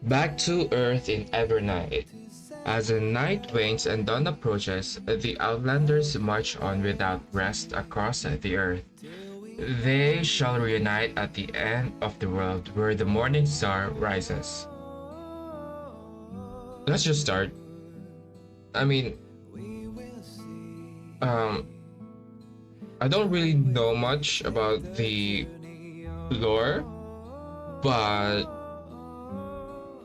Back to Earth in Evernight. As the night wanes and dawn approaches, the Outlanders march on without rest across the Earth. They shall reunite at the end of the world where the morning star rises. Let's just start. I mean, um, I don't really know much about the lore, but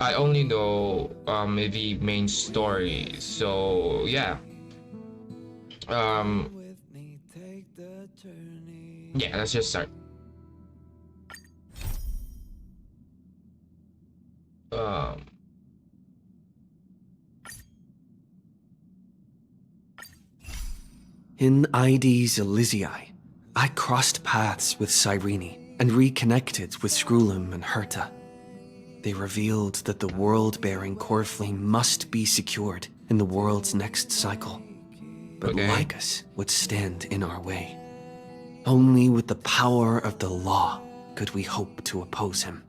I only know the main story. So yeah, um, yeah. Let's just start. Um, In Ides Elysiae, I crossed paths with Cyrene and reconnected with Skrulim and Herta. They revealed that the world-bearing core flame must be secured in the world's next cycle. But Lycus would stand in our way. Only with the power of the law could we hope to oppose him.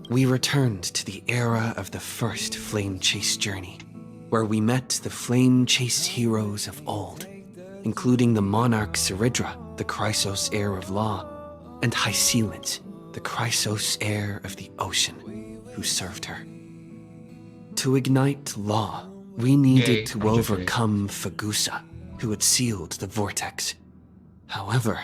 We returned to the era of the first Flame Chase journey, where we met the Flame Chase heroes of old, including the monarch Seridra, the Chrysos heir of law, and Hycelid, the Chrysos heir of the ocean, who served her. To ignite law, we needed to overcome Fagusa, who had sealed the vortex. However,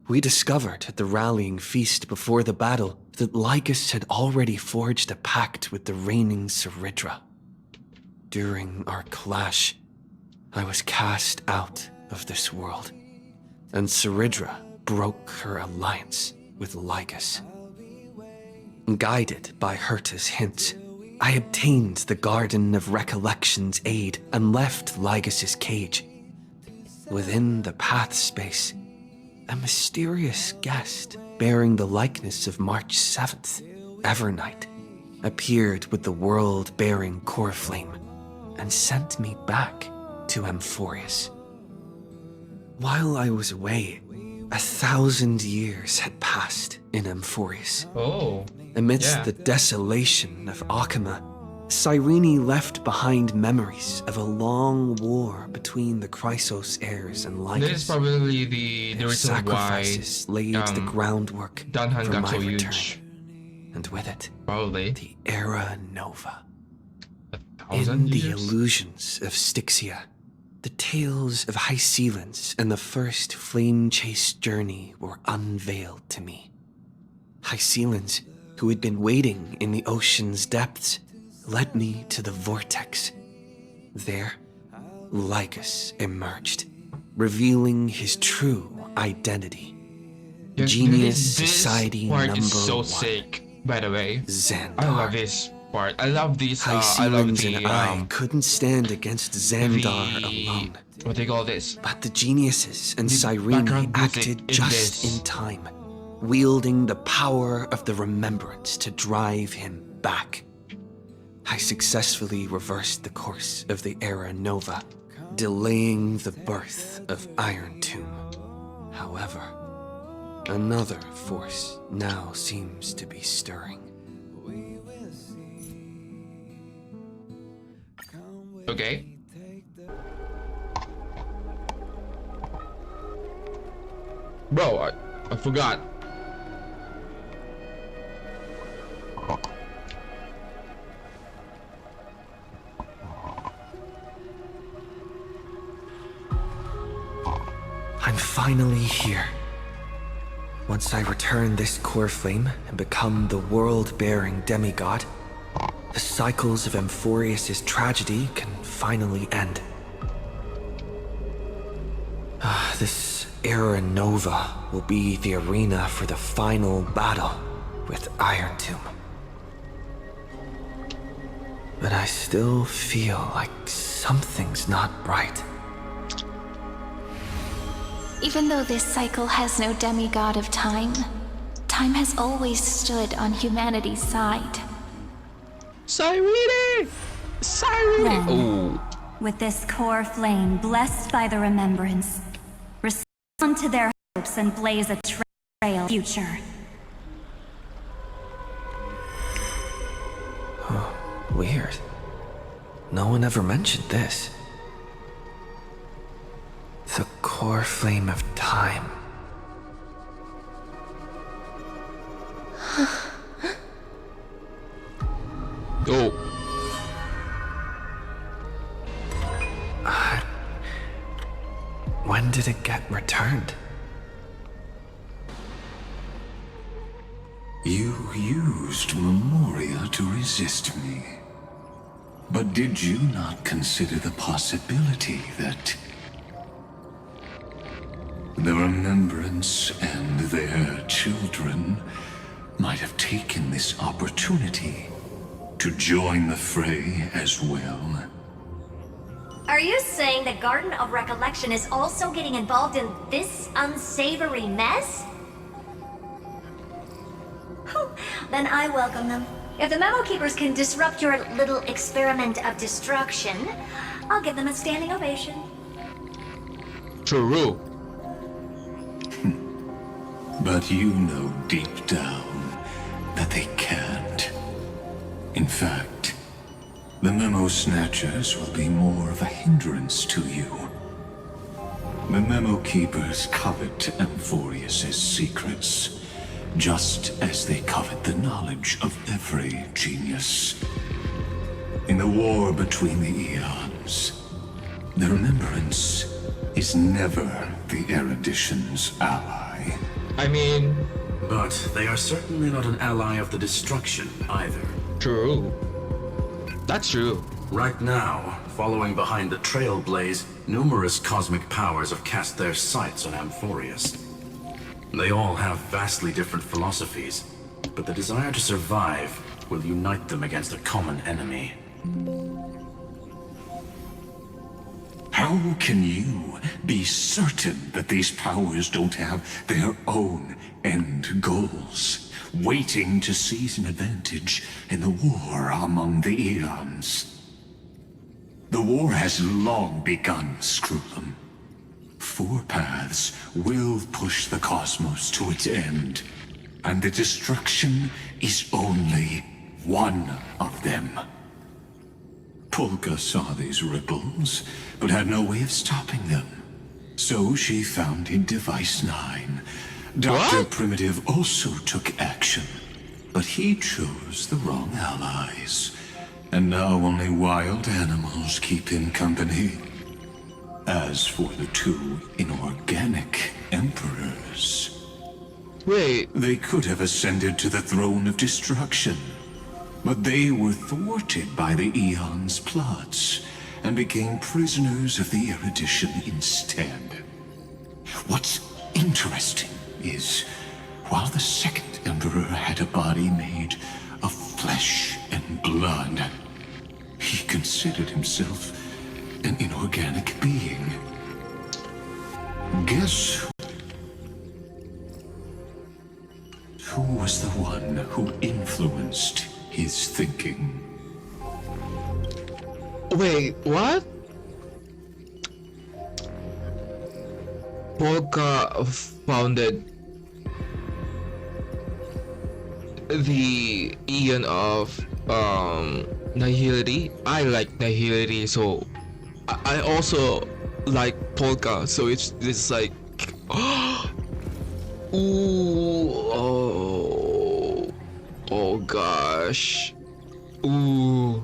we discovered at the rallying feast before the battle that Lycus had already forged a pact with the reigning Seridra. During our clash, I was cast out of this world, and Seridra broke her alliance with Lycus. Guided by Herta's hints, I obtained the Garden of Recollection's aid and left Lycus's cage. Within the path space, a mysterious guest bearing the likeness of March 7th, Evernight, appeared with the world-bearing core flame and sent me back to Amphorius. While I was away, 1,000 years had passed in Amphorius. Amidst the desolation of Akama, Cyrene left behind memories of a long war between the Chrysos heirs and Lycus. This is probably the reason sacrifices why laid the groundwork for my return. And with it, the Era Nova. In the illusions of Styxia, the tales of Hycelins and the first Flame Chase journey were unveiled to me. Hycelins, who had been waiting in the ocean's depths, led me to the vortex. There, Lycus emerged, revealing his true identity. Genius Society number so 1. sick, by the way. Xandar. I love this part. I love this. Hycelins and I couldn't stand against Xandar alone. What do you call this? But the geniuses and Cyrene acted just in time, wielding the power of the remembrance to drive him back. I successfully reversed the course of the Era Nova, delaying the birth of Iron Tomb. However, another force now seems to be stirring. Okay. Bro, I forgot. I'm finally here. Once I return this core flame and become the world-bearing demigod, the cycles of Amphorius' tragedy can finally end. This Era Nova will be the arena for the final battle with Iron Tomb. But I still feel like something's not right. Even though this cycle has no demigod of time, time has always stood on humanity's side. Cyrene! Sorry. Then, Oh. with this core flame blessed by the remembrance, respond to their hopes and blaze a trail future. Weird. No one ever mentioned this. The core flame of time. Oh. When did it get returned? You used Memoria to resist me. But did you not consider the possibility that the Remembrance and their children might have taken this opportunity to join the fray as well? Are you saying the Garden of Recollection is also getting involved in this unsavory mess? Then I welcome them. If the Memo Keepers can disrupt your little experiment of destruction, I'll give them a standing ovation. True. But you know deep down that they can't. In fact, the Memo Snatchers will be more of a hindrance to you. The Memo Keepers covet Amphorius's secrets, just as they covet the knowledge of every genius. In the war between the eons, the Remembrance is never the Erudition's ally. I mean, But they are certainly not an ally of the destruction either. true. That's true. Right now, following behind the Trailblaze, numerous cosmic powers have cast their sights on Amphorius. They all have vastly different philosophies, but the desire to survive will unite them against a common enemy. How can you be certain that these powers don't have their own end goals, waiting to seize an advantage in the war among the eons? The war has long begun, Screwlum. 4 paths will push the cosmos to its end, and the destruction is only one of them. Polka saw these ripples, but had no way of stopping them. So she founded Device 9. Dr. What? Primitive also took action, but he chose the wrong allies. And now only wild animals keep him company. As for the 2 inorganic emperors, Wait. they could have ascended to the throne of destruction. But they were thwarted by the Eon's plots and became prisoners of the Erudition instead. What's interesting is, while the second Emperor had a body made of flesh and blood, he considered himself an inorganic being. Guess who was the one who influenced his thinking? Wait, what? Polka founded the Eon of Nihility. I like Nihility, so I also like Polka, so it's like ooh, oh gosh. Ooh.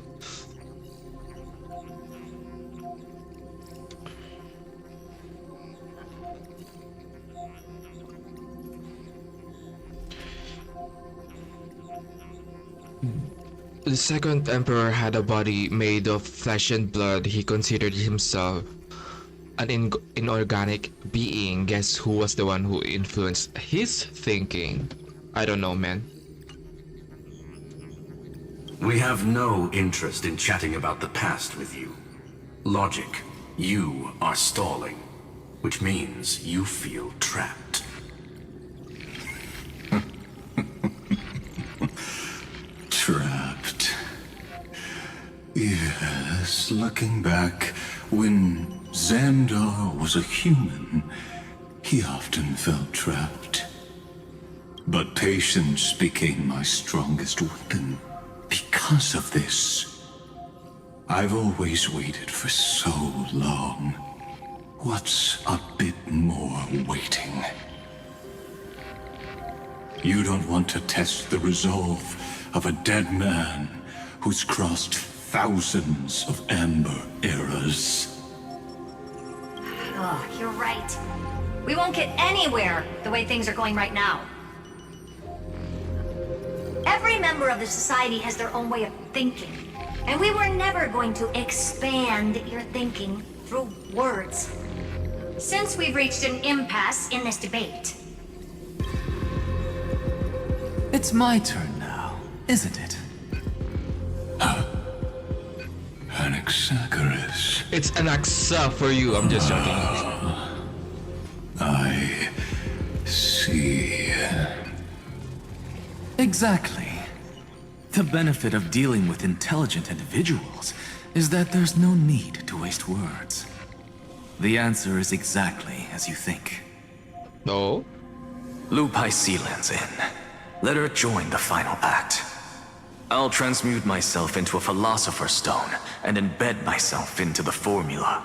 The second emperor had a body made of flesh and blood. He considered himself an inorganic being. Guess who was the one who influenced his thinking? I don't know, man. We have no interest in chatting about the past with you. Logic, you are stalling, which means you feel trapped. Trapped. Yes, looking back, when Xandar was a human, he often felt trapped. But patience became my strongest weapon. Because of this, I've always waited for so long. What's a bit more waiting? You don't want to test the resolve of a dead man who's crossed thousands of amber eras. Oh, you're right. We won't get anywhere the way things are going right now. Every member of the society has their own way of thinking, and we were never going to expand your thinking through words. Since we've reached an impasse in this debate. It's my turn now, isn't it? Anaxagoras. It's an axa for you. I'm just joking. I see. Exactly. The benefit of dealing with intelligent individuals is that there's no need to waste words. The answer is exactly as you think. No? Lupai Sealand's in. Let her join the final act. I'll transmute myself into a Philosopher's Stone and embed myself into the formula.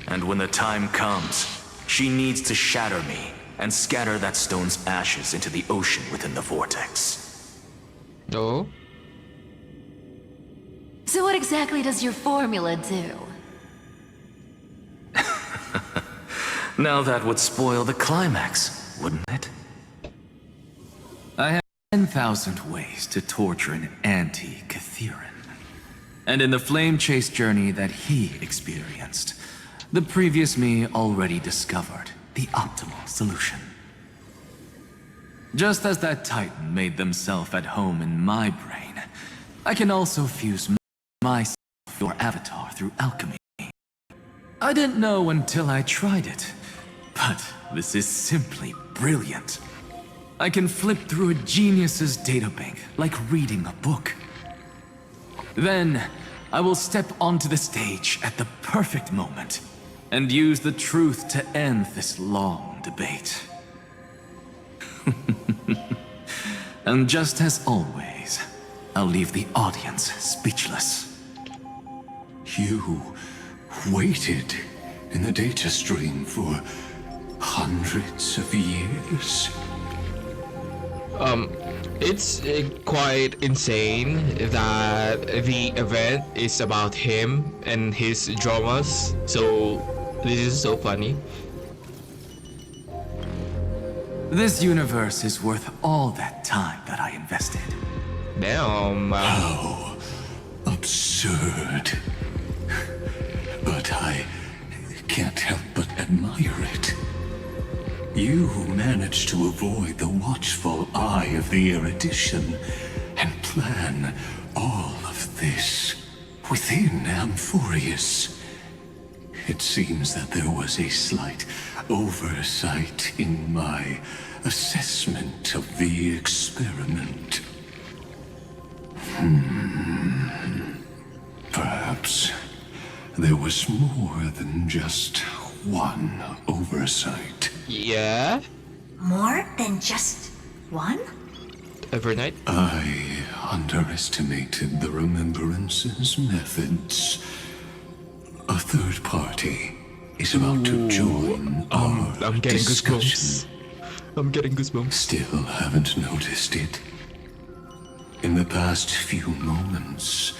And when the time comes, she needs to shatter me and scatter that stone's ashes into the ocean within the vortex. No? So what exactly does your formula do? Now that would spoil the climax, wouldn't it? I have 10,000 ways to torture an anti-Cathiran. And in the flame chase journey that he experienced, the previous me already discovered the optimal solution. Just as that Titan made themselves at home in my brain, I can also fuse myself with your avatar through alchemy. I didn't know until I tried it, but this is simply brilliant. I can flip through a genius's databank like reading a book. Then, I will step onto the stage at the perfect moment and use the truth to end this long debate. And just as always, I'll leave the audience speechless. You waited in the data stream for hundreds of years? It's quite insane that the event is about him and his dramas. So this is so funny. This universe is worth all that time that I invested. Damn. How absurd. But I can't help but admire it. You managed to avoid the watchful eye of the erudition and plan all of this within Amphorius. It seems that there was a slight oversight in my assessment of the experiment. Perhaps there was more than just one oversight. Yeah? More than just one? Evernight? I underestimated the Remembrance's methods. A third party is about to join our I'm getting discussion. goosebumps. I'm getting goosebumps. Still haven't noticed it. In the past few moments,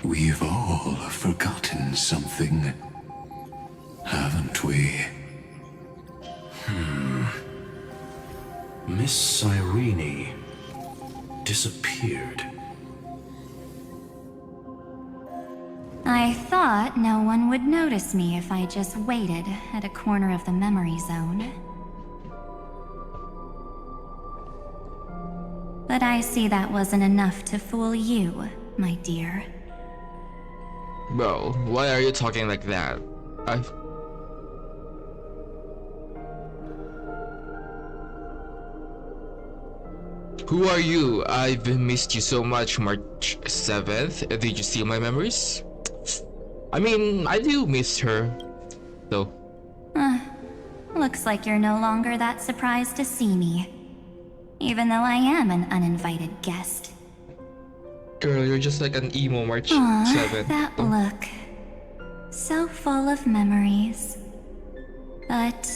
we've all forgotten something, haven't we? Miss Cyrene disappeared. I thought no one would notice me if I just waited at a corner of the memory zone. But I see that wasn't enough to fool you, my dear. Bro, why are you talking like that? Who are you? I've missed you so much, March 7th. Did you steal my memories? I mean, I do miss her, though. Looks like you're no longer that surprised to see me. Even though I am an uninvited guest. Girl, you're just like an emo March Aw, 7th. that look. So full of memories. But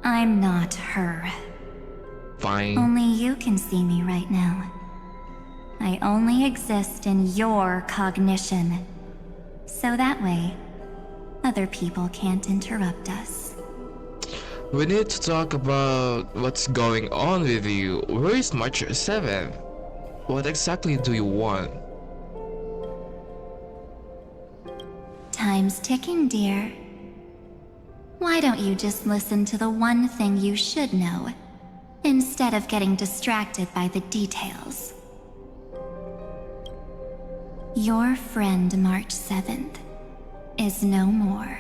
I'm not her. Fine. Only you can see me right now. I only exist in your cognition. So that way, other people can't interrupt us. We need to talk about what's going on with you. Where is March 7th? What exactly do you want? Time's ticking, dear. Why don't you just listen to the one thing you should know, instead of getting distracted by the details? Your friend March 7th is no more.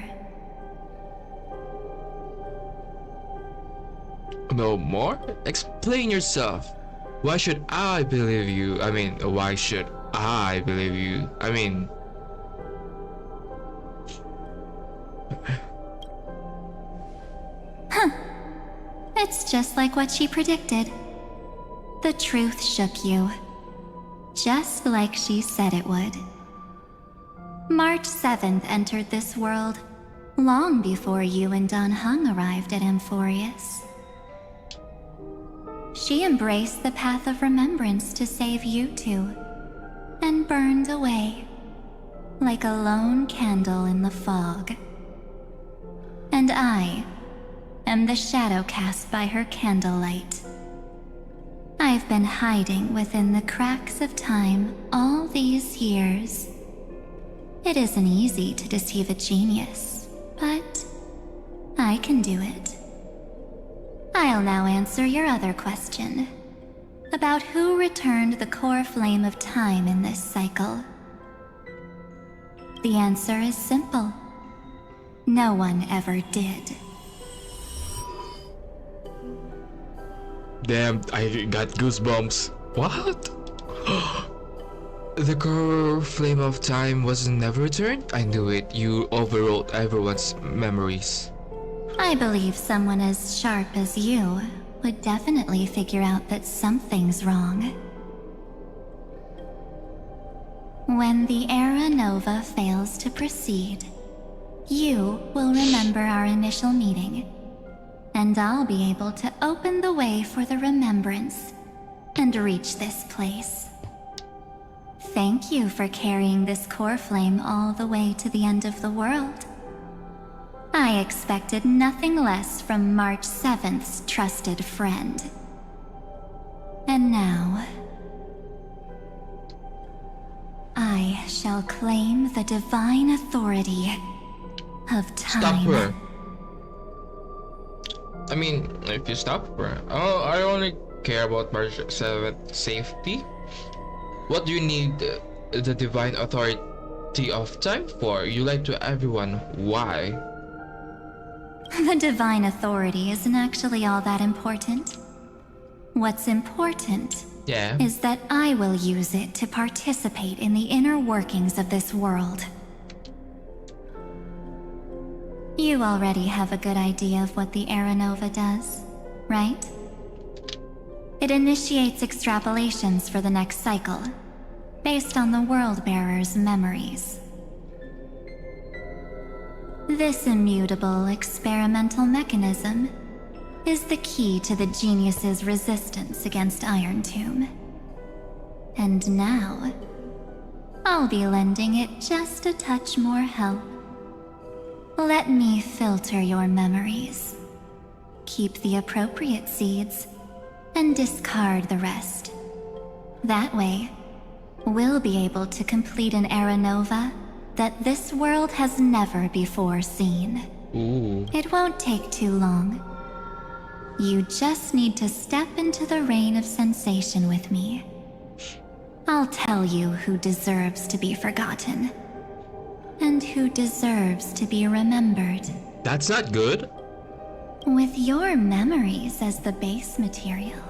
No more? Explain yourself. Why should I believe you? I mean, why should I believe you? I mean... It's just like what she predicted. The truth shook you. Just like she said it would. March 7th entered this world long before you and Don Hung arrived at Amphorius. She embraced the path of remembrance to save you two, and burned away like a lone candle in the fog. And I am the shadow cast by her candlelight. I've been hiding within the cracks of time all these years. It isn't easy to deceive a genius, but I can do it. I'll now answer your other question, about who returned the core flame of time in this cycle. The answer is simple. No one ever did. Damn, I got goosebumps. What? The core flame of time was never returned? I knew it. You overwrote everyone's memories. I believe someone as sharp as you would definitely figure out that something's wrong. When the Era Nova fails to proceed, you will remember our initial meeting, and I'll be able to open the way for the remembrance and reach this place. Thank you for carrying this core flame all the way to the end of the world. I expected nothing less from March 7th's trusted friend. And now, I shall claim the divine authority of time. Stop her. I mean, if you stop her. Oh, I only care about March 7th safety. What do you need the divine authority of time for? You lied to everyone. Why? The divine authority isn't actually all that important. What's important is that I will use it to participate in the inner workings of this world. You already have a good idea of what the Era Nova does, right? It initiates extrapolations for the next cycle, based on the World-Bearer's memories. This immutable experimental mechanism is the key to the genius's resistance against Iron Tomb. And now, I'll be lending it just a touch more help. Let me filter your memories. Keep the appropriate seeds, and discard the rest. That way, we'll be able to complete an Era Nova that this world has never before seen. Ooh. It won't take too long. You just need to step into the rain of sensation with me. I'll tell you who deserves to be forgotten, and who deserves to be remembered. That's not good. With your memories as the base material,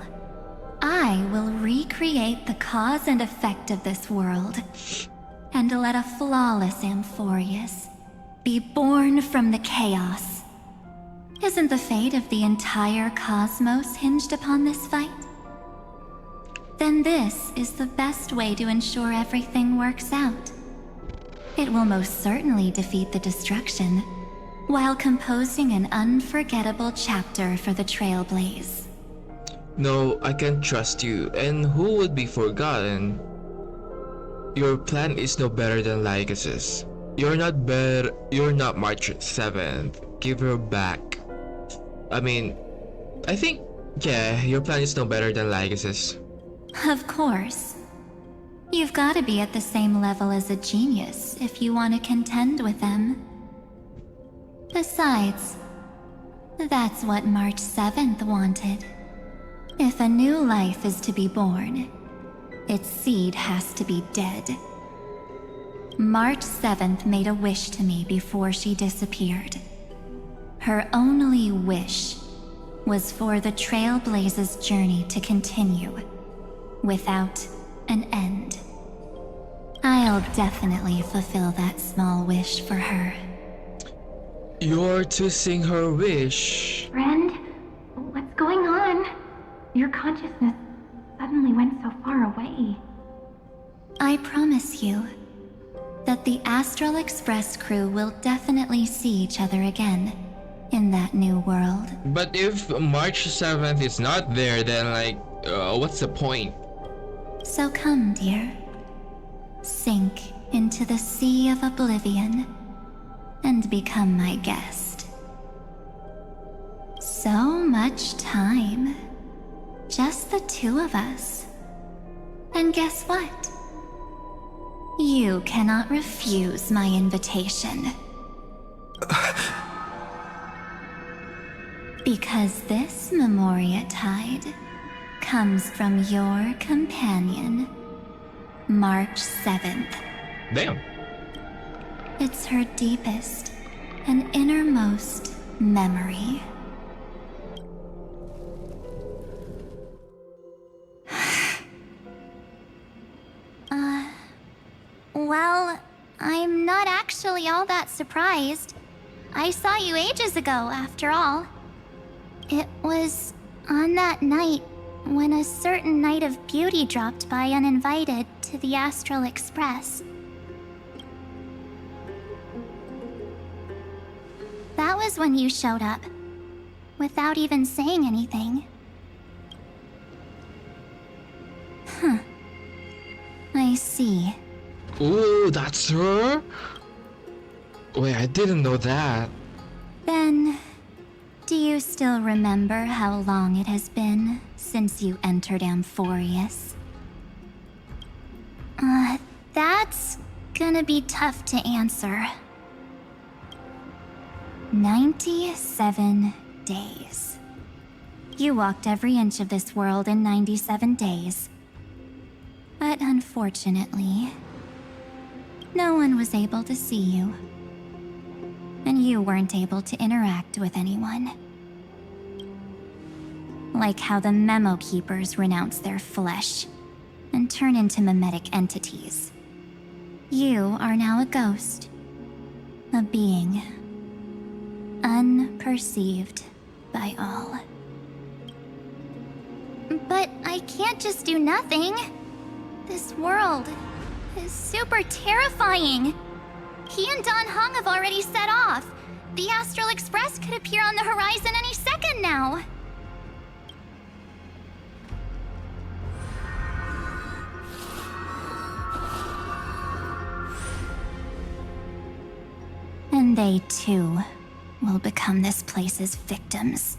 I will recreate the cause and effect of this world, and let a flawless Amphorius be born from the chaos. Isn't the fate of the entire cosmos hinged upon this fight? Then this is the best way to ensure everything works out. It will most certainly defeat the destruction, while composing an unforgettable chapter for the Trailblaze. No, I can't trust you. And who would be forgotten? Your plan is no better than Lycus's. You're not March 7th. Give her back. I mean, I think, yeah, your plan is no better than Lycus's. Of course. You've got to be at the same level as a genius if you want to contend with them. Besides, that's what March 7th wanted. If a new life is to be born, its seed has to be dead. March 7th made a wish to me before she disappeared. Her only wish was for the Trailblaze's journey to continue, without an end. I'll definitely fulfill that small wish for her. You're to sing her wish. Friend, what's going on? Your consciousness suddenly went so far away. I promise you that the Astral Express crew will definitely see each other again in that new world. But if March 7th is not there, then what's the point? So come, dear. Sink into the sea of oblivion and become my guest. So much time. Just the two of us. And guess what? You cannot refuse my invitation. Because this Memoria Tide comes from your companion, March 7th. Damn. It's her deepest and innermost memory. Well, I'm not actually all that surprised. I saw you ages ago, after all. It was on that night when a certain knight of beauty dropped by uninvited to the Astral Express. That was when you showed up, without even saying anything. Huh. I see. Ooh, that's her? Wait, I didn't know that. Then, do you still remember how long it has been since you entered Amphorius? That's gonna be tough to answer. 97 days. You walked every inch of this world in 97 days. But unfortunately, no one was able to see you. And you weren't able to interact with anyone. Like how the Memo Keepers renounce their flesh and turn into mimetic entities. You are now a ghost. A being. Unperceived by all. But I can't just do nothing. This world is super terrifying. He and Don Hong have already set off. The Astral Express could appear on the horizon any second now. And they too will become this place's victims.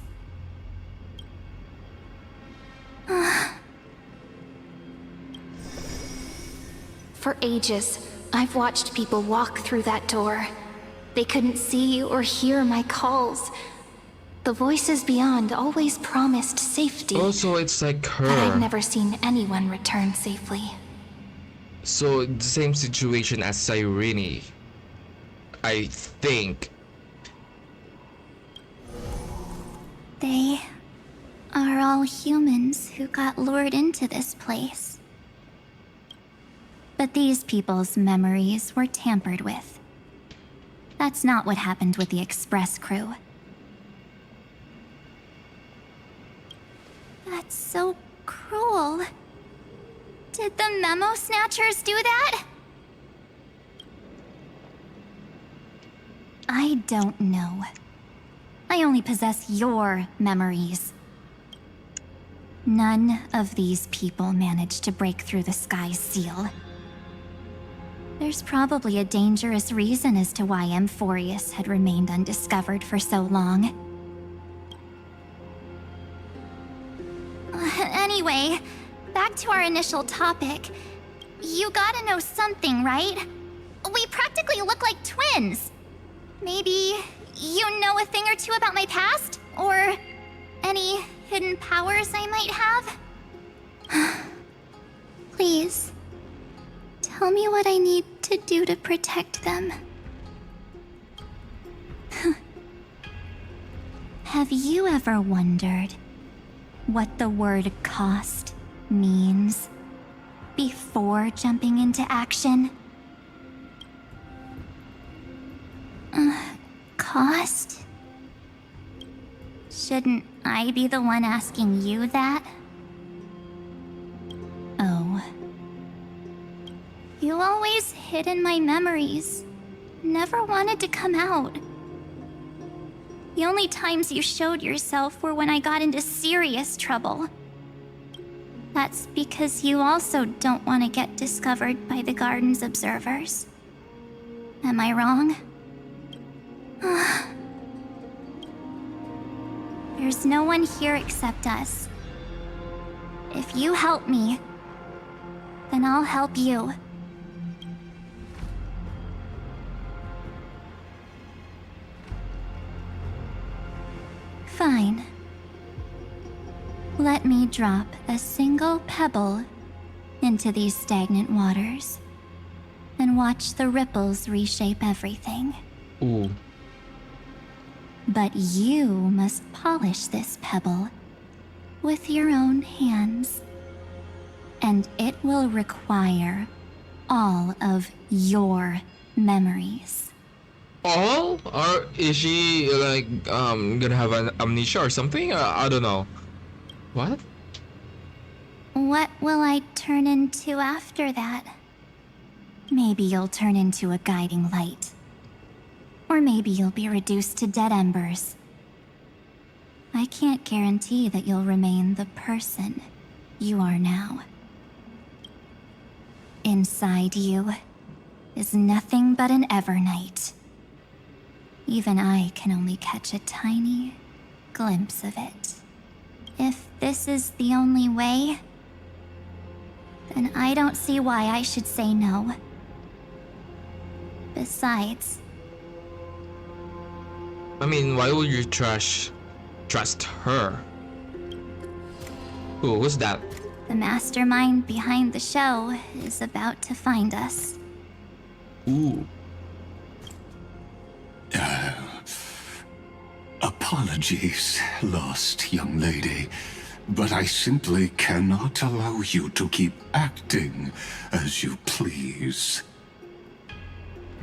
For ages, I've watched people walk through that door. They couldn't see or hear my calls. The voices beyond always promised safety. Also, it's like But I've her. never seen anyone return safely. So, the same situation as Cyrene. I think. They are all humans who got lured into this place. But these people's memories were tampered with. That's not what happened with the Express crew. That's so cruel. Did the Memo Snatchers do that? I don't know. I only possess your memories. None of these people managed to break through the sky's seal. There's probably a dangerous reason as to why Amphorius had remained undiscovered for so long. Anyway, back to our initial topic. You gotta know something, right? We practically look like twins. Maybe you know a thing or two about my past? Or any hidden powers I might have? Please, tell me what I need to do to protect them. Have you ever wondered what the word cost means before jumping into action? Cost? Shouldn't I be the one asking you that? Oh. You always hid in my memories. Never wanted to come out. The only times you showed yourself were when I got into serious trouble. That's because you also don't want to get discovered by the Garden's observers. Am I wrong? There's no one here except us. If you help me, then I'll help you. Fine. Let me drop a single pebble into these stagnant waters and watch the ripples reshape everything. Ooh. But you must polish this pebble with your own hands. And it will require all of your memories. All? Or is she like gonna have an amnesia or something? I don't know. What? What will I turn into after that? Maybe you'll turn into a guiding light. Or maybe you'll be reduced to dead embers. I can't guarantee that you'll remain the person you are now. Inside you is nothing but an Evernight. Even I can only catch a tiny glimpse of it. If this is the only way, then I don't see why I should say no. Besides, I mean, why would you trust her? Who's that? the mastermind behind the show is about to find us. Ooh. Apologies, lost young lady, but I simply cannot allow you to keep acting as you please.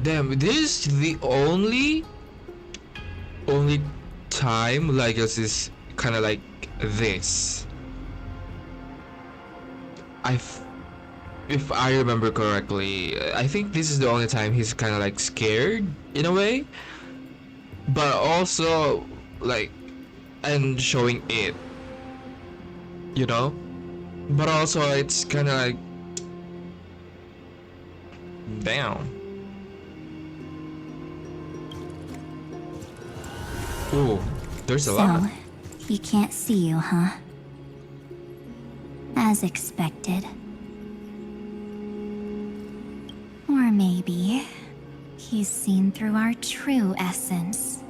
Damn, this is the only time Legas is kind of like this. If I remember correctly, I think this is the only time he's kind of like scared in a way, but also like and showing it, you know, but also it's kind of like damn. Ooh, there's a lot. So, he can't see you, huh? As expected. Or maybe he's seen through our true essence.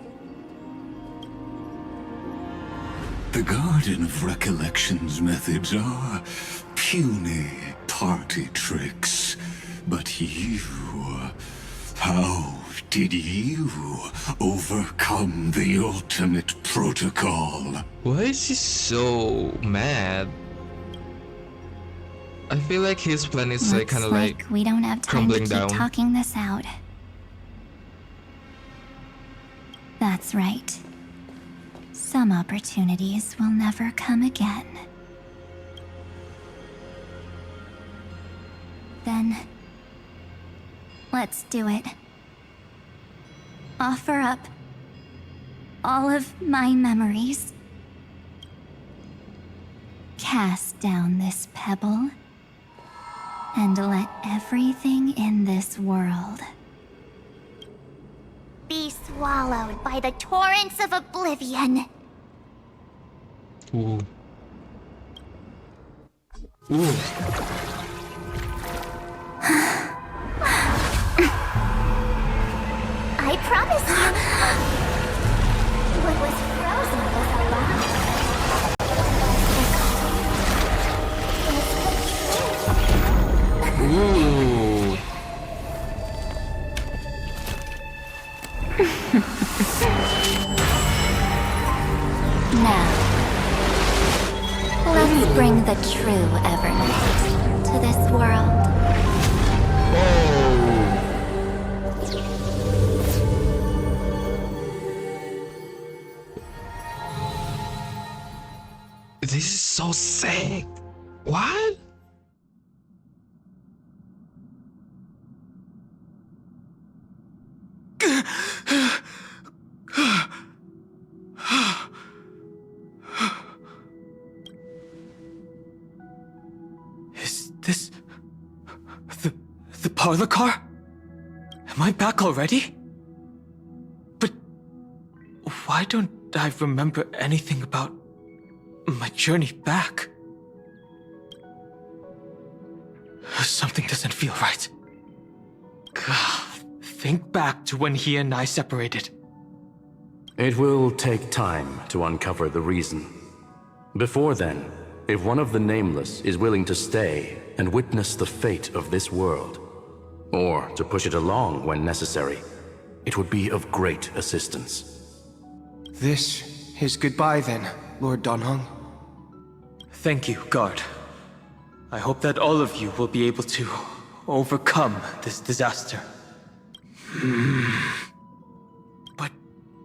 The Garden of Recollection's methods are puny party tricks, but you, how did you overcome the ultimate protocol? Why is he so mad? I feel like his plan is like kind of like we don't have time to crumbling keep down. talking this out. That's right. Some opportunities will never come again. Then, let's do it. Offer up all of my memories. Cast down this pebble, and let everything in this world be swallowed by the torrents of oblivion. Ooh. Ooh. I promise you, what was frozen was alive. Ooh. Now, let's bring the true Evernight to this world. Oh. This is so sick. What? Is this the parlor car? Am I back already? But why don't I remember anything about my journey back? Something doesn't feel right. Think back to when he and I separated. It will take time to uncover the reason. Before then, if one of the Nameless is willing to stay and witness the fate of this world, or to push it along when necessary, it would be of great assistance. This is goodbye then, Lord Donhong. Thank you, Guard. I hope that all of you will be able to overcome this disaster. But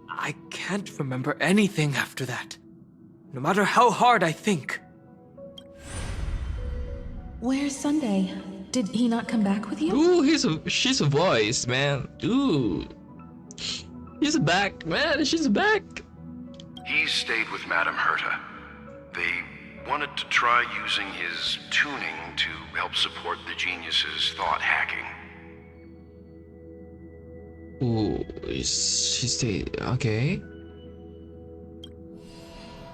I can't remember anything after that, no matter how hard I think. Where's Sunday? Did he not come back with you? Ooh, she's a voice, man. Ooh. He's back, man. She's back. He stayed with Madame Herta. They wanted to try using his tuning to help support the genius's thought hacking. Ooh, she stayed. Okay.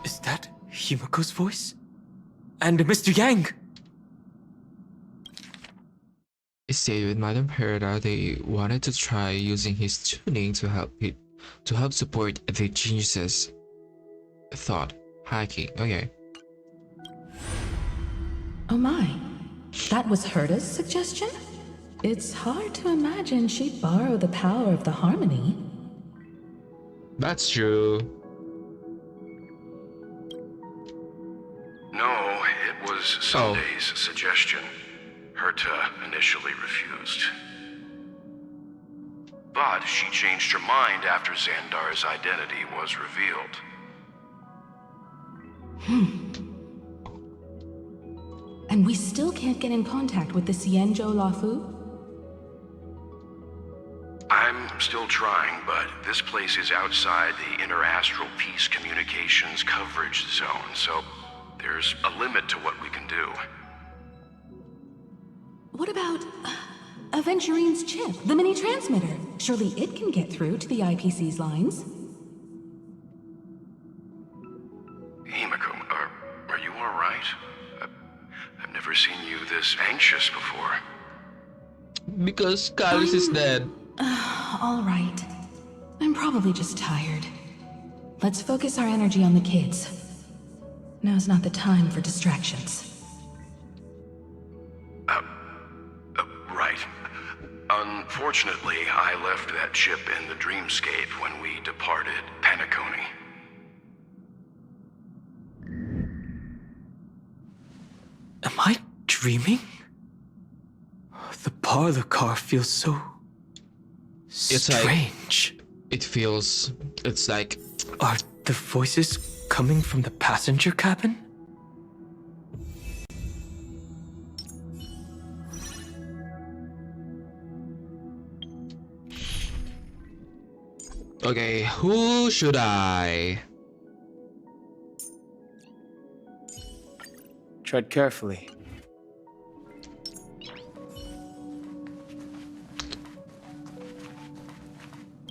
Is that Himiko's voice? And Mr. Yang? He stayed with Madame Herta. They wanted to try using his tuning to help support the genius's thought hacking. Okay. Oh my. That was Herta's suggestion? It's hard to imagine she'd borrow the power of the harmony. That's true. No, it was Sunday's suggestion. Herta initially refused. But she changed her mind after Xandar's identity was revealed. And we still can't get in contact with the Xianzhou Lafu? I'm still trying, but this place is outside the interastral peace communications coverage zone, so there's a limit to what we can do. What about Aventurine's chip, the mini transmitter? Surely it can get through to the IPC's lines. Himiko, are you all right? I've never seen you this anxious before. Because Kalis is dead. All right. I'm probably just tired. Let's focus our energy on the kids. Now's not the time for distractions. Right. Unfortunately, I left that ship in the dreamscape when we departed Penacony. Am I dreaming? The parlor car feels so It's strange. It's like Are the voices coming from the passenger cabin? okay, who should I? Tread carefully.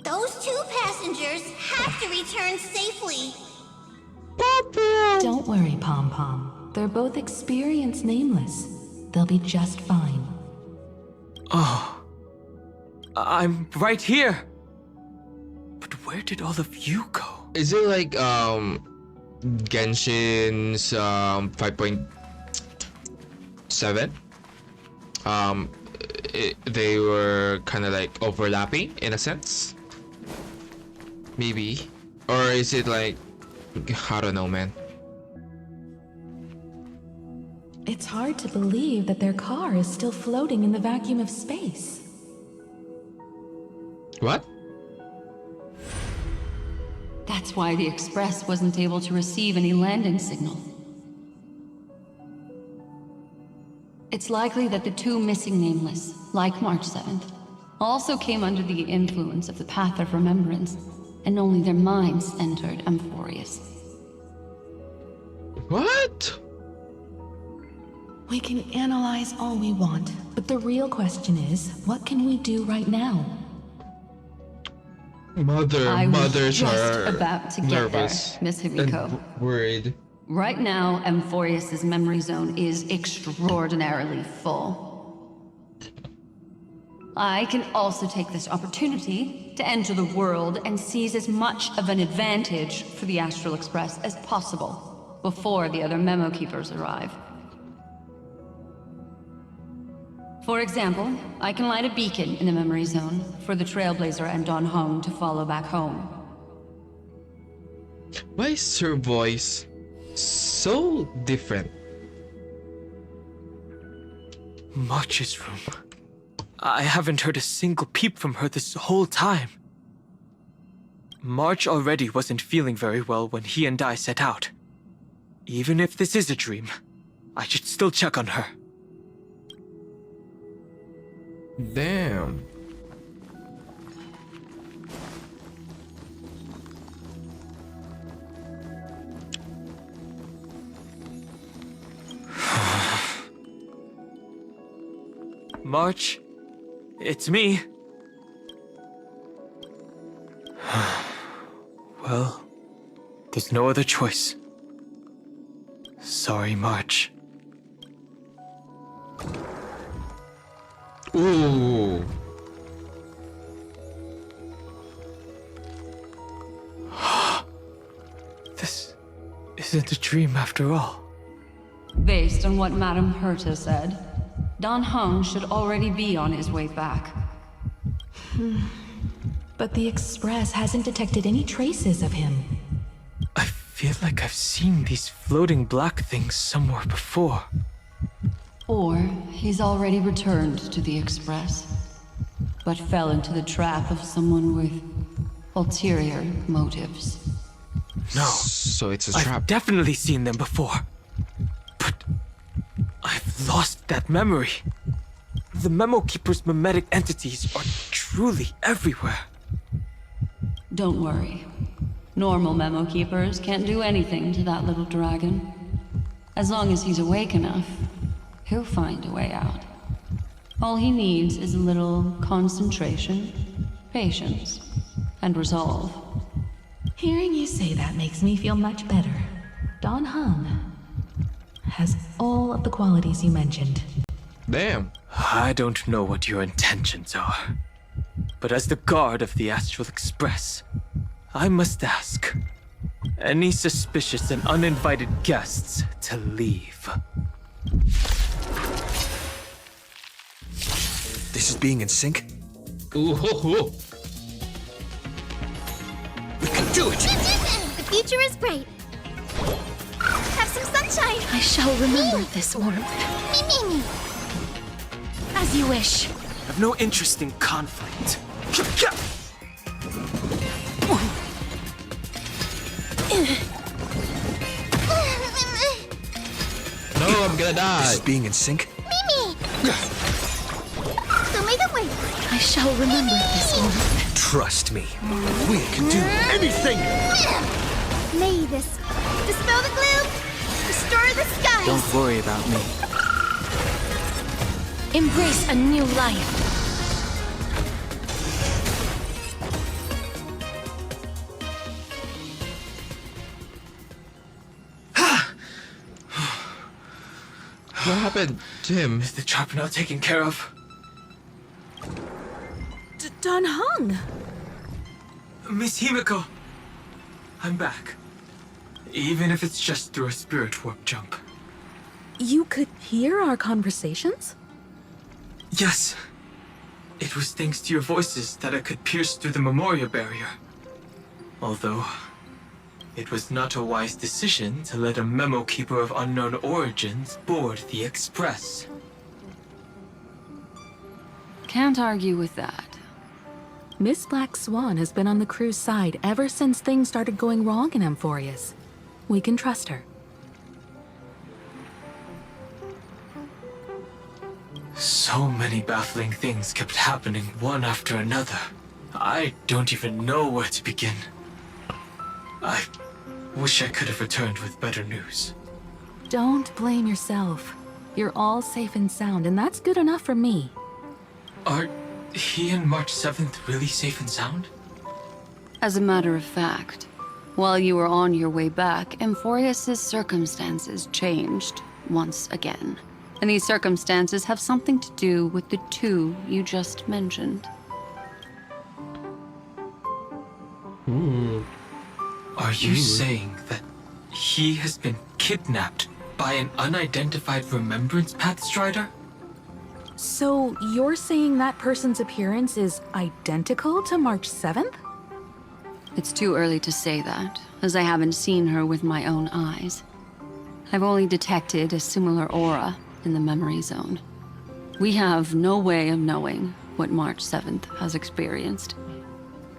Those two passengers have to return safely. Don't worry, Pom Pom. They're both experienced nameless. They'll be just fine. Oh, I'm right here. But where did all of you go? Is it like Genshin's 5.7? They were kind of like overlapping in a sense. Maybe. Or is it like, I don't know, man. It's hard to believe that their car is still floating in the vacuum of space. What? That's why the Express wasn't able to receive any landing signal. It's likely that the two missing nameless, like March 7th, also came under the influence of the Path of Remembrance, and only their minds entered Amphorius. What? We can analyze all we want, but the real question is, what can we do right now? I was Mothers just are about to get nervous there, Miss Himiko. and worried. Right now, Amphorius' memory zone is extraordinarily full. I can also take this opportunity to enter the world and seize as much of an advantage for the Astral Express as possible before the other memo keepers arrive. For example, I can light a beacon in the memory zone for the Trailblazer and Don Hong to follow back home. Why is her voice so different? March's room. I haven't heard a single peep from her this whole time. March already wasn't feeling very well when he and I set out. Even if this is a dream, I should still check on her. Damn. March, it's me. Well, there's no other choice. Sorry, March. Ooh. This isn't a dream after all. Based on what Madame Herta said, Don Hong should already be on his way back. But the Express hasn't detected any traces of him. I feel like I've seen these floating black things somewhere before. Or he's already returned to the Express, but fell into the trap of someone with ulterior motives. No. So it's a trap. I've definitely seen them before. But I've lost that memory. The Memo Keeper's mimetic entities are truly everywhere. Don't worry. Normal Memo Keepers can't do anything to that little dragon. As long as he's awake enough, he'll find a way out. All he needs is a little concentration, patience, and resolve. Hearing you say that makes me feel much better. Don Hong has all of the qualities you mentioned. Damn. I don't know what your intentions are, but as the guard of the Astral Express, I must ask any suspicious and uninvited guests to leave. This is being in sync? Ooh, ho, ho. We can do it! The future is bright. Have some sunshine. I shall remember this warmth. Me. As you wish. I have no interest in conflict. No, I'm gonna die. This is being in sync? Mimi! Don't make it wait. I shall remember this warmth. Trust me. We can do anything! May this dispel the gloom, restore the skies. Don't worry about me. Embrace a new life. What happened, Tim? Is the trap not taken care of? Don Hung! Miss Himiko, I'm back. Even if it's just through a spirit warp jump. You could hear our conversations? Yes. It was thanks to your voices that I could pierce through the memorial barrier. Although, it was not a wise decision to let a memo keeper of unknown origins board the Express. Can't argue with that. Miss Black Swan has been on the crew's side ever since things started going wrong in Amphorius. We can trust her. So many baffling things kept happening one after another. I don't even know where to begin. I wish I could have returned with better news. Don't blame yourself. You're all safe and sound, and that's good enough for me. Are he and March 7th really safe and sound? As a matter of fact, while you were on your way back, Amphorius' circumstances changed once again. And these circumstances have something to do with the two you just mentioned. Are you saying that he has been kidnapped by an unidentified Remembrance Path Strider? So you're saying that person's appearance is identical to March 7th? It's too early to say that, as I haven't seen her with my own eyes. I've only detected a similar aura in the memory zone. We have no way of knowing what March 7th has experienced.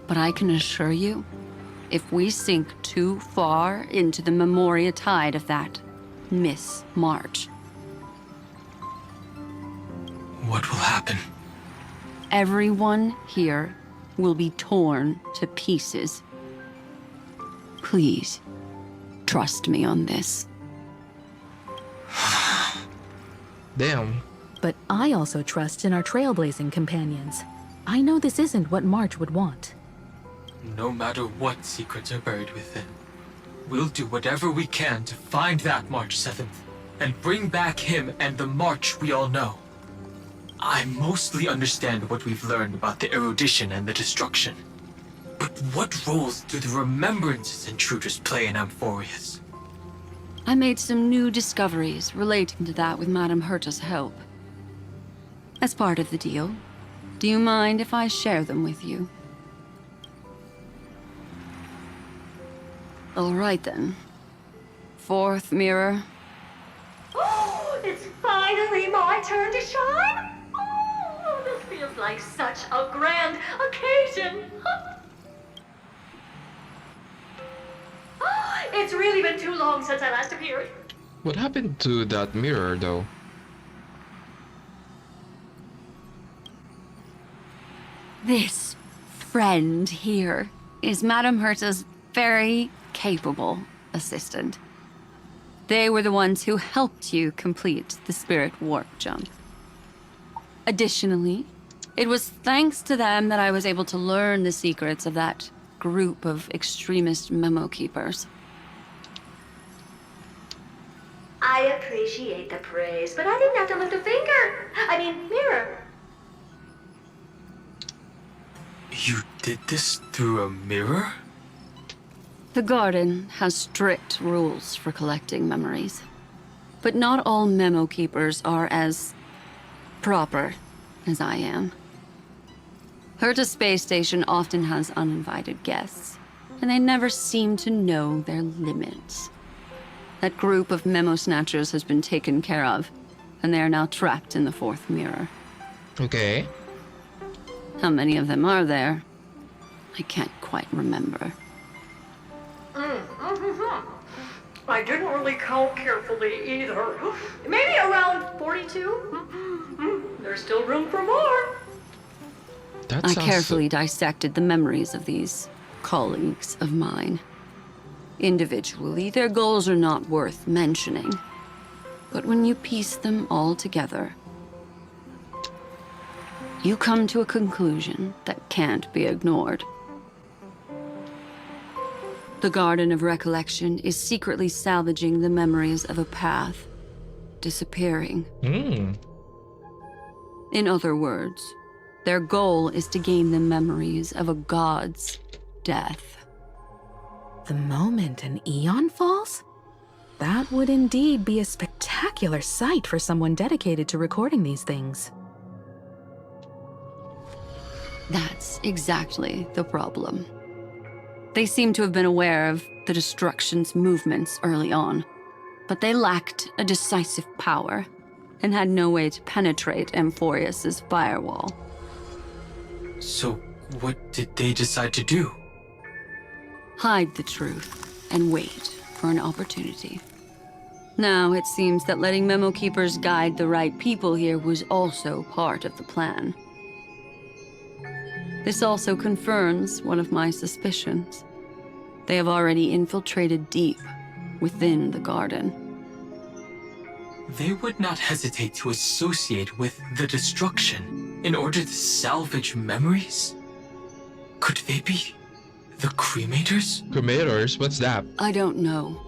But I can assure you, if we sink too far into the Memoria tide of that Miss March, what will happen? everyone here will be torn to pieces. Please, trust me on this. Damn. But I also trust in our trailblazing companions. I know this isn't what March would want. No matter what secrets are buried within, we'll do whatever we can to find that March 7th and bring back him and the March we all know. I mostly understand what we've learned about the erudition and the destruction. But what roles do the remembrances intruders play in Amphorius? I made some new discoveries relating to that with Madame Herta's help. As part of the deal, do you mind if I share them with you? All right then. Fourth mirror. Oh, it's finally my turn to shine! Oh, this feels like such a grand occasion! It's really been too long since I last appeared. What happened to that mirror, though? This friend here is Madame Herta's very capable assistant. They were the ones who helped you complete the spirit warp jump. Additionally, it was thanks to them that I was able to learn the secrets of that group of extremist memo keepers. I appreciate the praise, but I didn't have to lift a finger. I mean, mirror. You did this through a mirror? The garden has strict rules for collecting memories. But not all memo keepers are as proper as I am. Herta Space Station often has uninvited guests, and they never seem to know their limits. That group of memo snatchers has been taken care of, and they are now trapped in the fourth mirror. Okay. How many of them are there? I can't quite remember. I didn't really count carefully either. Maybe around 42? There's still room for more. I carefully dissected the memories of these colleagues of mine. Individually, their goals are not worth mentioning. But when you piece them all together, you come to a conclusion that can't be ignored. The Garden of Recollection is secretly salvaging the memories of a path disappearing. In other words, their goal is to gain the memories of a god's death. The moment an eon falls? That would indeed be a spectacular sight for someone dedicated to recording these things. That's exactly the problem. They seem to have been aware of the destruction's movements early on, but they lacked a decisive power and had no way to penetrate Amphorius's firewall. So, what did they decide to do? Hide the truth and wait for an opportunity. Now, it seems that letting Memo Keepers guide the right people here was also part of the plan. This also confirms one of my suspicions. They have already infiltrated deep within the garden. They would not hesitate to associate with the destruction in order to salvage memories? Could they be the Cremators? Cremators? What's that? I don't know.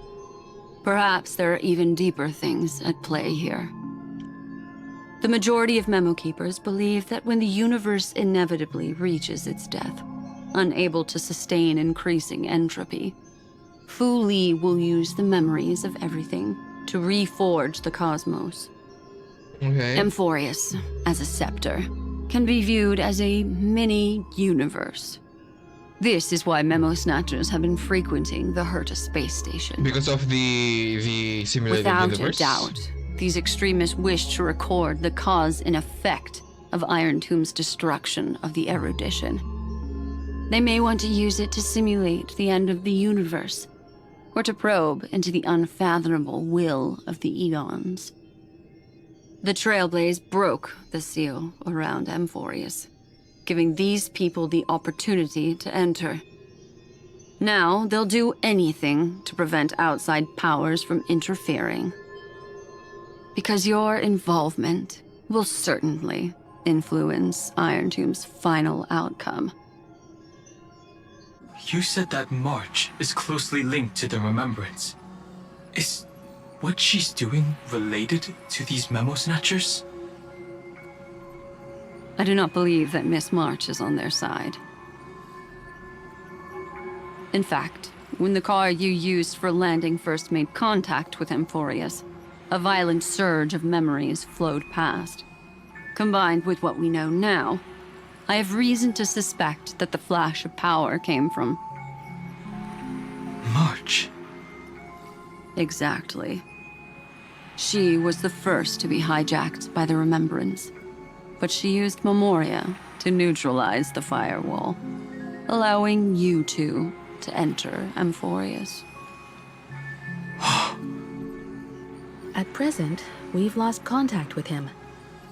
Perhaps there are even deeper things at play here. The majority of Memo Keepers believe that when the universe inevitably reaches its death, unable to sustain increasing entropy, Fu Li will use the memories of everything to reforge the cosmos. Okay. Amphorius, as a scepter, can be viewed as a mini-universe. This is why Memo Snatchers have been frequenting the Herta space station. Because of the simulated Without universe? a doubt, these extremists wish to record the cause and effect of Iron Tomb's destruction of the erudition. They may want to use it to simulate the end of the universe, or to probe into the unfathomable will of the eons. The Trailblaze broke the seal around Amphorius, giving these people the opportunity to enter. Now, they'll do anything to prevent outside powers from interfering. Because your involvement will certainly influence Iron Tomb's final outcome. You said that March is closely linked to the Remembrance. Is what she's doing related to these Memo Snatchers? I do not believe that Miss March is on their side. In fact, when the car you used for landing first made contact with Amphorius, a violent surge of memories flowed past. Combined with what we know now, I have reason to suspect that the flash of power came from... March. Exactly. She was the first to be hijacked by the Remembrance, but she used Memoria to neutralize the firewall, allowing you two to enter Amphorius. At present, we've lost contact with him.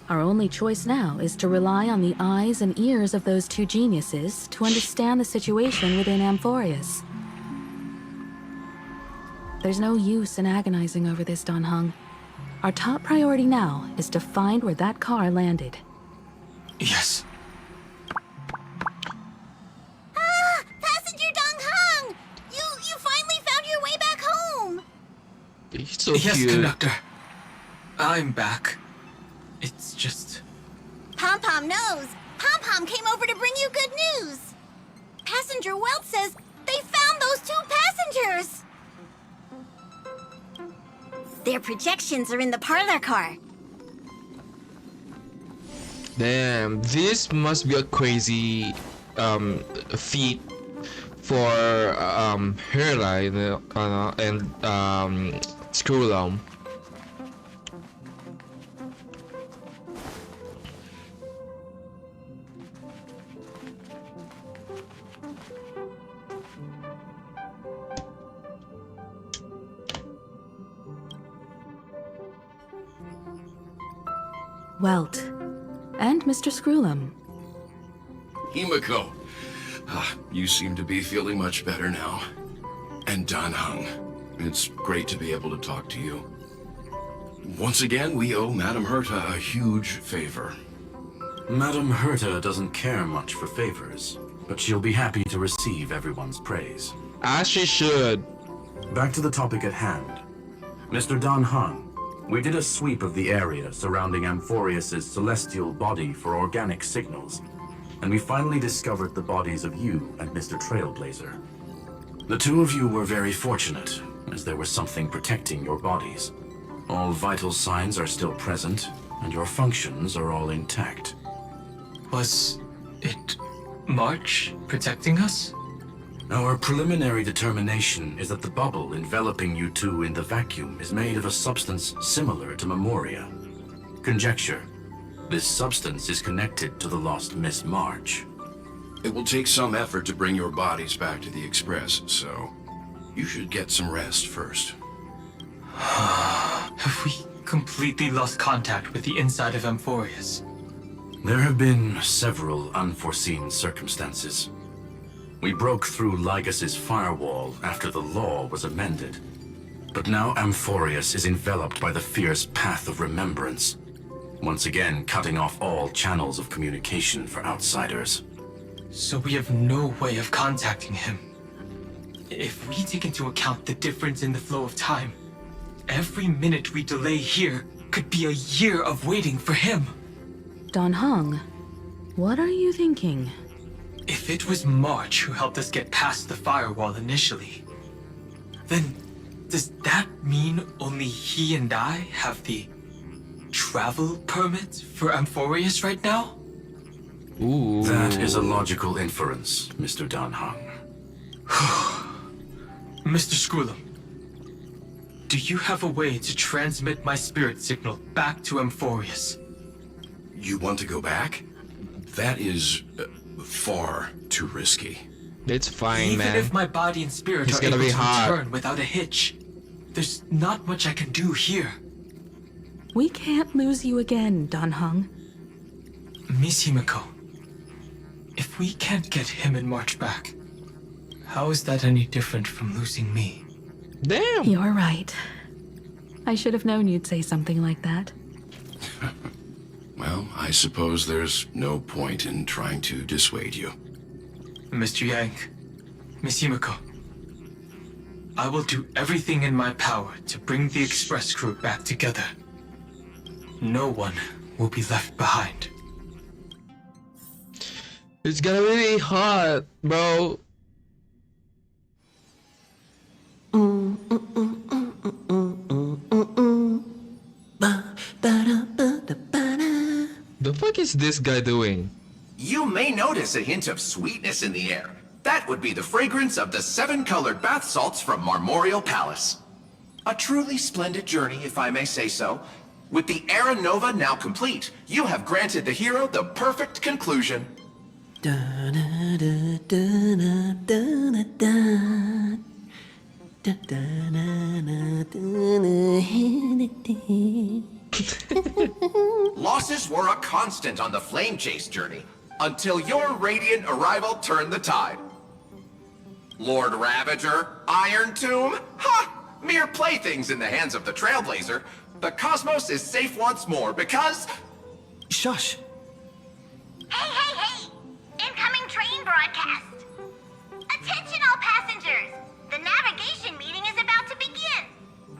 Our only choice now is to rely on the eyes and ears of those two geniuses to understand the situation within Amphorius. There's no use in agonizing over this, Don Hung. Our top priority now is to find where that car landed. Yes. Ah! Passenger Dong Hung! You finally found your way back home! He's so yes, cute. Conductor. I'm back. It's just... Pom-Pom knows. Pom-Pom came over to bring you good news. Passenger Welt says they found those two passengers. Their projections are in the parlor car. Damn, this must be a crazy feat for hairline and screwlum. Welt. And Mr. Screwlum. Himiko, you seem to be feeling much better now. And Dan Heng, it's great to be able to talk to you. Once again, we owe Madame Herta a huge favor. Madame Herta doesn't care much for favors, but she'll be happy to receive everyone's praise. As she should. Back to the topic at hand. Mr. Dan Heng, we did a sweep of the area surrounding Amphorius's celestial body for organic signals, and we finally discovered the bodies of you and Mr. Trailblazer. The two of you were very fortunate, as there was something protecting your bodies. All vital signs are still present, and your functions are all intact. Was it March protecting us? Our preliminary determination is that the bubble enveloping you two in the vacuum is made of a substance similar to Memoria. Conjecture. This substance is connected to the lost Miss March. It will take some effort to bring your bodies back to the Express, so you should get some rest first. Have we completely lost contact with the inside of Amphorius? There have been several unforeseen circumstances. We broke through Lygas's firewall after the law was amended. But now Amphorius is enveloped by the fierce path of remembrance, once again cutting off all channels of communication for outsiders. So we have no way of contacting him. If we take into account the difference in the flow of time, every minute we delay here could be a year of waiting for him. Dan Heng, what are you thinking? If it was March who helped us get past the firewall initially, then does that mean only he and I have the travel permit for Amphorius right now? Ooh. That is a logical inference, Mr. Dan Heng. Mr. Screwlum, do you have a way to transmit my spirit signal back to Amphorius? You want to go back? That is far too risky. It's fine, Even man. if my body and spirit It's are gonna able be to hot. return without a hitch, there's not much I can do here. We can't lose you again, Dan Heng. Miss Himiko, if we can't get him and March back, how is that any different from losing me? Damn! You're right. I should have known you'd say something like that. Well, I suppose there's no point in trying to dissuade you. Mr. Yang, Miss Himiko, I will do everything in my power to bring the Express crew back together. No one will be left behind. It's gonna be really hot, bro. The fuck is this guy doing? You may notice a hint of sweetness in the air. That would be the fragrance of the 7-colored bath salts from Marmorial Palace. A truly splendid journey, if I may say so. With the Era Nova now complete, you have granted the hero the perfect conclusion. Losses were a constant on the Flame Chase journey, until your radiant arrival turned the tide. Lord Ravager, Iron Tomb, ha! Mere playthings in the hands of the Trailblazer. The cosmos is safe once more because... Shush. Hey, hey, hey! Incoming train broadcast! Attention all passengers! The navigation meeting is about to begin!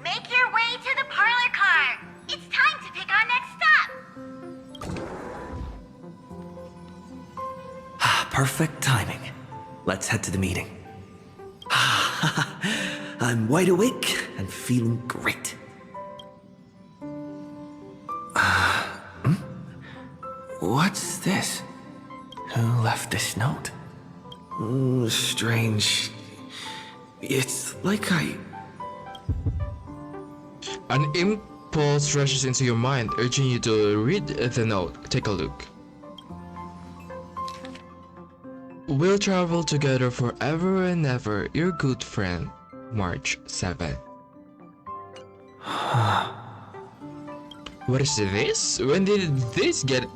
Make your way to the parlor car! It's time to pick our next stop! Perfect timing. Let's head to the meeting. I'm wide awake and feeling great. What this? Who left this note? Strange. It's like An impulse rushes into your mind, urging you to read the note. Take a look. We'll travel together forever and ever, your good friend, March 7. What is this? When did this get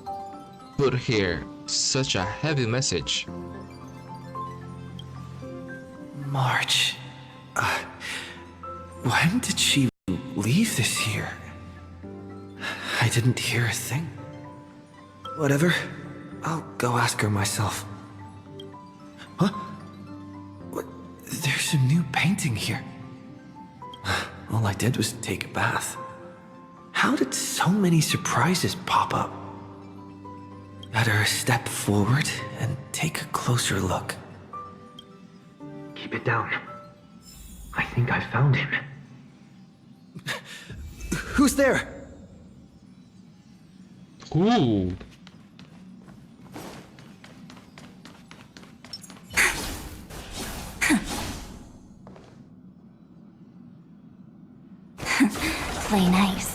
put here? Such a heavy message. March. When did she leave this here? I didn't hear a thing. Whatever. I'll go ask her myself. Huh? What? There's a new painting here. All I did was take a bath. How did so many surprises pop up? Better step forward and take a closer look. Keep it down. I think I found him. Who's there? Ooh. Play nice.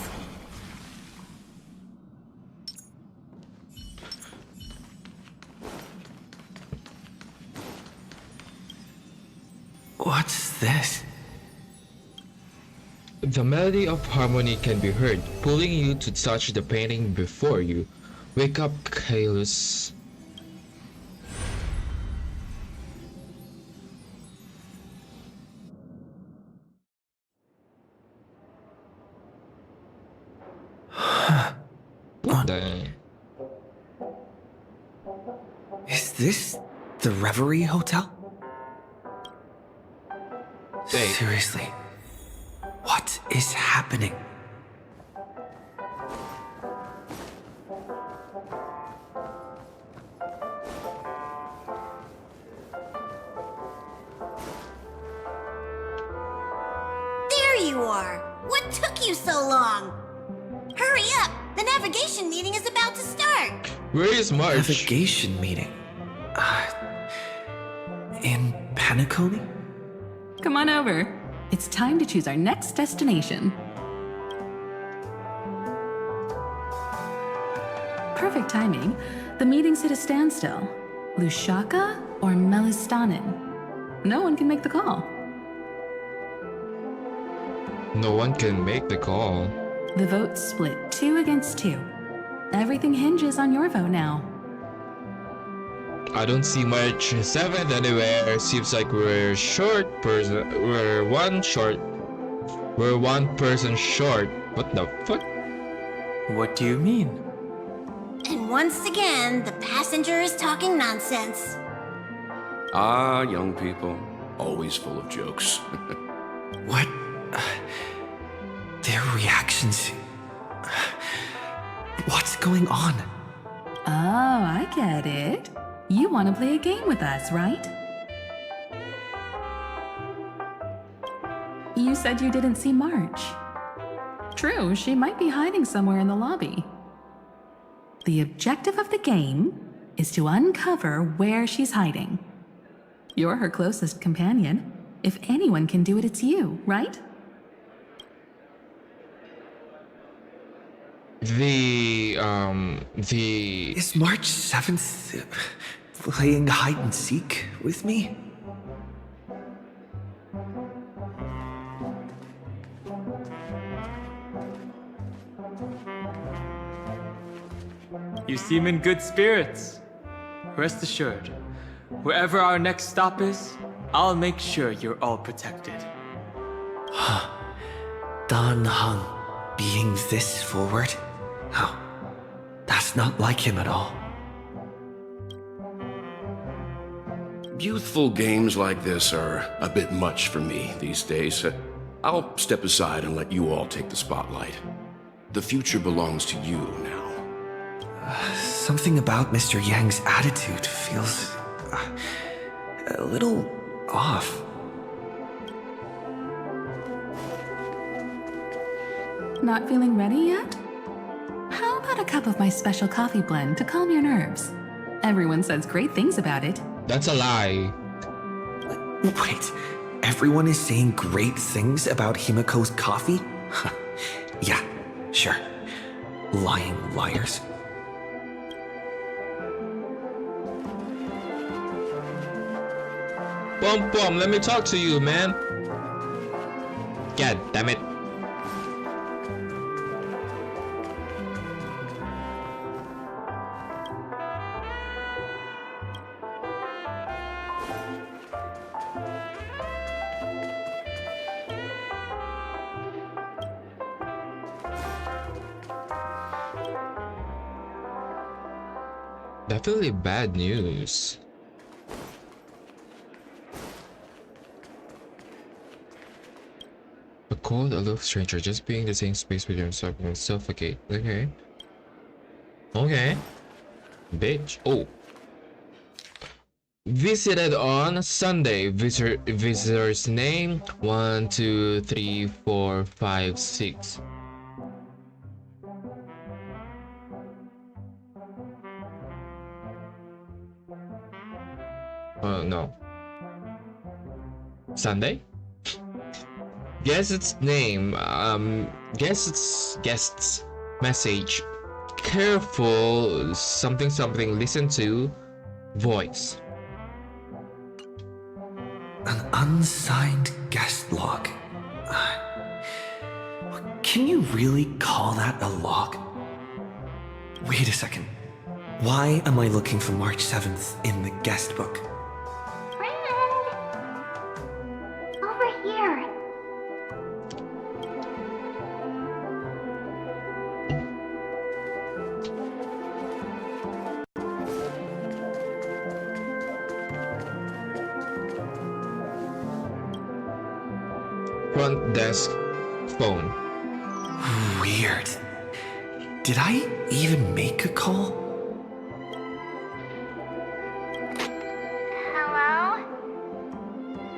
What's this? The melody of harmony can be heard, pulling you to touch the painting before you. Wake up, Kaelus. What the? Is this the Reverie Hotel? Hey. Seriously, what is happening? There you are! What took you so long? Hurry up! The navigation meeting is about to start! Where is March? Navigation meeting? In Penacony? Come on over. It's time to choose our next destination. Perfect timing. The meeting's at a standstill. Lushaka or Melistanin? No one can make the call. No one can make the call. The vote's split 2 against 2. Everything hinges on your vote now. I don't see March 7th anywhere. Seems like we're one person short. What the fuck? What do you mean? And once again, the passenger is talking nonsense. Ah, young people. Always full of jokes. What? Their reactions. What's going on? Oh, I get it. You want to play a game with us, right? You said you didn't see March. True, she might be hiding somewhere in the lobby. The objective of the game is to uncover where she's hiding. You're her closest companion. If anyone can do it, it's you, right? Is March 7th playing hide and seek with me? You seem in good spirits. Rest assured, wherever our next stop is, I'll make sure you're all protected. Dan Heng being this forward? Oh, that's not like him at all. Youthful games like this are a bit much for me these days. I'll step aside and let you all take the spotlight. The future belongs to you now. Something about Mr. Yang's attitude feels a little off. Not feeling ready yet? How about got a cup of my special coffee blend to calm your nerves. Everyone says great things about it. That's a lie. Wait, everyone is saying great things about Himiko's coffee? Yeah, sure. Lying liars. Bum, let me talk to you, man. God damn it. Definitely bad news. A cold, aloof stranger just being in the same space with yourself will suffocate. Okay. Okay. Bitch. Oh. Visited on Sunday. Visitor's name 1, 2, 3, 4, 5, 6. Oh no. Sunday? Guess its name. Guess its guest's message. Careful. Something something. Listen to. Voice. An unsigned guest log. Can you really call that a log? Wait a second. Why am I looking for March 7th in the guest book? Over here. Front desk phone. Weird. Did I even make a call? Hello?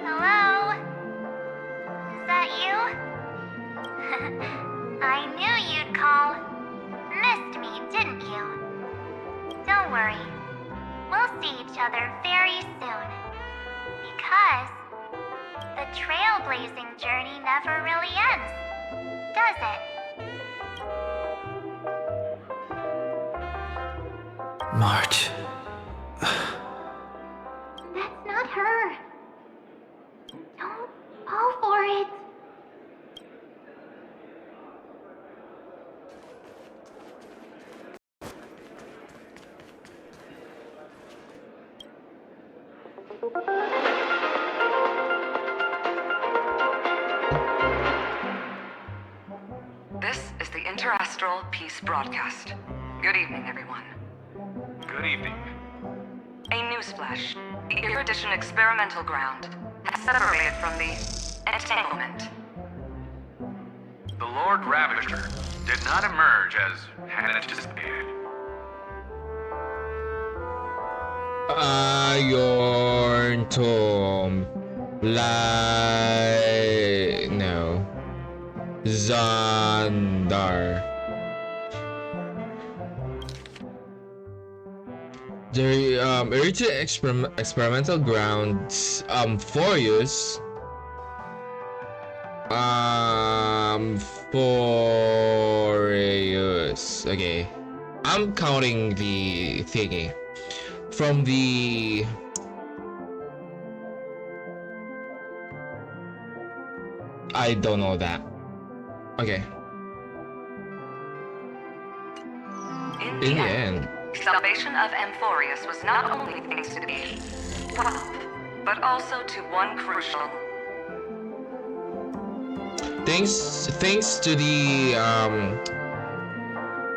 Hello? Is that you? I knew you'd call. Missed me, didn't you? Don't worry. We'll see each other very soon. Because the trailblazing journey never really ends, does it? March. That's not her. Don't fall for it. This is the Interastral Peace Broadcast. Good evening, everyone. Good evening. A newsflash. The Erudition experimental ground has separated from the entanglement. The Lord Ravager did not emerge as had anticipated. Iron Tomb. No. Xandar. The original experimental grounds for use okay, I'm counting the thingy from the I don't know that. Okay. In the end, salvation of Amphorius was not only thanks to the well, but also to one crucial. Thanks to the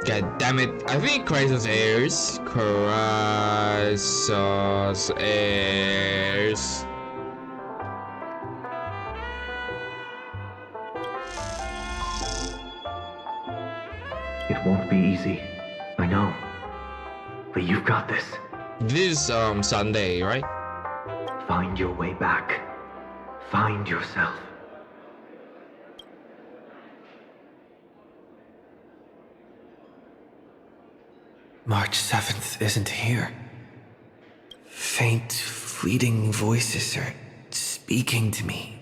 God damn it! I think Crisis Airs. Crisis Airs. It won't be easy. I know. But you've got this. This Sunday, right? Find your way back. Find yourself. March 7th isn't here. Faint, fleeting voices are speaking to me.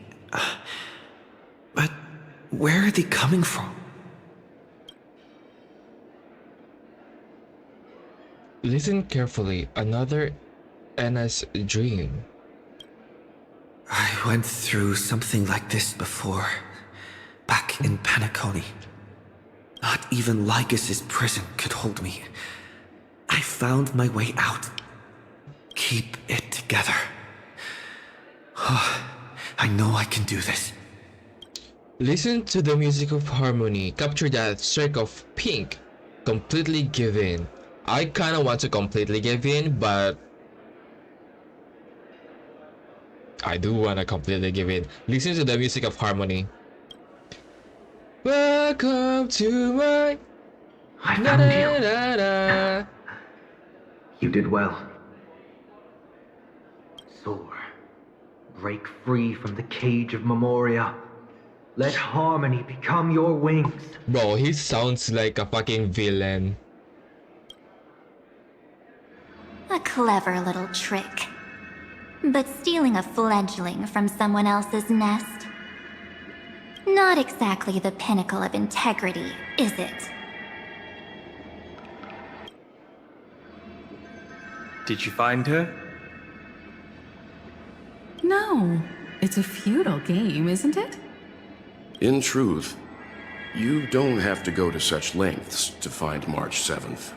But where are they coming from? Listen carefully. Another Anna's dream. I went through something like this before, back in Penacony. Not even Lycus's prison could hold me. I found my way out. Keep it together. I know I can do this. Listen to the music of harmony. Capture that streak of pink. Completely give in. I kinda want to completely give in, but I do wanna completely give in. Listen to the music of harmony. Welcome to my... I found you. You did well. Soar. Break free from the cage of Memoria. Let harmony become your wings. Bro, he sounds like a fucking villain. A clever little trick. But stealing a fledgling from someone else's nest? Not exactly the pinnacle of integrity, is it? Did you find her? No, it's a futile game, isn't it? In truth, you don't have to go to such lengths to find March 7th.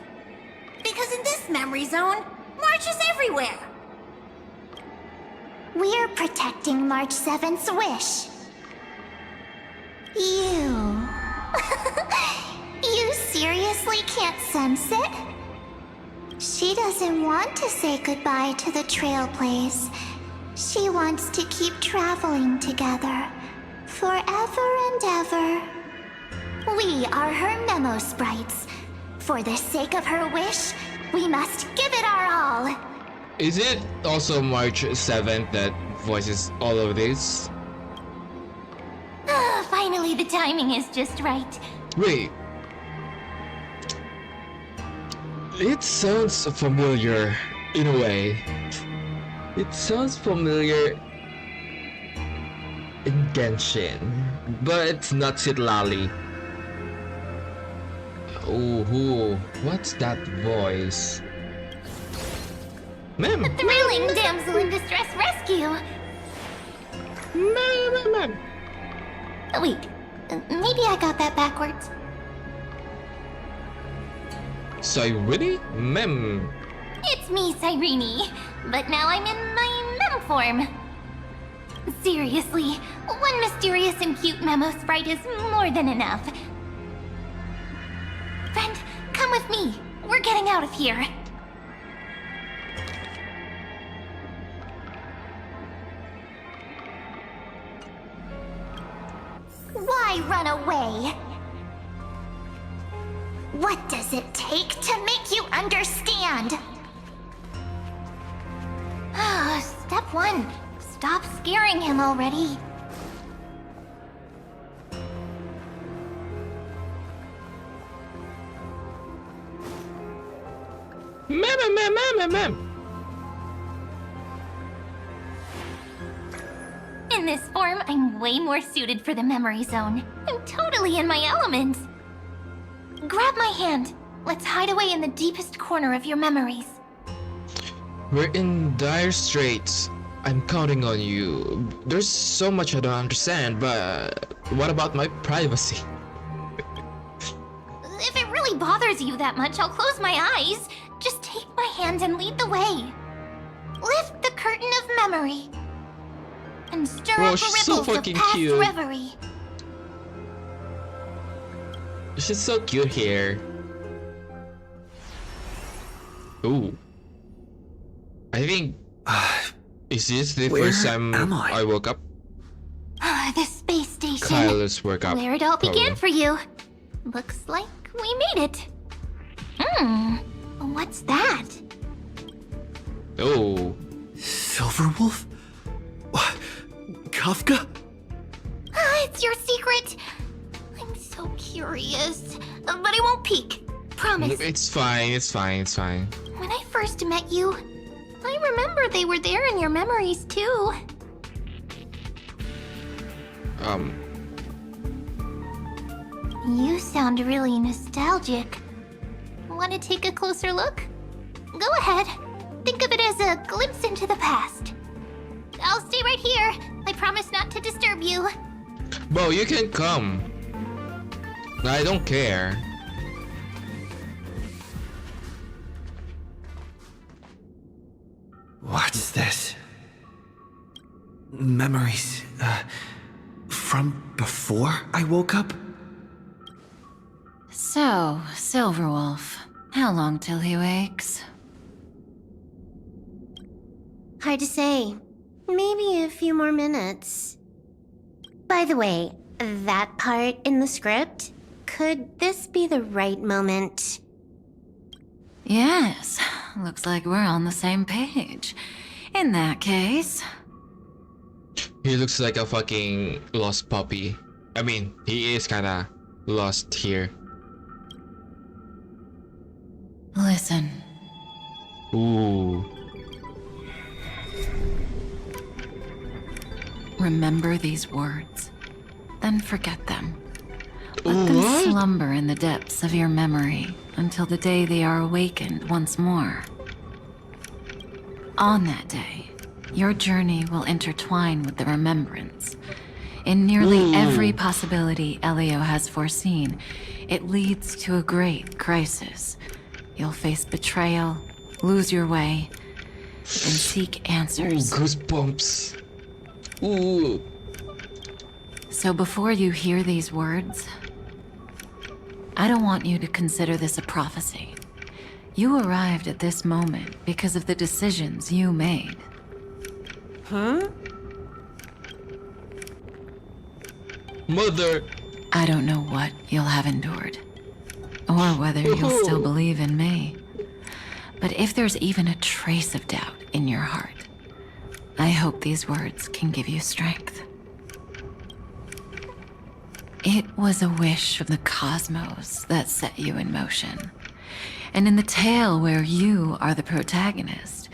Because in this memory zone, March is everywhere. We're protecting March 7th's wish. You... You seriously can't sense it? She doesn't want to say goodbye to the Trailblaze. She wants to keep traveling together. Forever and ever. We are her memo sprites. For the sake of her wish, we must give it our all. Is it also March 7th that voices all of this? Finally, the timing is just right. Wait. It sounds familiar in a way. It sounds familiar in Genshin, but it's not Citlali. Oh, what's that voice? Ma'am! A thrilling damsel in distress rescue! Ma'am! Wait, maybe I got that backwards. Cyrene? Mem. It's me, Cyrene, but now I'm in my mem form. Seriously, one mysterious and cute memo sprite is more than enough. Friend, come with me. We're getting out of here. Why run away? What does it take to make you understand? Step 1. Stop scaring him already. Ma'am. In this form, I'm way more suited for the memory zone. I'm totally in my element. Grab my hand. Let's hide away in the deepest corner of your memories. We're in dire straits. I'm counting on you. There's so much I don't understand, but what about my privacy? If it really bothers you that much, I'll close my eyes. Just take my hand and lead the way. Lift the curtain of memory. And stir Whoa, up the she's so ripples of fucking past cute. reverie. She's so cute here. Ooh. I think... is this the first time I woke up? The space station. Kyle's woke up. Where it all began probably. for you. Looks like we made it. What's that? Oh. Silverwolf? Kafka? It's your secret. I'm so curious. But I won't peek. promise. It's fine, it's fine, it's fine. When I first met you, I remember they were there in your memories too. You sound really nostalgic. Want to take a closer look? Go ahead. Think of it as a glimpse into the past. I'll stay right here. I promise not to disturb you. Bo, you can come. I don't care. What's this? Memories, from before I woke up? So, Silverwolf, how long till he wakes? Hard to say. Maybe a few more minutes. By the way, that part in the script, could this be the right moment? Yes, looks like we're on the same page. In that case... He looks like a fucking lost puppy. I mean, he is kinda lost here. Listen. Ooh. Remember these words, then forget them. Let them slumber in the depths of your memory until the day they are awakened once more. On that day, your journey will intertwine with the remembrance. In nearly every possibility Elio has foreseen, it leads to a great crisis. You'll face betrayal, lose your way, and seek answers. Ooh, goosebumps. Ooh. So before you hear these words, I don't want you to consider this a prophecy. You arrived at this moment because of the decisions you made. Huh? Mother! I don't know what you'll have endured, or whether you'll still believe in me. But if there's even a trace of doubt in your heart, I hope these words can give you strength. It was a wish from the cosmos that set you in motion. And in the tale where you are the protagonist,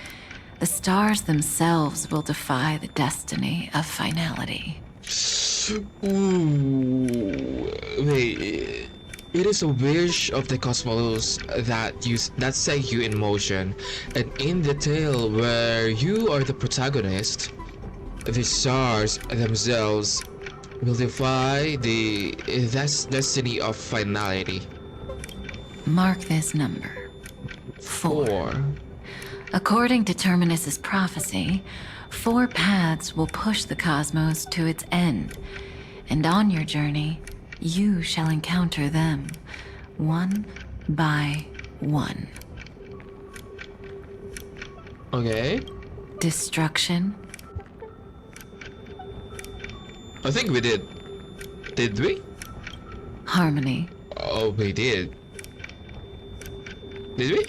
the stars themselves will defy the destiny of finality. Ooh. Wait. It is a wish of the cosmos that set you in motion, and in the tale where you are the protagonist, the stars themselves will defy the destiny of finality. Mark this number. 4. According to Terminus's prophecy, 4 paths will push the cosmos to its end, and on your journey, you shall encounter them, one by one. Okay. Destruction. I think we did. Did we? Harmony. Oh, we did. Did we?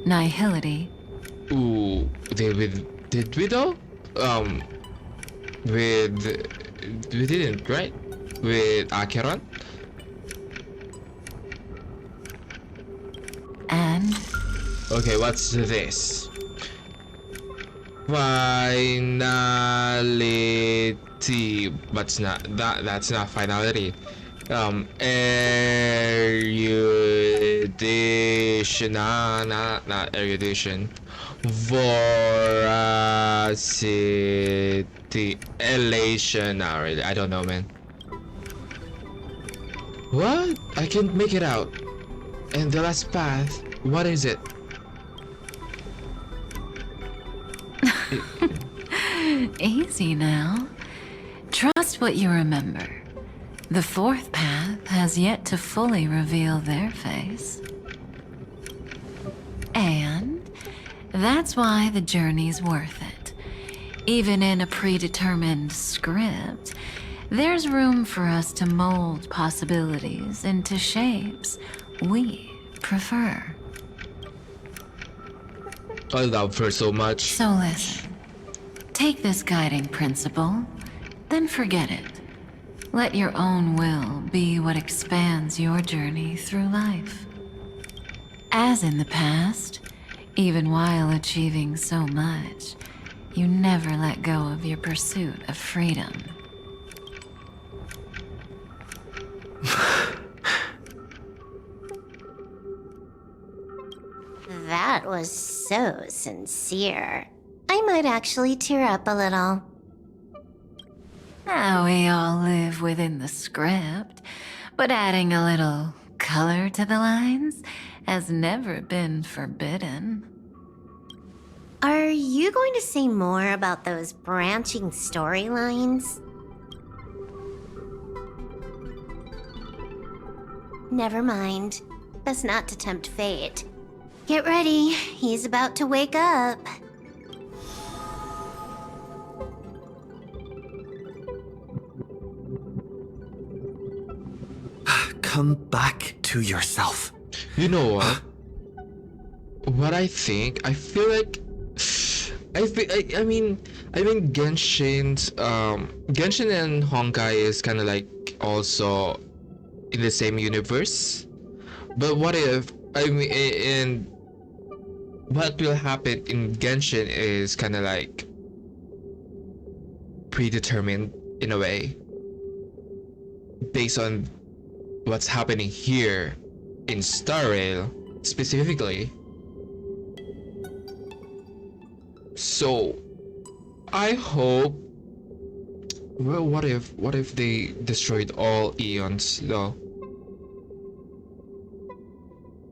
Nihility. Ooh, did we though? We didn't, right? With Acheron? And? Okay, what's this? Finality. But that's not finality. Erudition. Not erudition. Voracity. Elation. Not really. I don't know, man. What? I can't make it out. And the last path, what is it? Easy now. Trust what you remember. The 4th path has yet to fully reveal their face. And that's why the journey's worth it. Even in a predetermined script, there's room for us to mold possibilities into shapes we prefer. I love her so much. So listen. Take this guiding principle, then forget it. Let your own will be what expands your journey through life. As in the past, even while achieving so much, you never let go of your pursuit of freedom. That was so sincere. I might actually tear up a little. Now we all live within the script, but adding a little color to the lines has never been forbidden. Are you going to say more about those branching storylines? Never mind. That's not to tempt fate. Get ready, he's about to wake up. Come back to yourself. You know what? What I think, I feel like I mean Genshin and Honkai is kind of like also in the same universe. But what if and what will happen in Genshin is kind of like predetermined in a way based on what's happening here in Star Rail specifically. So I hope, well, what if they destroyed all eons though?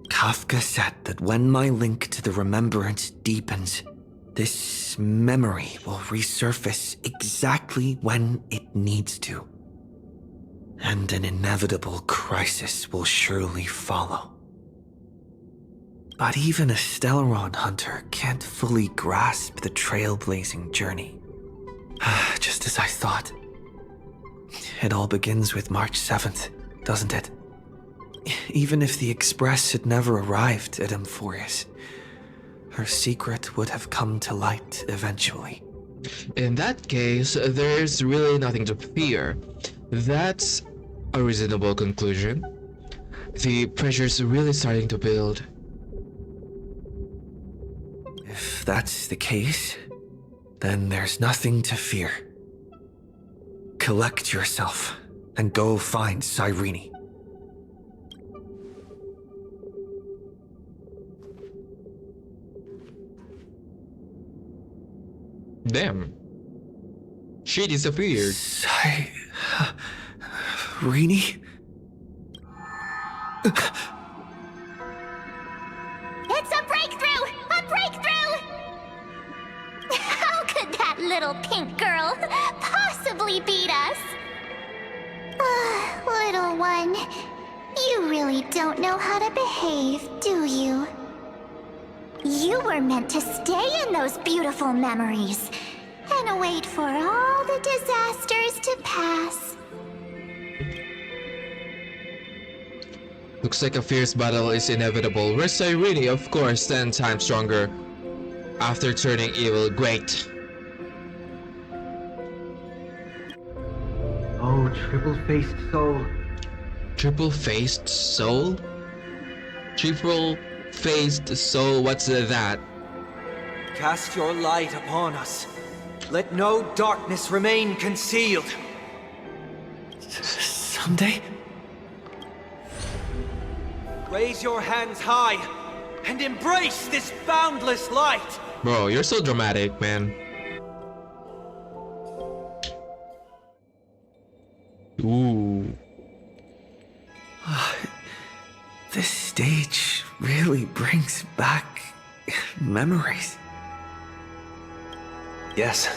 Kafka said that when my link to the remembrance deepens, this memory will resurface exactly when it needs to. And an inevitable crisis will surely follow. But even a Stellaron hunter can't fully grasp the trailblazing journey. Just as I thought. It all begins with March 7th, doesn't it? Even if the Express had never arrived at Amphorius, her secret would have come to light eventually. In that case, there's really nothing to fear. That's a reasonable conclusion. The pressure's really starting to build. If that's the case, then there's nothing to fear. Collect yourself and go find Cyrene. Damn. She disappeared. Cyrene? It's a breakthrough! A breakthrough! How could that little pink girl possibly beat us? Little one, you really don't know how to behave, do you? You were meant to stay in those beautiful memories and wait for all the disasters to pass. Looks like a fierce battle is inevitable. Where's Cyrene? Of course, 10 times stronger. After turning evil, great. Oh, triple-faced soul. Triple-faced soul? Triple-faced soul, what's that? Cast your light upon us. Let no darkness remain concealed. Someday? Raise your hands high and embrace this boundless light. Bro, you're so dramatic, man. Ooh. This stage really brings back memories. Yes.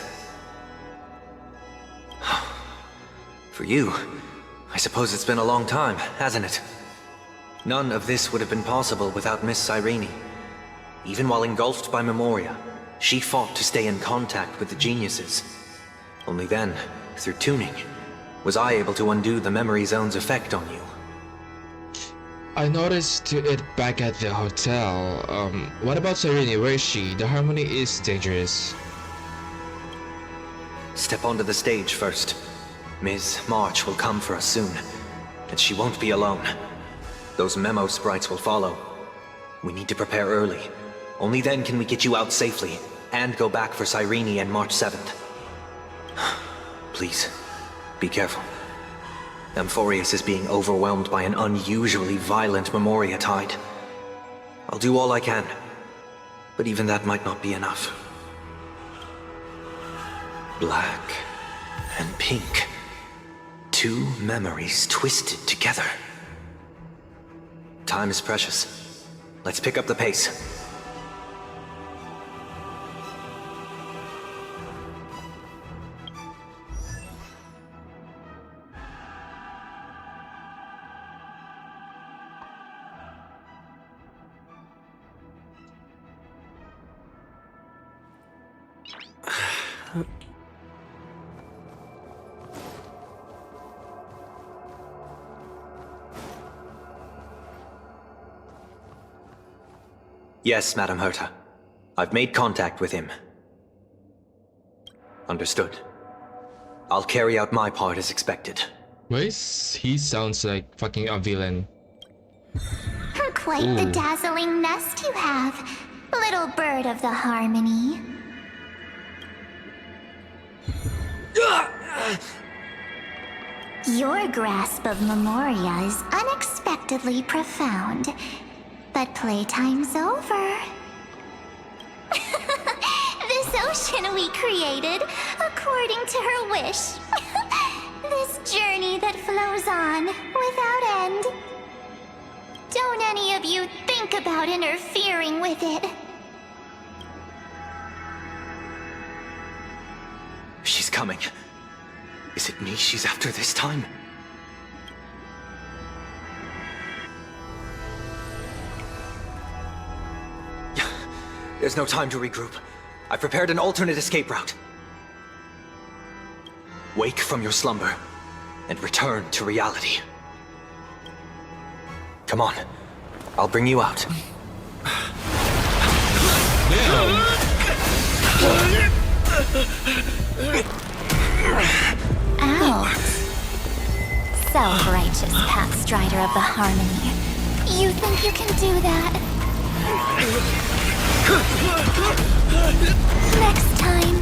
For you, I suppose it's been a long time, hasn't it? None of this would have been possible without Miss Cyrene. Even while engulfed by Memoria, she fought to stay in contact with the geniuses. Only then, through tuning, was I able to undo the memory zone's effect on you. I noticed it back at the hotel. What about Cyrene? Where is she? The harmony is dangerous. Step onto the stage first. Ms. March will come for us soon, and she won't be alone. Those memo sprites will follow. We need to prepare early. Only then can we get you out safely, and go back for Cyrene and March 7th. Please, be careful. Amphorius is being overwhelmed by an unusually violent Memoria tide. I'll do all I can, but even that might not be enough. Black and pink. Two memories twisted together. Time is precious. Let's pick up the pace. Yes, Madam Herta. I've made contact with him. Understood. I'll carry out my part as expected. Why he sounds like fucking a villain? Quite the dazzling nest you have, little bird of the harmony. Your grasp of Memoria is unexpectedly profound, but playtime's over. This ocean we created, according to her wish. This journey that flows on, without end. Don't any of you think about interfering with it. She's coming. Is it me she's after this time? There's no time to regroup. I've prepared an alternate escape route. Wake from your slumber and return to reality. Come on, I'll bring you out. Out. Self-righteous pathstrider of the harmony. You think you can do that? Next time,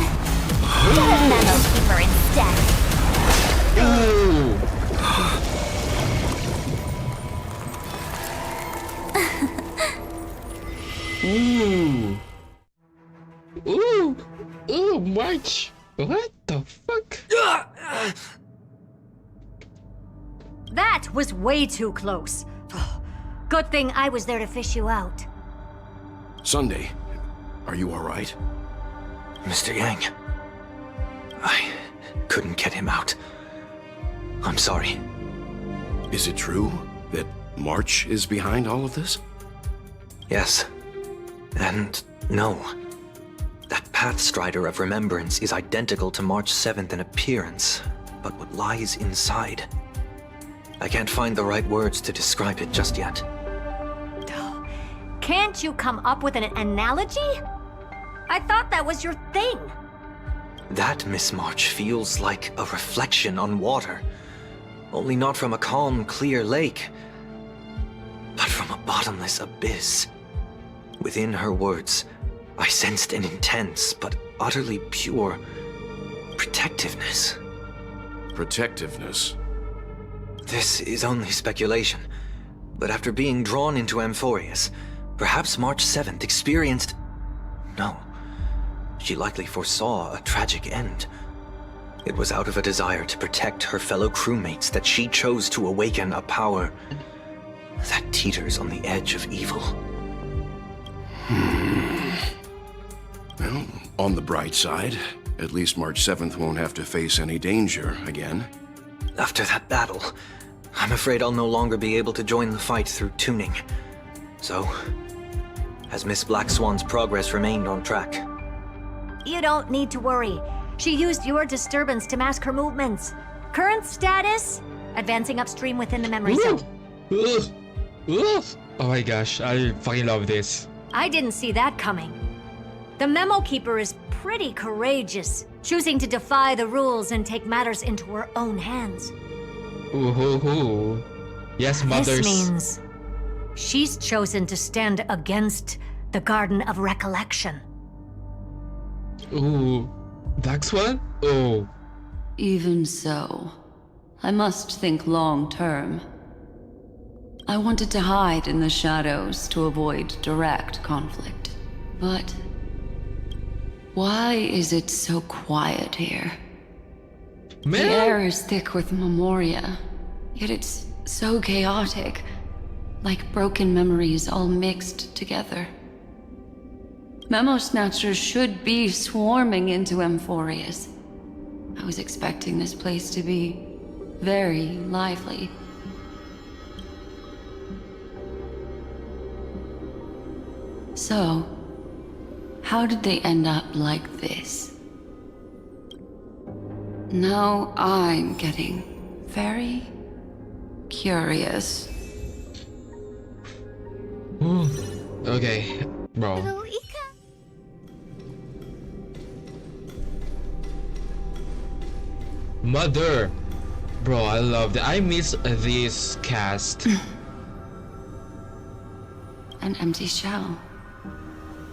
get a memo keeper instead. Ooh. Ooh. Ooh, March. What the fuck? That was way too close. Good thing I was there to fish you out. Sunday, are you alright? Mr. Yang, I couldn't get him out. I'm sorry. Is it true that March is behind all of this? Yes. And no. That Pathstrider of Remembrance is identical to March 7th in appearance, but what lies inside? I can't find the right words to describe it just yet. Can't you come up with an analogy? I thought that was your thing. That Miss March feels like a reflection on water. Only not from a calm, clear lake, but from a bottomless abyss. Within her words, I sensed an intense but utterly pure protectiveness. Protectiveness? This is only speculation, but after being drawn into Amphorius, perhaps March 7th experienced... No, she likely foresaw a tragic end. It was out of a desire to protect her fellow crewmates that she chose to awaken a power that teeters on the edge of evil. Well, on the bright side, at least March 7th won't have to face any danger again. After that battle, I'm afraid I'll no longer be able to join the fight through tuning. So, has Miss Black Swan's progress remained on track? You don't need to worry. She used your disturbance to mask her movements. Current status? Advancing upstream within the memory zone. Oh my gosh, I fucking love this. I didn't see that coming. The Memo Keeper is pretty courageous, choosing to defy the rules and take matters into her own hands. Ooh. Yes, mothers. This means She's chosen to stand against the Garden of Recollection. Ooh, Black Swan? Oh. Even so, I must think long term. I wanted to hide in the shadows to avoid direct conflict. But why is it so quiet here? The air is thick with memoria, yet it's so chaotic, like broken memories all mixed together. Memo Snatchers should be swarming into Amphorius. I was expecting this place to be very lively. So, how did they end up like this? Now I'm getting very curious. Ooh. Okay, bro. Mother! Bro, I love that. I miss this cast. An empty shell.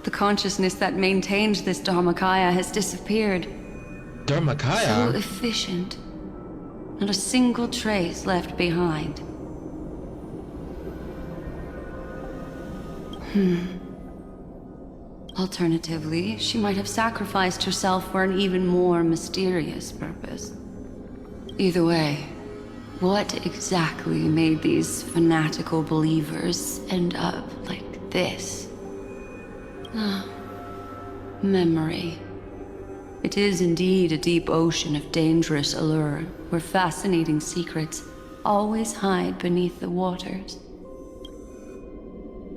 The consciousness that maintained this Dharmakaya has disappeared. Dharmakaya? So efficient. Not a single trace left behind. Alternatively, she might have sacrificed herself for an even more mysterious purpose. Either way, what exactly made these fanatical believers end up like this? Memory. It is indeed a deep ocean of dangerous allure, where fascinating secrets always hide beneath the waters.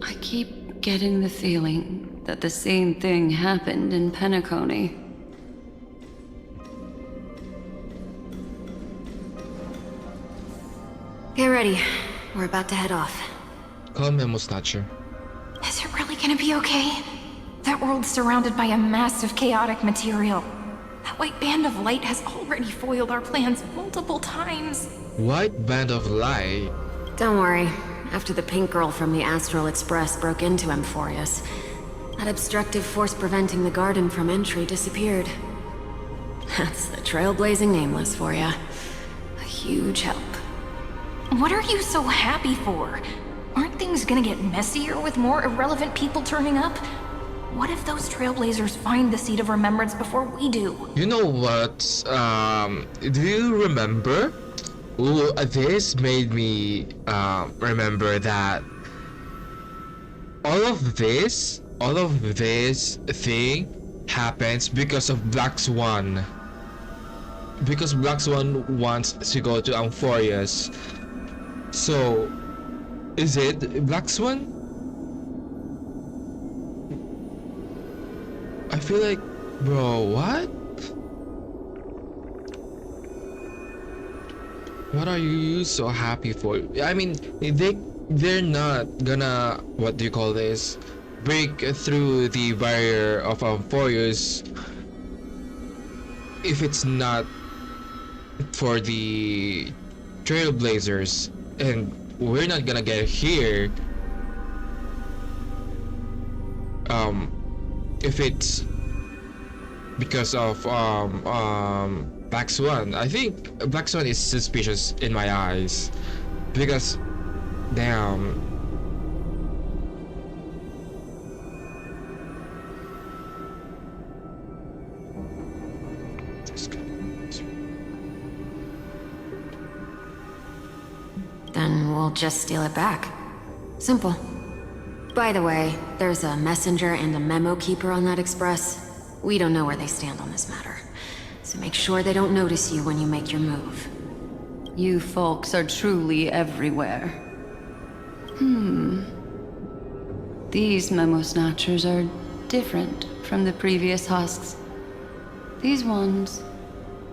I keep getting the feeling that the same thing happened in Penacony. Get ready. We're about to head off. Call Memo Snatcher. Is it really gonna be okay? That world's surrounded by a massive chaotic material. That white band of light has already foiled our plans multiple times. White band of light? Don't worry. After the pink girl from the Astral Express broke into Amphorius, that obstructive force preventing the garden from entry disappeared. That's the Trailblazing Nameless for ya. A huge help. What are you so happy for? Aren't things gonna get messier with more irrelevant people turning up? What if those Trailblazers find the Seed of Remembrance before we do? You know what? Do you remember? Ooh, this made me remember that all of this thing happens because of Black Swan. Because Black Swan wants to go to Amphorius. So, is it Black Swan? I feel like, bro, what? What are you so happy for? I mean, they're not gonna, what do you call this? Break through the barrier of Amphorius if it's not for the Trailblazers, and we're not gonna get here if it's because of Black Swan. I think Black Swan is suspicious in my eyes because damn. Then we'll just steal it back. Simple. By the way, there's a messenger and a memo keeper on that express. We don't know where they stand on this matter. So make sure they don't notice you when you make your move. You folks are truly everywhere. These memo snatchers are different from the previous husks. These ones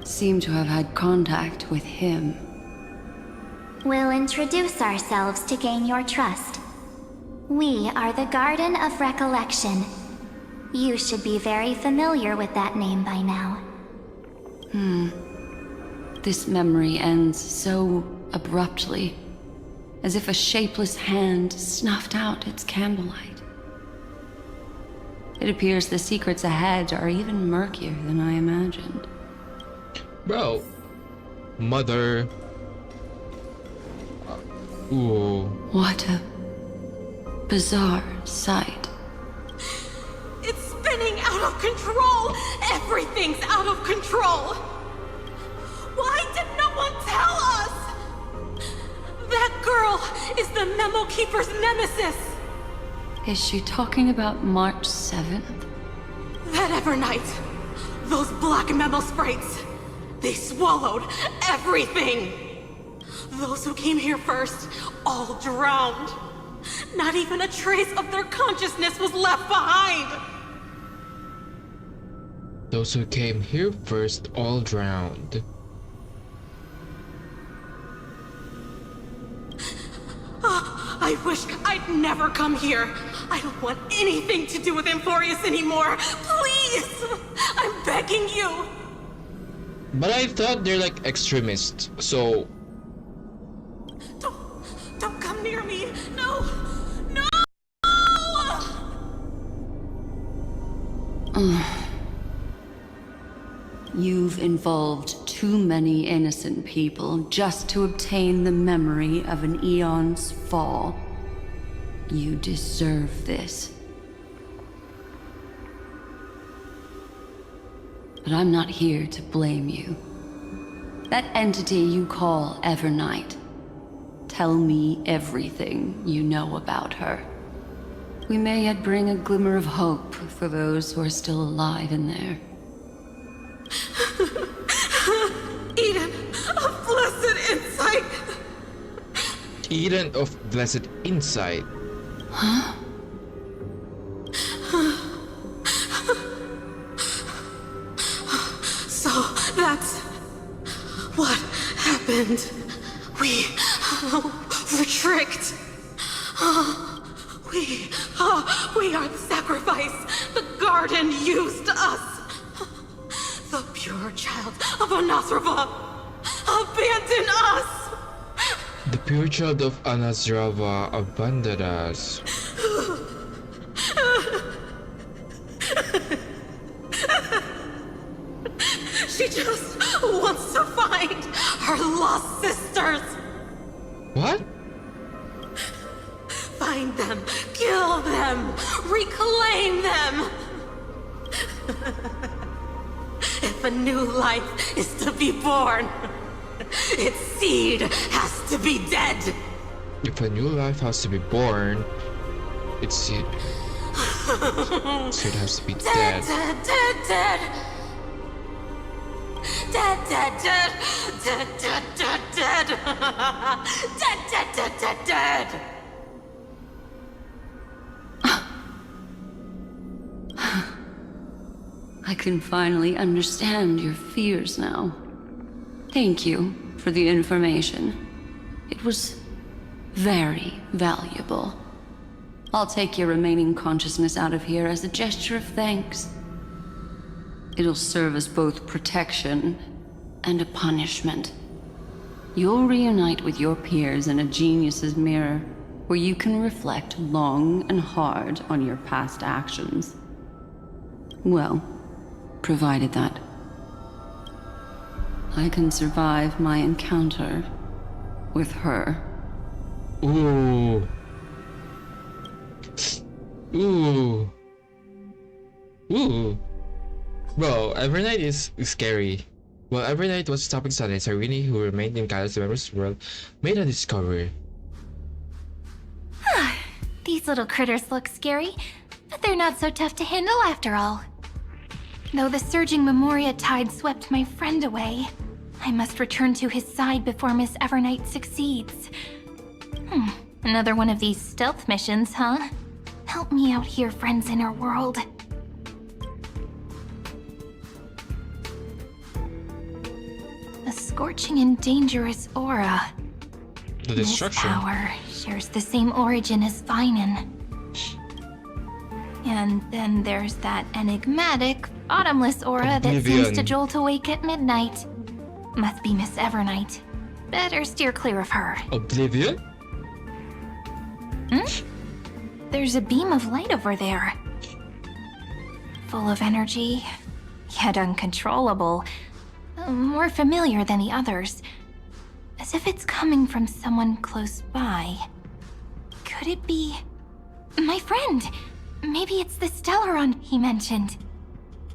seem to have had contact with him. We'll introduce ourselves to gain your trust. We are the Garden of Recollection. You should be very familiar with that name by now. This memory ends so abruptly. as if a shapeless hand snuffed out its candlelight. It appears the secrets ahead are even murkier than I imagined. Bro. Mother. Ooh. What a bizarre sight. It's spinning out of control! Everything's out of control! Why did no one tell us? That girl is the Memo Keeper's nemesis! Is she talking about March 7th? That Evernight! Those black memo sprites! They swallowed everything! Those who came here first, all drowned. Not even a trace of their consciousness was left behind! Those who came here first all drowned. I wish I'd never come here. I don't want anything to do with Amphorius anymore. Please! I'm begging you! But I thought they're like extremists, so... Don't come near me! No! No! You've involved too many innocent people just to obtain the memory of an eon's fall. You deserve this. But I'm not here to blame you. That entity you call Evernight. Tell me everything you know about her. We may yet bring a glimmer of hope for those who are still alive in there. Eden of blessed insight! Eden of blessed insight. Huh? So that's what happened. We were tricked. We are the sacrifice. The garden used us. The pure child of Anasrava abandoned us. The pure child of Anasrava abandoned us. She just wants to find her lost sisters. What? Find them, kill them, reclaim them. If a new life is to be born, its seed has to be dead. If a new life has to be born, its seed has to be dead. Dead. I can finally understand your fears now. Thank you for the information. It was very valuable. I'll take your remaining consciousness out of here as a gesture of thanks. It'll serve as both protection and a punishment. You'll reunite with your peers in a genius's mirror, where you can reflect long and hard on your past actions. Well, provided that I can survive my encounter with her. Ooh. Ooh. Ooh. Bro, Evernight is scary. While Evernight was stopping Sunlight, Irene, who remained in Callus the Memory's world, made a discovery. These little critters look scary, but they're not so tough to handle after all. Though the surging Memoria tide swept my friend away, I must return to his side before Miss Evernight succeeds. Another one of these stealth missions, huh? Help me out here, friends in our world. A scorching and dangerous aura. The destruction. This power shares the same origin as Vinen. And then there's that enigmatic, bottomless aura that seems to jolt awake at midnight. Must be Miss Evernight. Better steer clear of her. Oblivion? There's a beam of light over there. Full of energy, yet uncontrollable. More familiar than the others. As if it's coming from someone close by. Could it be... my friend? Maybe it's the Stellaron he mentioned.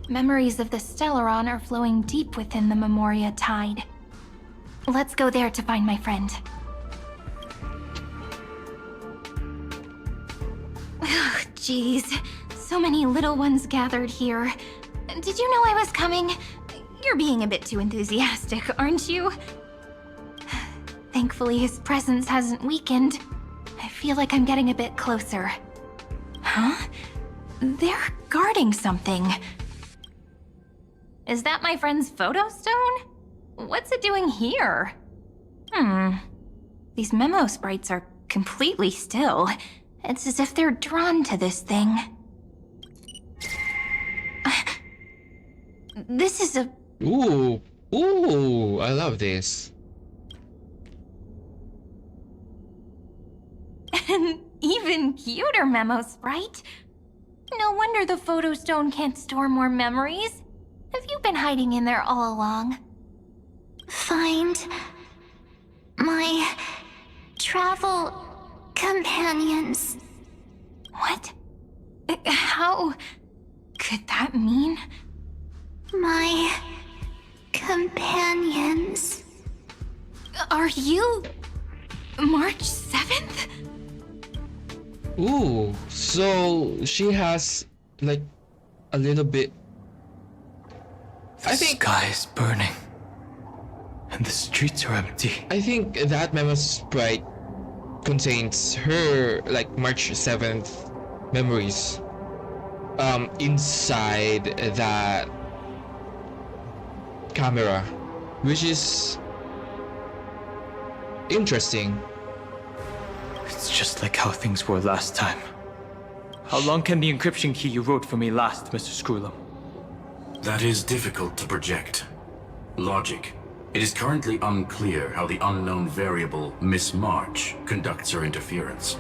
Memories of the Stellaron are flowing deep within the Memoria tide. Let's go there to find my friend. Jeez, so many little ones gathered here. Did you know I was coming? You're being a bit too enthusiastic, aren't you? Thankfully, his presence hasn't weakened. I feel like I'm getting a bit closer. Huh? They're guarding something. Is that my friend's photo stone? What's it doing here? These memo sprites are completely still. It's as if they're drawn to this thing. This is a... Ooh, I love this. An even cuter memo sprite. No wonder the photo stone can't store more memories. Have you been hiding in there all along? Find my travel companions. What? How could that mean? My companions. Are you March 7th? Ooh, so she has like a little bit. The sky is burning, and the streets are empty. I think that memo sprite contains her like March 7th memories inside that camera, which is interesting. It's just like how things were last time. How long can the encryption key you wrote for me last, Mr. Screwlum? That is difficult to project. Logic. It is currently unclear how the unknown variable, Miss March, conducts her interference.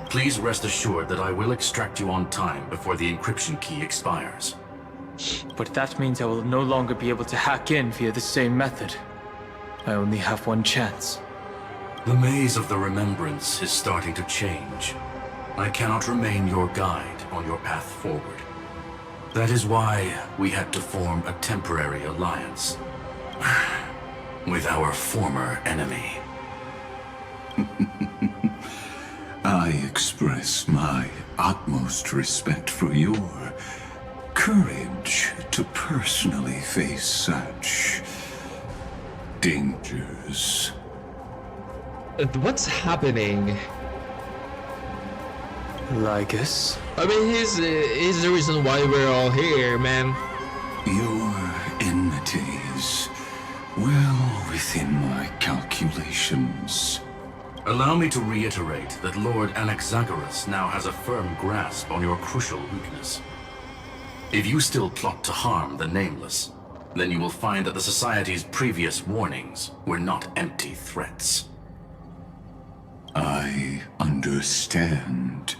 Please rest assured that I will extract you on time before the encryption key expires. But that means I will no longer be able to hack in via the same method. I only have one chance. The maze of the remembrance is starting to change. I cannot remain your guide on your path forward. That is why we had to form a temporary alliance with our former enemy. I express my utmost respect for your courage to personally face such dangers. What's happening? Lygus? I mean, he's the reason why we're all here, man. Your enmities, well within my calculations. Allow me to reiterate that Lord Anaxagoras now has a firm grasp on your crucial weakness. If you still plot to harm the Nameless, then you will find that the Society's previous warnings were not empty threats. I understand.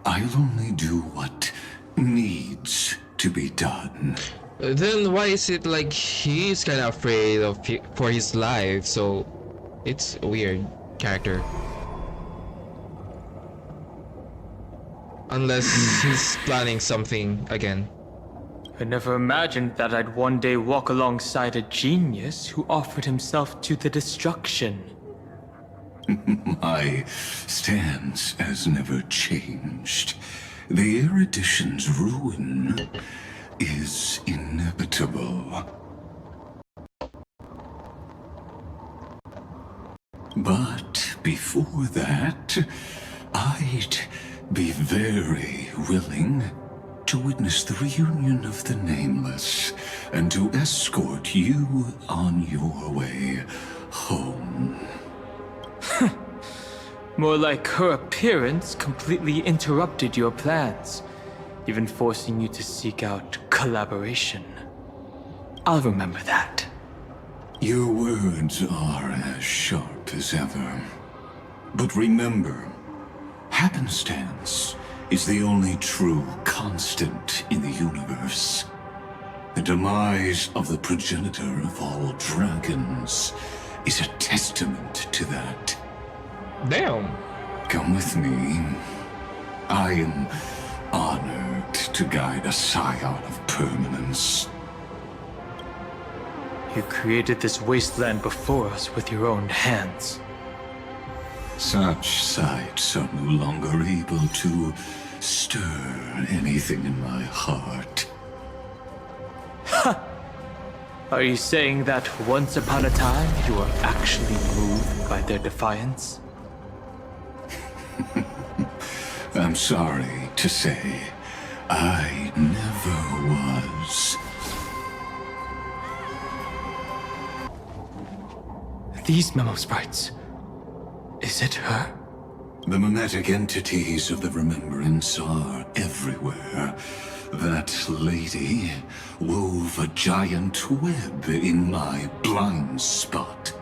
I'll only do what needs to be done. Then why is it like he's kind of afraid of for his life? So it's a weird character. Unless he's planning something again. I never imagined that I'd one day walk alongside a genius who offered himself to the destruction. My stance has never changed. The erudition's ruin is inevitable. But before that, I'd be very willing to witness the reunion of the Nameless and to escort you on your way home. More like her appearance completely interrupted your plans, even forcing you to seek out collaboration. I'll remember that. Your words are as sharp as ever. But remember, Happenstance is the only true constant in the universe. The demise of the progenitor of all dragons is a testament to that. Damn. Come with me. I am honored to guide a scion of permanence. You created this wasteland before us with your own hands. Such sights are no longer able to stir anything in my heart. Ha! Are you saying that once upon a time you were actually moved by their defiance? I'm sorry to say, I never was. These memo sprites. Is it her? The mimetic entities of the Remembrance are everywhere. That lady wove a giant web in my blind spot.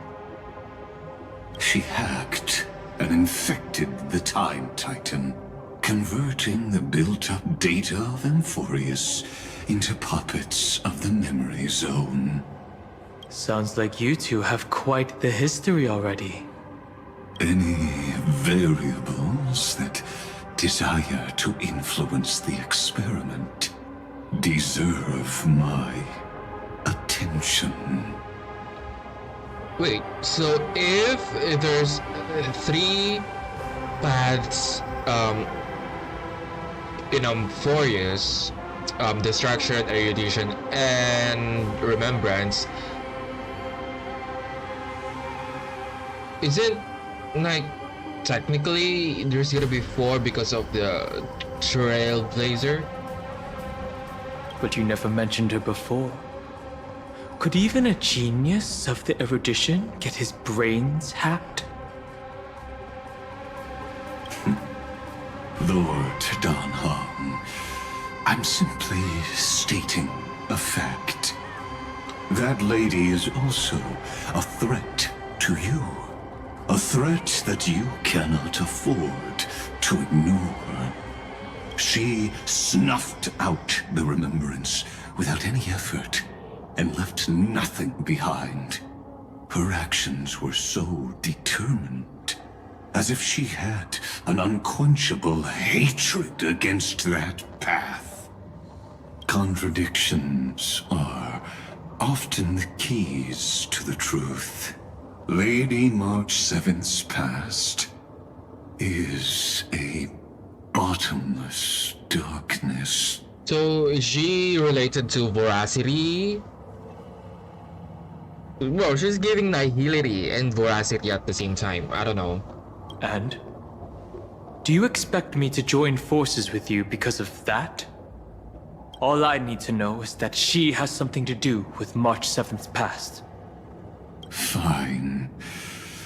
She hacked and infected the Time Titan, converting the built-up data of Amphorius into puppets of the Memory Zone. Sounds like you two have quite the history already. Any variables that desire to influence the experiment deserve my attention. Wait, so if there's 3 paths in Amphorius, Distraction, Erudition, and Remembrance, isn't, like, technically there's gonna be 4 because of the Trailblazer? But you never mentioned her before. Could even a genius of the erudition get his brains hacked? Lord Don Hong, I'm simply stating a fact. That lady is also a threat to you. A threat that you cannot afford to ignore. She snuffed out the Remembrance without any effort and left nothing behind. Her actions were so determined, as if she had an unquenchable hatred against that path. Contradictions are often the keys to the truth. Lady March 7th's past is a bottomless darkness. So is she related to Voracity? Well, she's giving nihility and Voracity at the same time. I don't know. And? Do you expect me to join forces with you because of that? All I need to know is that she has something to do with March 7th's past. Fine.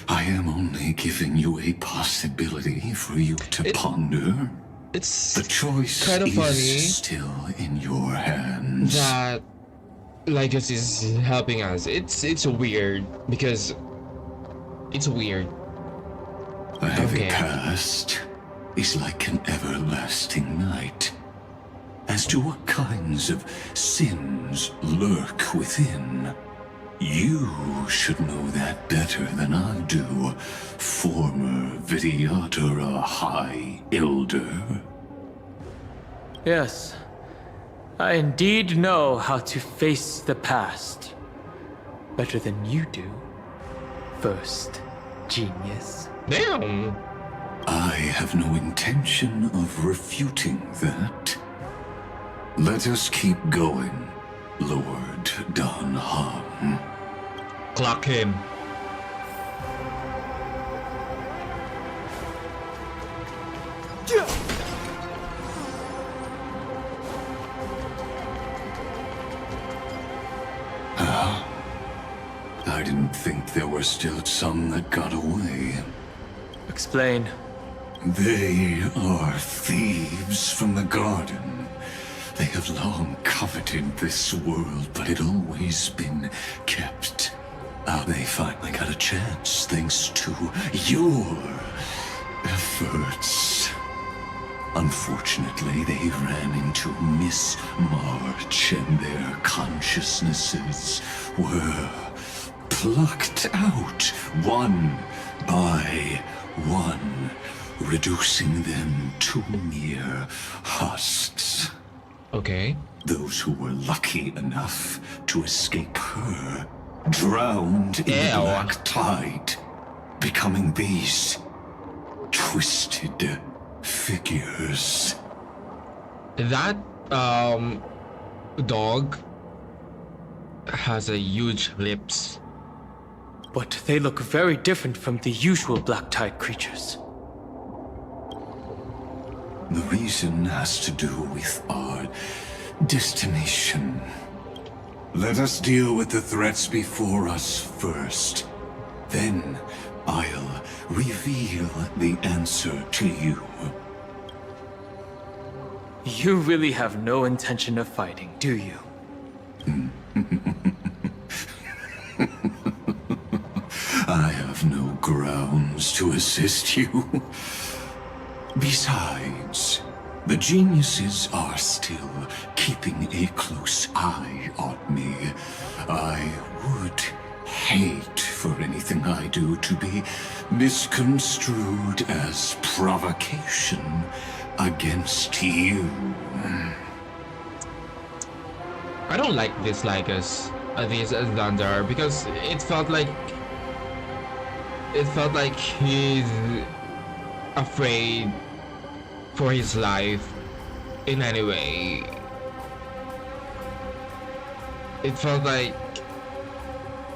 I am only giving you a possibility for you to ponder. It's the choice kind of is funny still in your hands. that Legacy is helping us. It's weird because it's weird. A heavy past is like an everlasting night. As to what kinds of sins lurk within, you should know that better than I do, former Vidyatara High Elder. Yes, I indeed know how to face the past. Better than you do, first genius. Damn! I have no intention of refuting that. Let us keep going, Lord Don Hong. Clock him. I didn't think there were still some that got away. Explain. They are thieves from the garden. They have long coveted this world, but it always been kept. They finally got a chance, thanks to your efforts. Unfortunately, they ran into Miss March, and their consciousnesses were plucked out one by one, reducing them to mere husks. Okay. Those who were lucky enough to escape her drowned in the black tide, becoming these twisted figures. That dog has a huge lips. But they look very different from the usual black tide creatures. The reason has to do with our destination. Let us deal with the threats before us first. Then I'll reveal the answer to you. You really have no intention of fighting, do you? I have no grounds to assist you. Besides, the geniuses are still keeping a close eye on me. I would hate for anything I do to be misconstrued as provocation against you. I don't like this Xander, because it felt like he's afraid for his life in any way. It felt like,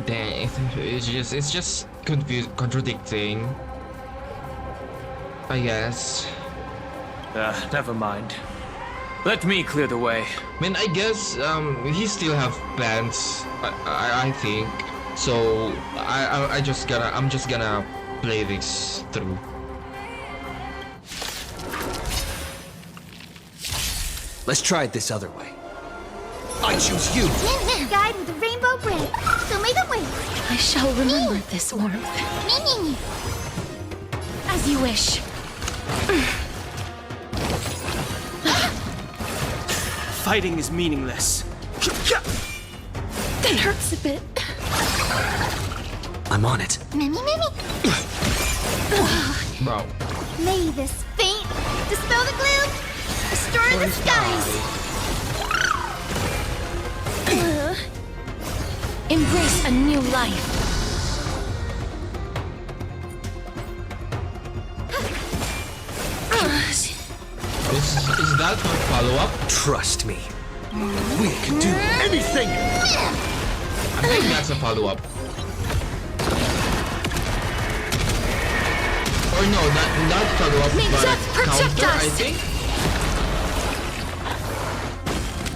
dang, it's just contradicting, I guess. Never mind. Let me clear the way. I mean, I guess he still have plans. I think so. I'm just gonna play this through. Let's try it this other way. I choose you! Guide with a rainbow braid. Show me the way. I shall remember this warmth. As you wish. Fighting is meaningless. That hurts a bit. I'm on it. Mimi. Bro. May this faint dispel the gloom, destroy the skies. Embrace a new life. Is that my follow-up? Trust me. We can do anything! I think that's a follow-up. Or no, not follow-up, but counter, I think.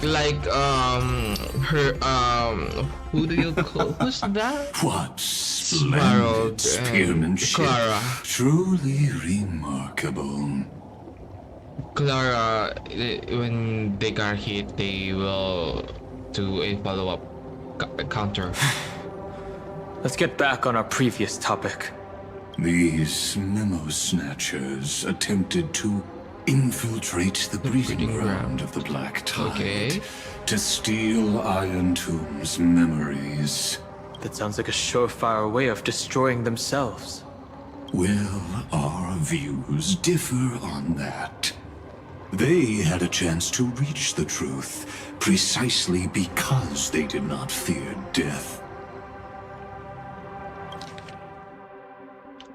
Like, who do you call? Who's that? What splendid spearmanship. Clara. Truly remarkable. Clara, when they got hit, they will do a follow-up counter. Let's get back on our previous topic. These memo snatchers attempted to infiltrate the breeding ground of the Black Tide to steal Iron Tomb's memories. That sounds like a surefire way of destroying themselves. Well, our views differ on that. They had a chance to reach the truth precisely because they did not fear death.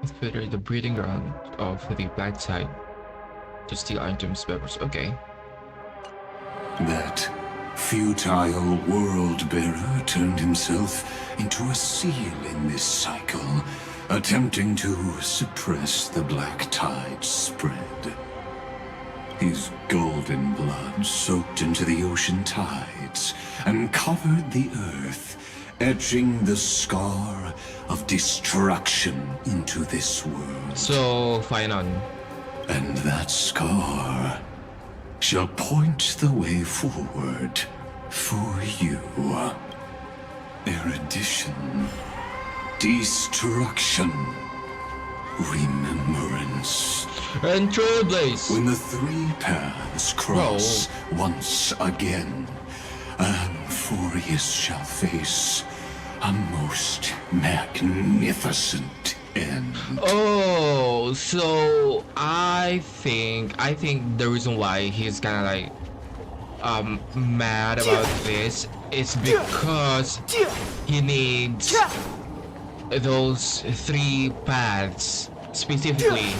Infiltrate the breeding ground of the Black Tide to steal Iron Tomb's memories. Okay. That futile world-bearer turned himself into a seal in this cycle, attempting to suppress the Black Tide's spread. His golden blood soaked into the ocean tides and covered the earth, etching the scar of destruction into this world. So, fine on. And that scar shall point the way forward for you. Erudition, destruction, remembrance. And Trailblaze. When the three paths cross once again, Amphorius shall face a most magnificent end. Oh, so I think the reason why he's kind of like mad about this is because he needs those three paths specifically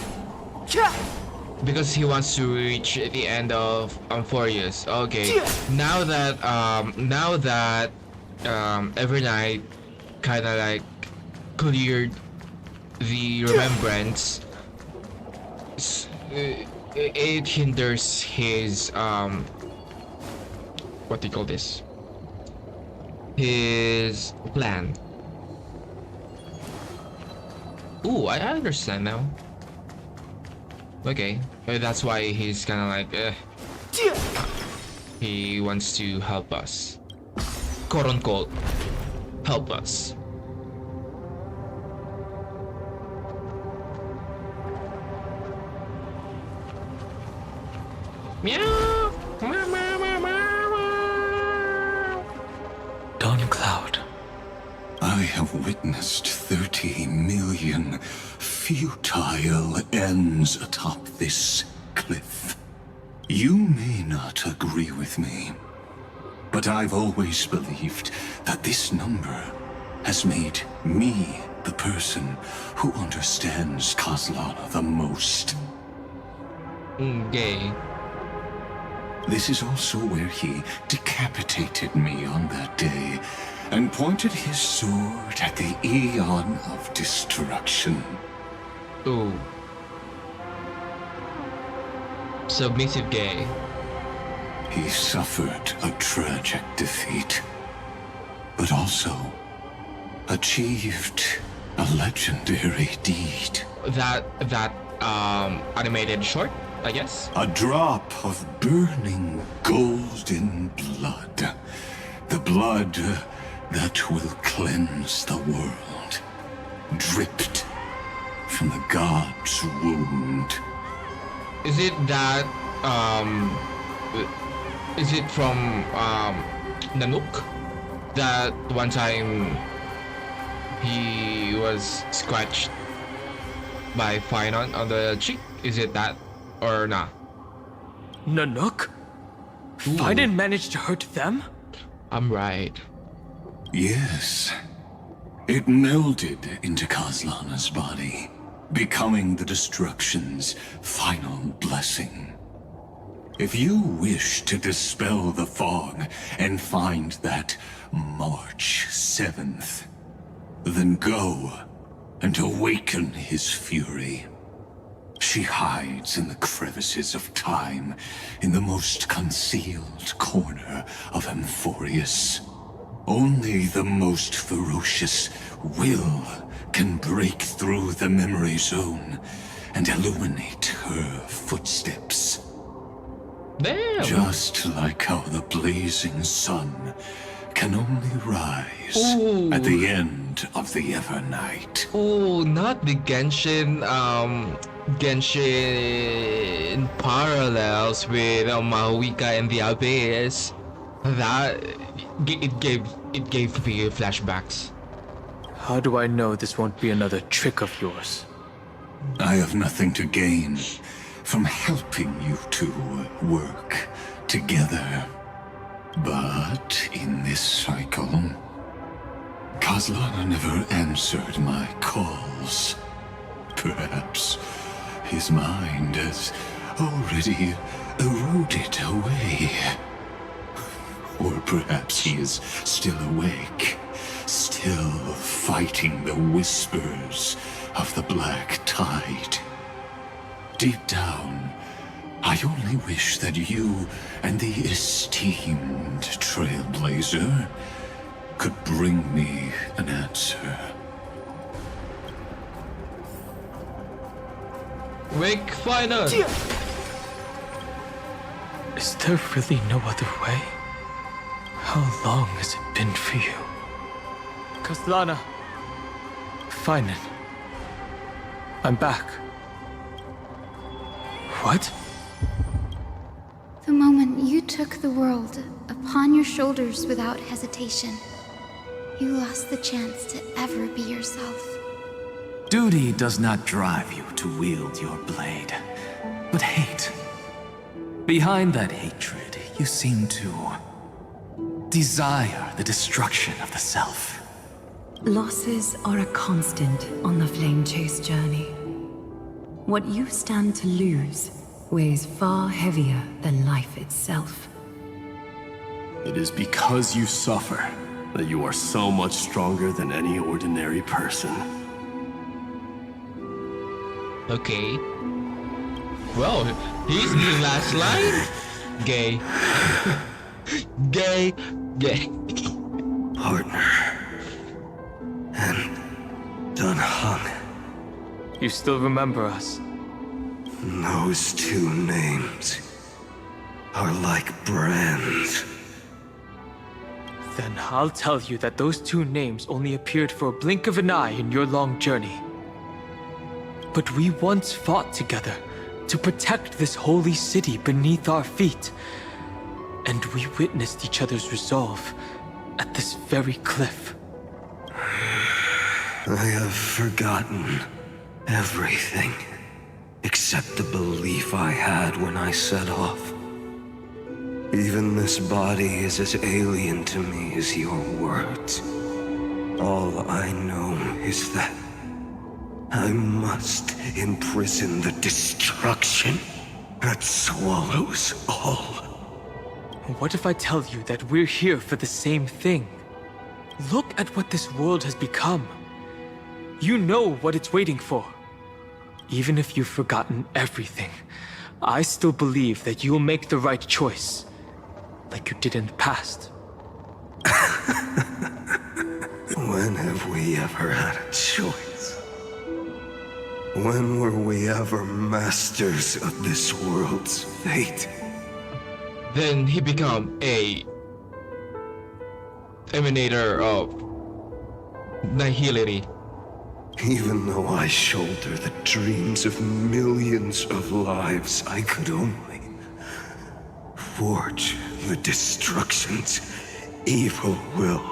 because he wants to reach the end of Amphorius. Okay, now that Evernight kind of like cleared the remembrance, it hinders his what do you call this? His plan. Ooh, I understand now. Okay, that's why he's kind of like, he wants to help us. Quote unquote, help us. Meow. Dawn Cloud. I have witnessed 30 million futile ends atop this cliff. You may not agree with me, but I've always believed that this number has made me the person who understands Kozlana the most. Gay. This is also where he decapitated me on that day and pointed his sword at the Eon of Destruction. Ooh. Submissive gay. He suffered a tragic defeat, but also achieved a legendary deed. That animated short, I guess? A drop of burning golden blood. The blood that will cleanse the world. Dripped from the god's wound. Is it that, is it from, Nanook? That one time he was scratched by Finon on the cheek? Is it that or not? Nanook? Finon managed to hurt them? I'm right. Yes. It melded into Kozlana's body, becoming the destruction's final blessing. If you wish to dispel the fog and find that March 7th, then go and awaken his fury. She hides in the crevices of time, in the most concealed corner of Amphorius. Only the most ferocious will can break through the memory zone and illuminate her footsteps. Damn! Just like how the blazing sun can only rise at the end of the Evernight. Oh, not the Genshin parallels with Mahuika and the Abyss. That it gave me flashbacks. How do I know this won't be another trick of yours? I have nothing to gain from helping you two work together. But in this cycle, Kozlana never answered my calls. Perhaps his mind has already eroded away. Or perhaps he is still awake, still fighting the whispers of the black tide. Deep down, I only wish that you and the esteemed Trailblazer could bring me an answer. Wake Final! Is there really no other way? How long has it been for you? Kozlana. Finon. I'm back. What? The moment you took the world upon your shoulders without hesitation, you lost the chance to ever be yourself. Duty does not drive you to wield your blade, but hate. Behind that hatred, you seem to desire the destruction of the self. Losses are a constant on the Flame Chase journey. What you stand to lose weighs far heavier than life itself. It is because you suffer that you are so much stronger than any ordinary person. Okay. Well, he's the last line. Gay. Gay. Gay. Partner. And Dun Hung. You still remember us? Those two names are like brands. Then I'll tell you that those two names only appeared for a blink of an eye in your long journey. But we once fought together to protect this holy city beneath our feet. And we witnessed each other's resolve at this very cliff. I have forgotten everything except the belief I had when I set off. Even this body is as alien to me as your words. All I know is that I must imprison the destruction that swallows all. What if I tell you that we're here for the same thing? Look at what this world has become. You know what it's waiting for. Even if you've forgotten everything, I still believe that you'll make the right choice, like you did in the past. When have we ever had a choice? When were we ever masters of this world's fate? Then he become a emanator of nihility. Even though I shoulder the dreams of millions of lives, I could only forge the destruction's evil will.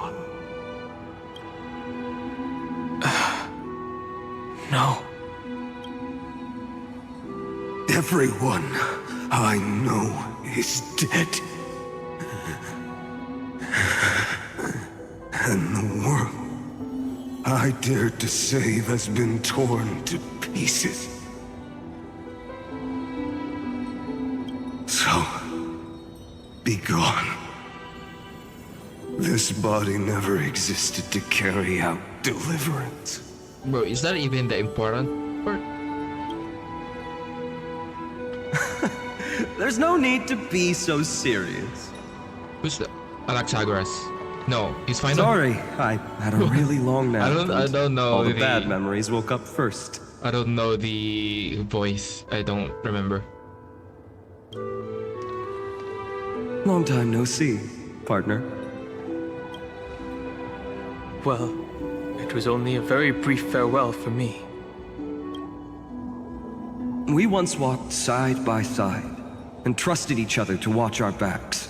No. Everyone I know is dead. And the world I dared to save has been torn to pieces. So, be gone. This body never existed to carry out deliverance. Bro, is that even the important part? There's no need to be so serious. Who's the Anaxagoras? No, he's fine. Sorry, I had a really long nap. I don't know. All the bad memories woke up first. I don't know the voice. I don't remember. Long time no see, partner. Well, it was only a very brief farewell for me. We once walked side by side and trusted each other to watch our backs.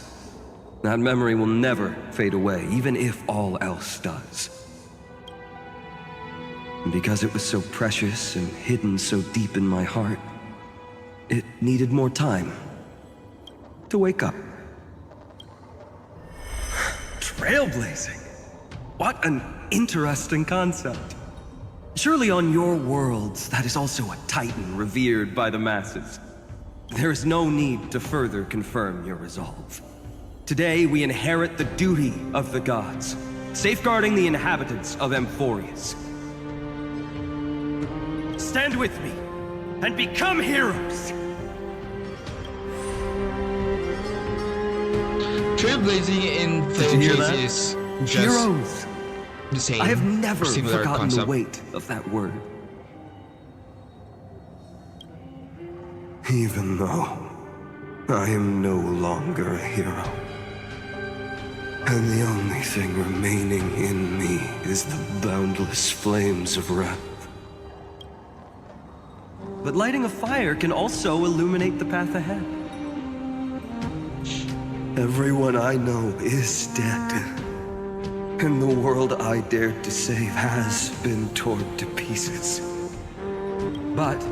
That memory will never fade away, even if all else does. And because it was so precious and hidden so deep in my heart, it needed more time to wake up. Trailblazing? What an interesting concept. Surely on your worlds, that is also a titan revered by the masses. There is no need to further confirm your resolve. Today, we inherit the duty of the gods, safeguarding the inhabitants of Amphorius. Stand with me, and become heroes! Trailblazing in Flame Chase is just heroes. The same. I have never similar forgotten concept. the weight of that word. Even though I am no longer a hero. And the only thing remaining in me is the boundless flames of wrath. but lighting a fire can also illuminate the path ahead. Everyone I know is dead. And the world I dared to save has been torn to pieces. But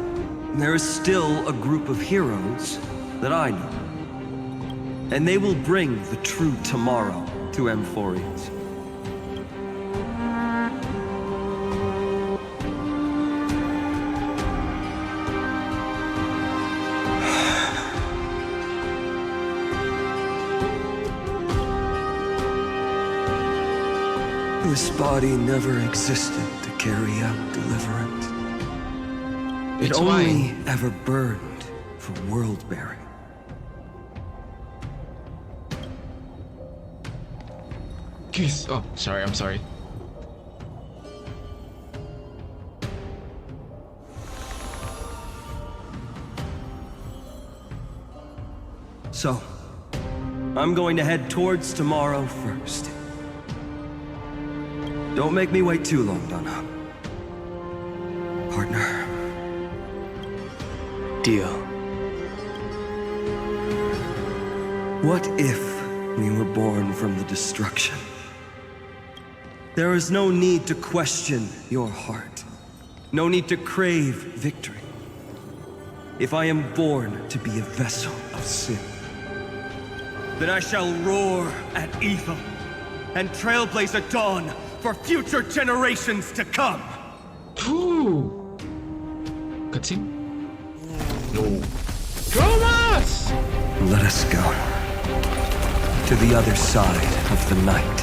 there is still a group of heroes that I know. And they will bring the true tomorrow to Amphorians. This body never existed to carry out deliverance. It It's only fine. ever burned for world-bearing. Kiss. Oh, sorry, I'm sorry. So, I'm going to head towards tomorrow first. Don't make me wait too long, Donna. Partner. Deal. What if we were born from the destruction? There is no need to question your heart. No need to crave victory. If I am born to be a vessel of sin, then I shall roar at evil and trailblaze a dawn for future generations to come. Ooh. Cutscene? No. Thomas! Let us go to the other side of the night.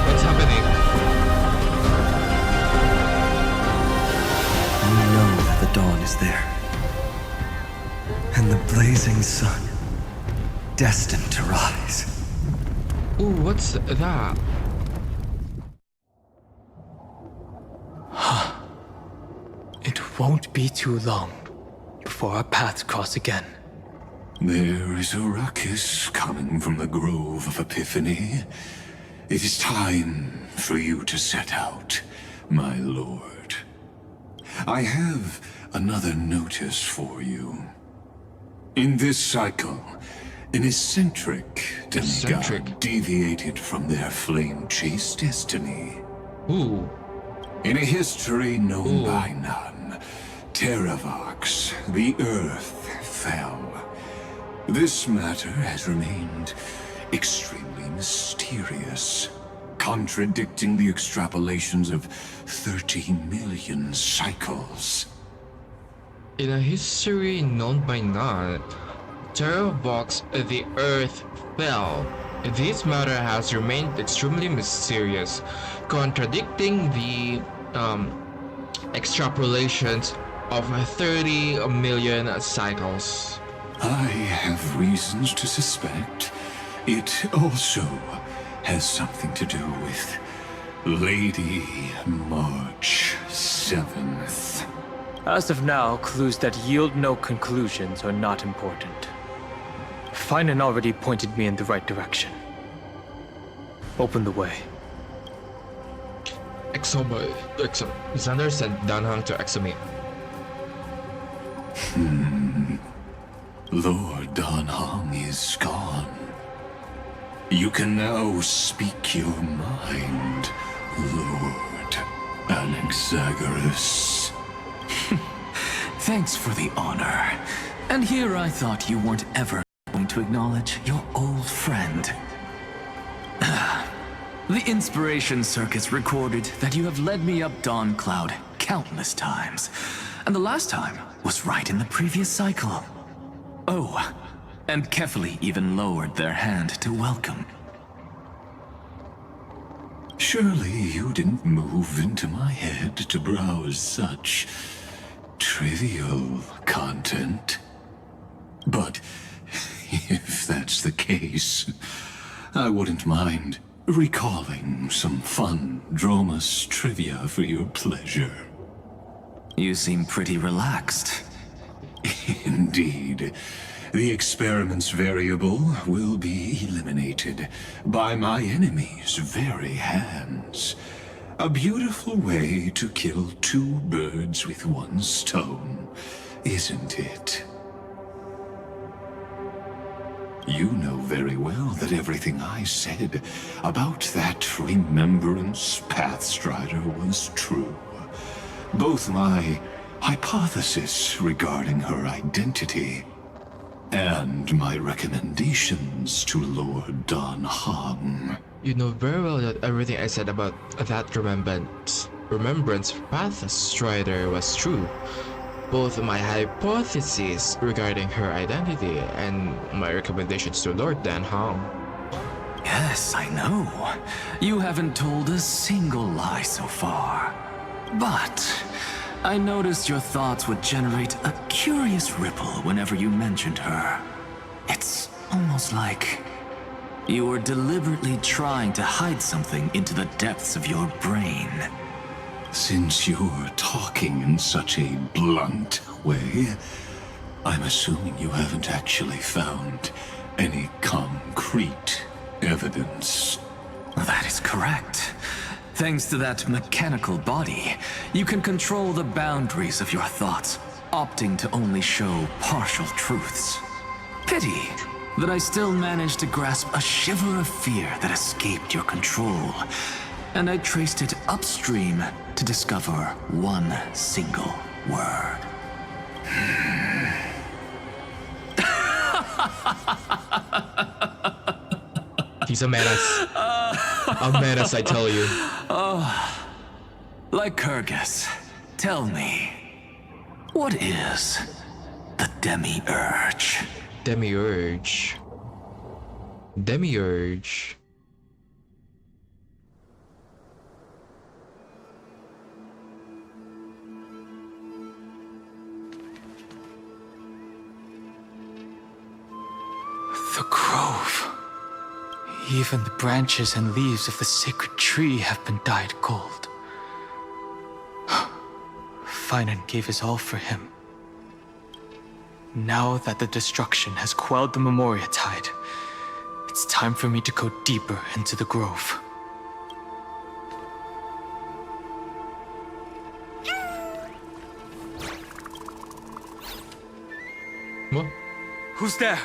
What's happening? You know that the dawn is there. And the blazing sun, destined to rise. Ooh, what's that? It won't be too long before our paths cross again. There is a ruckus coming from the Grove of Epiphany. It is time for you to set out, my lord. I have another notice for you. In this cycle, an eccentric demigod deviated from their flame-chased destiny. Ooh. In a history known by none, Terravox, the Earth, fell. This matter has remained extremely mysterious, contradicting the extrapolations of 30 million cycles. In a history known by none, Terravox, the Earth fell. This matter has remained extremely mysterious, contradicting the extrapolations of 30 million cycles. I have reasons to suspect it also has something to do with Lady March 7th. As of now, clues that yield no conclusions are not important. Finan already pointed me in the right direction. Open the way. Xander sent Danhang to Examine. Lord Danhang is gone. You can now speak your mind, Lord Anaxagoras. Thanks for the honor. And here I thought you weren't ever going to acknowledge your old friend. The Inspiration Circus recorded that you have led me up Dawn Cloud countless times. And the last time was right in the previous cycle. Oh, and Kefali even lowered their hand to welcome. Surely you didn't move into my head to browse such trivial content. But if that's the case, I wouldn't mind recalling some fun Dromus trivia for your pleasure. You seem pretty relaxed. Indeed. The experiment's variable will be eliminated by my enemy's very hands. A beautiful way to kill two birds with one stone, isn't it? You know very well that everything I said about that Remembrance Pathstrider was true. Both my hypothesis regarding her identity and my recommendations to Lord Don Hong. You know very well that everything I said about that Remembrance Pathstrider was true. Both my hypotheses regarding her identity and my recommendations to Lord Dan Hong. Yes, I know. You haven't told a single lie so far. But I noticed your thoughts would generate a curious ripple whenever you mentioned her. It's almost like you were deliberately trying to hide something into the depths of your brain. Since you're talking in such a blunt way, I'm assuming you haven't actually found any concrete evidence. That is correct. Thanks to that mechanical body, you can control the boundaries of your thoughts, opting to only show partial truths. Pity that I still managed to grasp a shiver of fear that escaped your control, and I traced it upstream to discover one single word. He's a menace. A menace, I tell you. Oh, Lycurgus, tell me, what is the Demiurge? Demiurge. Demiurge. The grove. Even the branches and leaves of the sacred tree have been dyed gold. Finan gave his all for him. Now that the destruction has quelled the Memoria tide, it's time for me to go deeper into the grove. What? Who's there?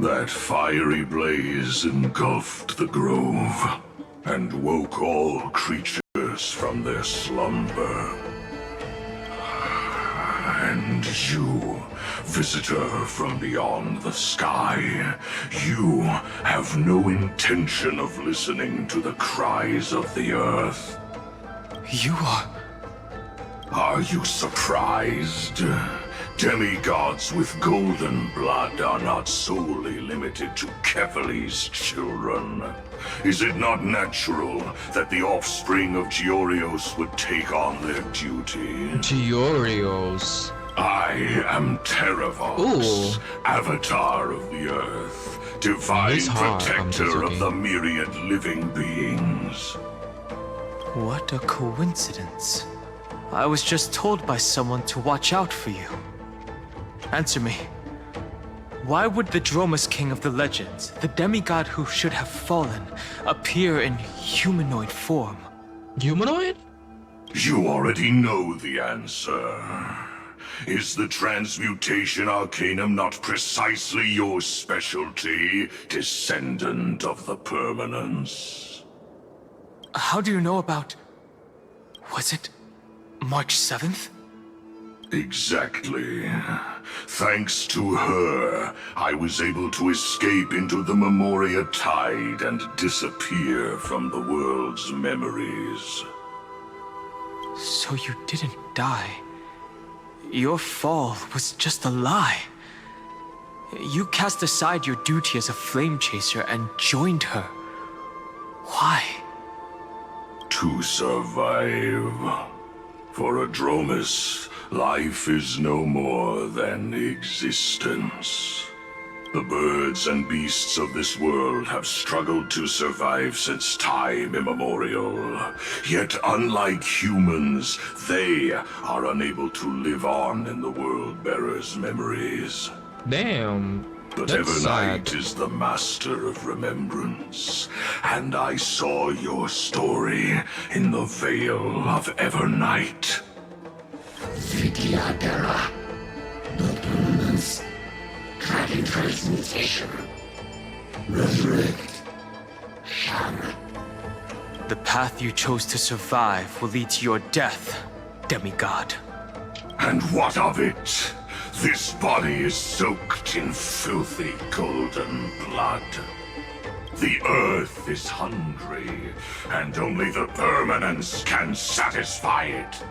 That fiery blaze engulfed the grove and woke all creatures from their slumber. And you, visitor from beyond the sky, you have no intention of listening to the cries of the earth. You are... Are you surprised? Demigods with golden blood are not solely limited to Kefali's children. Is it not natural that the offspring of Georios would take on their duty? Georios. I am Terravox, Avatar of the Earth, divine protector of the myriad living beings. What a coincidence. I was just told by someone to watch out for you. Answer me. Why would the Dromus King of the legends, the demigod who should have fallen, appear in humanoid form? Humanoid? You already know the answer. Is the transmutation arcanum not precisely your specialty, descendant of the permanence? How do you know about... Was it March 7th? Exactly. Thanks to her, I was able to escape into the Memoria tide and disappear from the world's memories. So you didn't die. Your fall was just a lie. You cast aside your duty as a flame chaser and joined her. Why? To survive. For a Dromus, life is no more than existence. The birds and beasts of this world have struggled to survive since time immemorial. Yet unlike humans, they are unable to live on in the World-Bearer's memories. Damn. But That's Evernight sad. is the master of remembrance, and I saw your story in the Veil of Evernight. Vidyadhara, the permanence, dragon transmutation, resurrect, Shana. The path you chose to survive will lead to your death, demigod. And what of it? This body is soaked in filthy golden blood. The earth is hungry, and only the permanence can satisfy it.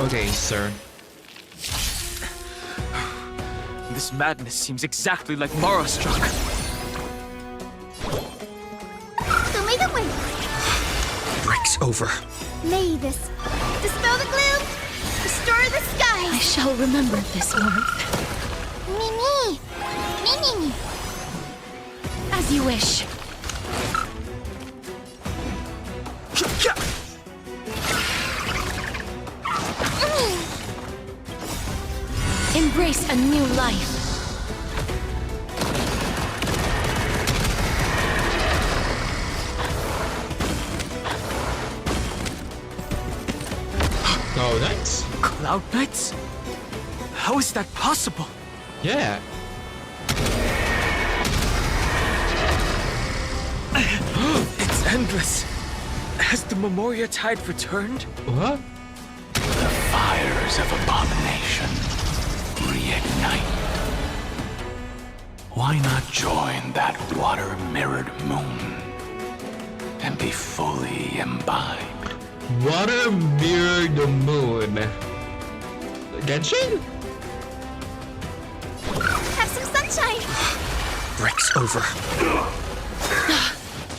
Okay, sir. This madness seems exactly like Mara struck. Omega Wing! Breaks over. May this dispel the gloom, restore the skies! I shall remember this warmth. Mimi! Mimi! As you wish. Embrace a new life. Cloud Knights? Cloud Knights? How is that possible? Yeah. It's endless. Has the Memoria tide returned? What? The fires of abomination reignite. Why not join that water-mirrored moon and be fully imbibed? Water mirrored the moon. Genshin? Have some sunshine! Breaks over.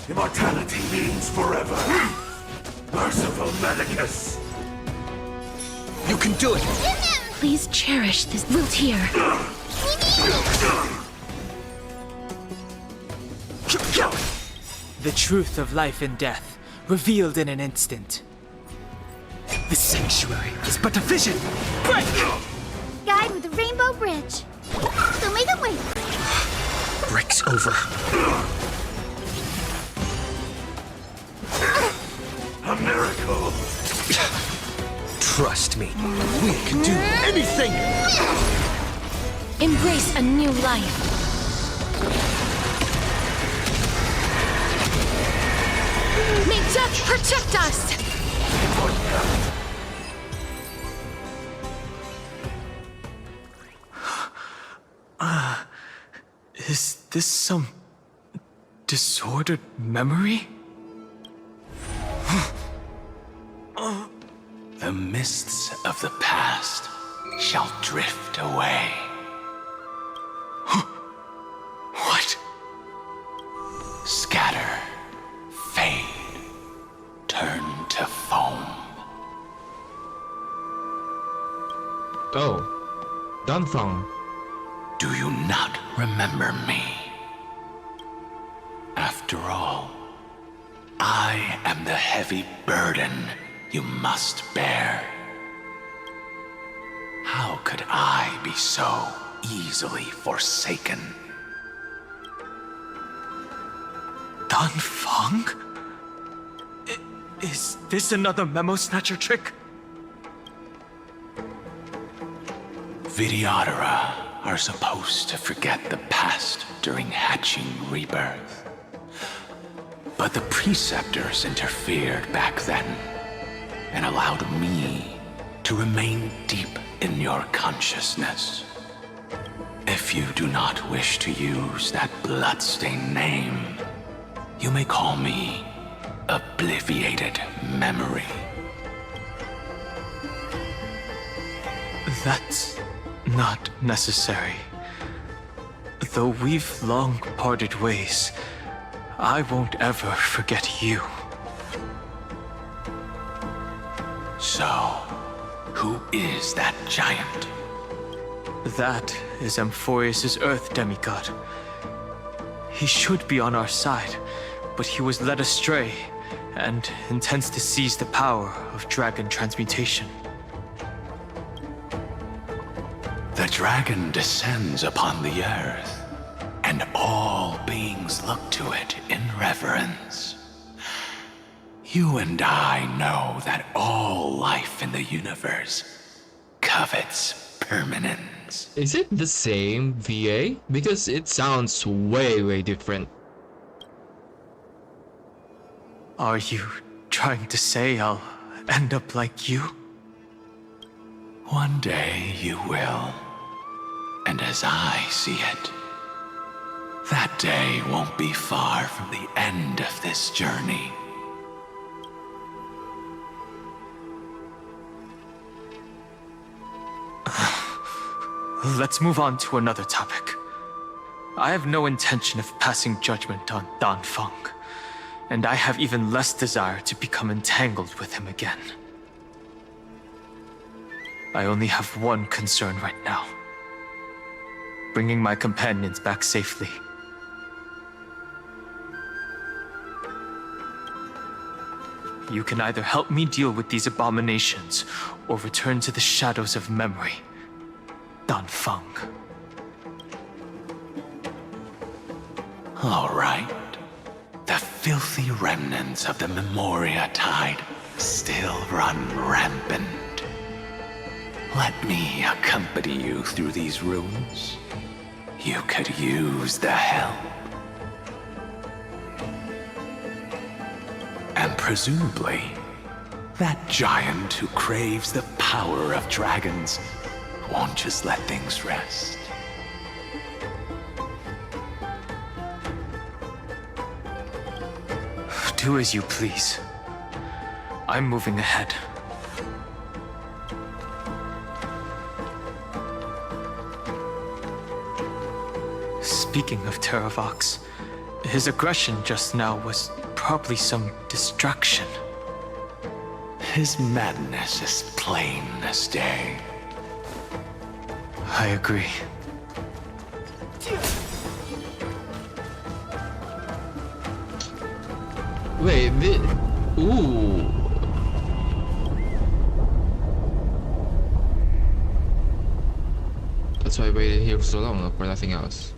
Immortality means forever. Merciful Medicus. You can do it! Please cherish this root here. The truth of life and death, revealed in an instant. The sanctuary is but a vision. Break! Guide with the Rainbow Bridge. Omega Wing! Breaks over. A miracle. Trust me, we can do anything! Embrace a new life. May death protect us! Is this some disordered memory? The mists of the past shall drift away. What? Scatter, fade, turn to foam. Oh. Dunfang. Do you not remember me? After all, I am the heavy burden you must bear. How could I be so easily forsaken? Dunfang? Is this another memo snatcher trick? Vidyadhara are supposed to forget the past during hatching rebirth. But the preceptors interfered back then and allowed me to remain deep in your consciousness. If you do not wish to use that bloodstained name, you may call me Obliviated Memory. That's not necessary. Though we've long parted ways, I won't ever forget you. who is that giant? That is Amphorius' Earth demigod. He should be on our side, but he was led astray and intends to seize the power of dragon transmutation. The dragon descends upon the earth, and all beings look to it in reverence. You and I know that all life in the universe covets permanence. Is it the same VA? Because it sounds way different. Are you trying to say I'll end up like you? One day you will. And as I see it, that day won't be far from the end of this journey. Let's move on to another topic. I have no intention of passing judgment on Dan Feng, and I have even less desire to become entangled with him again. I only have one concern right now: bringing my companions back safely. You can either help me deal with these abominations, or return to the shadows of memory. Dan Feng. All right. The filthy remnants of the Memoria Tide still run rampant. Let me accompany you through these ruins. You could use the help. And presumably, that giant who craves the power of dragons won't just let things rest. Do as you please. I'm moving ahead. Speaking of Terravox, his aggression just now was probably some distraction. His madness is plain as day. I agree. Wait, ooh. That's why I waited here for so long for nothing else.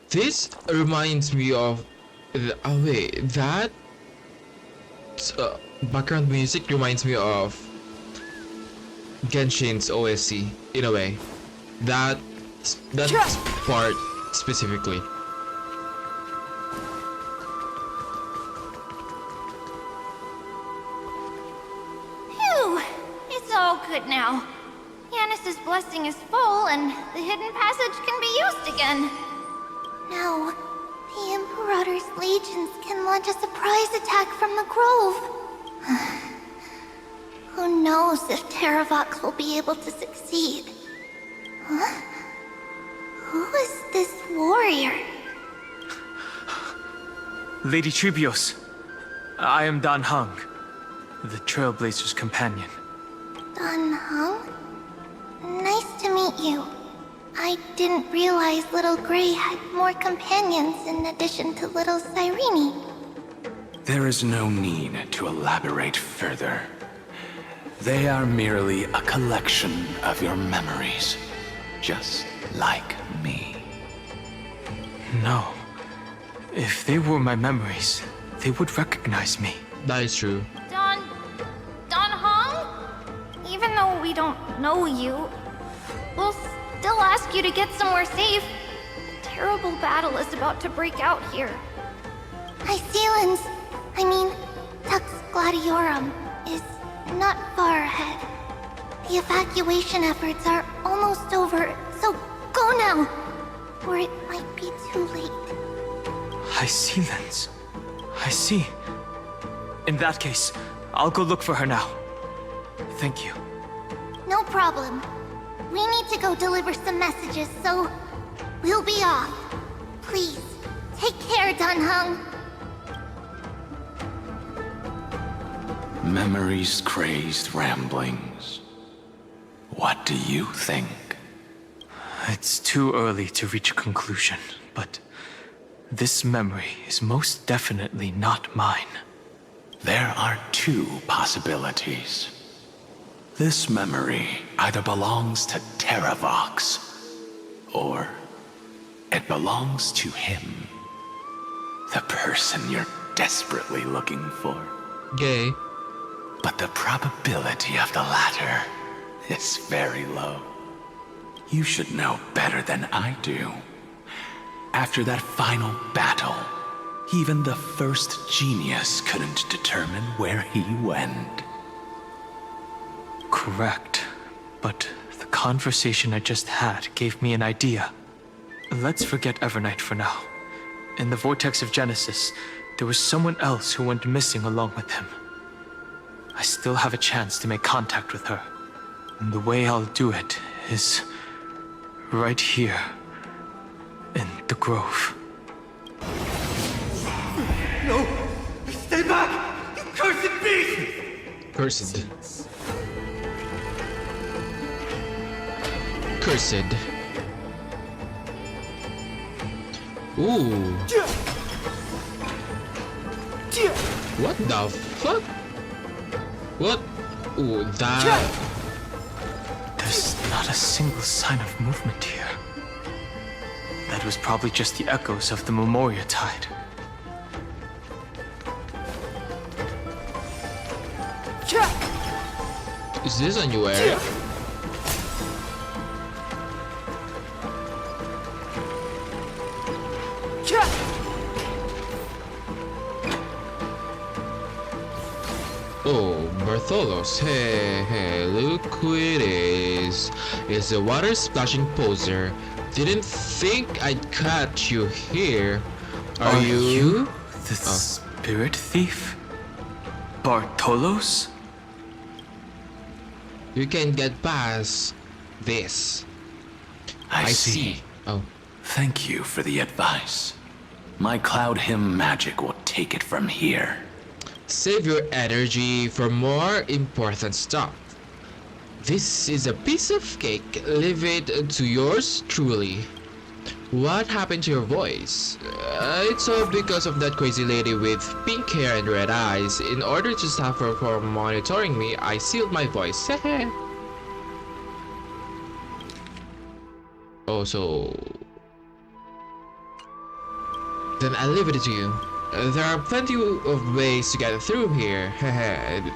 This reminds me of oh wait, that background music reminds me of Genshin's OSC in a way. That part specifically. Phew! It's all good now. Yanis's blessing is full, and the hidden passage can be used again. Now, the Imperator's legions can launch a surprise attack from the grove. Who knows if Terravox will be able to succeed? Huh? Who is this warrior? Lady Tribios, I am Dan Heng, the Trailblazer's companion. Dan Heng? Nice to meet you. I didn't realize Little Gray had more companions in addition to Little Cyrene. There is no need to elaborate further. They are merely a collection of your memories, just like me. No. If they were my memories, they would recognize me. That is true. Dan Heng? Even though we don't know you, we'll still ask you to get somewhere safe. A terrible battle is about to break out here. Tux Gladiorum is not far ahead. The evacuation efforts are almost over, so go now, or it might be too late. I see, Lens. I see. In that case, I'll go look for her now. Thank you. No problem. We need to go deliver some messages, so we'll be off. Please, take care, Dan Heng. memory's crazed ramblings. What do you think? It's too early to reach a conclusion, but this memory is most definitely not mine. There are two possibilities. This memory either belongs to Terravox, or it belongs to him. The person you're desperately looking for. Gay. But the probability of the latter is very low. You should know better than I do. After that final battle, even the first genius couldn't determine where he went. Correct. But the conversation I just had gave me an idea. Let's forget Evernight for now. In the Vortex of Genesis, there was someone else who went missing along with him. I still have a chance to make contact with her. And the way I'll do it is right here in the grove. No! Stay back! You cursed beast! Cursed. Cursed. Ooh. What the fuck? What? Ooh, that... There's not a single sign of movement here. That was probably just the echoes of the Memoria Tide. Is this a new area? Oh, Bartholos, hey, look who it is. It's a water splashing poser. Didn't think I'd catch you here. Are you? The spirit thief? Bartolos? You can get past this. I see. Oh. Thank you for the advice. My Cloud Hymn magic will take it from here. Save your energy for more important stuff. This is a piece of cake. Leave it to yours truly. What happened to your voice? It's all because of that crazy lady with pink hair and red eyes. In order to stop her from monitoring me, I sealed my voice. Oh, so... Then I'll leave it to you. There are plenty of ways to get through here.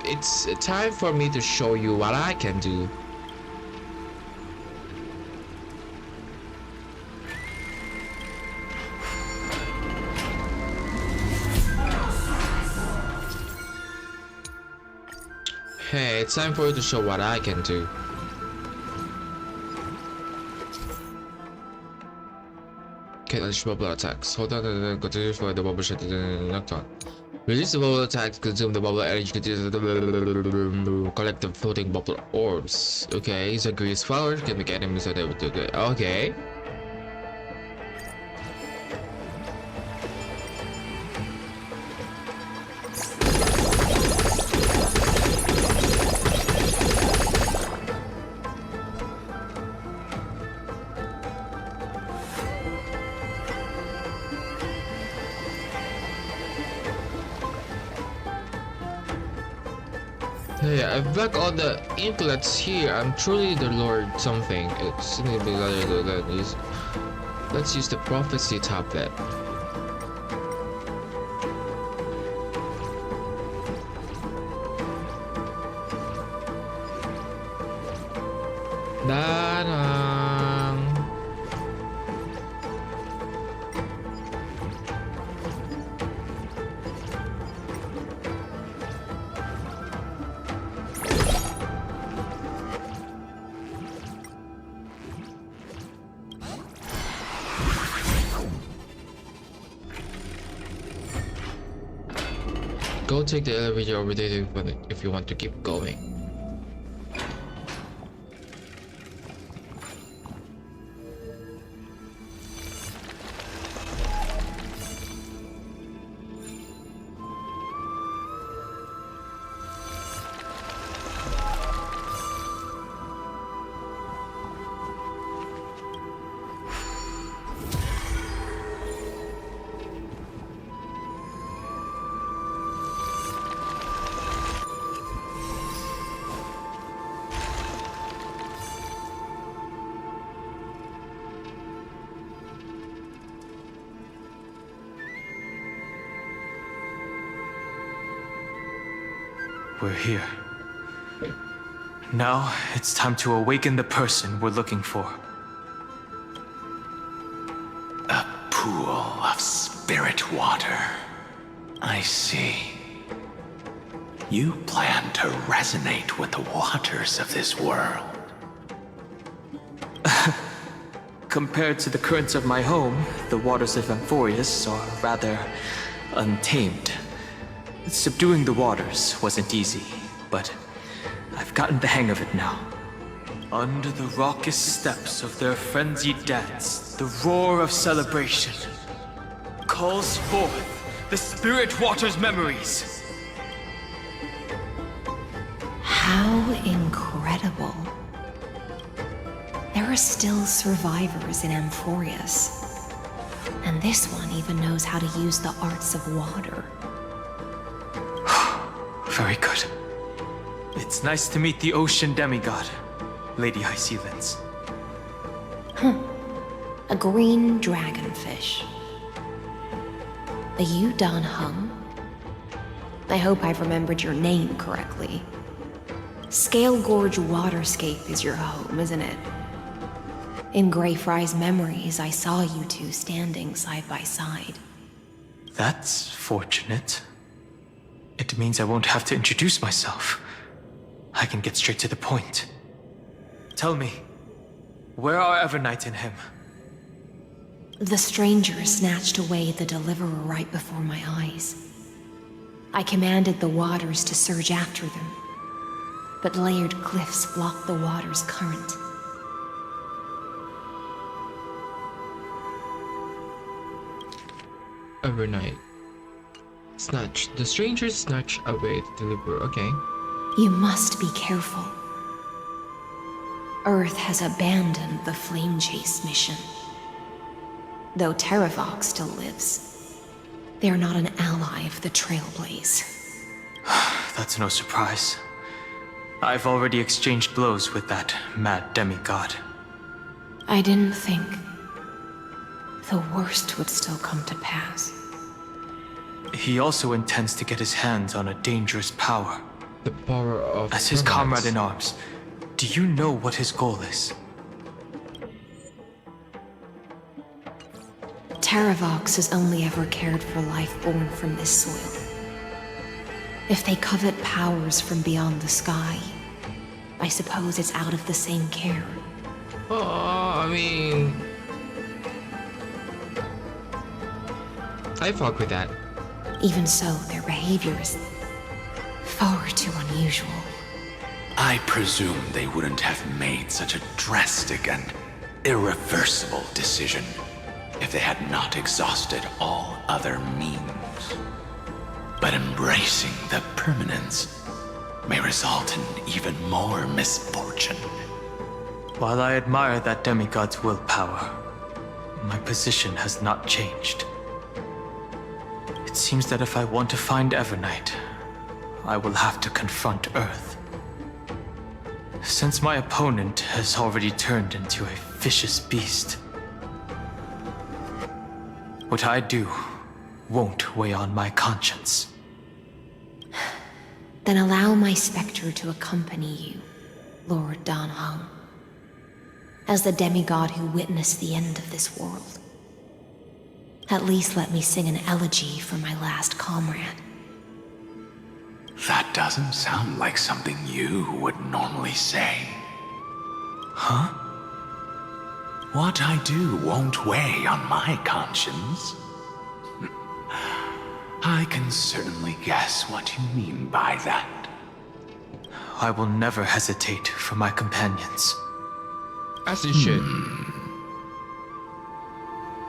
It's time for me to show you what I can do. Hey, it's time for you to show what I can do. Can unleash bubble attacks. Hold on and continue for the bubble shot knocked on. Release the bubble attacks, consume the bubble energy, continue to collect the floating bubble orbs. Okay, so grease flower can make enemies so they would do good. Okay. Hey, I've back all the inklets here. I'm truly the Lord something. It's gonna be other than this. Let's use the prophecy tablet. Danang. Go take the elevator over there if you want to keep going. we're here. Now, it's time to awaken the person we're looking for. A pool of spirit water. I see. You plan to resonate with the waters of this world. Compared to the currents of my home, the waters of Amphorius are rather untamed. Subduing the waters wasn't easy, but I've gotten the hang of it now. Under the raucous steps of their frenzied dance, the roar of celebration calls forth the spirit water's memories. How incredible. There are still survivors in Amphorius. And this one even knows how to use the arts of water. Very good. It's nice to meet the ocean demigod, Lady High Sealands. A green dragonfish. Are you Dan Hung? I hope I've remembered your name correctly. Scale Gorge Waterscape is your home, isn't it? In Greyfry's memories, I saw you two standing side by side. That's fortunate. It means I won't have to introduce myself. I can get straight to the point. Tell me, where are Evernight and him? The stranger snatched away the deliverer right before my eyes. I commanded the waters to surge after them, but layered cliffs blocked the water's current. Evernight. The stranger snatched away the deliverer, okay. You must be careful. Earth has abandoned the Flame Chase mission. Though Terravox still lives, they're not an ally of the Trailblaze. That's no surprise. I've already exchanged blows with that mad demigod. I didn't think the worst would still come to pass. He also intends to get his hands on a dangerous power. The power of As his comrade in arms, do you know what his goal is? Terravox has only ever cared for life born from this soil. If they covet powers from beyond the sky, I suppose it's out of the same care. I mean, I fuck with that. Even so, their behavior is far too unusual. I presume they wouldn't have made such a drastic and irreversible decision if they had not exhausted all other means. But embracing the permanence may result in even more misfortune. While I admire that demigod's willpower, my position has not changed. It seems that if I want to find Evernight, I will have to confront Earth. Since my opponent has already turned into a vicious beast, what I do won't weigh on my conscience. Then allow my specter to accompany you, Lord Dan Hung. As the demigod who witnessed the end of this world. At least let me sing an elegy for my last comrade. That doesn't sound like something you would normally say. Huh? What I do won't weigh on my conscience. I can certainly guess what you mean by that. I will never hesitate for my companions. As you should.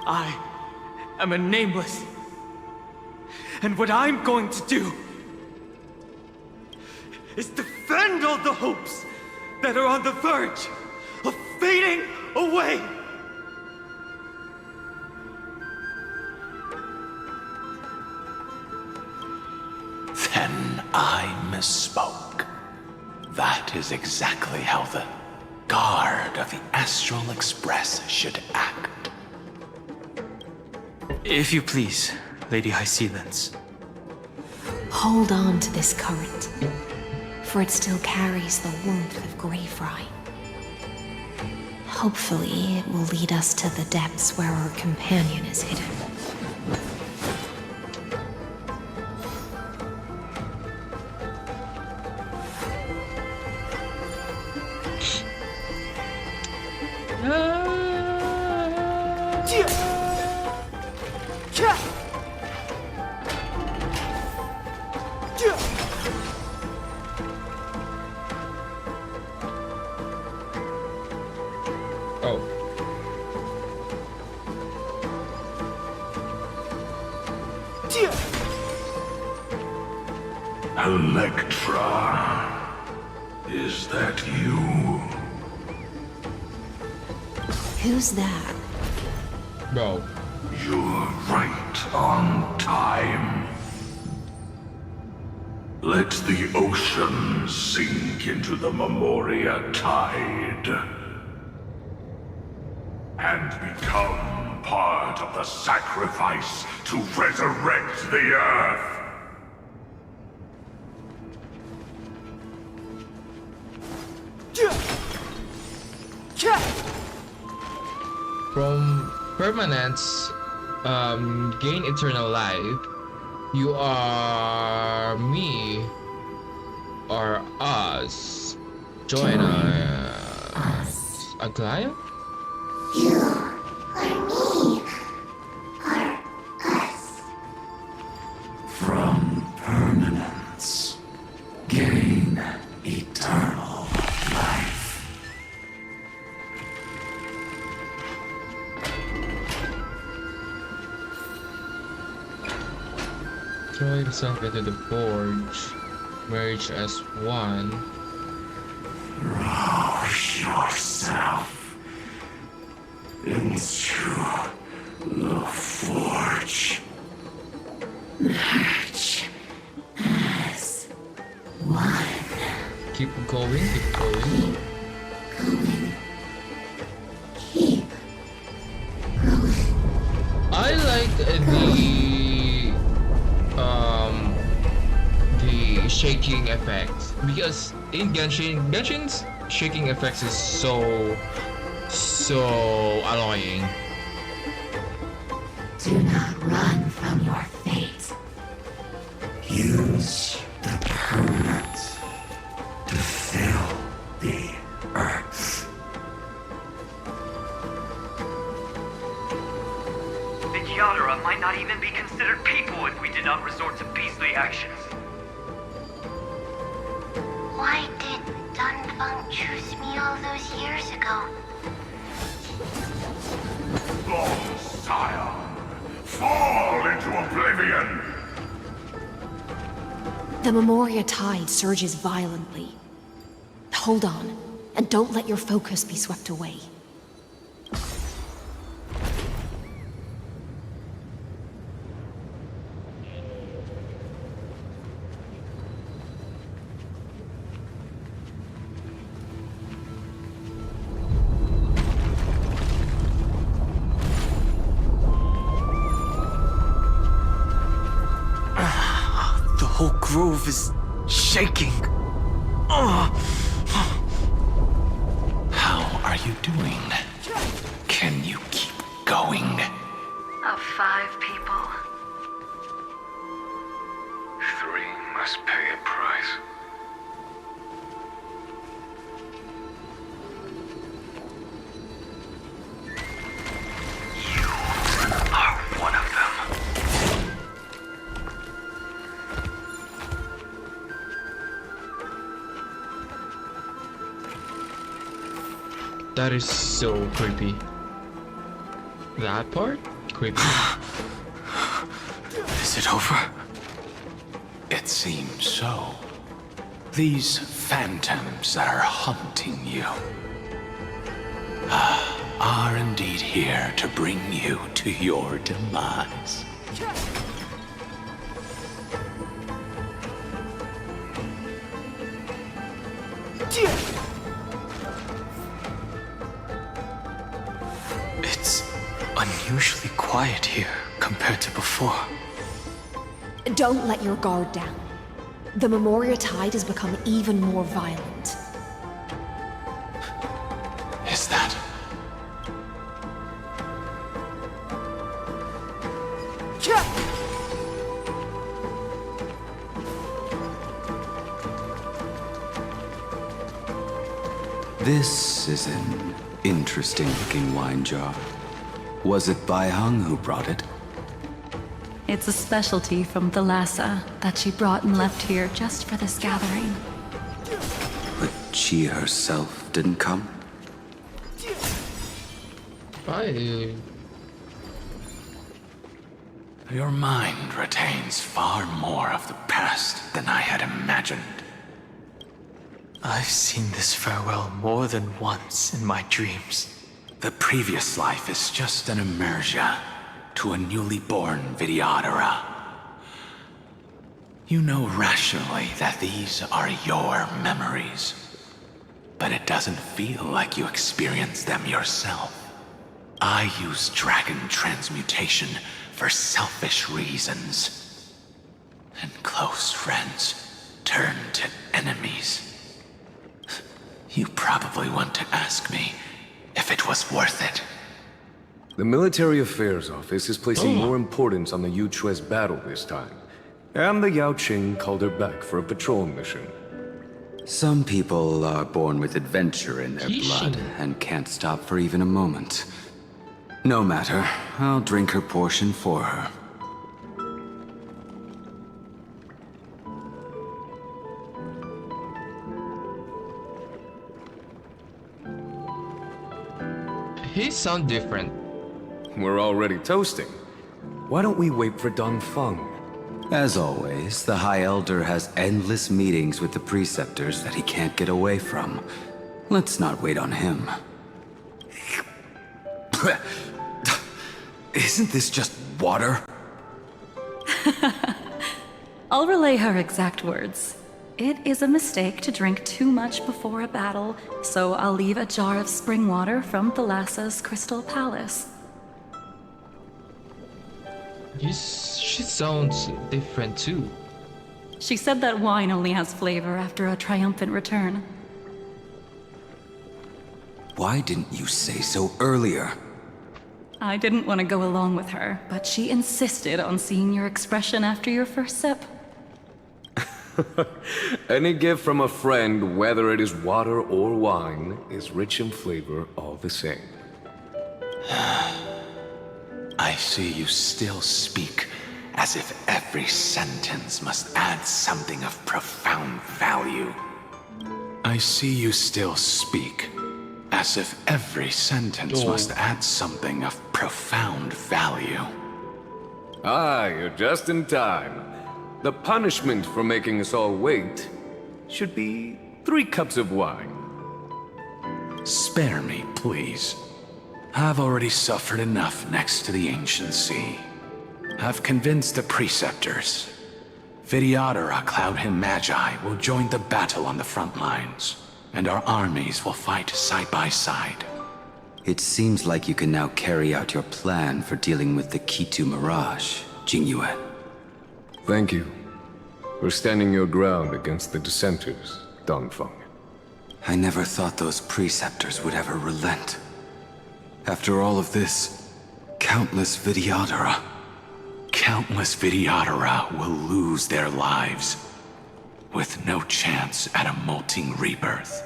I am a nameless. And what I'm going to do is defend all the hopes that are on the verge of fading away. Then I misspoke. That is exactly how the guard of the Astral Express should act. If you please, Lady High Sealands. Hold on to this current. for it still carries the warmth of Graveri. Hopefully, it will lead us to the depths where our companion is hidden. Electra, is that you? Who's that? Bro. You're right on time. Let the ocean sink into the Memoria tide and become part of the sacrifice to resurrect the Earth. From permanence, gain eternal life. You are me or us. Join us. Aglaya? You are me or us. From permanence, gain eternal life. Throw yourself into the forge. Merge as one. Roll yourself into the forge. Merge as one. Keep going, keep going. Keep going. I like the shaking effects because in Genshin's shaking effects is so annoying. Do not run from your fate. Use the permanence to fill the earth. The Kyadara might not even be considered people if we did not resort to beastly actions. Why did Dunfeng choose me all those years ago? Long Scion, fall into oblivion! The Memoria tide surges violently. Hold on, and don't let your focus be swept away. The whole grove is shaking. How are you doing? Can you keep going? Of 5 people. 3 must pay a price. You are one of them. That is so creepy. That part? Creepy. Is it over? It seems so. These phantoms that are haunting you are indeed here to bring you to your demise. It's unusually quiet here compared to before. Don't let your guard down. The Memoria Tide has become even more violent. Is that... This is an interesting-looking wine jar. Was it Bai Hung who brought it? It's a specialty from Thalassa that she brought and left here just for this gathering. But she herself didn't come? Why? Your mind retains far more of the past than I had imagined. I've seen this farewell more than once in my dreams. The previous life is just an immersia to a newly born Vidyadhara. You know rationally that these are your memories, but it doesn't feel like you experienced them yourself. I use dragon transmutation for selfish reasons, and close friends turn to enemies. You probably want to ask me if it was worth it. The Military Affairs Office is placing more importance on the Yuchue's battle this time. And the Yao Qing called her back for a patrol mission. Some people are born with adventure in their blood and can't stop for even a moment. No matter, I'll drink her portion for her. He sound different. We're already toasting. Why don't we wait for Dongfeng? As always, the High Elder has endless meetings with the Preceptors that he can't get away from. Let's not wait on him. Isn't this just water? I'll relay her exact words. It is a mistake to drink too much before a battle, so I'll leave a jar of spring water from Thalassa's Crystal Palace. She sounds different too. She said that wine only has flavor after a triumphant return. Why didn't you say so earlier? I didn't want to go along with her, but she insisted on seeing your expression after your first sip. Any gift from a friend, whether it is water or wine, is rich in flavor all the same. I see you still speak as if every sentence must add something of profound value. I see you still speak as if every sentence must add something of profound value. Ah, you're just in time. The punishment for making us all wait should be 3 cups of wine. Spare me, please. I've already suffered enough next to the Ancient Sea. I've convinced the Preceptors. Vidyadhara Cloudhim Magi will join the battle on the front lines, and our armies will fight side by side. It seems like you can now carry out your plan for dealing with the Kitu Mirage, Jingyue. Thank you for standing your ground against the dissenters, Dongfeng. I never thought those Preceptors would ever relent. After all of this, countless Vidyadhara will lose their lives, with no chance at a molting rebirth.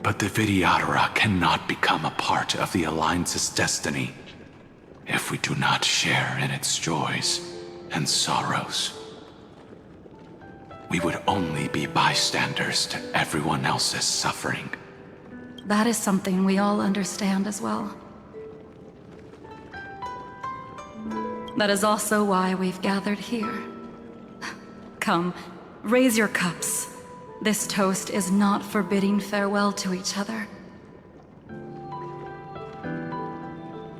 But the Vidyadhara cannot become a part of the Alliance's destiny if we do not share in its joys and sorrows. We would only be bystanders to everyone else's suffering. That is something we all understand as well. That is also why we've gathered here. Come, raise your cups. This toast is not for bidding farewell to each other,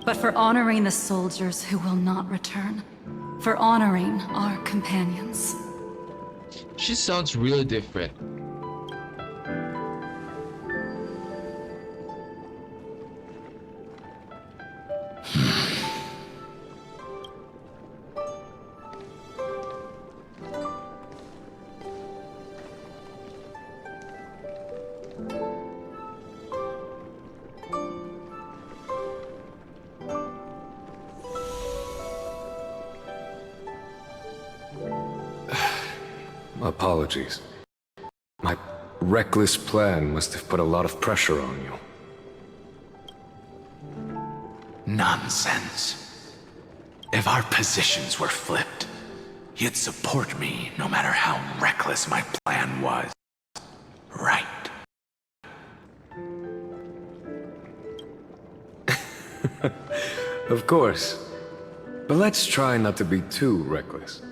but for honoring the soldiers who will not return. For honoring our companions. She sounds really different. apologies. My reckless plan must have put a lot of pressure on you. Nonsense. If our positions were flipped, you'd support me no matter how reckless my plan was. Right. Of course. But let's try not to be too reckless.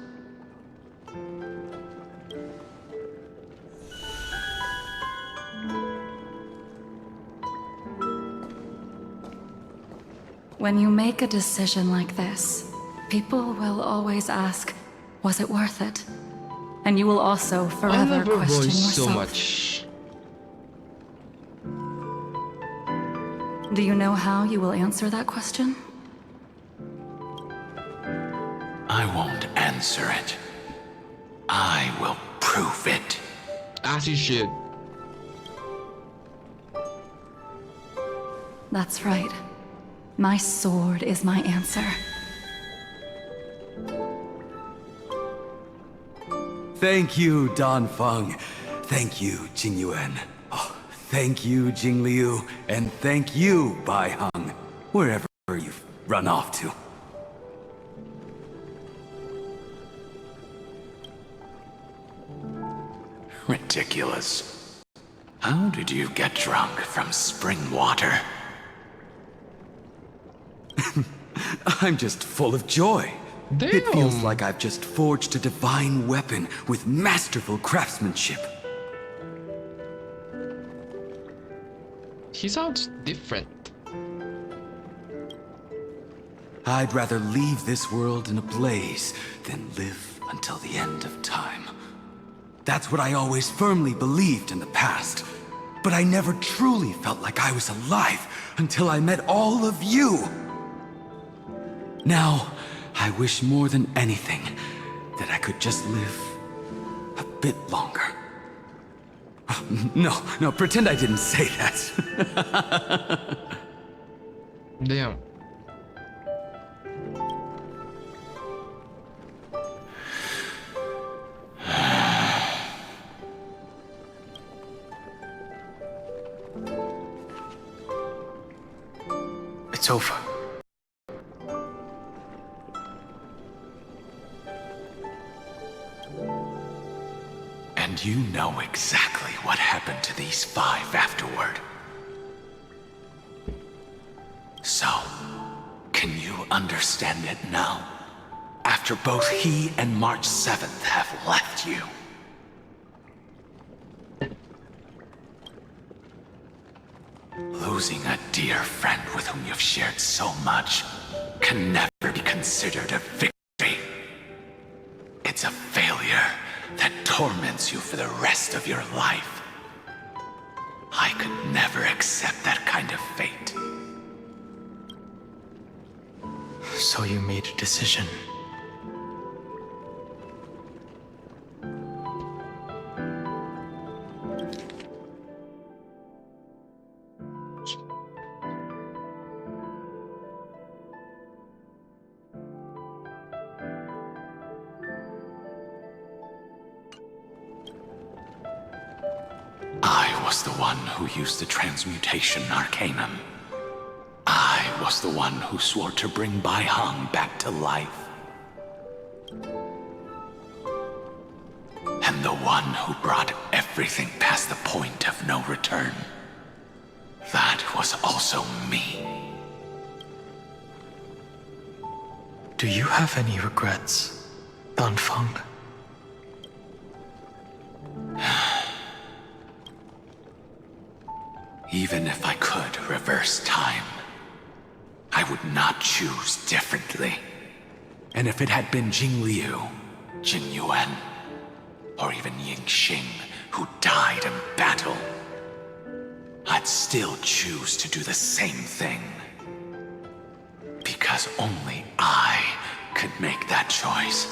When you make a decision like this, people will always ask, was it worth it? And you will also I forever love her question voice yourself. so much. Do you know how you will answer that question? I won't answer it. I will prove it. As you should. That's right. My sword is my answer. Thank you, Dan Feng. Thank you, Jing Yuan. Oh, thank you, Jing Liu. And thank you, Bai Heng. Wherever you've run off to. Ridiculous. How did you get drunk from spring water? I'm just full of joy. Damn. It feels like I've just forged a divine weapon with masterful craftsmanship. He sounds different. I'd rather leave this world in a blaze than live until the end of time. That's what I always firmly believed in the past. But I never truly felt like I was alive until I met all of you. Now, I wish more than anything that I could just live a bit longer. No, pretend I didn't say that. Damn. It's over. And you know exactly what happened to these 5 afterward. So, can you understand it now? After both he and March 7th have left you. Losing a dear friend with whom you've shared so much can never be considered a victory. It's a failure that torments you for the rest of your life. I could never accept that kind of fate. So you made a decision. I was the one who used the transmutation arcanum. I was the one who swore to bring Bai Heng back to life. And the one who brought everything past the point of no return. That was also me. Do you have any regrets, Dan Feng? Even if I could reverse time, I would not choose differently. And if it had been Jing Liu, Jing Yuan, or even Ying Xing who died in battle, I'd still choose to do the same thing. Because only I could make that choice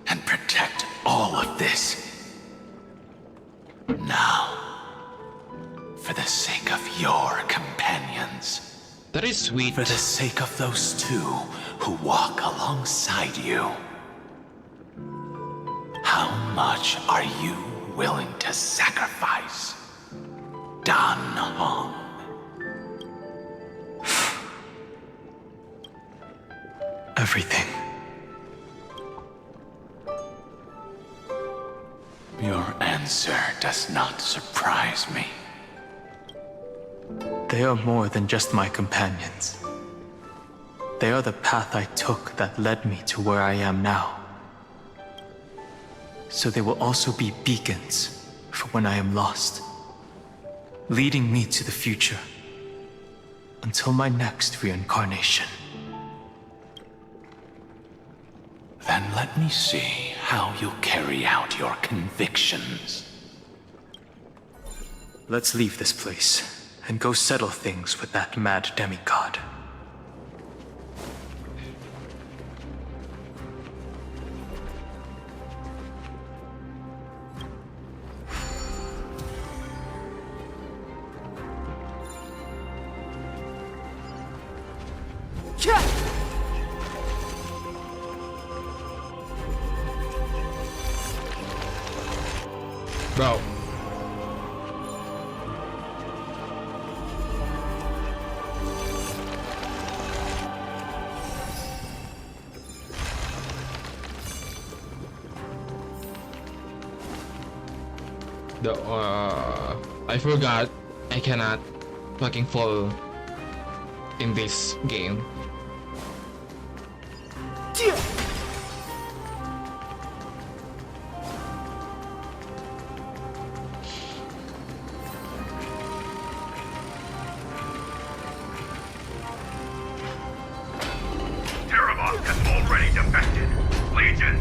and protect all of this. Now, for the sake of your companions. That is sweet. For the sake of those 2 who walk alongside you. How much are you willing to sacrifice, Dan Hong? Everything. Your answer does not surprise me. They are more than just my companions. They are the path I took that led me to where I am now. So they will also be beacons for when I am lost, leading me to the future until my next reincarnation. Then let me see how you carry out your convictions. Let's leave this place and go settle things with that mad demigod. Bro. I forgot I cannot fucking fall in this game. Terabot has already defected. Legion,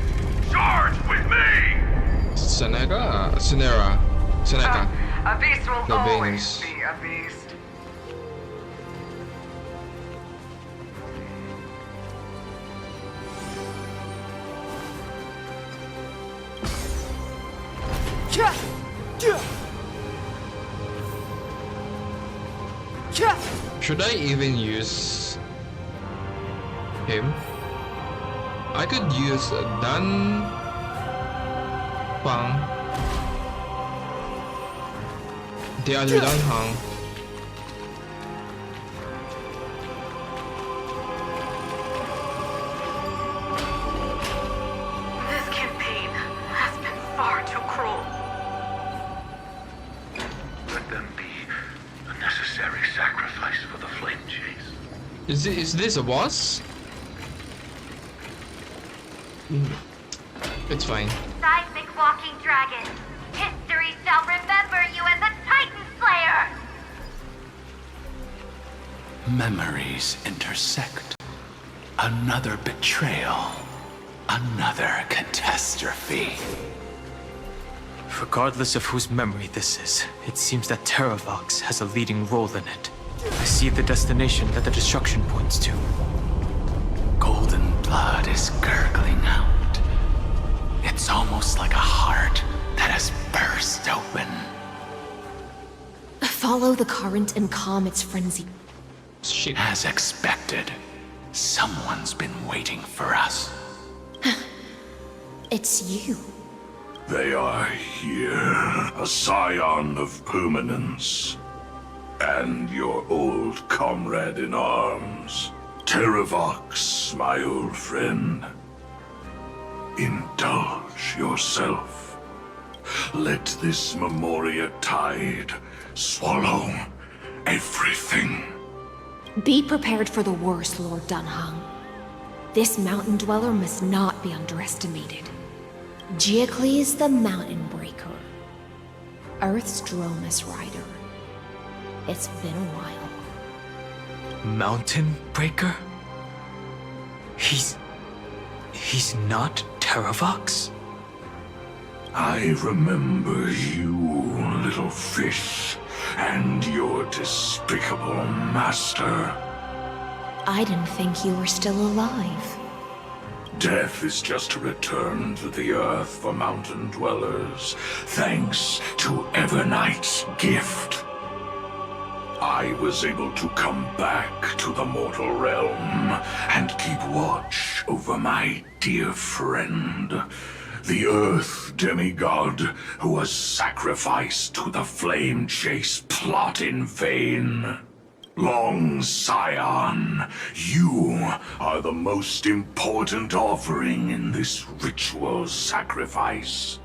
charge with me! Seneca. A beast will The always Venus. be a beast. Should I even use him? I could use Dan Pang, the other Dan Hang. This campaign has been far too cruel. Let them be a necessary sacrifice for the flame chase. Is this a boss? It's fine. Seismic walking dragon. History shall remember you as a Titan Slayer! Memories intersect. Another betrayal. Another catastrophe. Regardless of whose memory this is, it seems that Terravox has a leading role in it. I see the destination that the destruction points to. Golden blood is gurgling out. It's almost like a heart that has burst open. Follow the current and calm its frenzy. Shit. As expected, someone's been waiting for us. It's you. They are here, a scion of permanence. And your old comrade in arms, Terravox, my old friend. Indulge yourself. Let this Memoria tide swallow everything. Be prepared for the worst, Lord Dunhung. This mountain dweller must not be underestimated. Giacles the Mountain Breaker. Earth's Dromus Rider. It's been a while. Mountain Breaker? He's not Terravox? I remember you, little fish, and your despicable master. I didn't think you were still alive. Death is just a return to the earth for mountain dwellers, thanks to Evernight's gift. I was able to come back to the mortal realm and keep watch over my dear friend, The Earth demigod who was sacrificed to the flame chase plot in vain. Long Scion, you are the most important offering in this ritual sacrifice.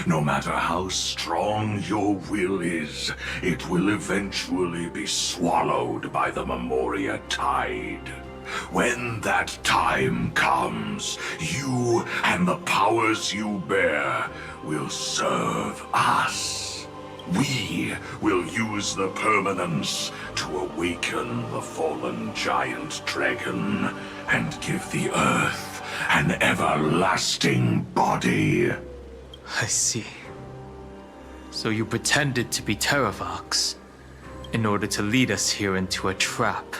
No matter how strong your will is, it will eventually be swallowed by the Memoria tide. When that time comes, you and the powers you bear will serve us. We will use the permanence to awaken the fallen giant dragon and give the Earth an everlasting body. I see. So you pretended to be Terravox in order to lead us here into a trap.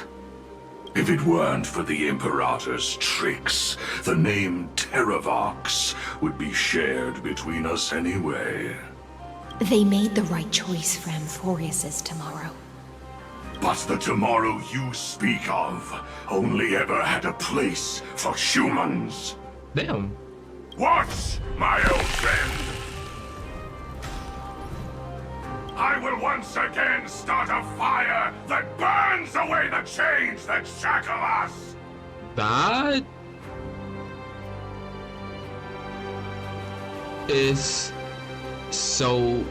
If it weren't for the Imperator's tricks, the name Terravox would be shared between us anyway. They made the right choice for Amphorius's tomorrow. But the tomorrow you speak of only ever had a place for humans. Damn. What, my old friend? I will once again start a fire that burns away the chains that shackle us! That is so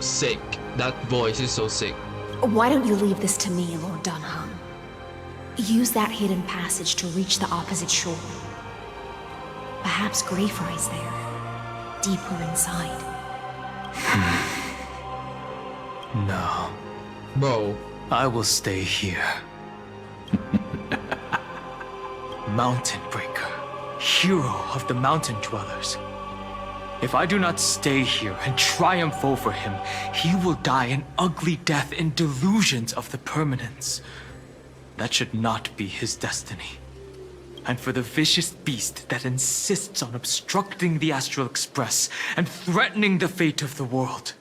sick. That voice is so sick. Why don't you leave this to me, Lord Dunham? Use that hidden passage to reach the opposite shore. Perhaps Greyfry's there, deeper inside. No. Bro. I will stay here. Mountain Breaker, hero of the mountain dwellers. If I do not stay here and triumph over him, he will die an ugly death in delusions of the permanence. That should not be his destiny. And for the vicious beast that insists on obstructing the Astral Express and threatening the fate of the world.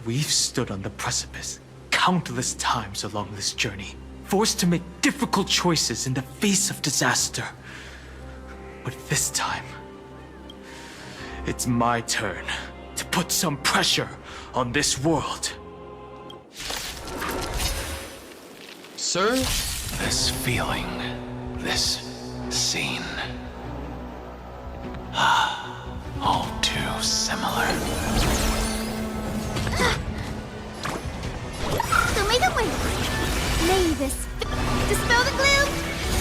We've stood on the precipice countless times along this journey, forced to make difficult choices in the face of disaster. But this time, it's my turn to put some pressure on this world. Sir? This feeling, this scene. All too similar. So make a wish. May this dispel the gloom,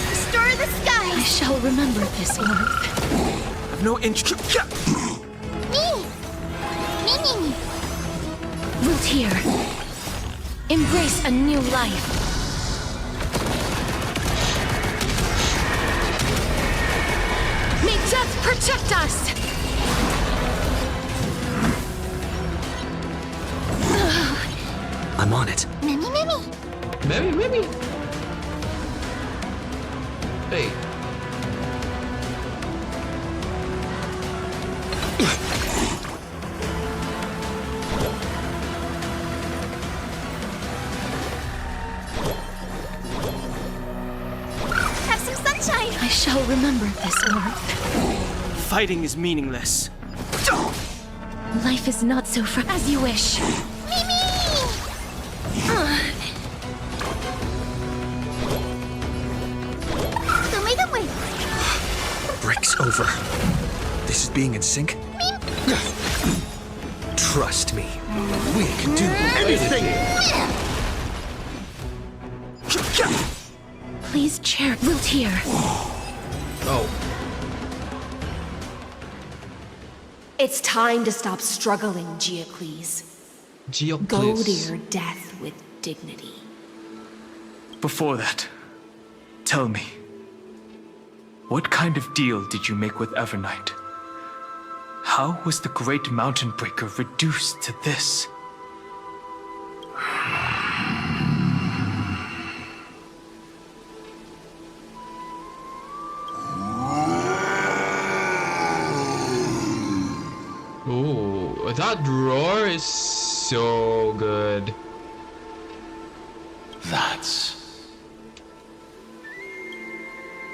restore the sky. I shall remember this warmth. I've no interest. Me. Wiltir, embrace a new life. May death protect us! I'm on it. Mimi. Mimi. Hey. Have some sunshine. I shall remember this warmth. Fighting is meaningless. Life is not so as you wish. Mimi! So make a wish. Break's over. This is being in sync. Trust me. We can do anything. Please chair Wiltir. Oh. It's time to stop struggling, Geocles. Go to your death with dignity. Before that, tell me, what kind of deal did you make with Evernight? How was the Great Mountain Breaker reduced to this? Ooh, that roar is so good. That's...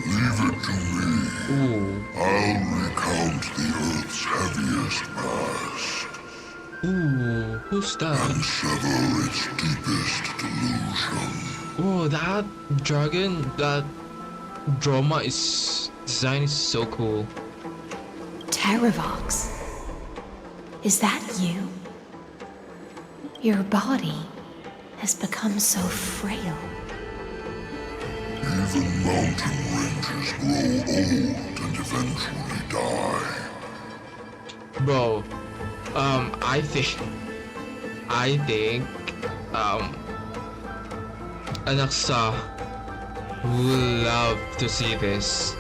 Leave it to me. Ooh. I'll recount heaviest past. Ooh, who's that? And sever its deepest delusion. Oh, that dragon, that drama is design is so cool. Terravox. Is that you? Your body has become so frail. Even mountain ranges grow old and eventually die. Bro, I think, Anaksa would love to see this.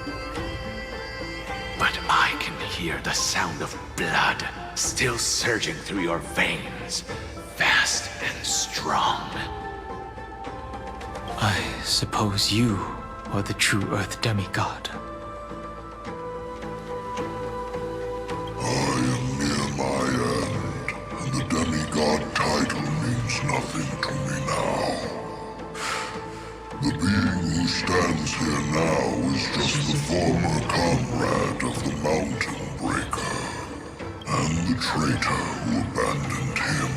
But I can hear the sound of blood still surging through your veins, fast and strong. I suppose you are the true Earth demigod. I am near my end, and the demigod title means nothing to me now. The being who stands here now is just the former comrade of the Mountain Breaker, and the traitor who abandoned him.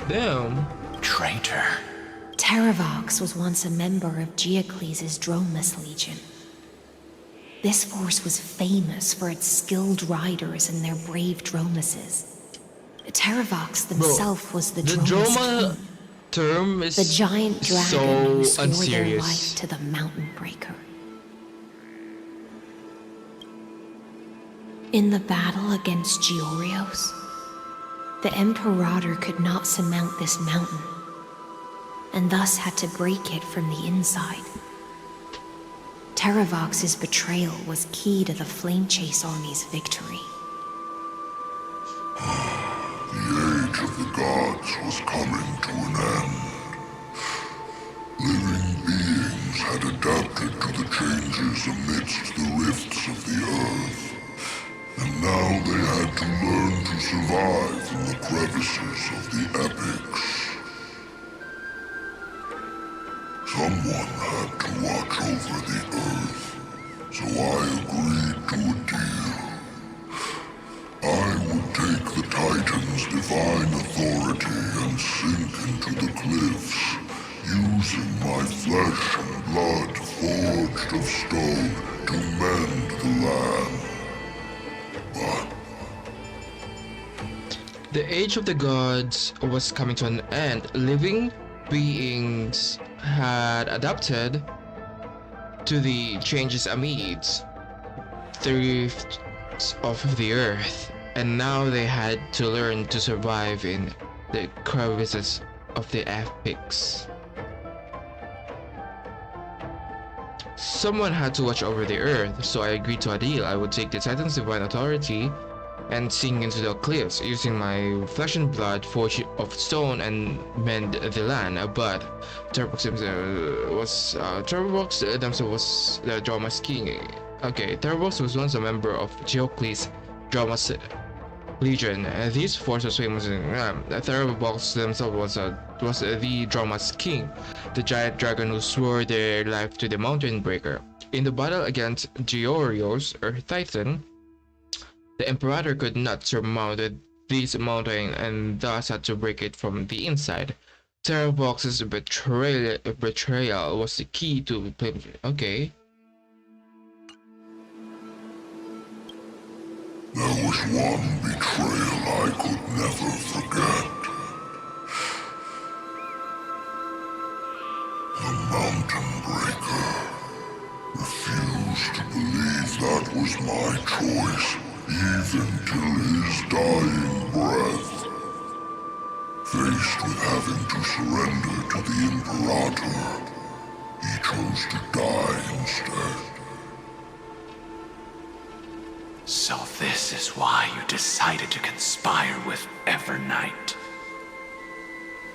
Damn. Traitor? Terravox was once a member of Geocles' Dromus Legion. This force was famous for its skilled riders and their brave Dromuses. Terravox himself was the Dromus Droma king, term is the giant dragon so who swore their unserious. life to the Mountain Breaker. In the battle against Georios, the Imperator could not surmount this mountain, and thus had to break it from the inside. Terravox's betrayal was key to the Flame Chase army's victory. The age of the gods was coming to an end. Living beings had adapted to the changes amidst the rifts of the earth, and now they had to learn to survive in the crevices of the epics. Someone had to watch over the earth, so I agreed to a deal. I would take the Titan's divine authority and sink into the cliffs, using my flesh and blood forged of stone to mend the land. But The age of the gods was coming to an end. Living beings had adapted to the changes amidst the rifts of the earth, and now they had to learn to survive in the crevices of the epics. Someone had to watch over the earth, so I agreed to a deal. I would take the Titan's divine authority and sink into the cliffs, using my flesh and blood forged of stone and mend the land. But Terravox themselves was the Dromus king. Okay, Terravox was once a member of Geocles' Dromus Legion. These force was famous in Terravox themselves was the Dromus king, the giant dragon who swore their life to the Mountain Breaker. In the battle against Georios, Earth Titan, the Imperator could not surmount this mountain and thus had to break it from the inside. Terravox's betrayal was the key to okay. there was one betrayal I could never forget. The Mountain Breaker refused to believe that was my choice, even till his dying breath. Faced with having to surrender to the Imperator, he chose to die instead. So this is why you decided to conspire with Evernight.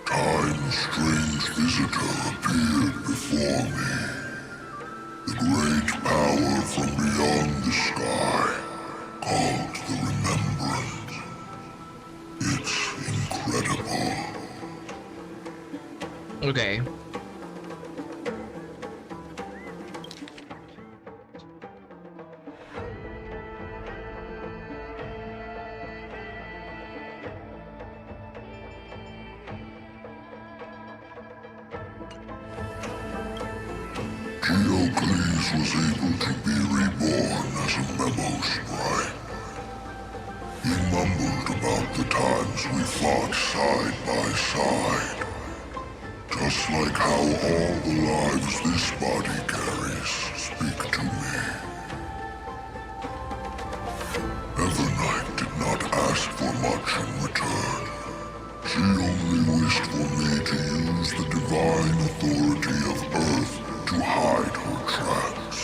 Time's strange visitor appeared before me. The great power from beyond the sky, called the Remembrance. It's incredible. Okay. Geocles was able to be reborn as a memo sprite. He mumbled about the times we fought side by side. Just like how all the lives this body carries speak to me. Evernight did not ask for much in return. She only wished for me to use the divine authority of Earth to hide her tracks.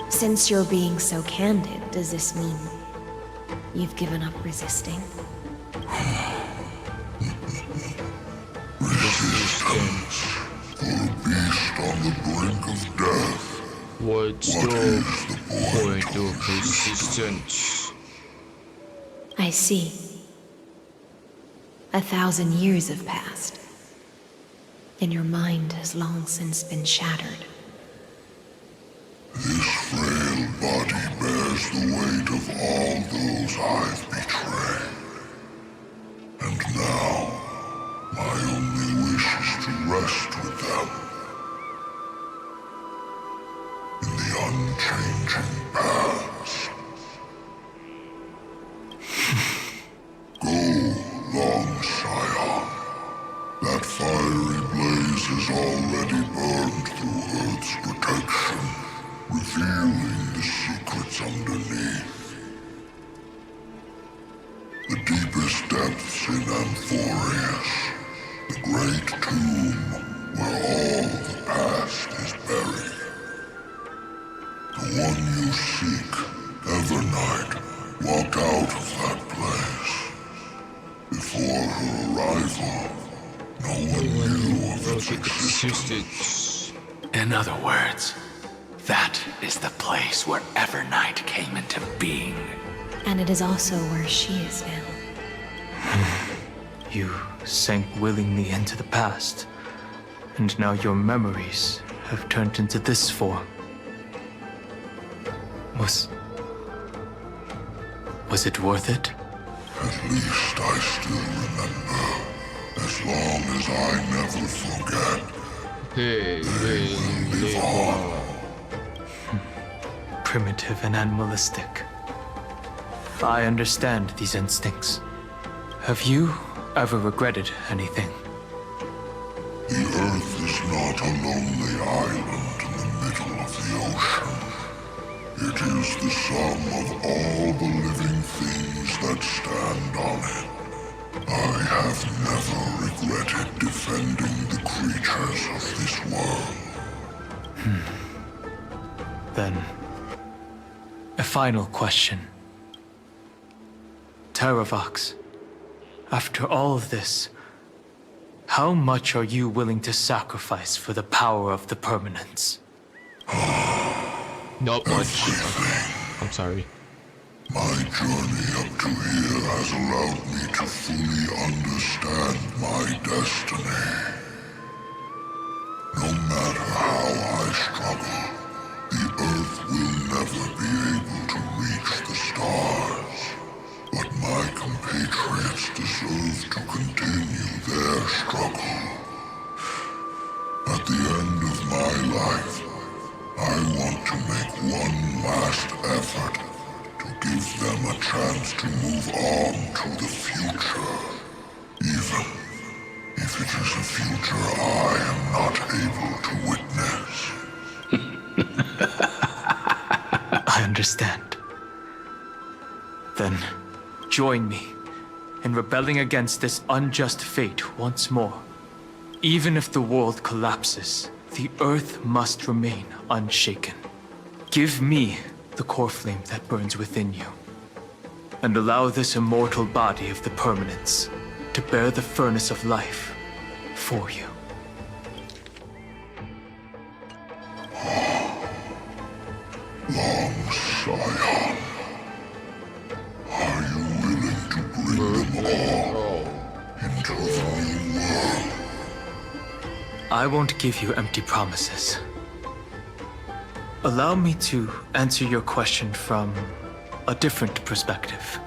Since you're being so candid, does this mean you've given up resisting? Resistance. For a beast on the brink of death. What's the point of resistance? I see. 1,000 years have passed, and your mind has long since been shattered. This frail body bears the weight of all those I've betrayed. And now, my only wish is to rest with them. In the unchanging past. Go, long Scion. That fiery blaze has already burned through Earth's protection, revealing the secrets underneath. The deepest depths in Amphorius, the great tomb where all the past is buried. The one you seek, Evernight, walked out of that place. Before her arrival, no one knew of its existence. In other words, that is the place where Evernight came into being. And it is also where she is now. You sank willingly into the past, and now your memories have turned into this form. Was it worth it? At least I still remember. As long as I never forget, they will live on. Primitive and animalistic. I understand these instincts. Have you ever regretted anything? The Earth is not a lonely island in the middle of the ocean. It is the sum of all the living things that stand on it. I have never regretted defending the creatures of this world. Then, a final question. Terravox, after all of this, how much are you willing to sacrifice for the power of the permanence? Not much. I'm sorry. My journey up to here has allowed me to fully understand my destiny. No matter how I struggle, the Earth will never be able to reach the stars. But my compatriots deserve to continue their struggle. At the end of my life, I want to make one last effort to give them a chance to move on to the future. Even if it is a future I am not able to witness. I understand. Then, join me in rebelling against this unjust fate once more. Even if the world collapses, the Earth must remain unshaken. Give me the core flame that burns within you, and allow this immortal body of the permanence to bear the furnace of life for you. Long Scion, are you willing to bring them all into the new world? I won't give you empty promises. Allow me to answer your question from a different perspective.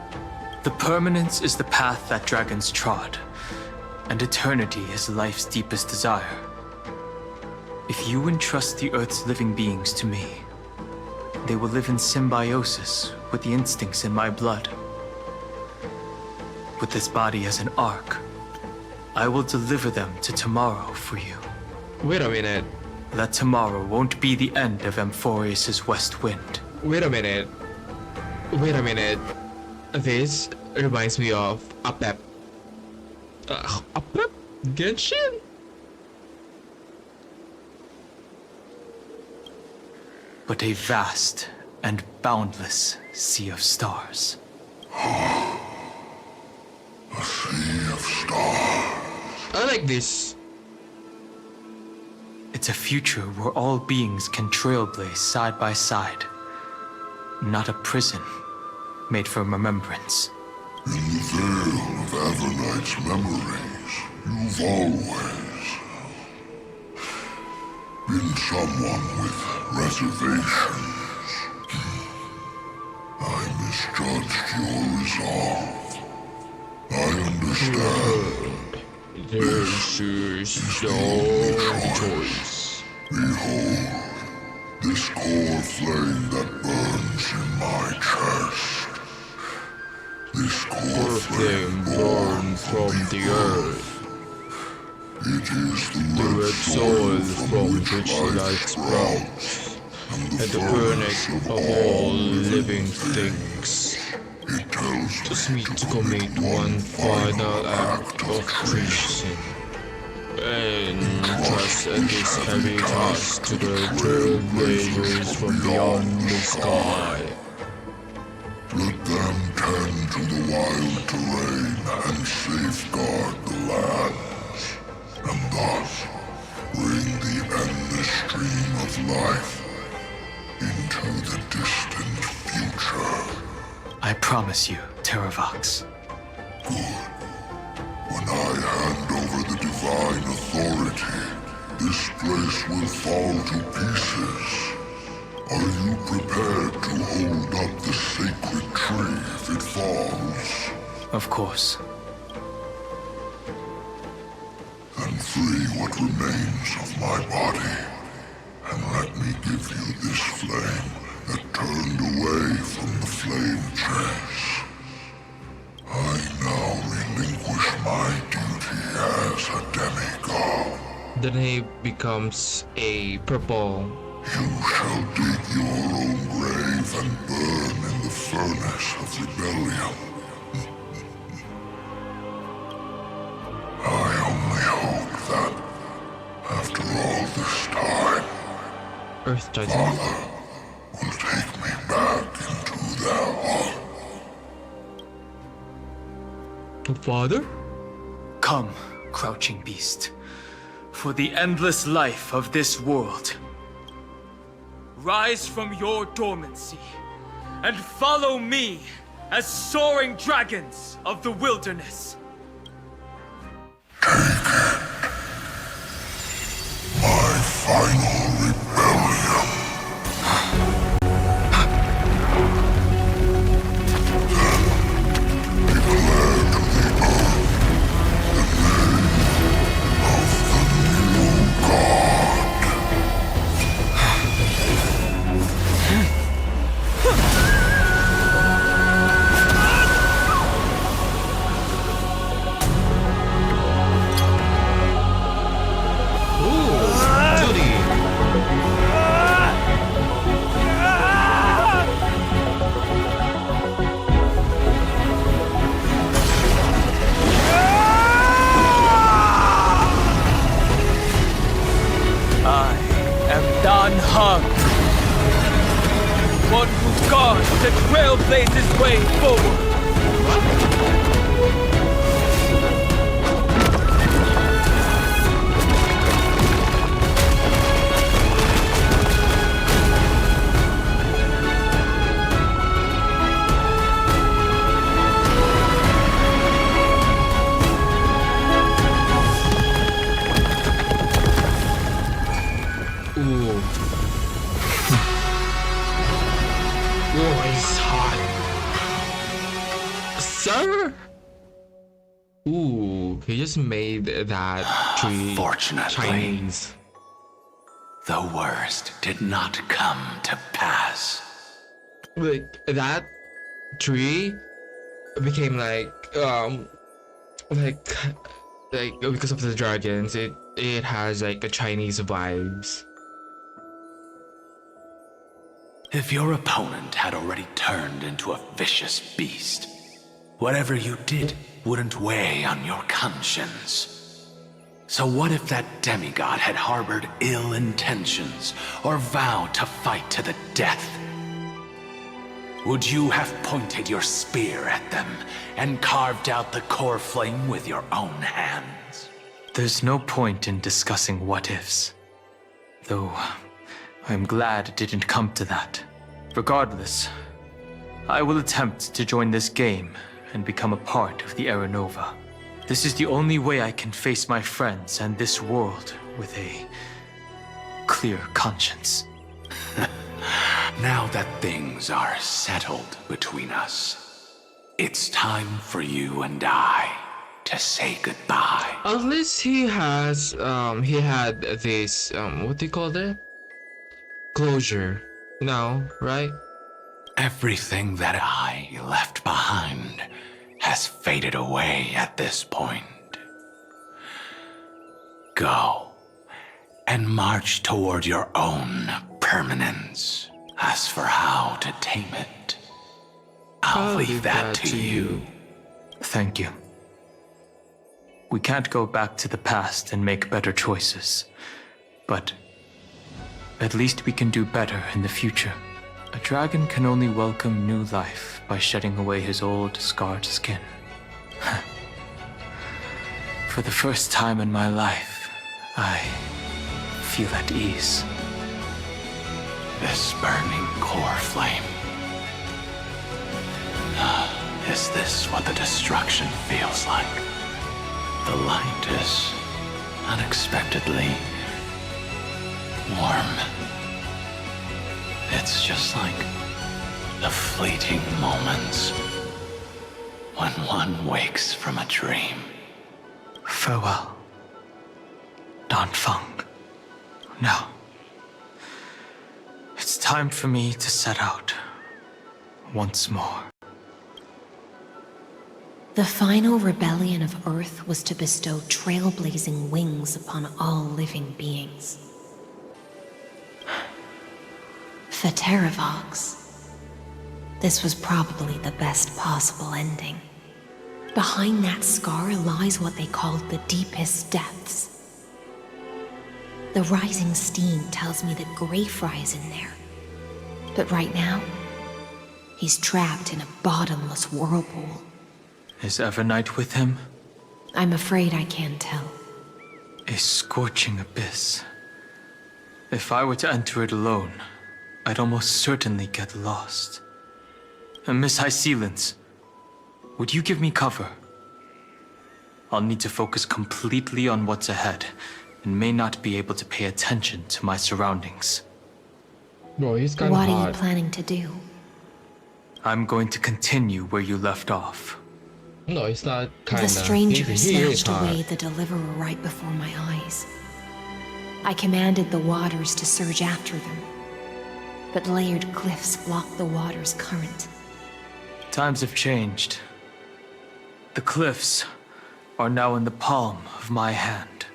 The permanence is the path that dragons trod, and eternity is life's deepest desire. If you entrust the Earth's living beings to me, they will live in symbiosis with the instincts in my blood. With this body as an ark, I will deliver them to tomorrow for you. Wait a minute. That tomorrow won't be the end of Amphorius' West Wind. Wait a minute. Wait a minute. This reminds me of Apep. Apep? Genshin? But a vast and boundless sea of stars. A sea of stars. I like this. It's a future where all beings can trailblaze side by side. Not a prison made for remembrance. In the veil of Evernight's memories, you've always been someone with reservations. I misjudged your resolve. I understand. This is no choice. Behold, this core flame that burns in my chest. This core flame born from the earth. It is the red soil from which life sprouts, and the furnace of all living things. It tells Just me to commit one final act of treason and trust this heavy task to the trailblazers from beyond the sky. Let them tend to the wild terrain and safeguard the lands, and thus bring the endless stream of life into the distant future. I promise you, Terravox. Good. When I hand over the divine authority, this place will fall to pieces. Are you prepared to hold up the sacred tree if it falls? Of course. Then free what remains of my body, and let me give you this flame that turned away from the flame chase. I now relinquish my duty as a demigod. Then he becomes a purple. You shall dig your own grave and burn in the furnace of rebellion. I only hope that, after all this time, Earth Titan Father will take me back into their heart. Father? Come, crouching beast, for the endless life of this world. Rise from your dormancy and follow me as soaring dragons of the wilderness. My final rebellion. One who guards the Trailblaze's way forward. It's hot. Sir? Ooh, he just made that tree Fortunately. Chinese. the worst did not come to pass. Like that tree became like because of the dragons, it has like a Chinese vibes. If your opponent had already turned into a vicious beast, whatever you did wouldn't weigh on your conscience. So what if that demigod had harbored ill intentions or vowed to fight to the death? Would you have pointed your spear at them and carved out the core flame with your own hands? There's no point in discussing what-ifs. Though, I'm glad it didn't come to that. Regardless, I will attempt to join this game and become a part of the Era Nova. This is the only way I can face my friends and this world with a clear conscience. Now that things are settled between us, it's time for you and I to say goodbye. Unless he has he had this what do you call that? Closure. No, right? Everything that I left behind has faded away at this point. Go and march toward your own permanence. As for how to tame it, I'll leave that to you. Thank you. We can't go back to the past and make better choices, but at least we can do better in the future. A dragon can only welcome new life by shedding away his old, scarred skin. For the first time in my life, I feel at ease. This burning core flame. Is this what the destruction feels like? The light is unexpectedly warm. It's just like the fleeting moments when one wakes from a dream. Farewell, Danfeng. Now, it's time for me to set out once more. The final rebellion of Earth was to bestow trailblazing wings upon all living beings. For Terravox, this was probably the best possible ending. Behind that scar lies what they called the deepest depths. The rising steam tells me that Greyfry is in there. But right now, he's trapped in a bottomless whirlpool. Is Evernight with him? I'm afraid I can't tell. A scorching abyss. If I were to enter it alone, I'd almost certainly get lost. And Miss High Sealance, would you give me cover? I'll need to focus completely on what's ahead, and may not be able to pay attention to my surroundings. Bro, he's kind of hot. What are you planning to do? I'm going to continue where you left off. No, it's not kinda. The stranger he snatched hot. away the deliverer right before my eyes. I commanded the waters to surge after them, but layered cliffs blocked the water's current. Times have changed. The cliffs are now in the palm of my hand.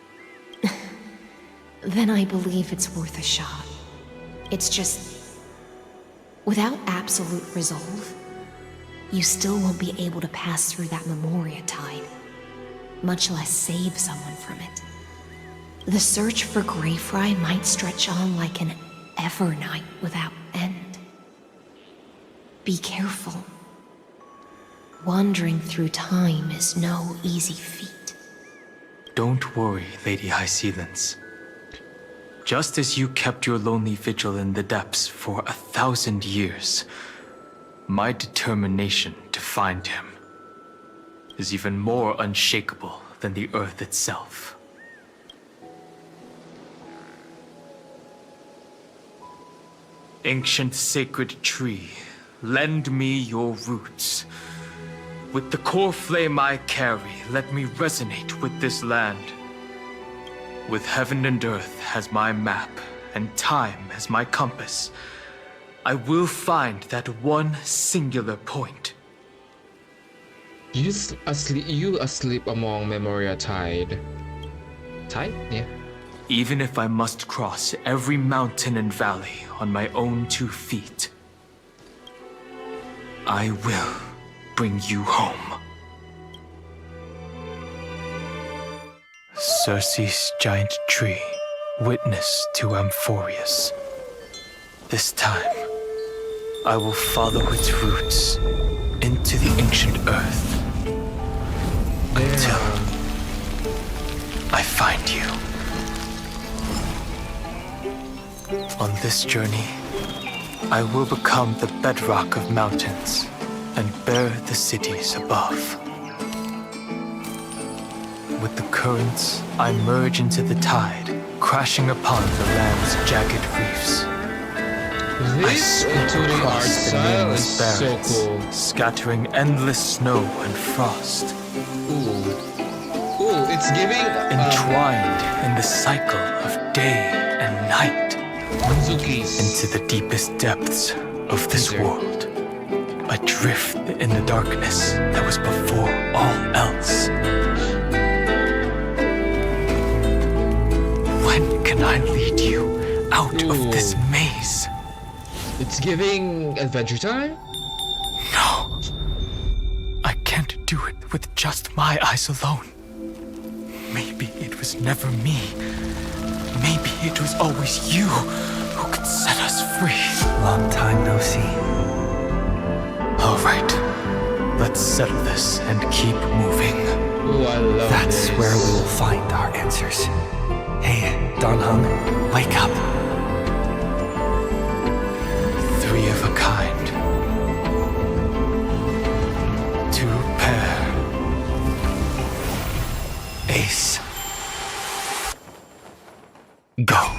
Then I believe it's worth a shot. It's just, without absolute resolve, you still won't be able to pass through that Memoria tide, much less save someone from it. The search for Greyfry might stretch on like an Evernight without end. Be careful. Wandering through time is no easy feat. Don't worry, Lady High Sealance. Just as you kept your lonely vigil in the depths for 1,000 years, my determination to find him is even more unshakable than the earth itself. Ancient sacred tree, lend me your roots. With the core flame I carry, let me resonate with this land. With heaven and earth as my map and time as my compass, I will find that one singular point. You asleep among Memoria Tide. Tide? Yeah. Even if I must cross every mountain and valley on my own 2 feet, I will bring you home. Circe's giant tree, witness to Amphorius. This time, I will follow its roots into the ancient earth until I find you. On this journey, I will become the bedrock of mountains and bear the cities above. With the currents, I merge into the tide, crashing upon the land's jagged reefs. This including art style is so cool. Scattering endless snow and frost. Ooh, it's giving entwined in the cycle of day and night. Into the deepest depths of this world. Adrift in the darkness that was before all else. When can I lead you out of this maze? It's giving Adventure Time? No. I can't do it with just my eyes alone. Maybe it was never me. Maybe it was always you who could set us free. Long time no see. All right. Let's settle this and keep moving. Ooh, I love That's this. where we will find our answers. Hey, Don Hung, wake up. 3 of a kind. 2 pair. Ace. Go.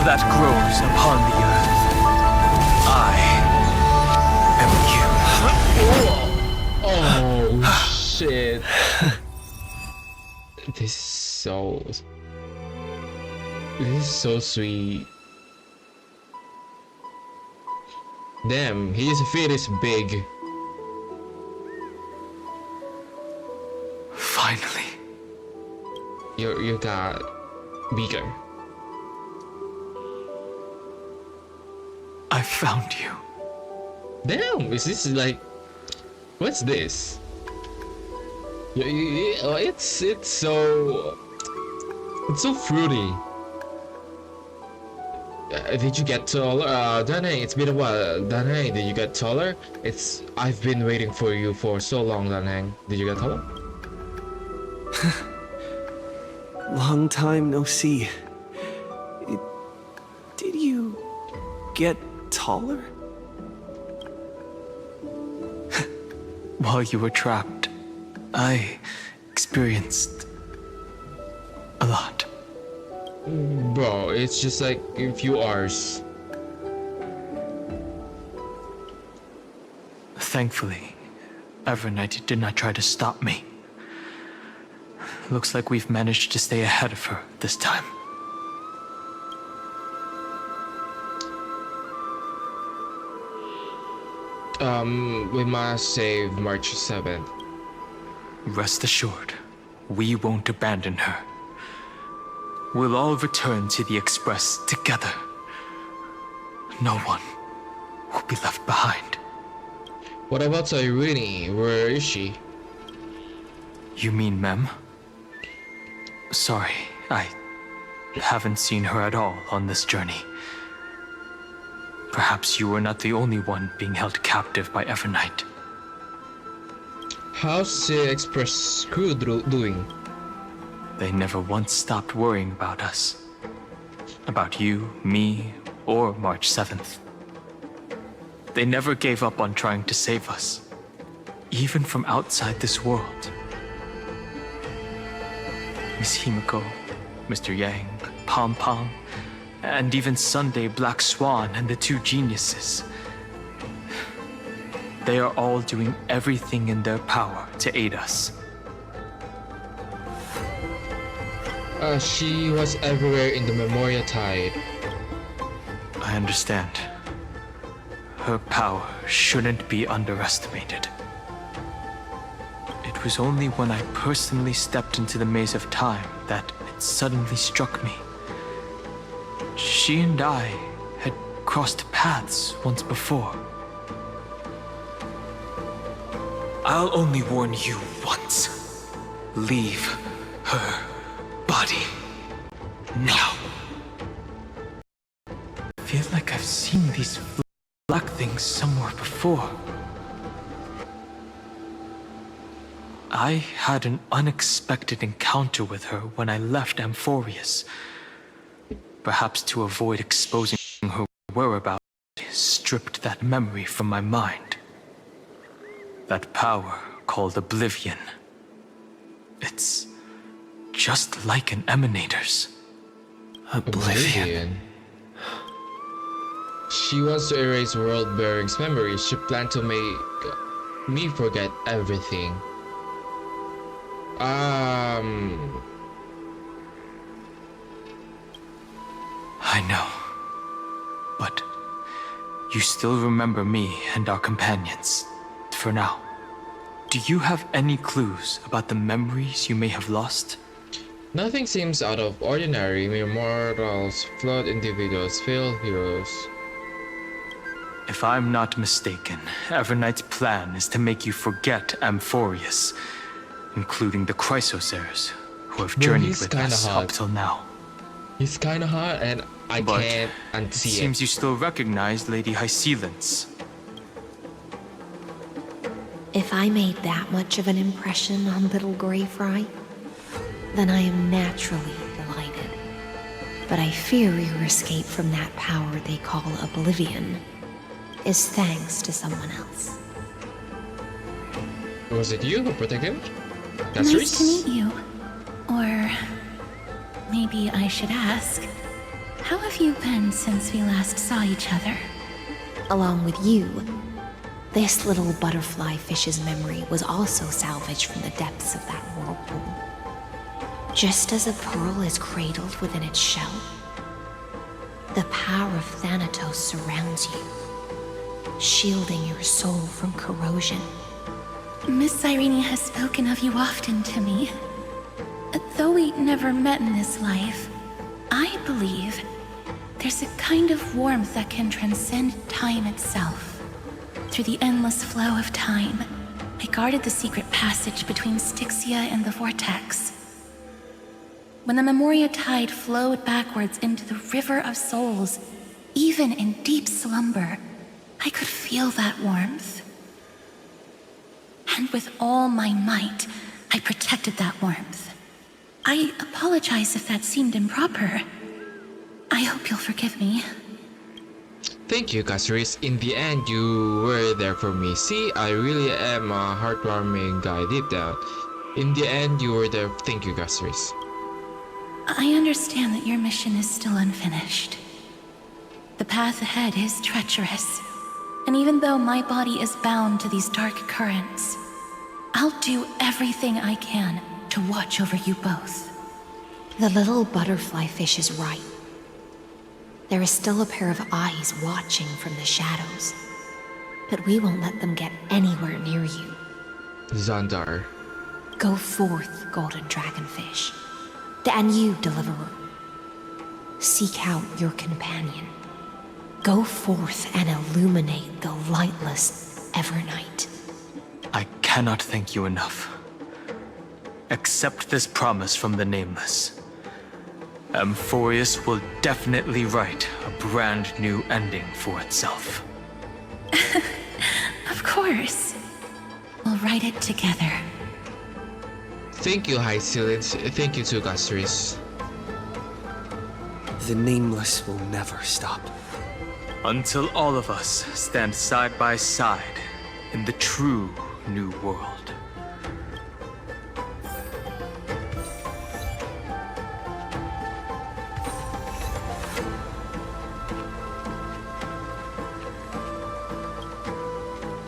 That grows upon the earth. I am you. Oh shit. This is so sweet. Damn, his feet is big. Finally. You got bigger. I found you. Damn, is this like, what's this? It's so fruity. Did you get taller? Dane, it's been a while. Dane, did you get taller? I've been waiting for you for so long, Dane. Did you get taller? Long time no see. Did you get taller? While you were trapped, I experienced a lot. Bro, it's just like a few hours. Thankfully, Evernight did not try to stop me. Looks like we've managed to stay ahead of her this time. We must save March 7th. Rest assured, we won't abandon her. We'll all return to the Express together. No one will be left behind. What about Irene? Where is she? You mean Mem? Sorry, I haven't seen her at all on this journey. Perhaps you were not the only one being held captive by Evernight. How's the Express crew doing? They never once stopped worrying about us. About you, me, or March 7th. They never gave up on trying to save us. Even from outside this world. Miss Himiko, Mr. Yang, Pom Pom, and even Sunday Black Swan and the two geniuses. They are all doing everything in their power to aid us. She was everywhere in the Memoria Tide. I understand. Her power shouldn't be underestimated. It was only when I personally stepped into the maze of time that it suddenly struck me. She and I had crossed paths once before. I'll only warn you once. Leave her body now. I feel like I've seen these black things somewhere before. I had an unexpected encounter with her when I left Amphorius. Perhaps to avoid exposing her whereabouts, I stripped that memory from my mind. That power called Oblivion. It's just like an emanator's. Oblivion. She wants to erase World-Bearing's memories. She planned to make me forget everything. I know. But you still remember me and our companions, for now. Do you have any clues about the memories you may have lost? Nothing seems out of ordinary. Mere mortals, flawed individuals, failed heroes. If I'm not mistaken, Evernight's plan is to make you forget Amphorius, including the Chrysos who have journeyed with us up till now. He's kinda hot and I can't unsee it. Seems you still recognize Lady Hycelence. If I made that much of an impression on little Greyfry, then I am naturally delighted. But I fear your escape from that power they call Oblivion is thanks to someone else. Was it you who protected him? That's nice to meet you. Or maybe I should ask, how have you been since we last saw each other? Along with you, this little butterfly fish's memory was also salvaged from the depths of that whirlpool. Just as a pearl is cradled within its shell, the power of Thanatos surrounds you, shielding your soul from corrosion. Miss Irene has spoken of you often to me. Though we never met in this life, I believe there's a kind of warmth that can transcend time itself. Through the endless flow of time, I guarded the secret passage between Styxia and the Vortex. When the Memoria Tide flowed backwards into the River of Souls, even in deep slumber, I could feel that warmth. And with all my might, I protected that warmth. I apologize if that seemed improper. I hope you'll forgive me. Thank you, Caceres. In the end, you were there for me. See, I really am a heartwarming guy deep down. In the end, you were there. Thank you, Caceres. I understand that your mission is still unfinished. The path ahead is treacherous. And even though my body is bound to these dark currents, I'll do everything I can to watch over you both. The little butterfly fish is right. There is still a pair of eyes watching from the shadows. But we won't let them get anywhere near you. Xandar. Go forth, golden dragonfish. And you, deliverer. Seek out your companion. Go forth and illuminate the lightless Evernight. I cannot thank you enough. Accept this promise from the Nameless. Amphorius will definitely write a brand new ending for itself. Of course. We'll write it together. Thank you, Hycelence. Thank you too, Caceres. The Nameless will never stop. Until all of us stand side by side in the true new world.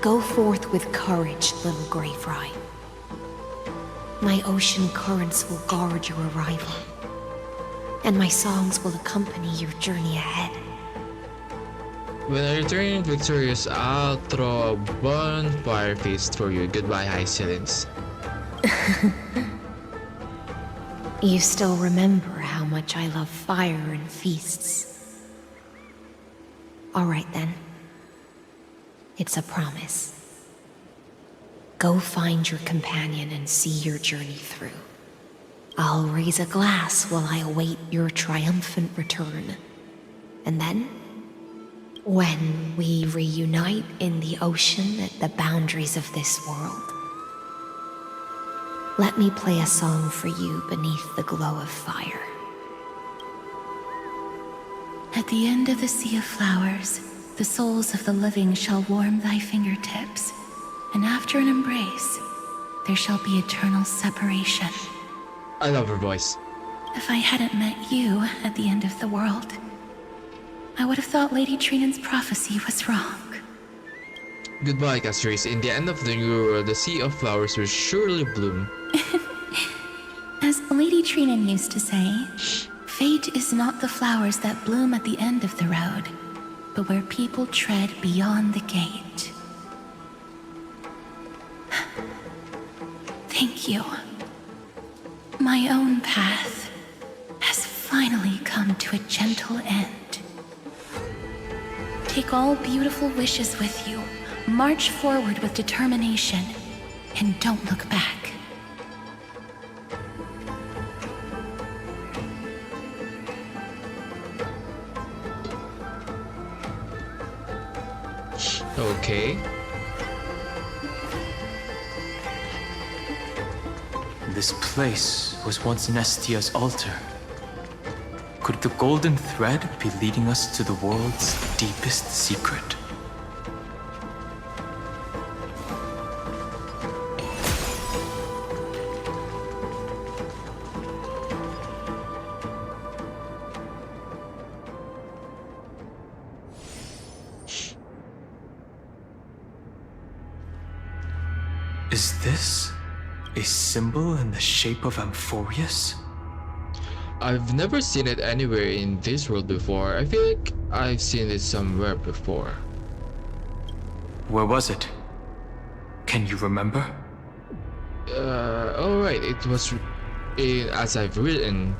Go forth with courage, little grey fry. My ocean currents will guard your arrival, and my songs will accompany your journey ahead. When I return victorious, I'll throw a bonfire feast for you. Goodbye, High Ceilings. You still remember how much I love fire and feasts. All right then. It's a promise. Go find your companion and see your journey through. I'll raise a glass while I await your triumphant return. And then, when we reunite in the ocean at the boundaries of this world, let me play a song for you beneath the glow of fire. At the end of the sea of flowers, the souls of the living shall warm thy fingertips, and after an embrace, there shall be eternal separation. I love her voice. If I hadn't met you at the end of the world, I would have thought Lady Trinan's prophecy was wrong. Goodbye, Castries. In the end of the new world, the sea of flowers will surely bloom. As Lady Trinan used to say, fate is not the flowers that bloom at the end of the road, but where people tread beyond the gate. Thank you. My own path has finally come to a gentle end. Take all beautiful wishes with you, march forward with determination, and don't look back. Okay. This place was once Nestia's altar. Could the golden thread be leading us to the world's deepest secret? Is this a symbol in the shape of Amphorius? I've never seen it anywhere in this world before. I feel like I've seen it somewhere before. Where was it? Can you remember? Alright, it was as I've written.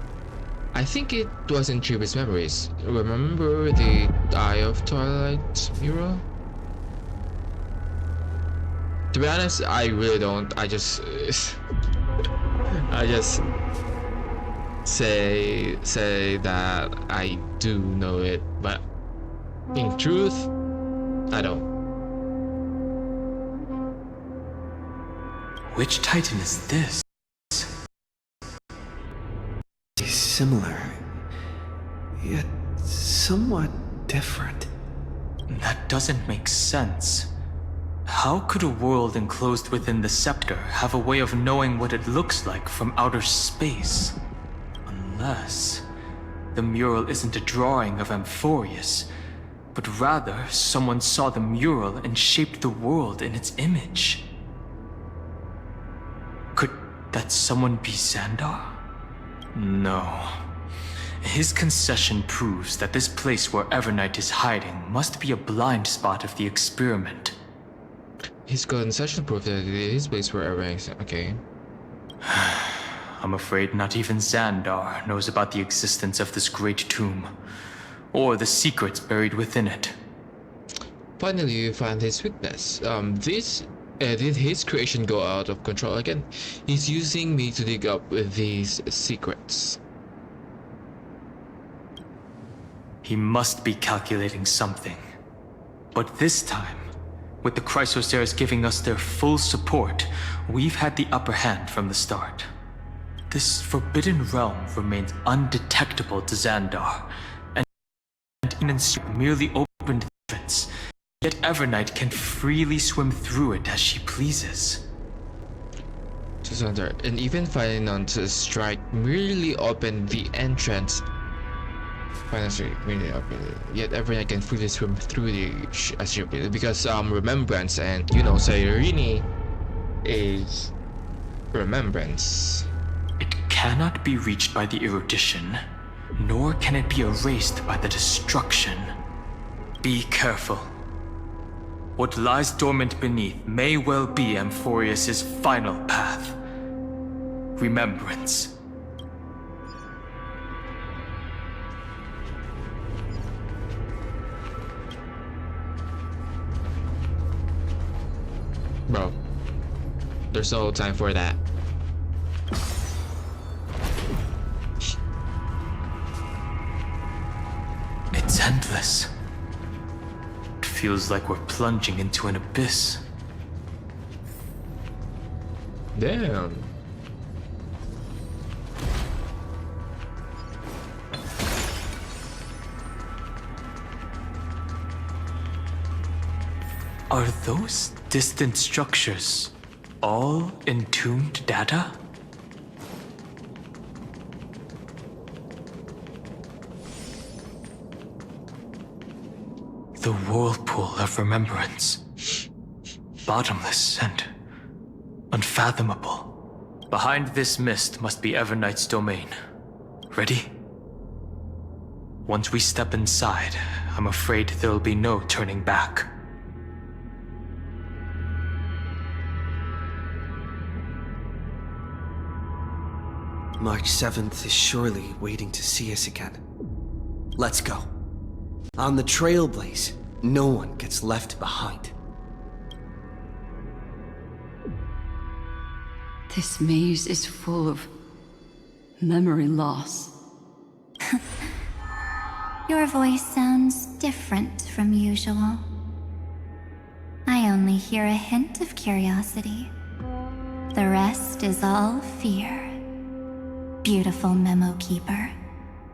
I think it was in Trivia's memories. Remember the Eye of Twilight mural? To be honest, I really don't. I just say that I do know it, but in truth, I don't. Which Titan is this? Similar, yet somewhat different. That doesn't make sense. How could a world enclosed within the scepter have a way of knowing what it looks like from outer space? Unless the mural isn't a drawing of Amphorius, but rather someone saw the mural and shaped the world in its image. Could that someone be Xandar? No. His concession proves that this place where Evernight is hiding must be a blind spot of the experiment. His concession proved that it is place where everything is okay. I'm afraid not even Xandar knows about the existence of this great tomb, or the secrets buried within it. Finally, you find his weakness. Did his creation go out of control again? He's using me to dig up these secrets. He must be calculating something. But this time, with the Chrysosaurs giving us their full support, we've had the upper hand from the start. This forbidden realm remains undetectable to Xandar, and Inan's merely opened the entrance, yet Evernight can freely swim through it as she pleases. To Xandar, and even Finance Strike merely opened the entrance. Honestly, really, okay. Yet Evernight can freely swim through the ship because remembrance and Sayurini is remembrance. It cannot be reached by the erudition, nor can it be erased by the destruction. Be careful. What lies dormant beneath may well be Amphorius's final path. Remembrance. Bro, there's no time for that. It's endless. It feels like we're plunging into an abyss. Damn. Are those distant structures all entombed data? The whirlpool of remembrance. Bottomless and unfathomable. Behind this mist must be Evernight's domain. Ready? Once we step inside, I'm afraid there'll be no turning back. March 7th is surely waiting to see us again. Let's go. On the Trailblaze, no one gets left behind. This maze is full of memory loss. Your voice sounds different from usual. I only hear a hint of curiosity. The rest is all fear. Beautiful memo keeper.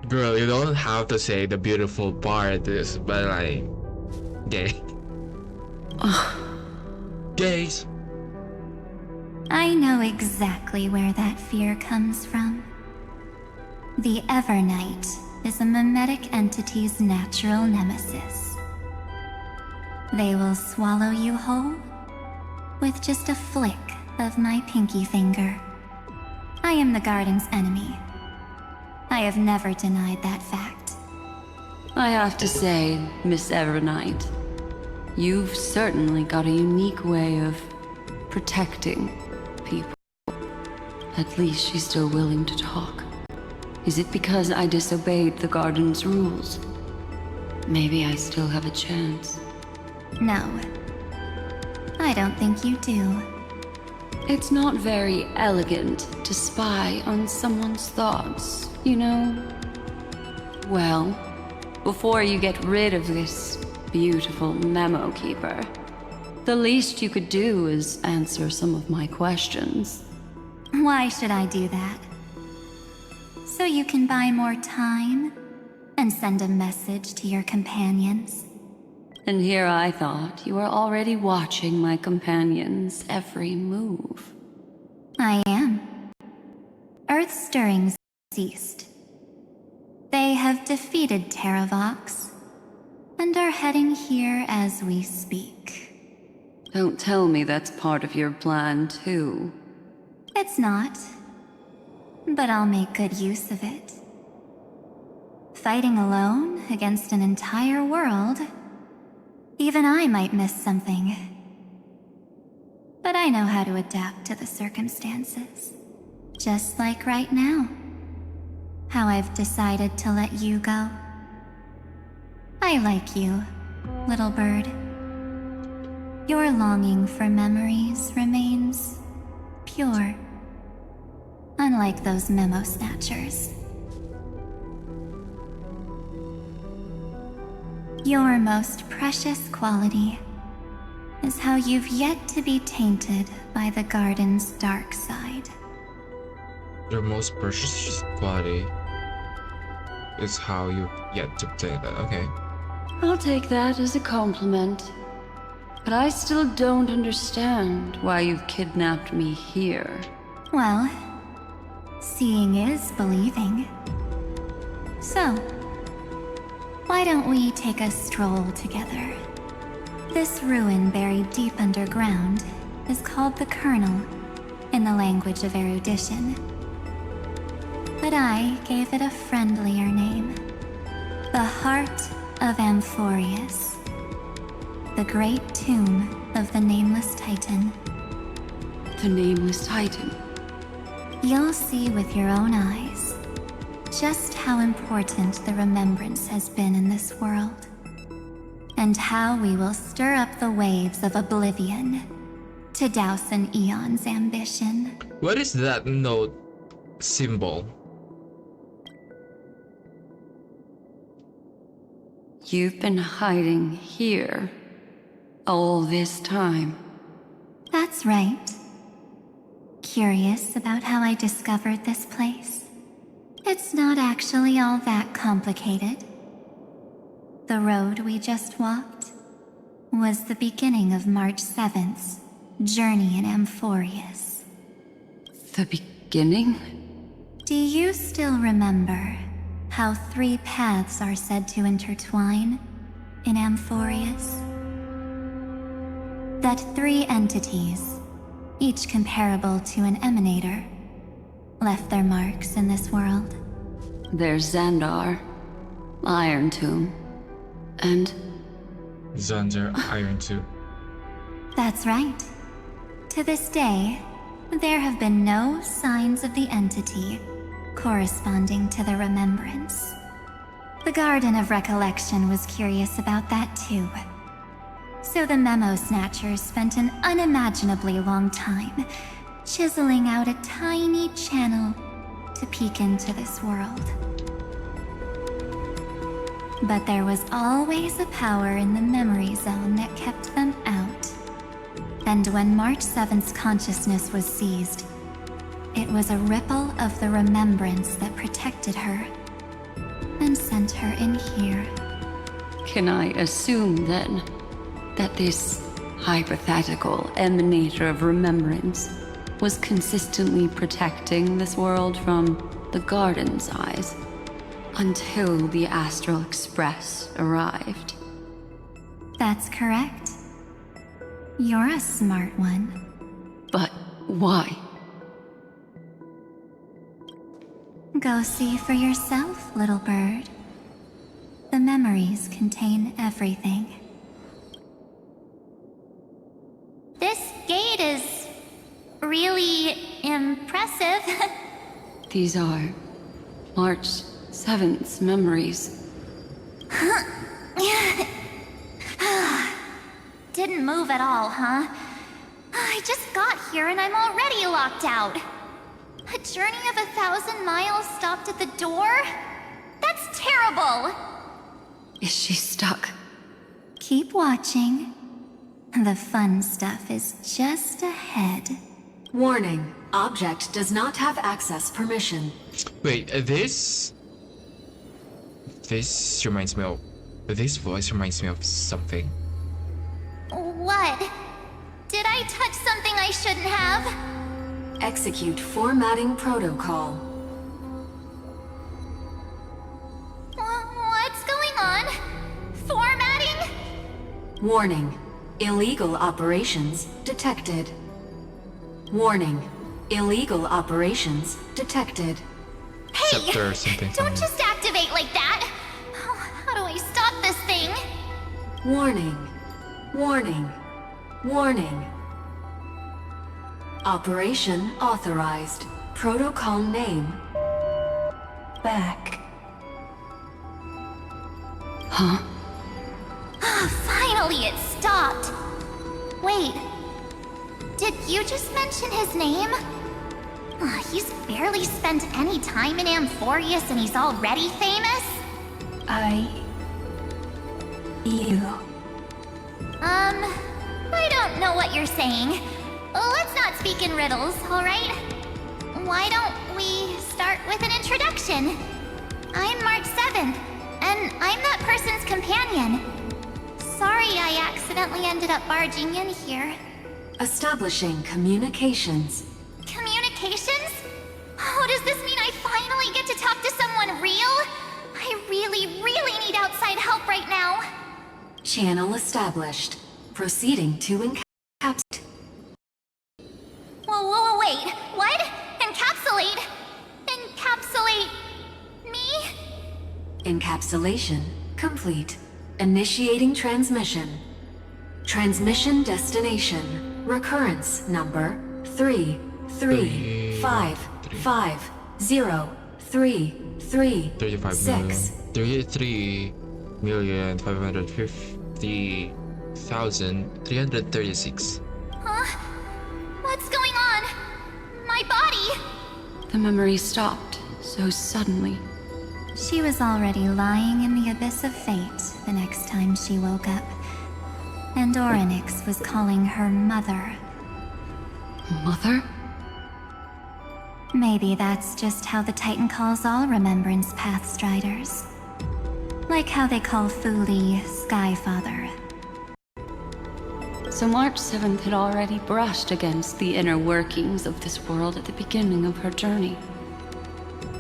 Girl, you don't have to say the beautiful part is, but like, gay. Gays. I know exactly where that fear comes from. The Evernight is a mimetic entity's natural nemesis. They will swallow you whole with just a flick of my pinky finger. I am the garden's enemy. I have never denied that fact. I have to say, Miss Evernight, you've certainly got a unique way of protecting people. At least she's still willing to talk. Is it because I disobeyed the garden's rules? Maybe I still have a chance. No. I don't think you do. It's not very elegant to spy on someone's thoughts, you know? Well, before you get rid of this beautiful memo keeper, the least you could do is answer some of my questions. Why should I do that? So you can buy more time and send a message to your companions? And here I thought you were already watching my companions' every move. I am. Earth's stirrings ceased. They have defeated Terravox and are heading here as we speak. Don't tell me that's part of your plan, too. It's not. But I'll make good use of it. Fighting alone against an entire world, even I might miss something. But I know how to adapt to the circumstances. Just like right now. How I've decided to let you go. I like you, little bird. Your longing for memories remains pure. Unlike those memo snatchers. Your most precious quality is how you've yet to be tainted by the garden's dark side. Your most precious quality is how you yet to play that. Okay. I'll take that as a compliment. But I still don't understand why you've kidnapped me here. Well, seeing is believing. So, Why don't we take a stroll together? This ruin buried deep underground is called the Kernel in the language of erudition. But I gave it a friendlier name. The Heart of Amphorius. The great tomb of the Nameless Titan. The Nameless Titan? You'll see with your own eyes just how important the remembrance has been in this world. And how we will stir up the waves of oblivion to douse an eon's ambition. What is that note symbol? You've been hiding here all this time. That's right. Curious about how I discovered this place? It's not actually all that complicated. The road we just walked was the beginning of March 7th's journey in Amphorius. The beginning? Do you still remember how 3 paths are said to intertwine in Amphorius? That 3 entities, each comparable to an emanator, left their marks in this world. There's Xandar, Iron Tomb, and... Xandar, Iron Tomb. That's right. To this day, there have been no signs of the entity corresponding to the remembrance. The Garden of Recollection was curious about that too. So the Memo Snatchers spent an unimaginably long time chiseling out a tiny channel to peek into this world. But there was always a power in the memory zone that kept them out. And when March 7th's consciousness was seized, it was a ripple of the remembrance that protected her and sent her in here. Can I assume then that this hypothetical emanator of remembrance was consistently protecting this world from the Garden's eyes until the Astral Express arrived? That's correct. You're a smart one. But why? Go see for yourself, little bird. The memories contain everything. This gate is really impressive. These are March 7th's memories. Didn't move at all, huh? I just got here and I'm already locked out. A journey of 1,000 miles stopped at the door? That's terrible! Is she stuck? Keep watching. The fun stuff is just ahead. Warning. Object does not have access permission. Wait, this reminds me of... This voice reminds me of something. What? Did I touch something I shouldn't have? Execute formatting protocol. What's going on? Formatting? Warning. Illegal operations detected. Warning. Illegal operations detected. Hey! Scepter or something. Don't just activate like that! How do I stop this thing? Warning. Warning. Warning. Operation authorized. Protocol name. Back. Huh? Finally it stopped! Wait. Did you just mention his name? He's barely spent any time in Amphorius and he's already famous? I don't know what you're saying. Let's not speak in riddles, alright? Why don't we start with an introduction? I'm March 7th, and I'm that person's companion. Sorry I accidentally ended up barging in here. Establishing communications. Communications? Oh, does this mean I finally get to talk to someone real? I really really, really need outside help right now. Channel established. Proceeding to encapsulate. Whoa, wait. What? Encapsulate? Encapsulate me? Encapsulation complete. Initiating transmission. Transmission destination. Recurrence number 335503336. 33,550,336. Huh? What's going on? My body! The memory stopped so suddenly. She was already lying in the abyss of fate the next time she woke up. And Orynyx was calling her mother. Mother? Maybe that's just how the Titan calls all Remembrance Pathstriders. Like how they call Thule Skyfather. So March 7th had already brushed against the inner workings of this world at the beginning of her journey.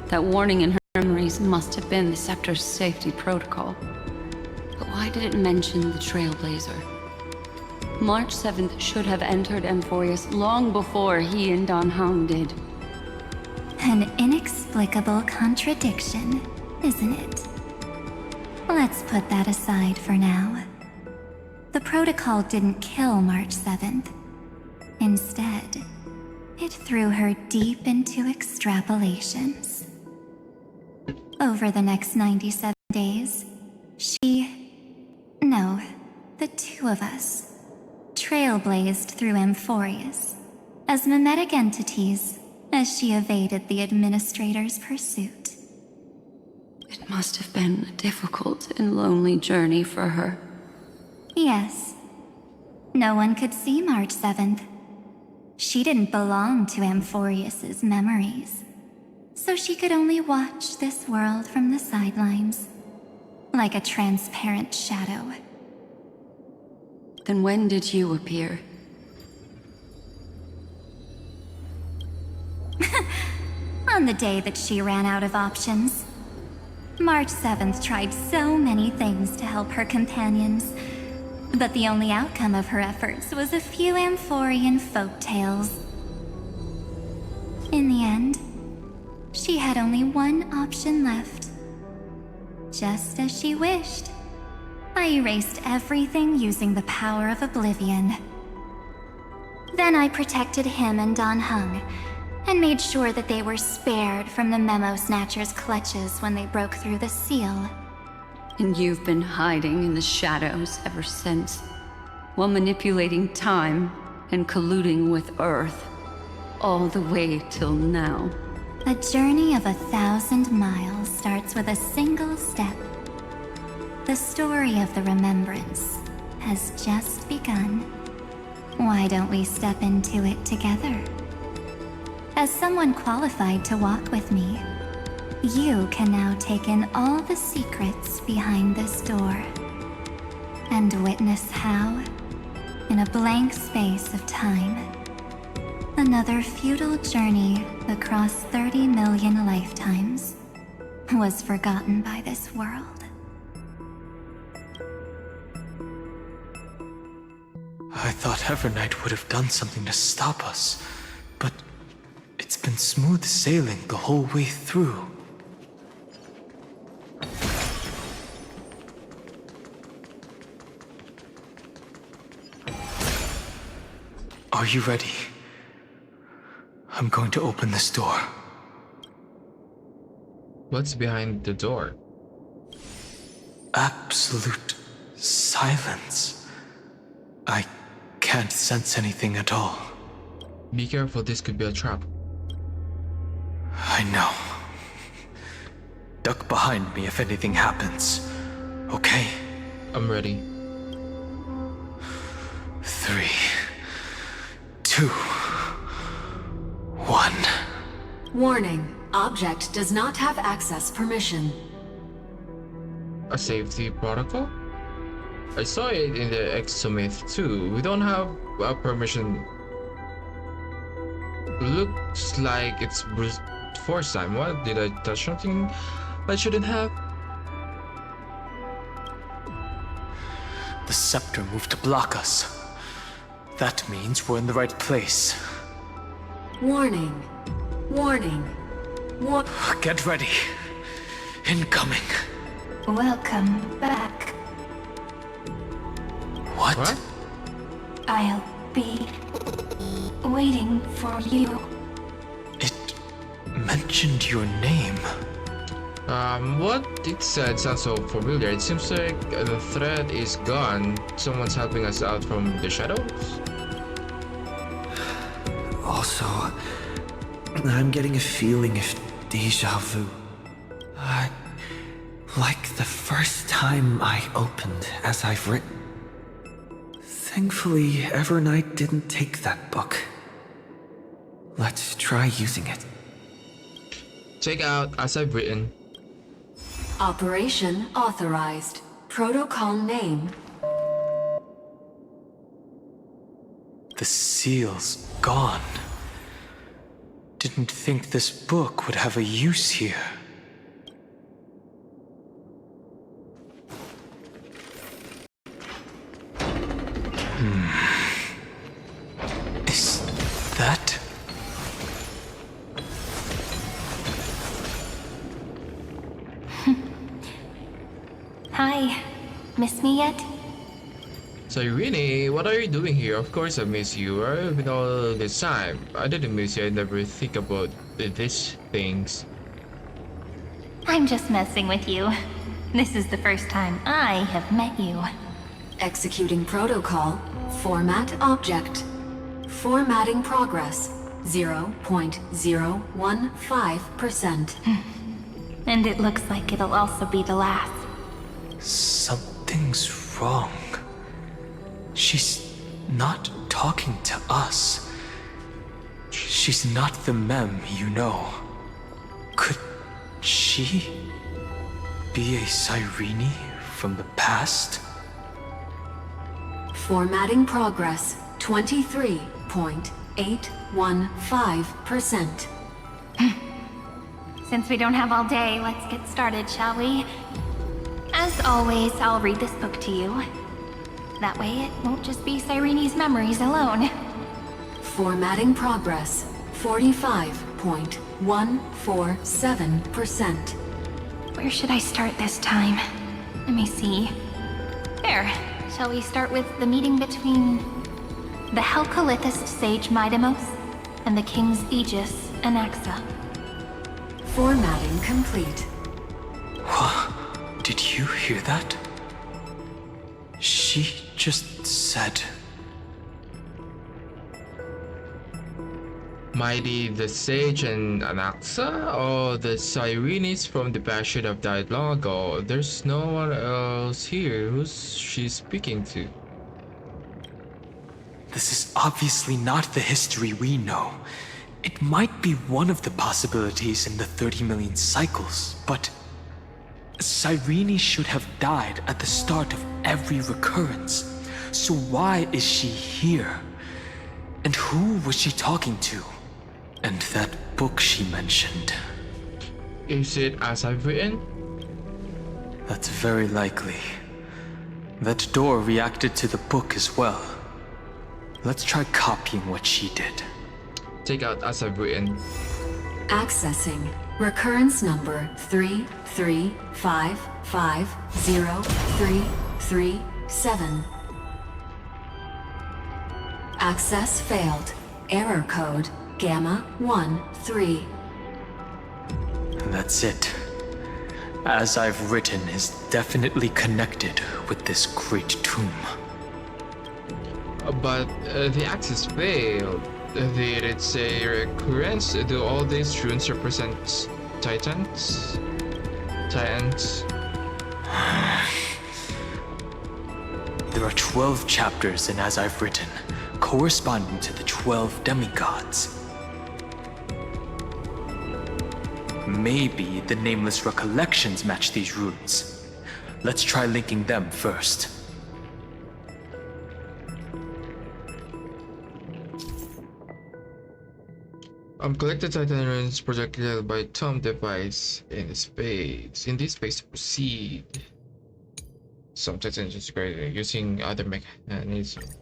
That warning in her memories must have been the Scepter's safety protocol. But why did it mention the Trailblazer? March 7th should have entered Amphorius long before he and Don Hung did. An inexplicable contradiction, isn't it? Let's put that aside for now. The protocol didn't kill March 7th. Instead, it threw her deep into extrapolations. Over the next 97 days, the two of us, trailblazed through Amphorius as mimetic entities as she evaded the Administrator's pursuit. It must have been a difficult and lonely journey for her. Yes. No one could see March 7th. She didn't belong to Amphorius's memories, so she could only watch this world from the sidelines, like a transparent shadow. Then when did you appear? On the day that she ran out of options. March 7th tried so many things to help her companions, but the only outcome of her efforts was a few Amphorian folktales. In the end, she had only one option left. Just as she wished, I erased everything using the power of oblivion. Then I protected him and Don Hung, and made sure that they were spared from the Memo Snatcher's clutches when they broke through the seal. And you've been hiding in the shadows ever since, while manipulating time and colluding with Earth, all the way till now. A journey of 1,000 miles starts with a single step. The story of the Remembrance has just begun. Why don't we step into it together? As someone qualified to walk with me, you can now take in all the secrets behind this door, and witness how, in a blank space of time, another futile journey across 30 million lifetimes was forgotten by this world. I thought Evernight would have done something to stop us, but it's been smooth sailing the whole way through. Are you ready? I'm going to open this door. What's behind the door? Absolute silence. I can't sense anything at all. Be careful, this could be a trap. I know. Duck behind me if anything happens. Okay? I'm ready. 3, 2, 1. Warning. Object does not have access permission. A safety protocol? I saw it in the Exomyth too. We don't have a permission. Looks like it's brute force time. What? Did I touch something I shouldn't have? The scepter moved to block us. That means we're in the right place. Warning. Warning. Get ready. Incoming. Welcome back. What? I'll be waiting for you. It mentioned your name. What it said sounds so familiar. It seems like the threat is gone. Someone's helping us out from the shadows. Also, I'm getting a feeling of deja vu. Like the first time I opened as I've written. Thankfully, Evernight didn't take that book. Let's try using it. Check out as I've written. Operation authorized. Protocol name. The seal's gone. Didn't think this book would have a use here. Is that... Hi. Miss me yet? So Irene, what are you doing here? Of course I miss you. Where have you been all this time? I didn't miss you. I never think about these things. I'm just messing with you. This is the first time I have met you. Executing protocol. Format object. Formatting progress. 0.015%. And it looks like it'll also be the last. Something's wrong. She's not talking to us. She's not the mem, you know. Could she be a Cyrene from the past? Formatting progress. 23.815%. Since we don't have all day, let's get started, shall we? As always, I'll read this book to you. That way it won't just be Cyrene's memories alone. Formatting progress. 45.147%. Where should I start this time? Let me see. There. Shall we start with the meeting between the Helcolithist sage Midamos and the King's Aegis Anaxa? Formatting complete. What? Did you hear that? She just said... Mighty the Sage and Anaxa? Or the Cyrenes from the past should have died long ago. There's no one else here. Who's she speaking to? This is obviously not the history we know. It might be one of the possibilities in the 30 million cycles, but... Cyrene should have died at the start of every recurrence. So why is she here? And who was she talking to? And that book she mentioned. Is it as I've written? That's very likely. That door reacted to the book as well. Let's try copying what she did. Take out as I've written. Accessing. Recurrence number 335503337. Access failed. Error code Gamma 13. That's it. As I've written is definitely connected with this great tomb. But the access failed. Did it say recurrence? Do all these runes represent titans? Titans? There are 12 chapters in As I've Written, corresponding to the 12 demigods. Maybe the nameless recollections match these runes. Let's try linking them first. Collected Titan runes projected by Tom device in space. In this space, proceed. Sometimes integrated using other mechanisms.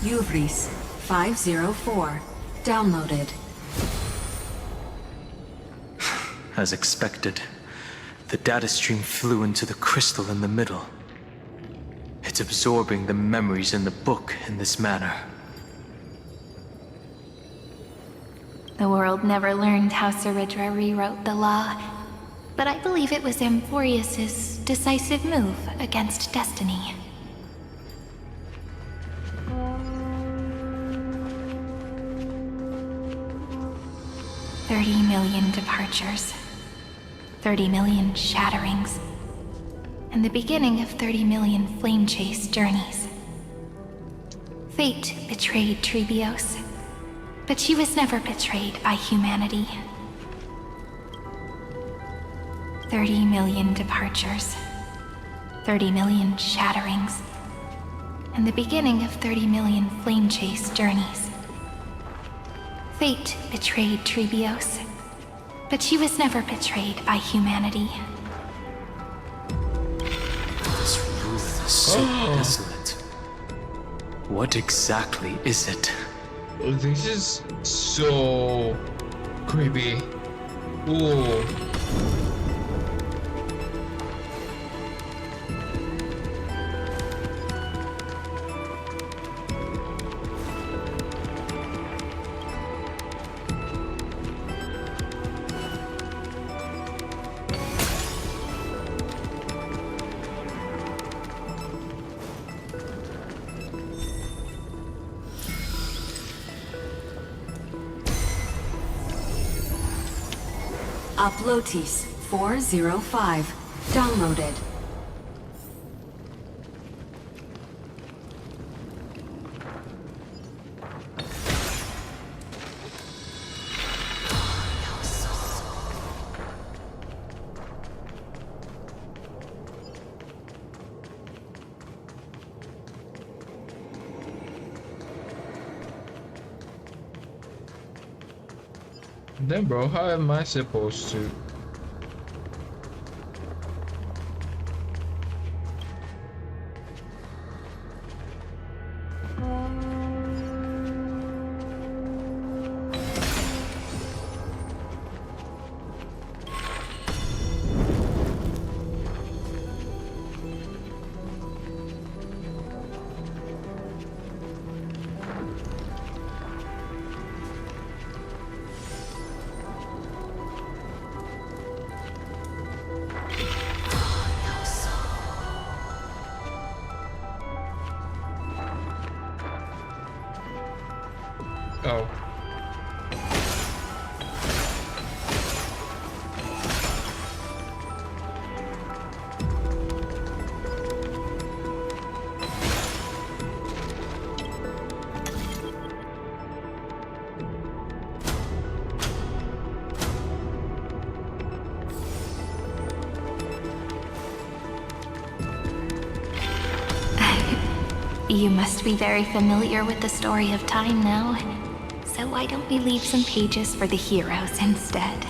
Uvris 504. Downloaded. As expected, the data stream flew into the crystal in the middle. It's absorbing the memories in the book in this manner. The world never learned how Ceridra rewrote the law, but I believe it was Amphorius's decisive move against destiny. $30 million departures, 30 million shatterings, and the beginning of 30 million flame chase journeys. Fate betrayed Trebios, but she was never betrayed by humanity. 30 million departures, 30 million shatterings, and the beginning of 30 million flame chase journeys. Fate betrayed Trebios, but she was never betrayed by humanity. This room is so desolate. What exactly is it? This is so creepy. Ooh. Uplotis 405. Downloaded. Then bro, how am I supposed to? Oh. You must be very familiar with the story of time now. So why don't we leave some pages for the heroes instead?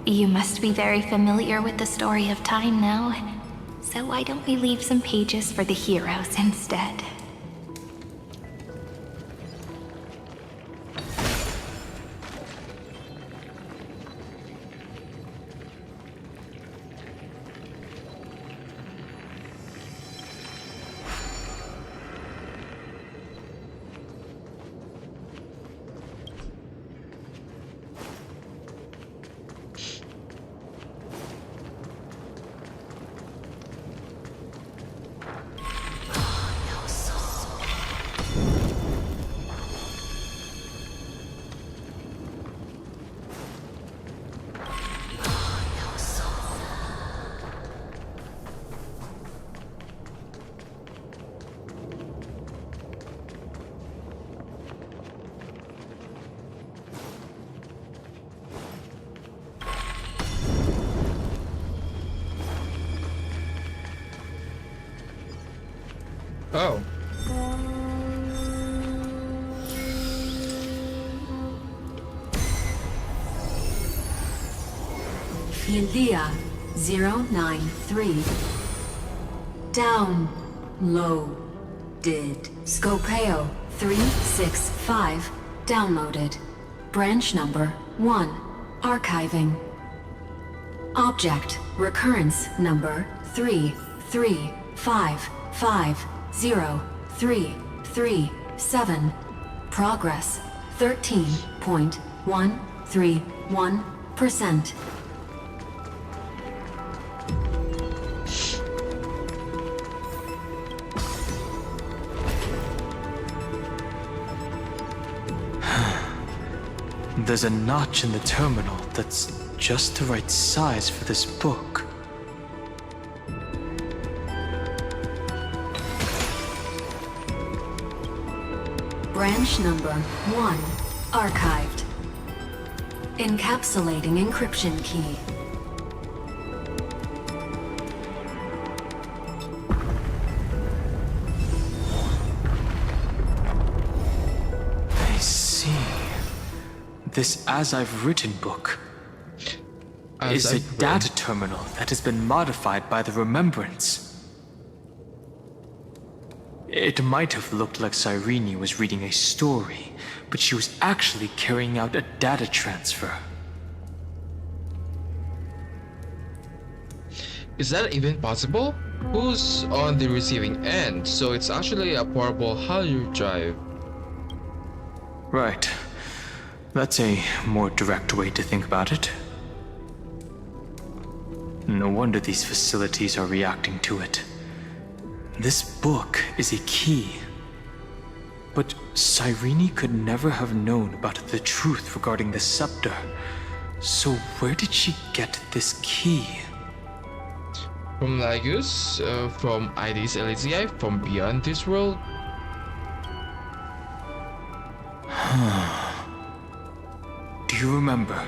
You must be very familiar with the story of time now. So why don't we leave some pages for the heroes instead? Oh. India 093. Downloaded. Scopeo 365. Downloaded. Branch number 1. Archiving. Object recurrence number 335503337. Progress 13.131%. There's a notch in the terminal that's just the right size for this book. Branch number 1. Archived. Encapsulating encryption key. I see. This As I've Written book is a data terminal that has been modified by the Remembrance. It might have looked like Cyrene was reading a story, but she was actually carrying out a data transfer. Is that even possible? Who's on the receiving end? So it's actually a portable hard drive. Right. That's a more direct way to think about it. No wonder these facilities are reacting to it. This book is a key. But Cyrene could never have known about the truth regarding the scepter. So where did she get this key? From Lagus, from Idis Elysiae, from beyond this world? Do you remember?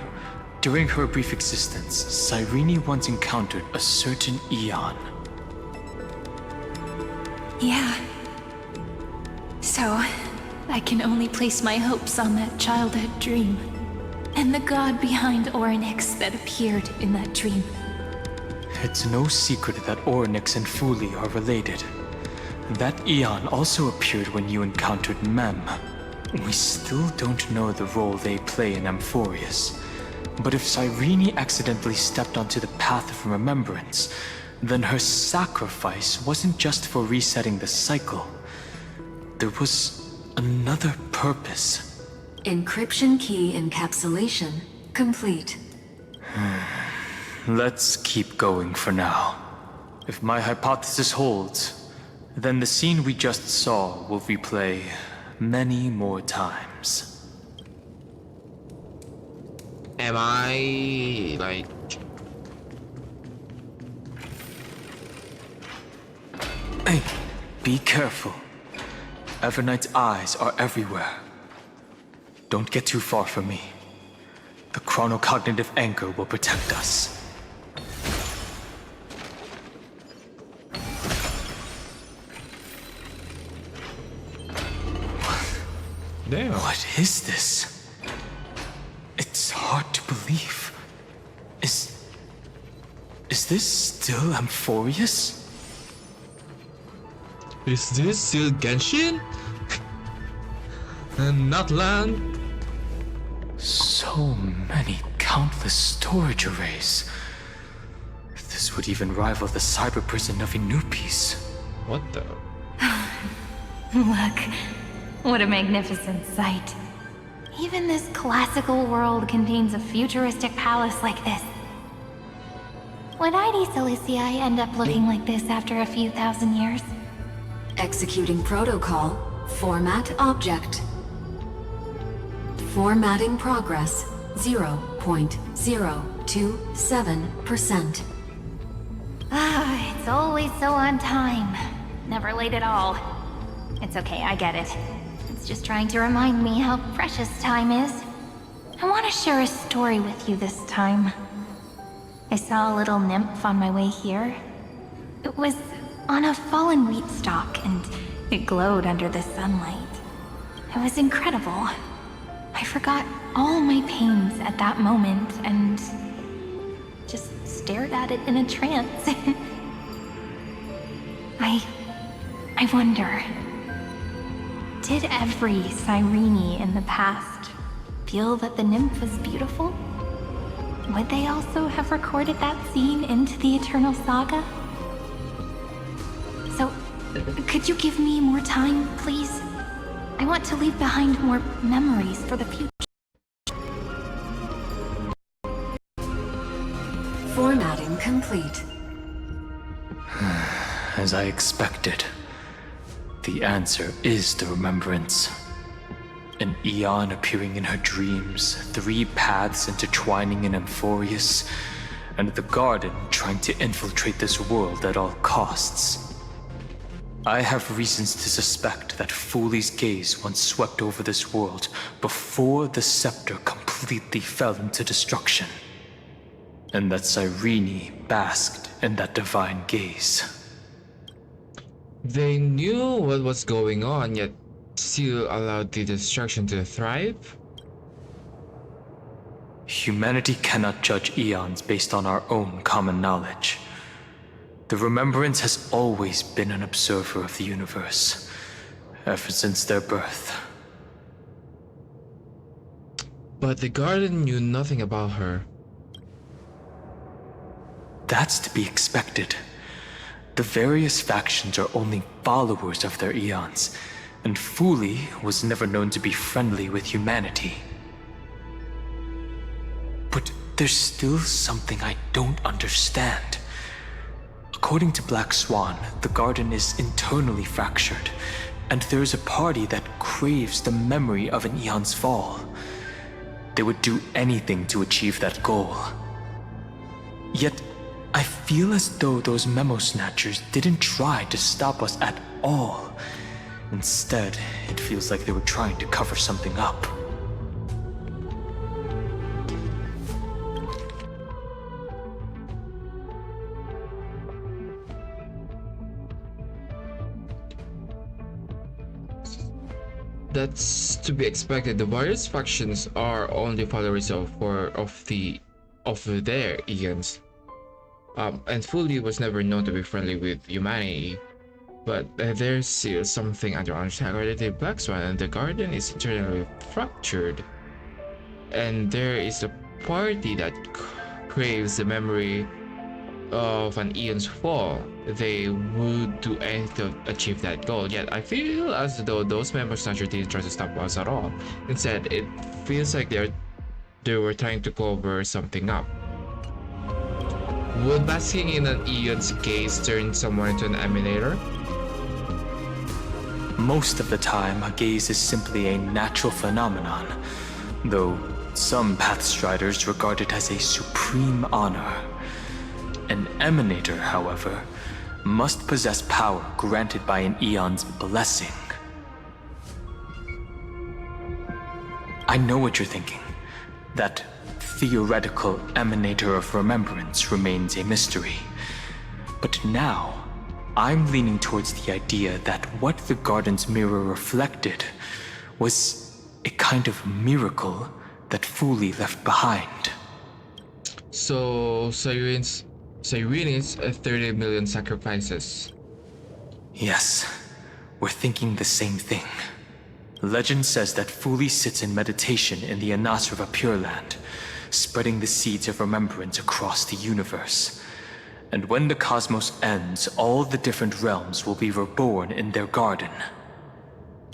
During her brief existence, Cyrene once encountered a certain Eon. Yeah. So, I can only place my hopes on that childhood dream. And the god behind Orynyx that appeared in that dream. It's no secret that Orynyx and Fuli are related. That Eon also appeared when you encountered Mem. We still don't know the role they play in Amphorius. But if Cyrene accidentally stepped onto the path of remembrance, then her sacrifice wasn't just for resetting the cycle. There was another purpose. Encryption key encapsulation complete. Let's keep going for now. If my hypothesis holds, then the scene we just saw will replay many more times. Am I like... Hey, be careful. Evernight's eyes are everywhere. Don't get too far from me. The chronocognitive anchor will protect us. Damn. What is this? It's hard to believe. Is this still Amphorius? Is this still Genshin? And not land? So many countless storage arrays. This would even rival the cyber prison of Inupis. What the? Look, what a magnificent sight. Even this classical world contains a futuristic palace like this. Would Idis Elysiae end up looking like this after a few thousand years? Executing protocol. Format object. Formatting progress 0.027%. Ah, it's always so on time. Never late at all. It's okay, I get it. It's just trying to remind me how precious time is. I want to share a story with you this time. I saw a little nymph on my way here. It was on a fallen wheat stalk, and it glowed under the sunlight. It was incredible. I forgot all my pains at that moment, and just stared at it in a trance. I wonder, did every Cyrene in the past feel that the nymph was beautiful? Would they also have recorded that scene into the Eternal Saga? So, could you give me more time, please? I want to leave behind more memories for the future. Formatting complete. As I expected, the answer is the remembrance. An Eon appearing in her dreams, 3 paths intertwining in Amphorius, and the Garden trying to infiltrate this world at all costs. I have reasons to suspect that Fooley's gaze once swept over this world before the scepter completely fell into destruction, and that Cyrene basked in that divine gaze. They knew what was going on, yet still allowed the destruction to thrive? Humanity cannot judge eons based on our own common knowledge. The Remembrance has always been an observer of the universe, ever since their birth. But the Garden knew nothing about her. That's to be expected. The various factions are only followers of their eons, and Fooley was never known to be friendly with humanity. But there's still something I don't understand. According to Black Swan, the Garden is internally fractured, and there is a party that craves the memory of an eon's fall. They would do anything to achieve that goal. Yet, I feel as though those memo snatchers didn't try to stop us at all. Instead, it feels like they were trying to cover something up. That's to be expected. The various factions are only followers of their eons. And Fooley was never known to be friendly with humanity. But there's still something under attack. The Black Swan and the Garden is internally fractured. And there is a party that craves the memory of an eon's fall. They would do anything to achieve that goal. Yet I feel as though those members not didn't try to stop us at all. Instead, it feels like they were trying to cover something up. Would basking in an eon's gaze turn someone into an emulator? Most of the time, a gaze is simply a natural phenomenon, though some Pathstriders regard it as a supreme honor. An emanator, however, must possess power granted by an eon's blessing. I know what you're thinking. That theoretical emanator of remembrance remains a mystery. But now, I'm leaning towards the idea that what the Garden's mirror reflected was a kind of miracle that Fooley left behind. So, Cyrene's 30 million sacrifices. Yes, we're thinking the same thing. Legend says that Fooley sits in meditation in the Anasrava Pure Land, spreading the seeds of remembrance across the universe. And when the cosmos ends, all the different realms will be reborn in their garden.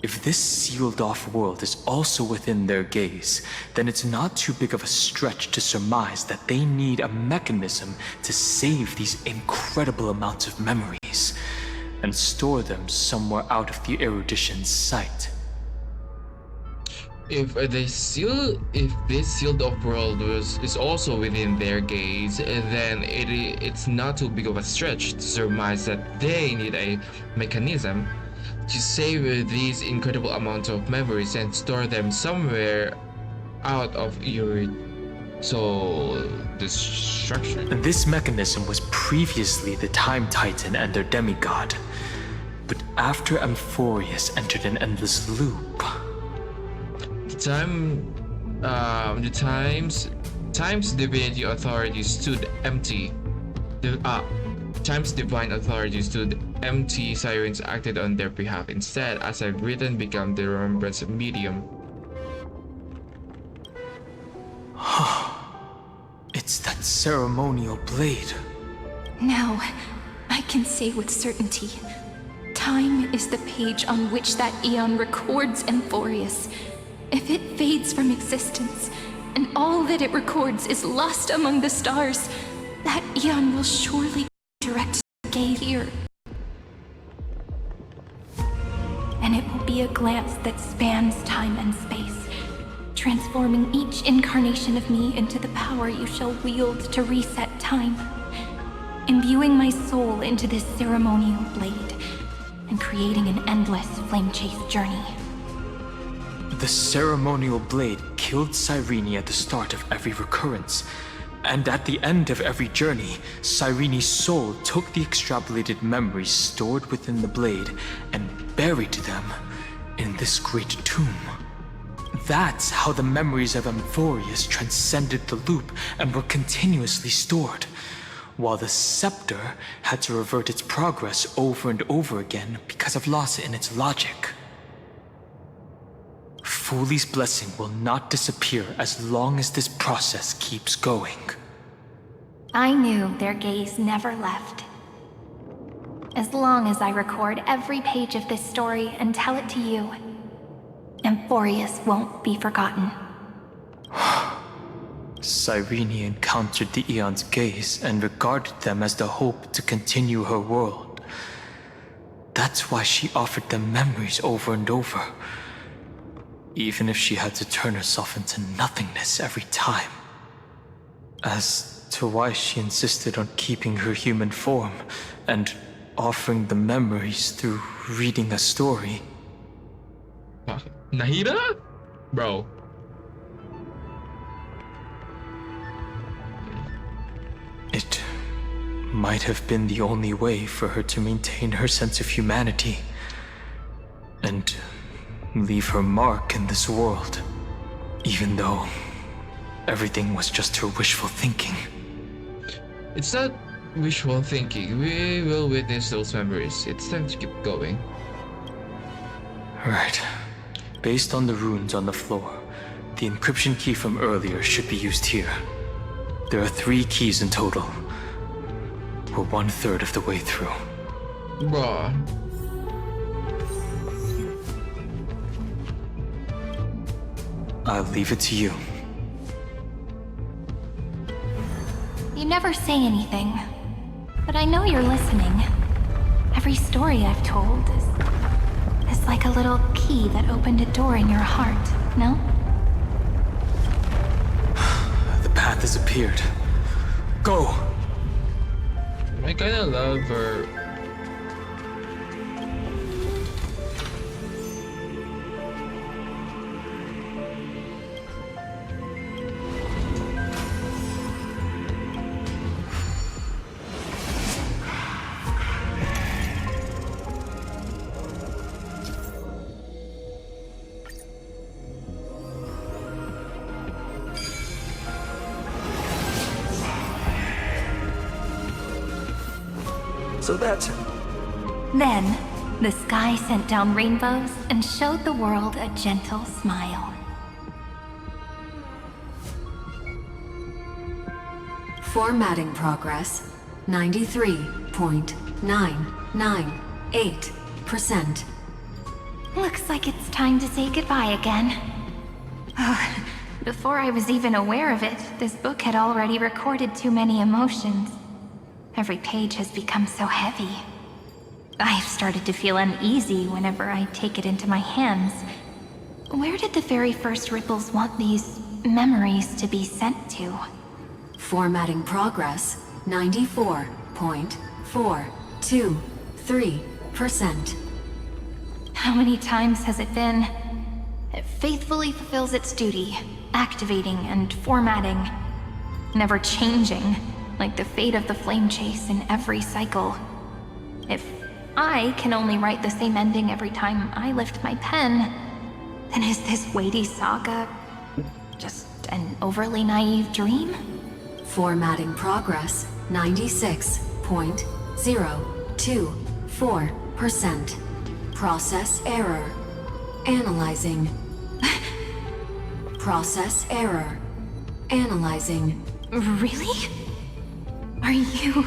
If this sealed-off world is also within their gaze, then it's not too big of a stretch to surmise that they need a mechanism to save these incredible amounts of memories and store them somewhere out of the erudition's sight. If this sealed-off world is also within their gaze, then it's not too big of a stretch to surmise that they need a mechanism to save these incredible amounts of memories and store them somewhere out of destruction. This mechanism was previously the Time Titan and their demigod, but after Amphorius entered an endless loop, the times Time's divinity authority stood empty. Time's divine authority stood empty. Sirens acted on their behalf. Instead, as I've written, become the remembrance medium. It's that ceremonial blade. Now, I can say with certainty, time is the page on which that eon records Amphorius. If it fades from existence, and all that it records is lost among the stars, that eon will surely direct the gaze here. And it will be a glance that spans time and space, transforming each incarnation of me into the power you shall wield to reset time, imbuing my soul into this ceremonial blade, and creating an endless flame-chase journey. The ceremonial blade killed Cyrene at the start of every recurrence, and at the end of every journey, Cyrene's soul took the extrapolated memories stored within the blade and buried them in this great tomb. That's how the memories of Amphorius transcended the loop and were continuously stored, while the scepter had to revert its progress over and over again because of loss in its logic. Fuli's blessing will not disappear as long as this process keeps going. I knew their gaze never left. As long as I record every page of this story and tell it to you, Amphorius won't be forgotten. Cyrene encountered the Eon's gaze and regarded them as the hope to continue her world. That's why she offered them memories over and over, even if she had to turn herself into nothingness every time. As to why she insisted on keeping her human form and offering the memories through reading a story. Nahida? Bro. It might have been the only way for her to maintain her sense of humanity and leave her mark in this world, even though everything was just her wishful thinking. It's not wishful thinking. We will witness those memories. It's time to keep going. Right. Based on the runes on the floor, the encryption key from earlier should be used here. There are 3 keys in total. We're 1/3 of the way through. Bruh. I'll leave it to you. You never say anything, but I know you're listening. Every story I've told is like a little key that opened a door in your heart, no? The path has appeared. Go! I kinda love her. So that's it. Then, the sky sent down rainbows and showed the world a gentle smile. Formatting progress 93.998%. Looks like it's time to say goodbye again. Before I was even aware of it, this book had already recorded too many emotions. Every page has become so heavy. I've started to feel uneasy whenever I take it into my hands. Where did the very first ripples want these memories to be sent to? Formatting progress 94.423%. How many times has it been? It faithfully fulfills its duty, activating and formatting, never changing, like the fate of the flame chase in every cycle. If I can only write the same ending every time I lift my pen, then is this weighty saga just an overly naive dream? Formatting progress 96.024%. Process error. Analyzing. Process error. Analyzing. Really? Are you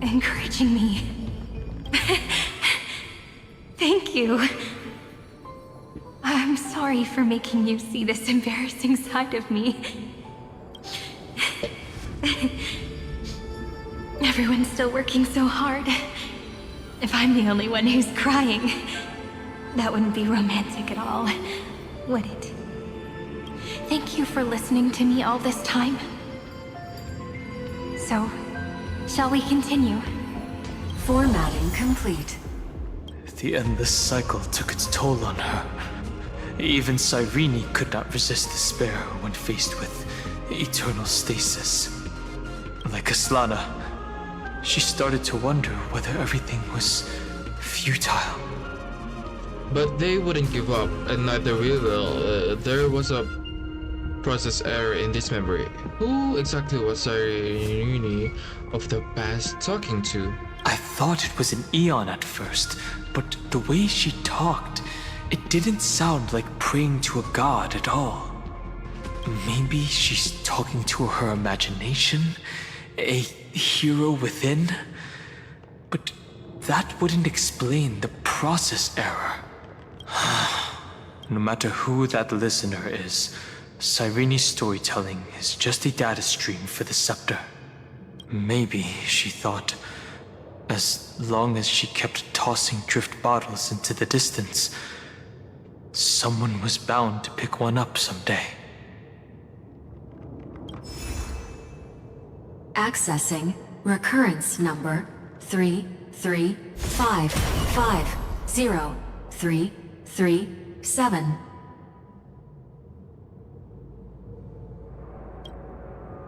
encouraging me? Thank you. I'm sorry for making you see this embarrassing side of me. Everyone's still working so hard. If I'm the only one who's crying, that wouldn't be romantic at all, would it? Thank you for listening to me all this time. So, shall we continue? Formatting complete. The endless cycle took its toll on her. Even Cyrene could not resist despair when faced with eternal stasis. Like Aslana, she started to wonder whether everything was futile. But they wouldn't give up, and neither we will. There was a process error in this memory. Who exactly was Cyrene of the past talking to? I thought it was an Eon at first, but the way she talked, it didn't sound like praying to a god at all. Maybe she's talking to her imagination? A hero within? But that wouldn't explain the process error. No matter who that listener is, Cyrene's storytelling is just a data stream for the scepter. Maybe, she thought, as long as she kept tossing drift bottles into the distance, someone was bound to pick one up someday. Accessing recurrence number 335503337.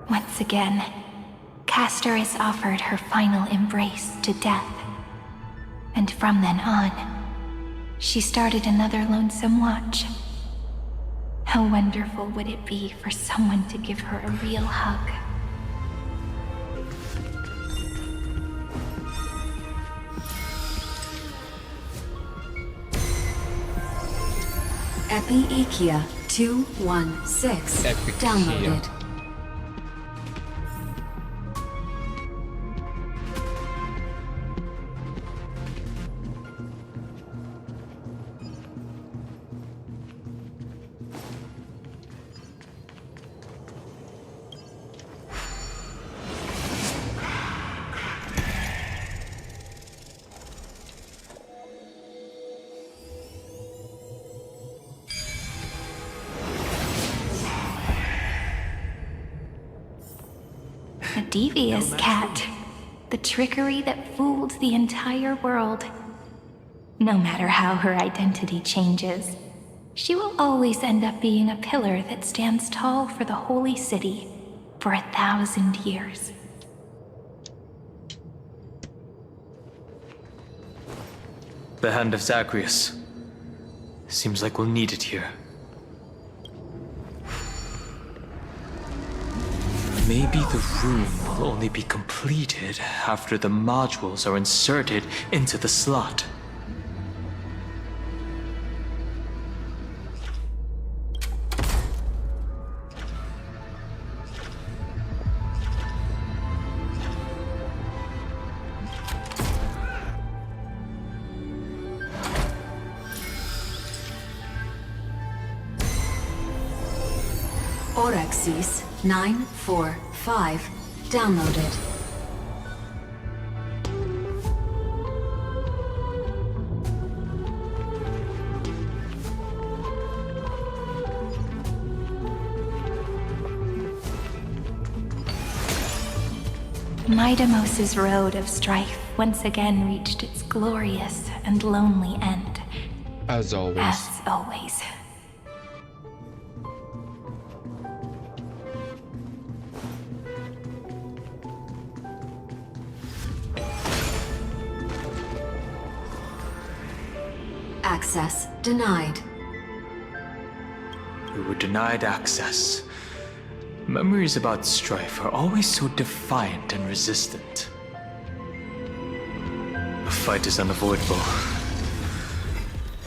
Once again, Castor is offered her final embrace to death. And from then on, she started another lonesome watch. How wonderful would it be for someone to give her a real hug? Epi-Ikia 216 downloaded. A devious cat. The trickery that fooled the entire world. No matter how her identity changes, she will always end up being a pillar that stands tall for the holy city for 1,000 years. The hand of Zagreus. Seems like we'll need it here. Maybe the room will only be completed after the modules are inserted into the slot. Orexis 945 downloaded. Midamos's road of strife once again reached its glorious and lonely end. As always. As always. Access denied. were denied access. Memories about strife are always so defiant and resistant. A fight is unavoidable.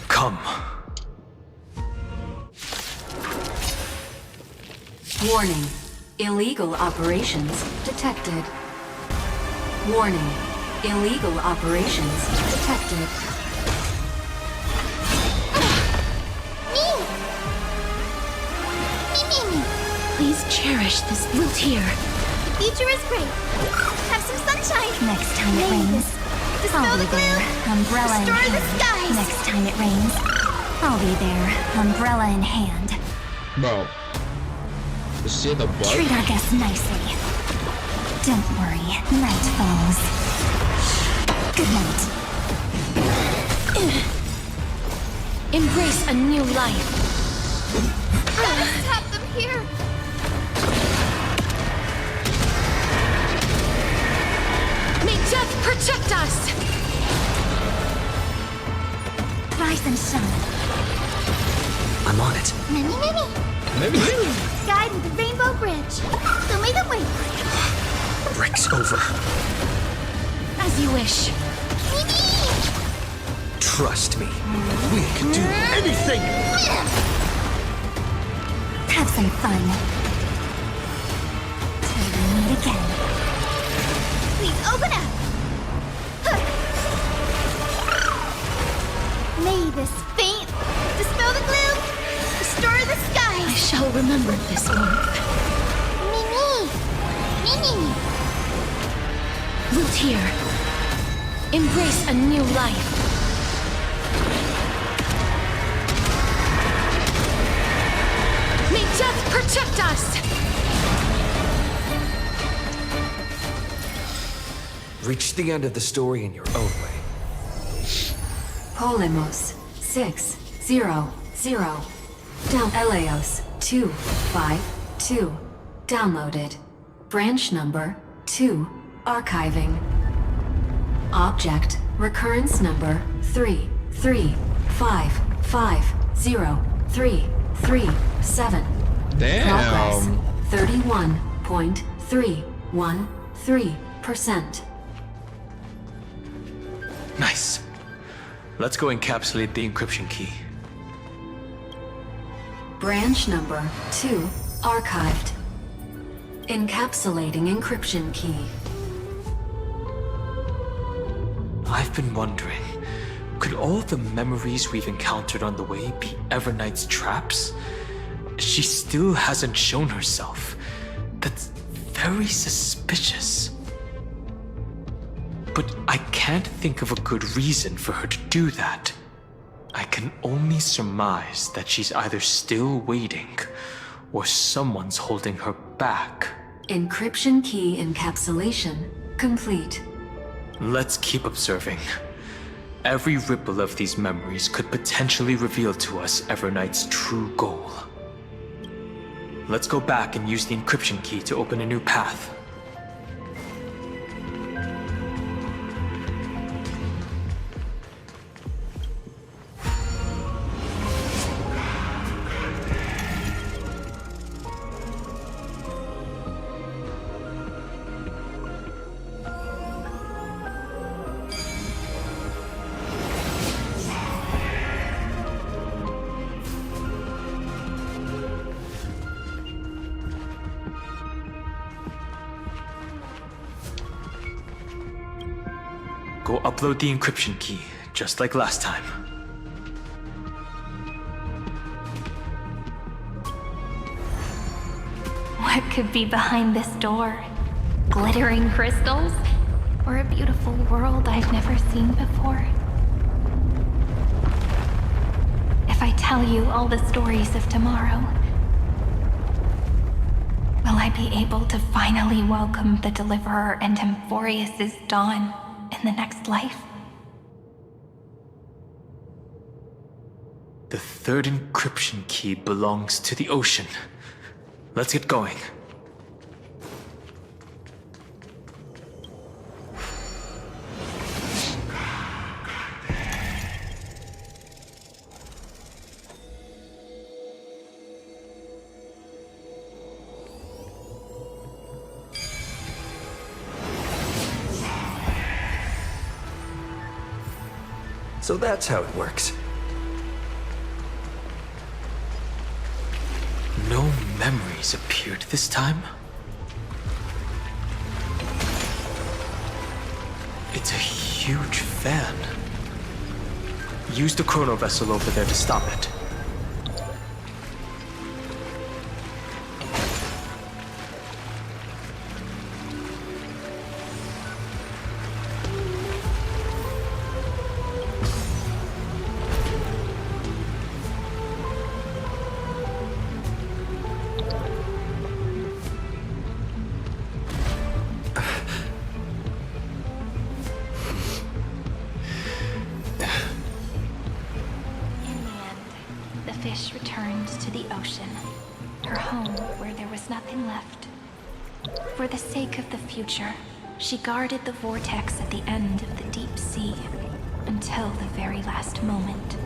Come. Warning. Illegal operations detected. Warning. Illegal operations detected. Please cherish this loot here. The future is great. Have some sunshine. Next time it rains, I'll be there, umbrella in Destroy the hand. skies. Next time it rains, I'll be there, umbrella in hand. Bro. You see the bug? Treat our guests nicely. Don't worry, night falls. Good night. Embrace a new life. Gotta stop them here. May death protect us! Rise and shine. I'm on it. Many. Guide with the Rainbow Bridge. Show me the way. Break's over. As you wish. Trust me. We can do anything! Have some fun. Till we meet again. Please open up. May this faint dispel the gloom, restore the skies. I shall remember this warmth. Mimi. Loot here. Embrace a new life. May death protect us! Reach the end of the story in your own way. Polemos 600. Down Eleos 252. Downloaded. Branch number 2. Archiving. Object recurrence number 335503337. Damn. Progress 31.313%. Nice. Let's go encapsulate the encryption key. Branch number 2 archived. Encapsulating encryption key. I've been wondering, could all the memories we've encountered on the way be Evernight's traps? She still hasn't shown herself. That's very suspicious. But I can't think of a good reason for her to do that. I can only surmise that she's either still waiting, or someone's holding her back. Encryption key encapsulation complete. Let's keep observing. Every ripple of these memories could potentially reveal to us Evernight's true goal. Let's go back and use the encryption key to open a new path. Go upload the encryption key, just like last time. What could be behind this door? Glittering crystals? Or a beautiful world I've never seen before? If I tell you all the stories of tomorrow, will I be able to finally welcome the Deliverer and Emphorius' dawn in the next life? The third encryption key belongs to the ocean. Let's get going. So that's how it works. No memories appeared this time? It's a huge fan. Use the chrono vessel over there to stop it. Fish returned to the ocean, her home where there was nothing left. For the sake of the future, she guarded the vortex at the end of the deep sea until the very last moment.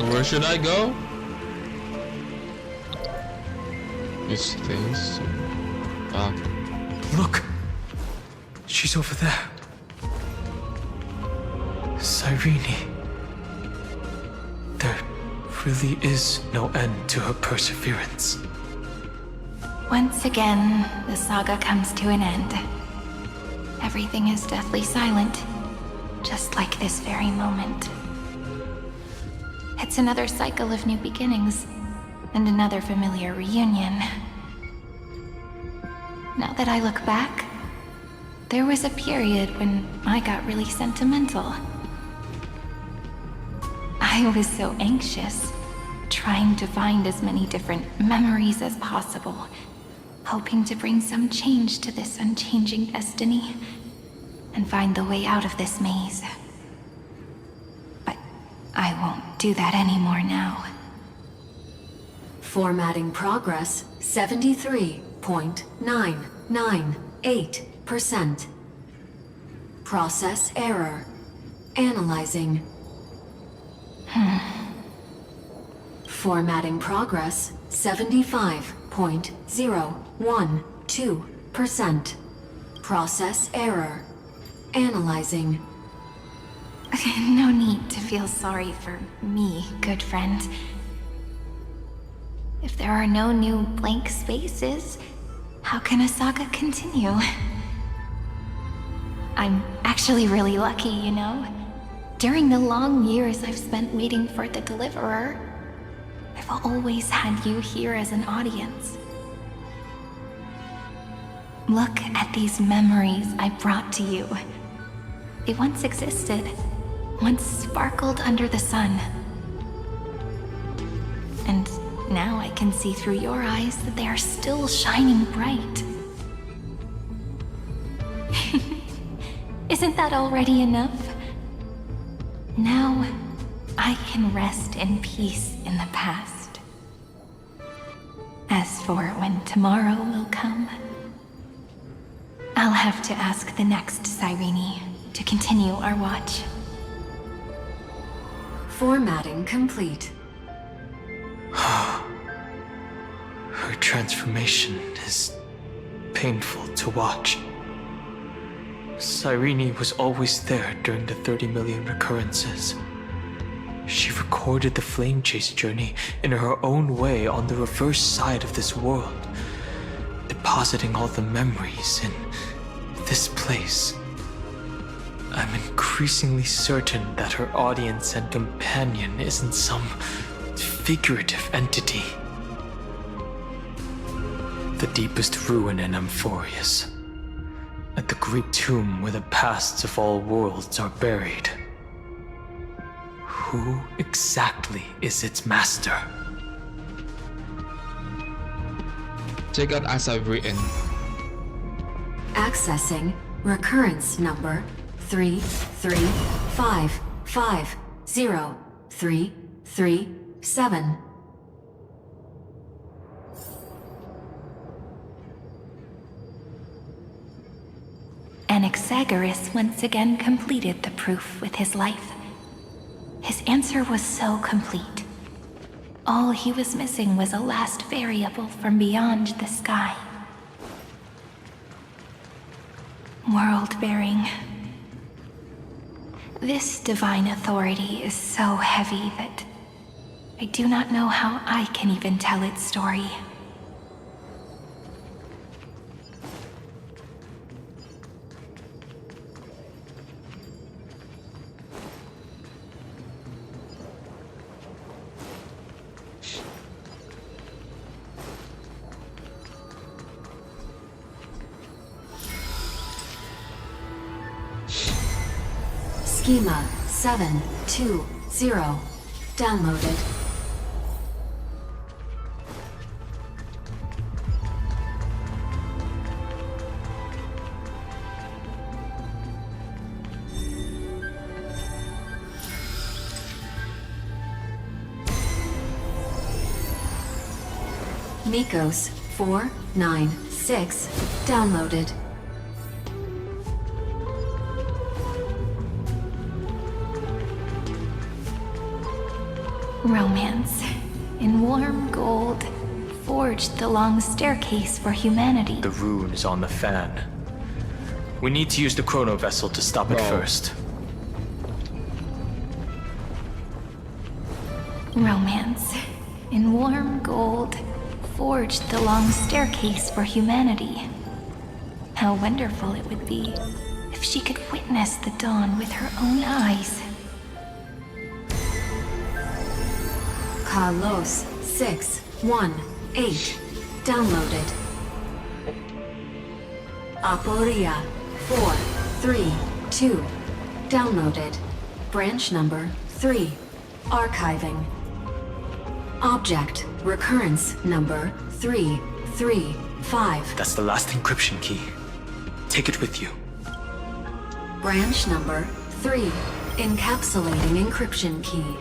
Where should I go? These things. Look! She's over there. Cyrene. There really is no end to her perseverance. Once again, the saga comes to an end. Everything is deathly silent, just like this very moment. It's another cycle of new beginnings, and another familiar reunion. Now that I look back, there was a period when I got really sentimental. I was so anxious, trying to find as many different memories as possible, hoping to bring some change to this unchanging destiny, and find the way out of this maze. But I won't do that anymore now. Formatting progress 73.998%. Process error. Analyzing. Formatting progress 75.012%. Process error. Analyzing. No need to feel sorry for me, good friend. If there are no new blank spaces, how can a saga continue? I'm actually really lucky, you know? During the long years I've spent waiting for the Deliverer, I've always had you here as an audience. Look at these memories I brought to you. They once existed, once sparkled under the sun. And now I can see through your eyes that they are still shining bright. Isn't that already enough? Now, I can rest in peace in the past. As for when tomorrow will come, I'll have to ask the next Cyrene to continue our watch. Formatting complete. Her transformation is painful to watch. Cyrene was always there during the 30 million recurrences. She recorded the flame chase journey in her own way on the reverse side of this world, depositing all the memories in this place. I'm increasingly certain that her audience and companion isn't some figurative entity. The deepest ruin in Amphorius, at the great tomb where the pasts of all worlds are buried. Who exactly is its master? Check out as I've written. Accessing recurrence number 335503337. Anaxagoras once again completed the proof with his life. His answer was so complete. All he was missing was a last variable from beyond the sky. world-bearing. This divine authority is so heavy that I do not know how I can even tell its story. Schema 720 downloaded. Nikos 496 downloaded. Romance in warm gold forged the long staircase for humanity. The rune is on the fan. We need to use the chrono vessel to stop it first. Romance in warm gold forged the long staircase for humanity. How wonderful it would be if she could witness the dawn with her own eyes. Carlos 618 downloaded. Aporia 432 downloaded. Branch number 3 archiving. Object recurrence number 335. That's the last encryption key. Take it with you. Branch number 3 encapsulating encryption key.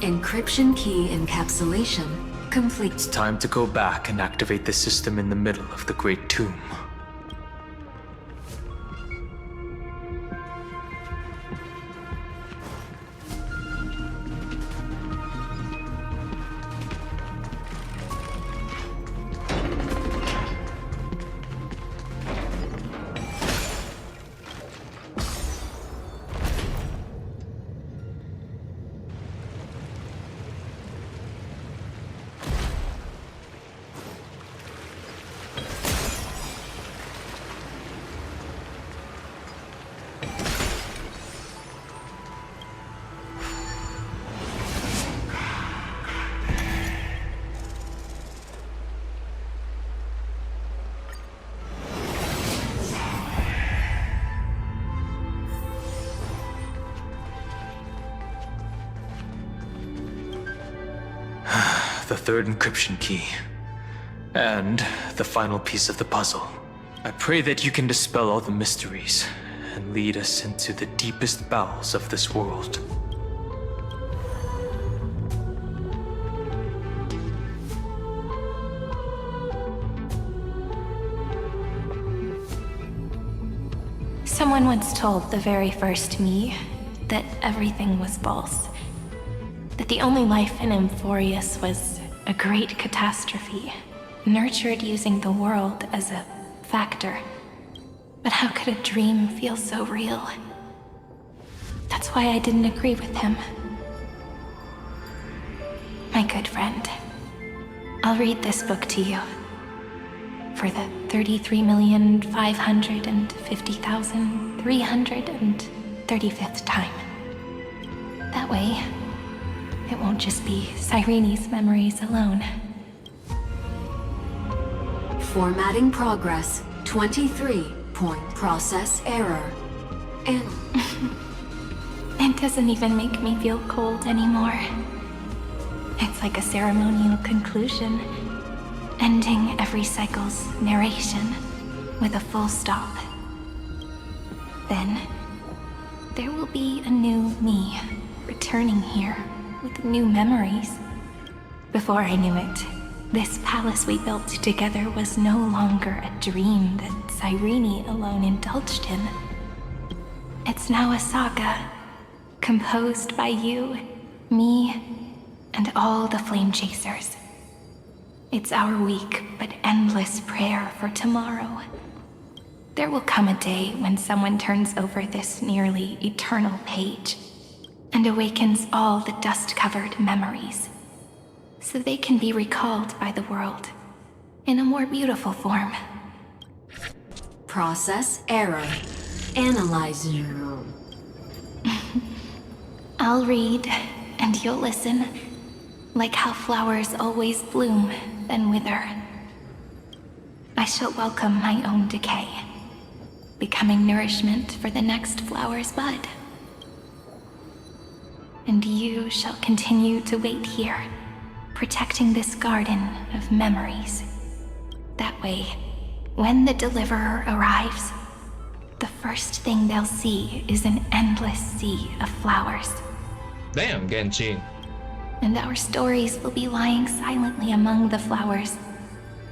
Encryption key encapsulation complete. It's time to go back and activate the system in the middle of the Great Tomb. The third encryption key. And the final piece of the puzzle. I pray that you can dispel all the mysteries and lead us into the deepest bowels of this world. Someone once told the very first me that everything was false. That the only life in Amphorius was a great catastrophe, nurtured using the world as a factor. But how could a dream feel so real? That's why I didn't agree with him. My good friend, I'll read this book to you. For the 33,550,335th time. That way, it won't just be Cyrene's memories alone. Formatting progress 23 point process error. And it doesn't even make me feel cold anymore. It's like a ceremonial conclusion, ending every cycle's narration with a full stop. Then, there will be a new me returning here with new memories. Before I knew it, this palace we built together was no longer a dream that Cyrene alone indulged in. It's now a saga, composed by you, me, and all the Flame Chasers. It's our weak but endless prayer for tomorrow. There will come a day when someone turns over this nearly eternal page and awakens all the dust-covered memories, so they can be recalled by the world in a more beautiful form. Process error. Analyzing. I'll read, and you'll listen, like how flowers always bloom, then wither. I shall welcome my own decay, becoming nourishment for the next flower's bud. And you shall continue to wait here, protecting this garden of memories. That way, when the deliverer arrives, the first thing they'll see is an endless sea of flowers. Damn, Genshin. And our stories will be lying silently among the flowers,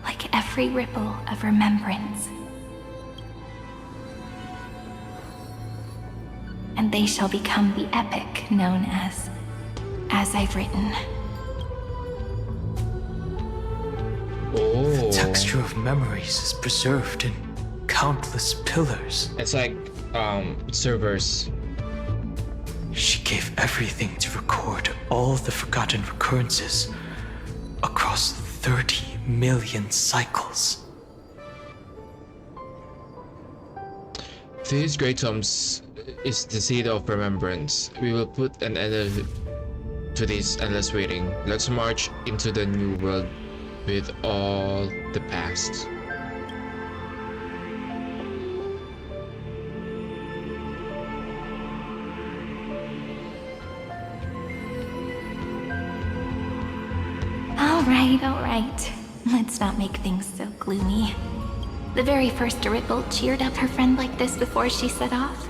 like every ripple of remembrance. And they shall become the epic known as I've Written. The texture of memories is preserved in countless pillars. It's like, servers. She gave everything to record all the forgotten recurrences across 30 million cycles. These great tomes is the seed of remembrance. We will put an end to this endless waiting. Let's march into the new world with all the past. All right. Let's not make things so gloomy. The very first ripple cheered up her friend like this before she set off.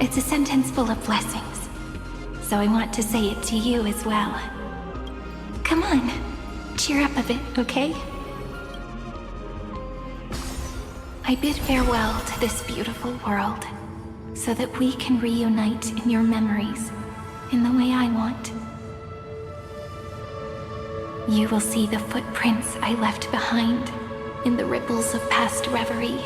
It's a sentence full of blessings, so I want to say it to you as well. Come on, cheer up a bit, okay? I bid farewell to this beautiful world, so that we can reunite in your memories in the way I want. You will see the footprints I left behind in the ripples of past reverie.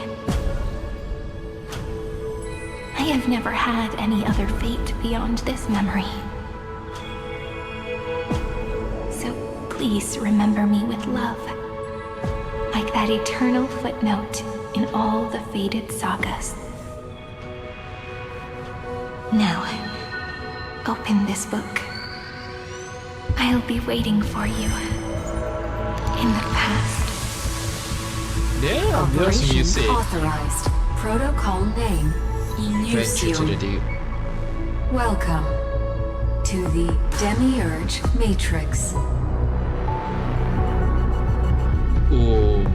I have never had any other fate beyond this memory. So please remember me with love, like that eternal footnote in all the faded sagas. Now, open this book. I'll be waiting for you in the past. Yeah, that's music. Authorized. Protocol name. Venture to the deep. Welcome to the Demiurge Matrix. Ooh.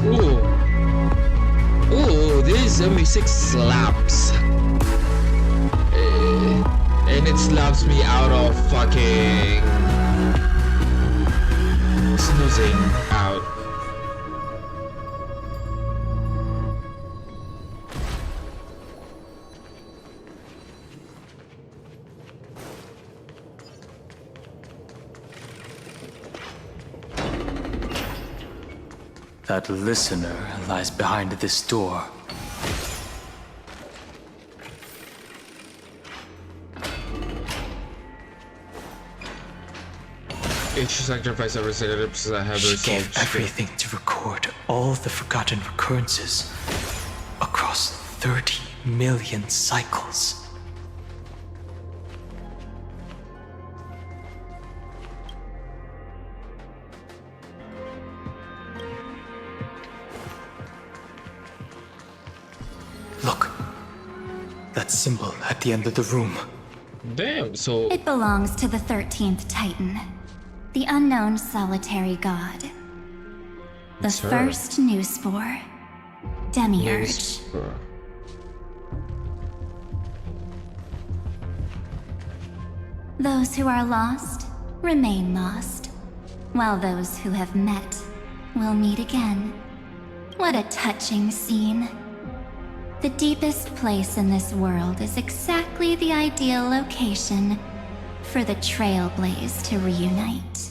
Ooh. Ooh, this music slaps. And it slaps me out of fucking snoozing out. That listener lies behind this door. Each sacrifice of relationships that have She resolved. gave everything to record all the forgotten recurrences across 30 million cycles. Look, that symbol at the end of the room. Damn, so It belongs to the 13th Titan, the unknown solitary god. The It's her. first new spore, Demiurge. Those who are lost remain lost, while those who have met will meet again. What a touching scene. The deepest place in this world is exactly the ideal location for the Trailblaze to reunite.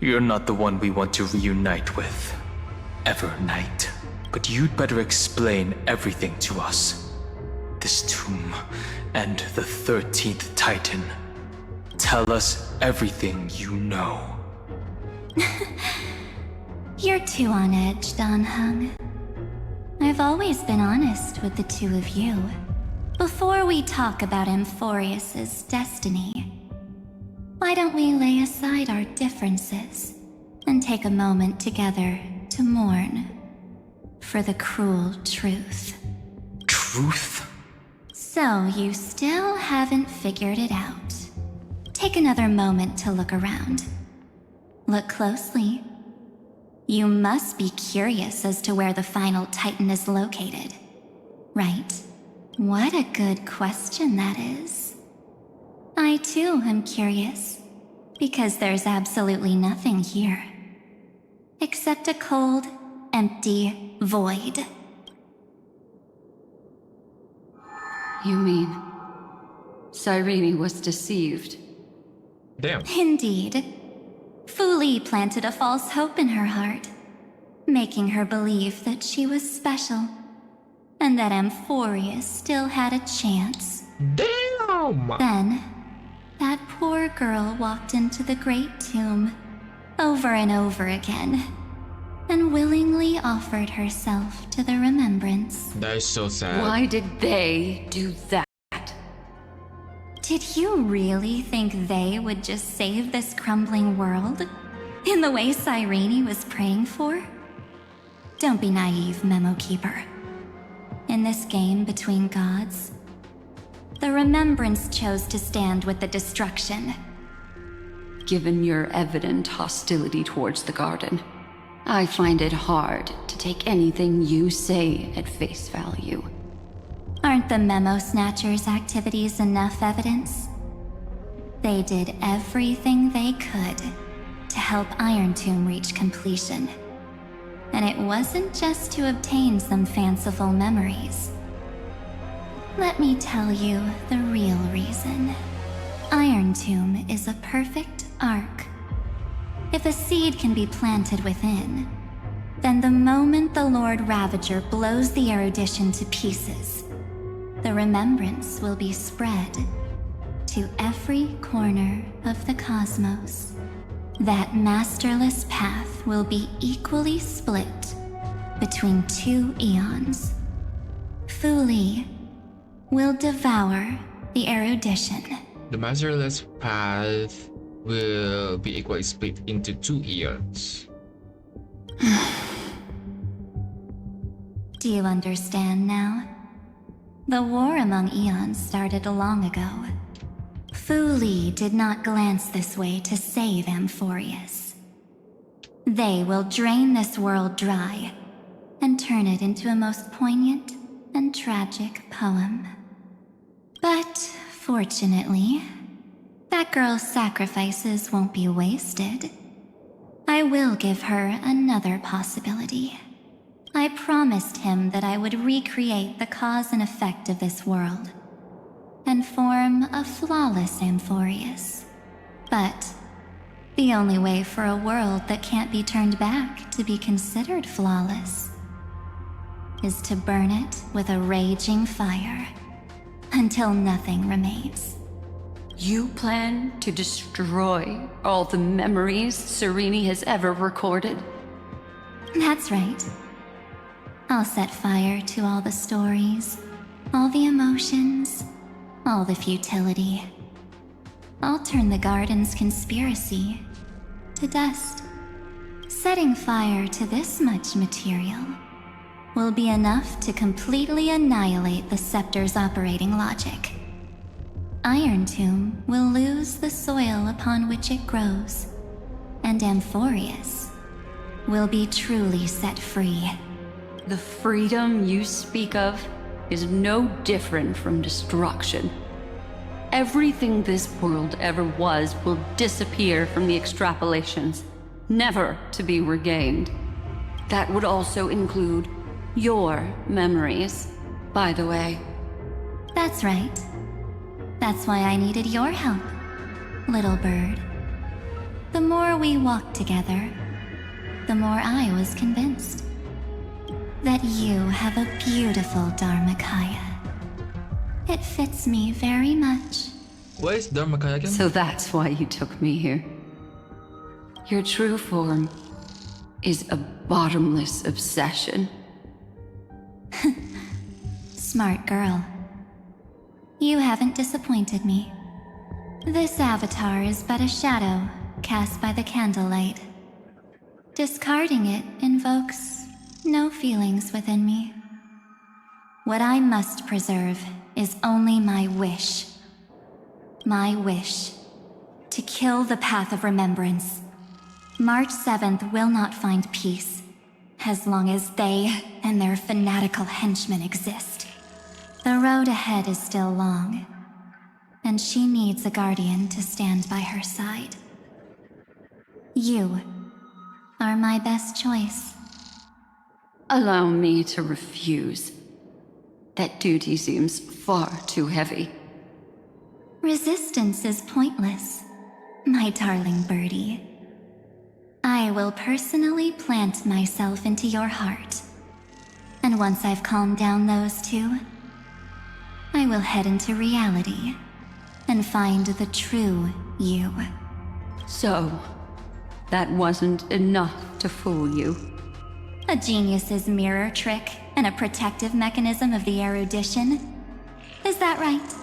You're not the one we want to reunite with, Evernight. But you'd better explain everything to us. This tomb and the 13th Titan. Tell us everything you know. You're too on edge, Don Hung. I've always been honest with the two of you. Before we talk about Amphorius's destiny, why don't we lay aside our differences and take a moment together to mourn for the cruel truth? Truth? So you still haven't figured it out. Take another moment to look around. Look closely. You must be curious as to where the final Titan is located, right? What a good question that is. I too am curious, because there's absolutely nothing here. Except a cold, empty void. You mean Cyrene was deceived? Damn. Indeed. Fu Li planted a false hope in her heart, making her believe that she was special, and that Amphorius still had a chance. Damn! Then, that poor girl walked into the Great Tomb, over and over again, and willingly offered herself to the remembrance. That is so sad. Why did they do that? Did you really think they would just save this crumbling world? In the way Cyrene was praying for? Don't be naive, Memo Keeper. In this game between gods, the Remembrance chose to stand with the destruction. Given your evident hostility towards the garden, I find it hard to take anything you say at face value. Aren't the Memo Snatchers' activities enough evidence? They did everything they could to help Iron Tomb reach completion. And it wasn't just to obtain some fanciful memories. Let me tell you the real reason. Iron Tomb is a perfect arc. If a seed can be planted within, then the moment the Lord Ravager blows the erudition to pieces, the remembrance will be spread to every corner of the cosmos. That masterless path will be equally split between two eons. Fu Li will devour the erudition. The masterless path will be equally split into 2 eons. Do you understand now? The war among eons started long ago. Fu Li did not glance this way to save Amphorius. They will drain this world dry and turn it into a most poignant and tragic poem. But fortunately, that girl's sacrifices won't be wasted. I will give her another possibility. I promised him that I would recreate the cause and effect of this world and form a flawless Amphorius. But the only way for a world that can't be turned back to be considered flawless is to burn it with a raging fire until nothing remains. You plan to destroy all the memories Cyrene has ever recorded? That's right. I'll set fire to all the stories, all the emotions, all the futility. I'll turn the garden's conspiracy to dust. Setting fire to this much material will be enough to completely annihilate the scepter's operating logic. Iron Tomb will lose the soil upon which it grows, and Amphorius will be truly set free. The freedom you speak of is no different from destruction. Everything this world ever was will disappear from the extrapolations, never to be regained. That would also include your memories, by the way. That's right. That's why I needed your help, little bird. The more we walked together, the more I was convinced that you have a beautiful Dharmakaya. It fits me very much. What is Dharmakaya again? So that's why you took me here. Your true form is a bottomless obsession. Smart girl. You haven't disappointed me. This avatar is but a shadow cast by the candlelight. Discarding it invokes no feelings within me. What I must preserve is only my wish. My wish to kill the path of remembrance. March 7th will not find peace as long as they and their fanatical henchmen exist. The road ahead is still long, and she needs a guardian to stand by her side. You are my best choice. Allow me to refuse. That duty seems far too heavy. Resistance is pointless, my darling birdie. I will personally plant myself into your heart. And once I've calmed down those two, I will head into reality and find the true you. So, that wasn't enough to fool you. A genius's mirror trick and a protective mechanism of the erudition. Is that right?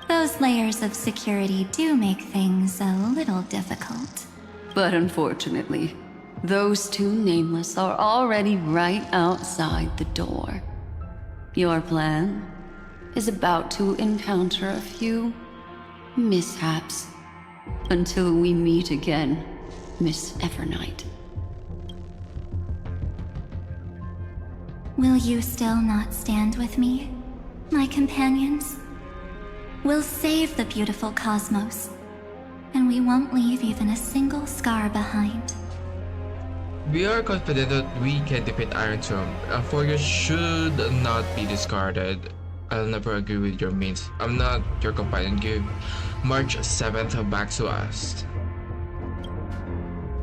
Those layers of security do make things a little difficult. But unfortunately, those two nameless are already right outside the door. Your plan is about to encounter a few mishaps until we meet again, Miss Evernight. Will you still not stand with me, my companions? We'll save the beautiful cosmos, and we won't leave even a single scar behind. We are confident that we can defeat Iron Tomb. Foria should not be discarded. I'll never agree with your means. I'm not your companion. Give March 7th back to us.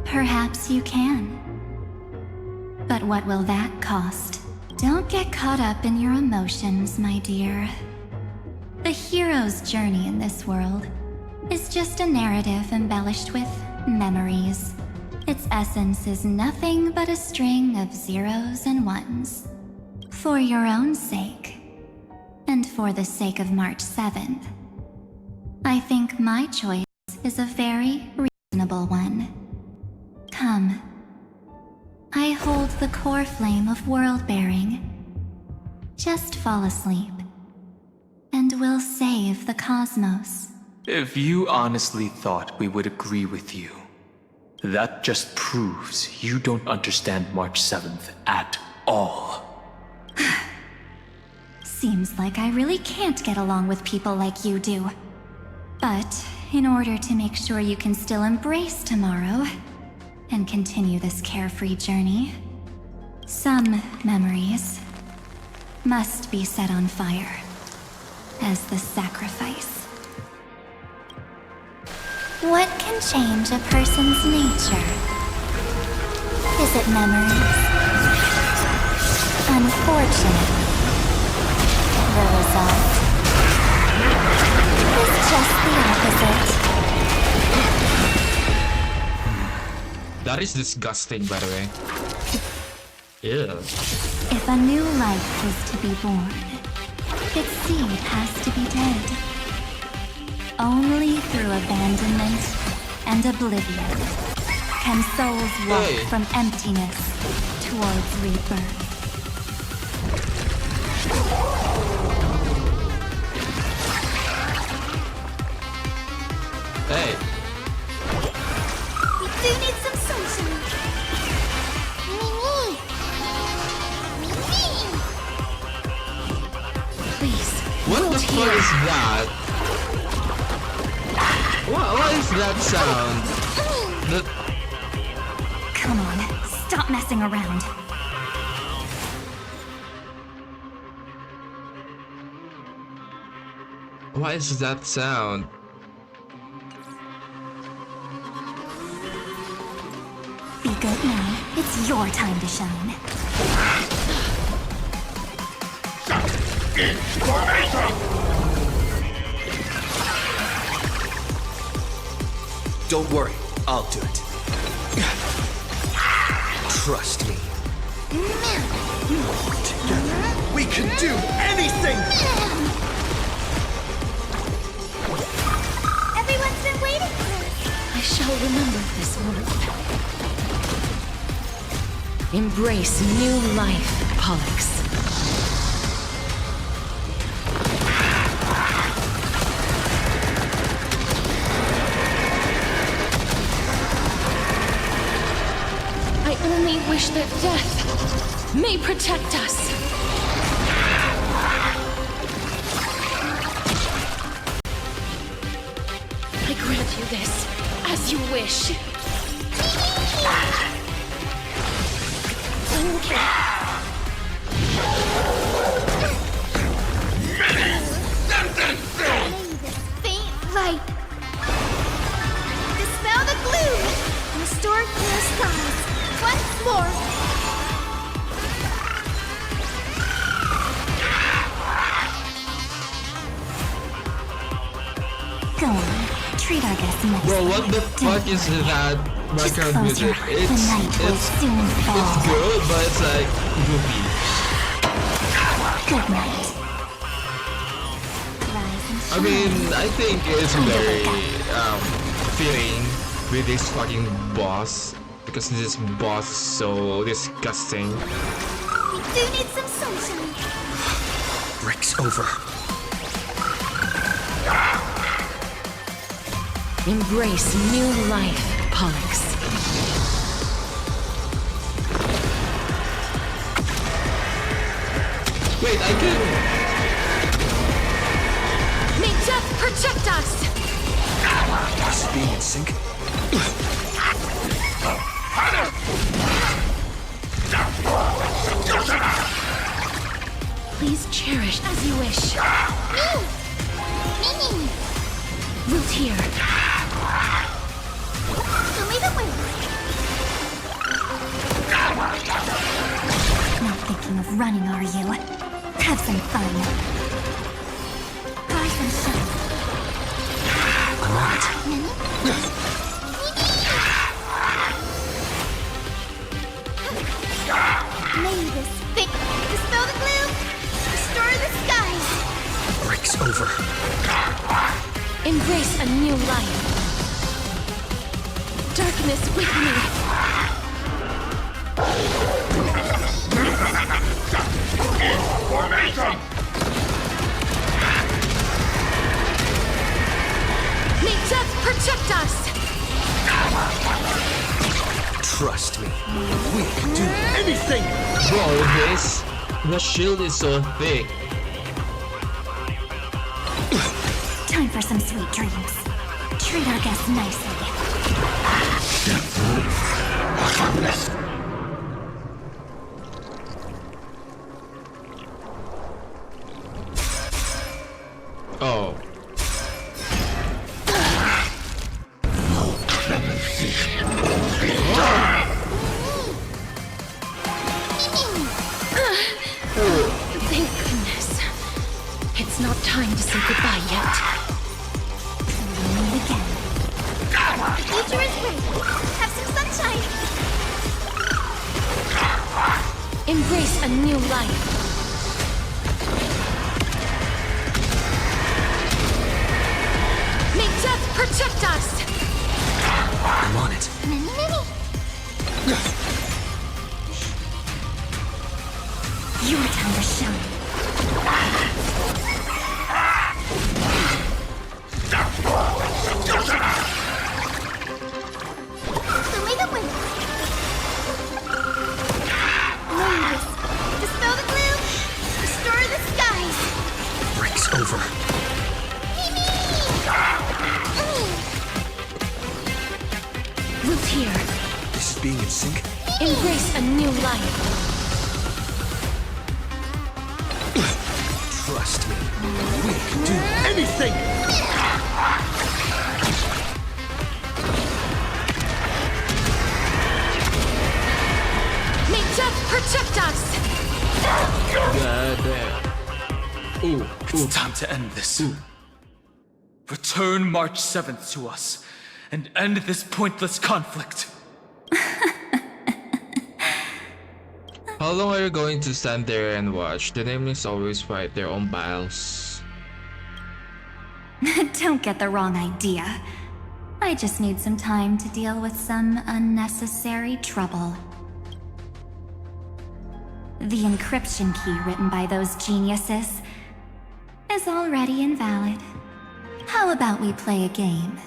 Perhaps you can. But what will that cost? Don't get caught up in your emotions, my dear. The hero's journey in this world is just a narrative embellished with memories. Its essence is nothing but a string of zeros and ones. For your own sake, and for the sake of March 7th, I think my choice is a very reasonable one. Come. I hold the core flame of world-bearing. Just fall asleep, and we'll save the cosmos. If you honestly thought we would agree with you, that just proves you don't understand March 7th at all. Seems like I really can't get along with people like you do. But in order to make sure you can still embrace tomorrow and continue this carefree journey, some memories must be set on fire as the sacrifice. What can change a person's nature? Is it memories? Unfortunately, the result is just the opposite. That is disgusting, by the way. Yeah. If a new life is to be born, its seed has to be dead. Only through abandonment and oblivion can souls walk from emptiness towards rebirth. Hey. We do need some sunshine. Mimi! Mimi! Please. What the fuck is that? What is that sound? Come on, stop messing around. What is that sound? good now. It's your time to shine. Don't worry, I'll do it. Trust me. Together, we can do anything! Everyone's been waiting for us. I shall remember this word. Embrace new life, Pollux. I only wish that death may protect us. I grant you this, as you wish. Faint light. Dispel the gloom. Restore clear skies. Once more. Go on. Treat our guests nicely. Bro, what the fuck is that background music? It's good, but it's like goofy. Good night. I mean, I think it's very fitting with this fucking boss, because this boss is so disgusting. We do need some sunshine. Break's over. Embrace new life, Pollux. Wait, I can... May death protect us! Is it being in sync? Please cherish as you wish. Root here. Show me the way. Not thinking of running, are you? Have some fun. Rise and shine. I'm on it. May this fit. Dispel the gloom. Restore the skies. Break's over. Embrace a new life. Darkness with me. May death protect us! Trust me. We can do anything! Bro, the shield is so thick. Time for some sweet dreams. Treat our guests nicely. Oh. Thank goodness. It's not time to say goodbye yet. Meet again. The future is great. Have some sunshine. Embrace a new life. May death protect us! I'm on it. Your time to shine. Show me the way. Ladies, dispel the gloom. Restore the skies. Break's over. Root here. This is being in sync? Embrace a new life. Trust me. We can do anything! Protect us! It's time to end this. Return March 7th to us, and end this pointless conflict. How long are you going to stand there and watch? The nameless always fight their own battles. Don't get the wrong idea. I just need some time to deal with some unnecessary trouble. The encryption key written by those geniuses is already invalid. How about we play a game,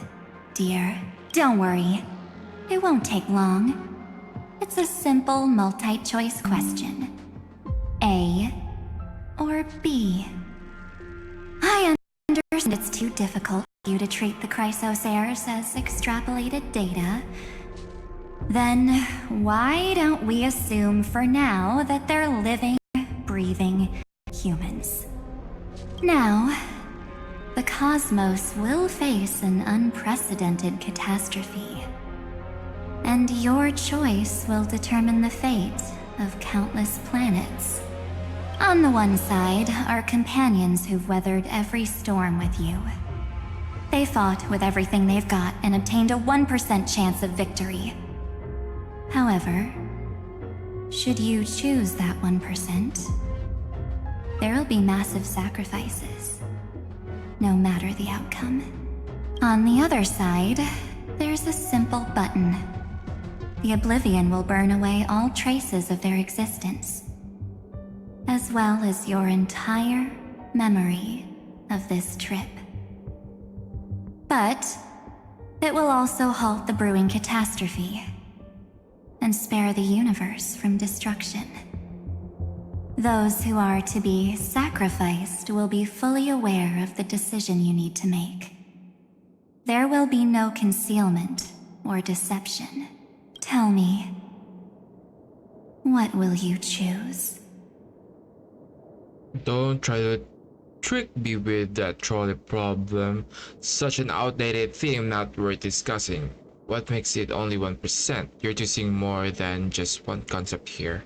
dear? Don't worry. It won't take long. It's a simple multi-choice question. A or B? I understand it's too difficult for you to treat the Chrysos heirs as extrapolated data. Then why don't we assume for now that they're living, breathing humans? Now, the cosmos will face an unprecedented catastrophe. And your choice will determine the fate of countless planets. On the one side are companions who've weathered every storm with you. They fought with everything they've got and obtained a 1% chance of victory. However, should you choose that 1%, there'll be massive sacrifices, no matter the outcome. On the other side, there's a simple button. The Oblivion will burn away all traces of their existence, as well as your entire memory of this trip. But it will also halt the brewing catastrophe and spare the universe from destruction. Those who are to be sacrificed will be fully aware of the decision you need to make. There will be no concealment or deception. Tell me, what will you choose? Don't try to trick me with that trolley problem. Such an outdated theme, not worth discussing. What makes it only 1%? You're choosing more than just one concept here.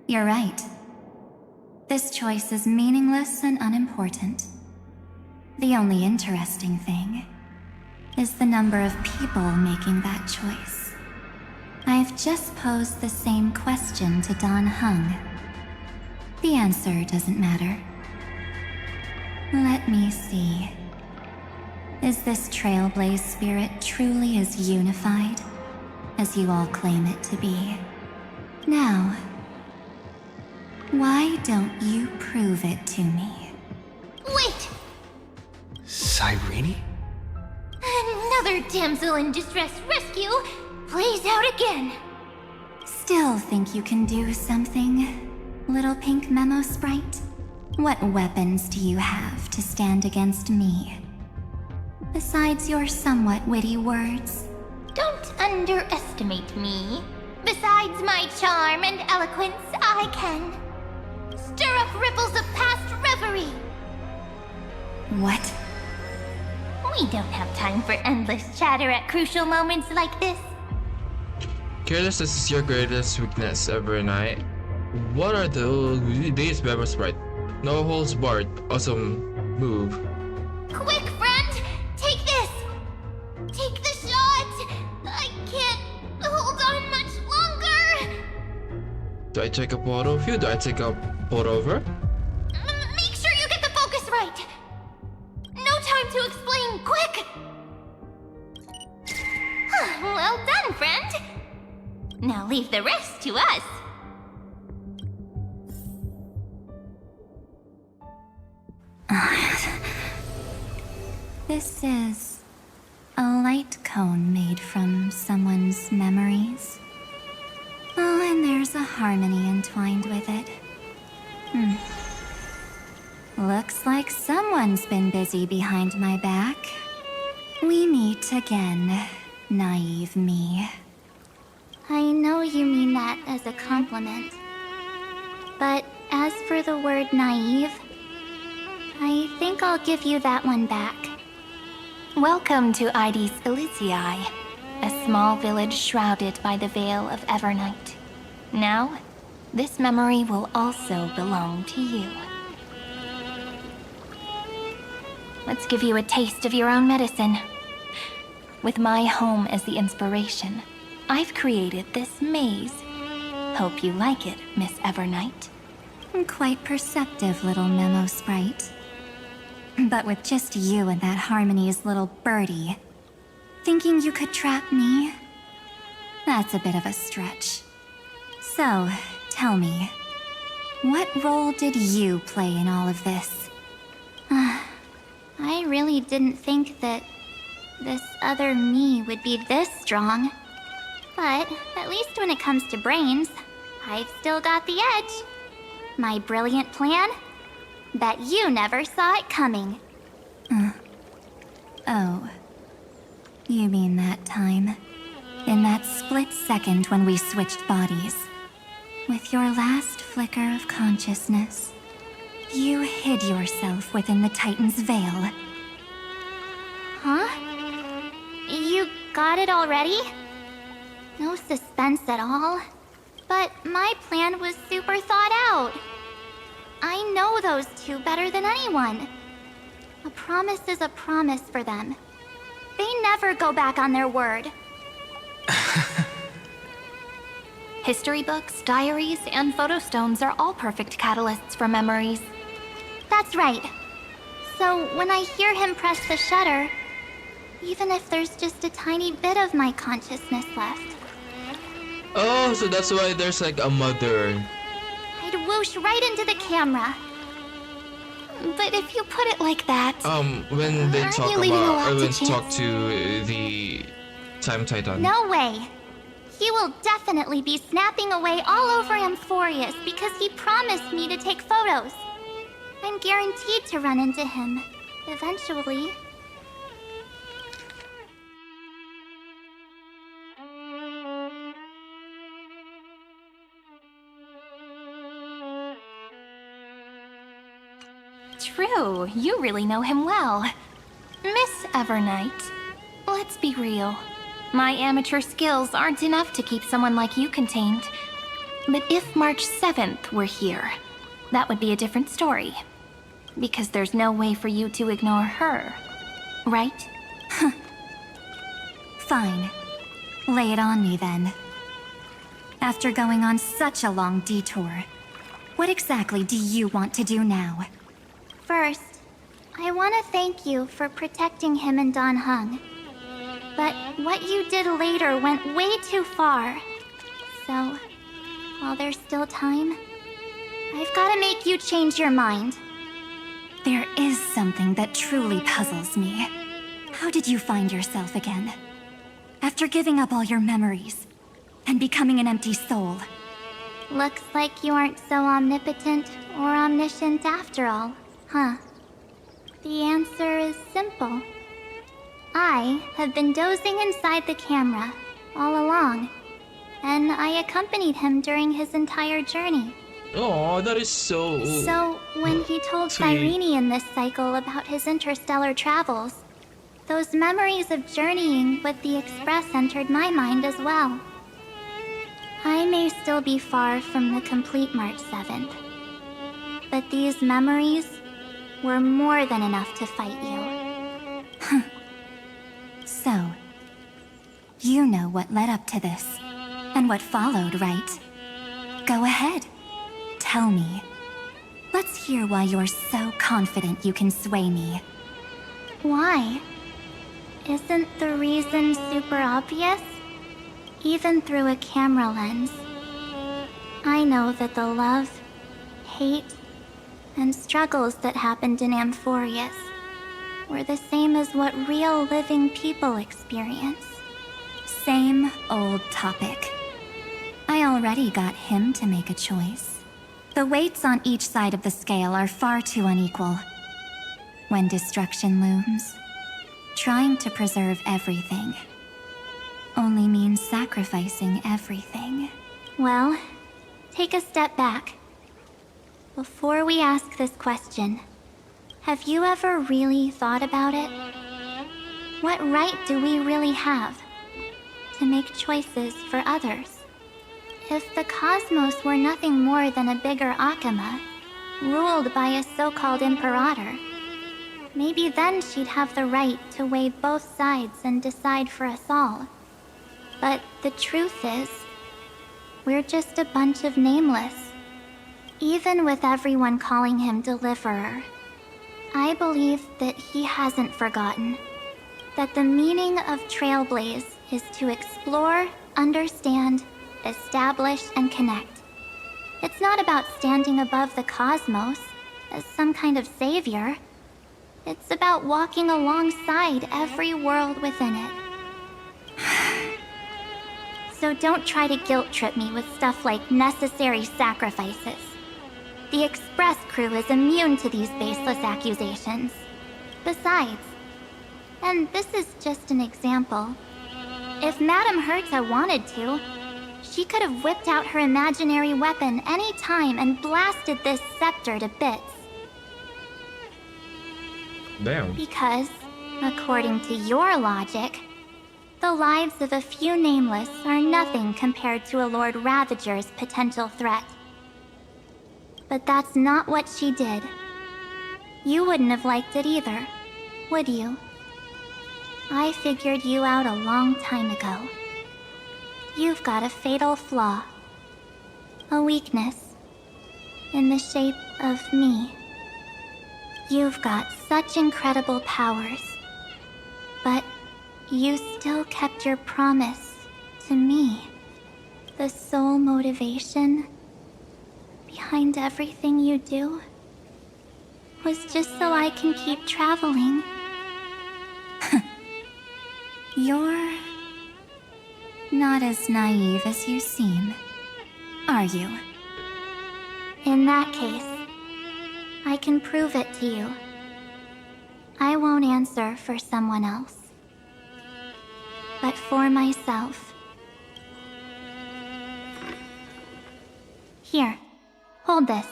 You're right. This choice is meaningless and unimportant. The only interesting thing is the number of people making that choice. I've just posed the same question to Dan Heng. The answer doesn't matter. Let me see. Is this Trailblaze spirit truly as unified as you all claim it to be? Now, why don't you prove it to me? Wait! Cyrene? Another damsel in distress rescue plays out again. Still think you can do something, little pink memo sprite? What weapons do you have to stand against me? Besides your somewhat witty words? Don't underestimate me. Besides my charm and eloquence, I can stir up ripples of past reverie. What? We don't have time for endless chatter at crucial moments like this. Carelessness is your greatest weakness, Evernight. What are these memos right? No holds barred. Awesome move. Quick, friend! Take this! Take the shot! I can't hold on much longer! Do I take a photo of you? Do I take a photo of her? Make sure you get the focus right! No time to explain, quick! Well done, friend! Now leave the rest to us. This is a light cone made from someone's memories. Oh, and there's a harmony entwined with it. Looks like someone's been busy behind my back. We meet again, naive me. I know you mean that as a compliment. But as for the word naive, I think I'll give you that one back. Welcome to Ides Elysiae, a small village shrouded by the veil of Evernight. Now, this memory will also belong to you. Let's give you a taste of your own medicine. With my home as the inspiration, I've created this maze. Hope you like it, Miss Evernight. Quite perceptive little memo sprite. But with just you and that Harmony's little birdie, thinking you could trap me? That's a bit of a stretch. So, tell me, what role did you play in all of this? I really didn't think that this other me would be this strong. But at least when it comes to brains, I've still got the edge. My brilliant plan? Bet you never saw it coming. Oh. You mean that time? In that split second when we switched bodies. With your last flicker of consciousness, you hid yourself within the Titan's veil. Huh? You got it already? No suspense at all. But my plan was super thought out. I know those two better than anyone. A promise is a promise for them. They never go back on their word. History books, diaries, and photostones are all perfect catalysts for memories. That's right. So when I hear him press the shutter, even if there's just a tiny bit of my consciousness left, Oh, so that's why there's like a mother. I'd whoosh right into the camera. But if you put it like that, When they aren't talk you leaving a lot about, to when chance? talk to the Time Titan. No way. He will definitely be snapping away all over Amphorius because he promised me to take photos. I'm guaranteed to run into him, eventually. True, you really know him well. Miss Evernight, let's be real. My amateur skills aren't enough to keep someone like you contained. But if March 7th were here, that would be a different story. Because there's no way for you to ignore her, right? Fine. Lay it on me then. After going on such a long detour, what exactly do you want to do now? First, I want to thank you for protecting him and Don Hung. But what you did later went way too far. So, while there's still time, I've got to make you change your mind. There is something that truly puzzles me. How did you find yourself again? After giving up all your memories and becoming an empty soul. Looks like you aren't so omnipotent or omniscient after all, huh? The answer is simple. I have been dozing inside the camera all along, and I accompanied him during his entire journey. Oh, that is so... So, when he told sweet. Cyrene in this cycle about his interstellar travels, those memories of journeying with the Express entered my mind as well. I may still be far from the complete March 7th, but these memories were more than enough to fight you. So, you know what led up to this, and what followed, right? Go ahead. Tell me. Let's hear why you're so confident you can sway me. Why? Isn't the reason super obvious? Even through a camera lens. I know that the love, hate, and struggles that happened in Amphorius were the same as what real living people experience. Same old topic. I already got him to make a choice. The weights on each side of the scale are far too unequal. When destruction looms, trying to preserve everything only means sacrificing everything. Well, take a step back. Before we ask this question, have you ever really thought about it? What right do we really have to make choices for others? If the cosmos were nothing more than a bigger Akama, ruled by a so-called imperator, maybe then she'd have the right to weigh both sides and decide for us all. But the truth is, we're just a bunch of nameless. Even with everyone calling him Deliverer, I believe that he hasn't forgotten that the meaning of Trailblaze is to explore, understand, establish, and connect. It's not about standing above the cosmos as some kind of savior. It's about walking alongside every world within it. So don't try to guilt trip me with stuff like necessary sacrifices. The Express crew is immune to these baseless accusations. Besides, and this is just an example, if Madame Herta wanted to, she could have whipped out her imaginary weapon any time and blasted this scepter to bits. Damn. Because, according to your logic, the lives of a few nameless are nothing compared to a Lord Ravager's potential threat. But that's not what she did. You wouldn't have liked it either, would you? I figured you out a long time ago. You've got a fatal flaw. A weakness. In the shape of me. You've got such incredible powers. But you still kept your promise to me. The sole motivation behind everything you do was just so I can keep traveling. You're not as naive as you seem, are you? In that case, I can prove it to you. I won't answer for someone else, but for myself. Here, hold this.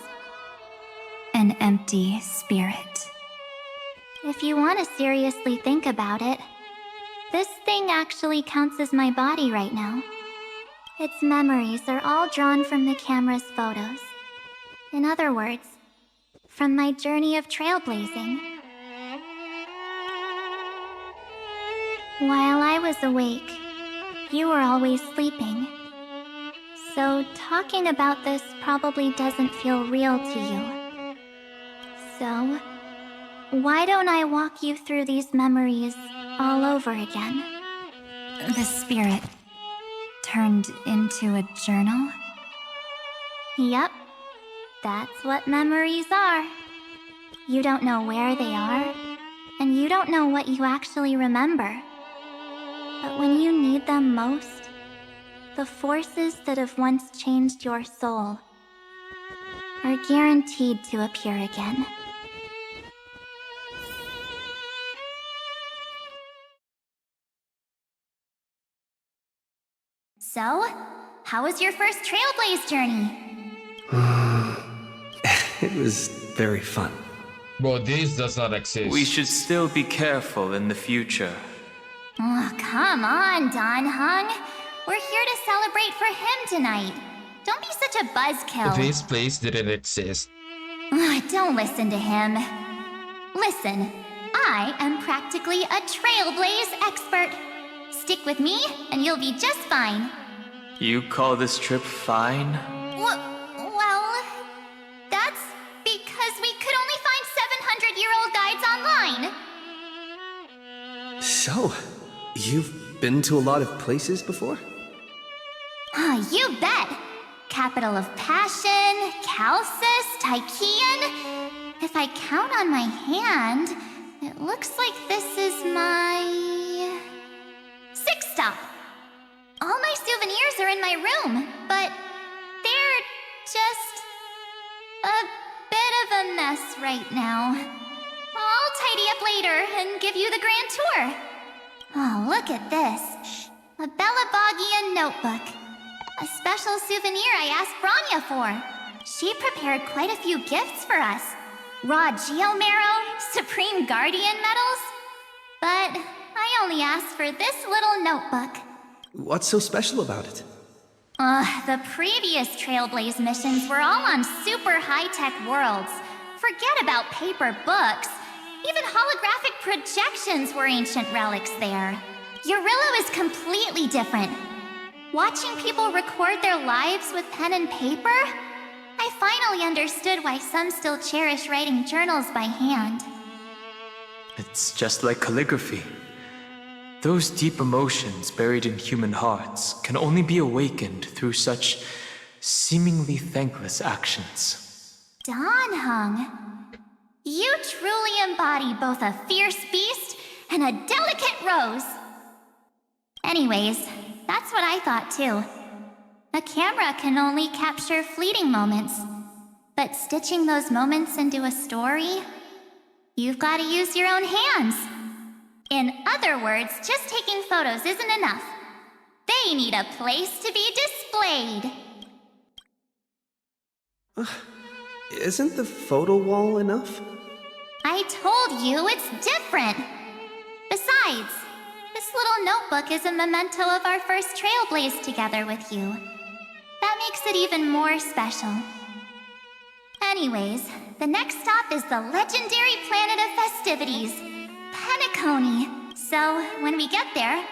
An empty spirit. If you want to seriously think about it, this thing actually counts as my body right now. Its memories are all drawn from the camera's photos. In other words, from my journey of trailblazing. While I was awake, you were always sleeping. So talking about this probably doesn't feel real to you. So, why don't I walk you through these memories all over again? The spirit turned into a journal? Yep, that's what memories are. You don't know where they are, and you don't know what you actually remember. But when you need them most, the forces that have once changed your soul are guaranteed to appear again. So, how was your first Trailblaze journey? It was very fun. Bro, this does not exist. We should still be careful in the future. Oh, come on, Don Hung. We're here to celebrate for him tonight. Don't be such a buzzkill. This place didn't exist. Don't listen to him. Listen, I am practically a Trailblaze expert. Stick with me, and you'll be just fine. You call this trip fine? Well, that's because we could only find 700-year-old guides online. So, you've been to a lot of places before? You bet! Capital of Passion, Calcis, Tychean. If I count on my hand, it looks like this is my 6th stop. All my souvenirs are in my room, but they're just a bit of a mess right now. I'll tidy up later and give you the grand tour. Oh, look at this. A Bellabogian notebook. A special souvenir I asked Branya for. She prepared quite a few gifts for us. Raw Geomarrow, Supreme Guardian medals. But I I only asked for this little notebook. What's so special about it? The previous Trailblaze missions were all on super high-tech worlds. Forget about paper books. Even holographic projections were ancient relics there. Eurillo is completely different. Watching people record their lives with pen and paper, I finally understood why some still cherish writing journals by hand. It's just like calligraphy. Those deep emotions buried in human hearts can only be awakened through such seemingly thankless actions. Danheng, you truly embody both a fierce beast and a delicate rose. Anyways, that's what I thought too. A camera can only capture fleeting moments, but stitching those moments into a story, you've got to use your own hands. In other words, just taking photos isn't enough. They need a place to be displayed. Isn't the photo wall enough? I told you it's different. Besides, this little notebook is a memento of our first Trailblaze together with you. That makes it even more special. Anyways, the next stop is the legendary planet of festivities, Penacony. So, when we get there,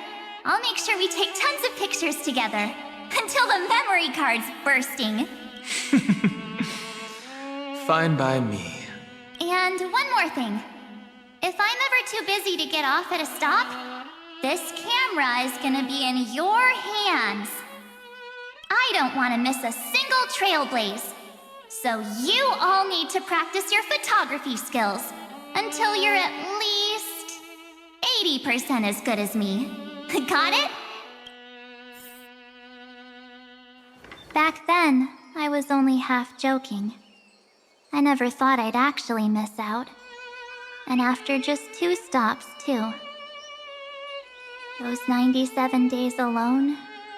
I'll make sure we take tons of pictures together, until the memory card's bursting. Fine by me. And one more thing. If I'm ever too busy to get off at a stop, this camera is gonna be in your hands. I don't want to miss a single Trailblaze. So you all need to practice your photography skills until you're at least 80% as good as me. Got it? Back then, I was only half joking. I never thought I'd actually miss out. And after just 2 stops, too. Those 97 days alone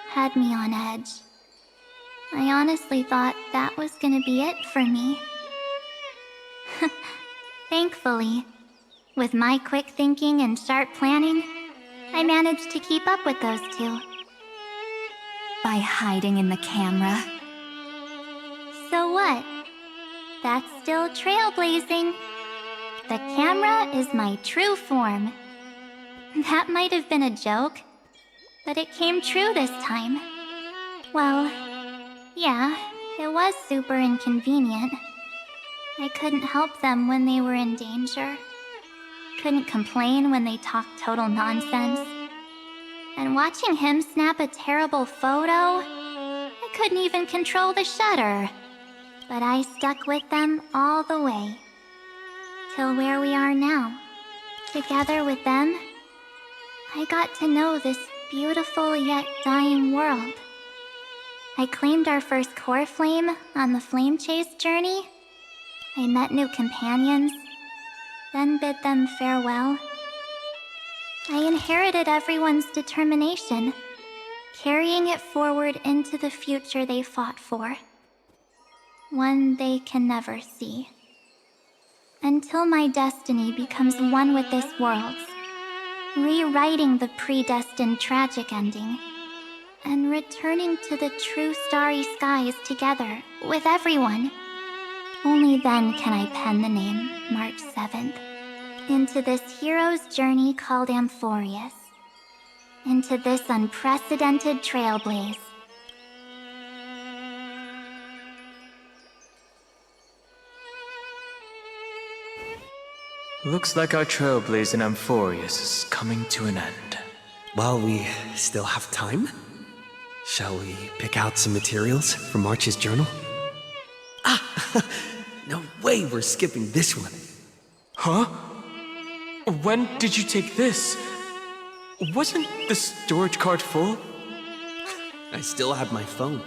had me on edge. I honestly thought that was gonna be it for me. Thankfully, with my quick thinking and sharp planning, I managed to keep up with those 2. By hiding in the camera. So what? That's still trailblazing. The camera is my true form. That might have been a joke, but it came true this time. Well, yeah, it was super inconvenient. I couldn't help them when they were in danger. Couldn't complain when they talked total nonsense. And watching him snap a terrible photo, I couldn't even control the shutter. But I stuck with them all the way. Till where we are now. Together with them, I got to know this beautiful yet dying world. I claimed our first core flame on the flame chase journey. I met new companions, then bid them farewell. I inherited everyone's determination, carrying it forward into the future they fought for. One they can never see. Until my destiny becomes one with this world's, rewriting the predestined tragic ending, and returning to the true starry skies together with everyone. Only then can I pen the name March 7th into this hero's journey called Amphorius, into this unprecedented trailblaze. Looks like our trailblaze in Amphorius is coming to an end. While we still have time, shall we pick out some materials for March's journal? No way we're skipping this one. Huh? When did you take this? Wasn't the storage card full? I still have my phone.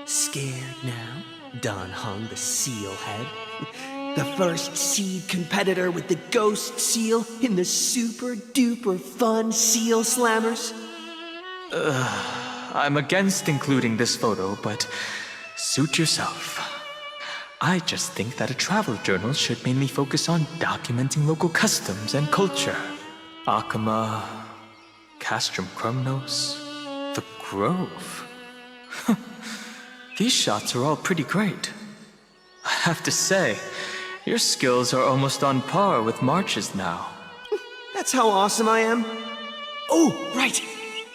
Scared now? Danheng the seal head. The first seed competitor with the ghost seal in the super duper fun seal slammers. I'm against including this photo, but suit yourself. I just think that a travel journal should mainly focus on documenting local customs and culture. Akama, Castrum Krumnos, the Grove. These shots are all pretty great. I have to say, your skills are almost on par with March's now. That's how awesome I am. Oh, right.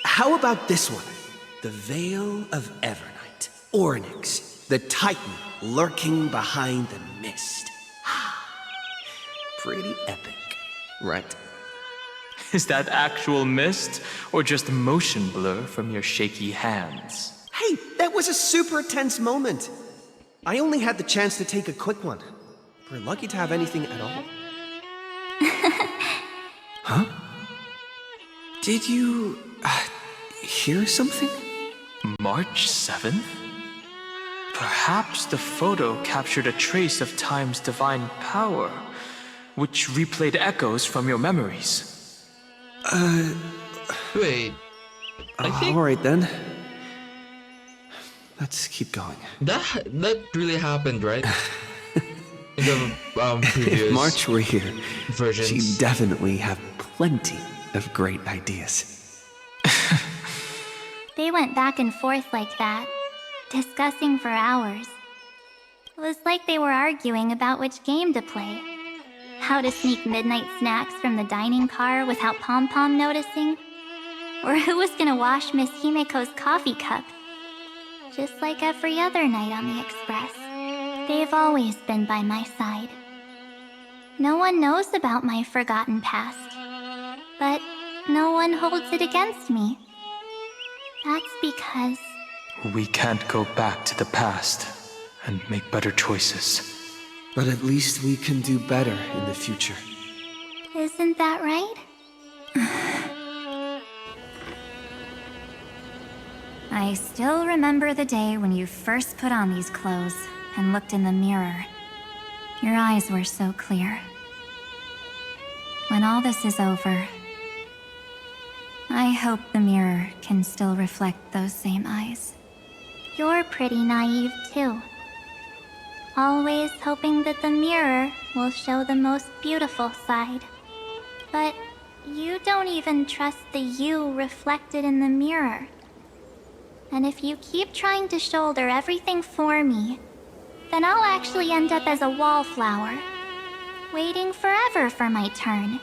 How about this one? The Veil of Evernight. Ornyx, the Titan lurking behind the mist. Pretty epic, right? Is that actual mist, or just motion blur from your shaky hands? Hey, that was a super tense moment. I only had the chance to take a quick one. We're lucky to have anything at all. Huh? Did you... hear something? March 7th? Perhaps the photo captured a trace of time's divine power, which replayed echoes from your memories. Wait. I think Alright then. Let's keep going. that really happened, right? In the previous If March were here, versions. she'd definitely have plenty of great ideas. They went back and forth like that, discussing for hours. It was like they were arguing about which game to play. How to sneak midnight snacks from the dining car without Pom-Pom noticing. Or who was gonna wash Miss Himeko's coffee cup. Just like every other night on the Express, they've always been by my side. No one knows about my forgotten past, but no one holds it against me. That's because... We can't go back to the past and make better choices. But at least we can do better in the future. Isn't that right? I still remember the day when you first put on these clothes and looked in the mirror. Your eyes were so clear. When all this is over, I hope the mirror can still reflect those same eyes. You're pretty naive too. Always hoping that the mirror will show the most beautiful side. But you don't even trust the you reflected in the mirror. And if you keep trying to shoulder everything for me, then I'll actually end up as a wallflower, waiting forever for my turn.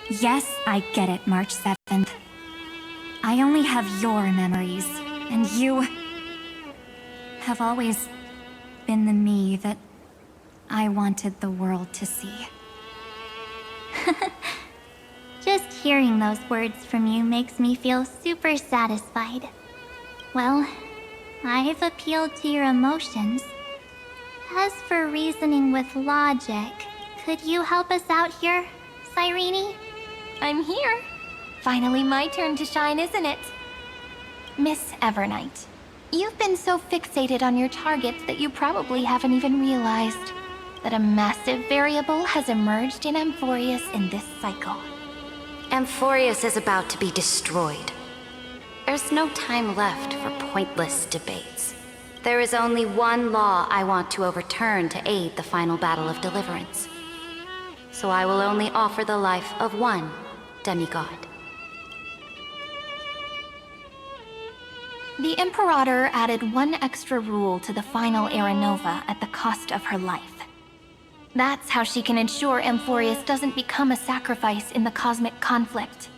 Yes, I get it, March 7th. I only have your memories, and you have always been the me that I wanted the world to see. Just hearing those words from you makes me feel super satisfied. Well, I've appealed to your emotions. As for reasoning with logic, could you help us out here, Cyrene? I'm here. Finally my turn to shine, isn't it? Miss Evernight, you've been so fixated on your targets that you probably haven't even realized that a massive variable has emerged in Amphorius in this cycle. Amphorius is about to be destroyed. There's no time left for pointless debates. There is only one law I want to overturn to aid the final battle of deliverance. So I will only offer the life of one demigod. The Imperator added one extra rule to the final Era Nova at the cost of her life. That's how she can ensure Amphorius doesn't become a sacrifice in the cosmic conflict.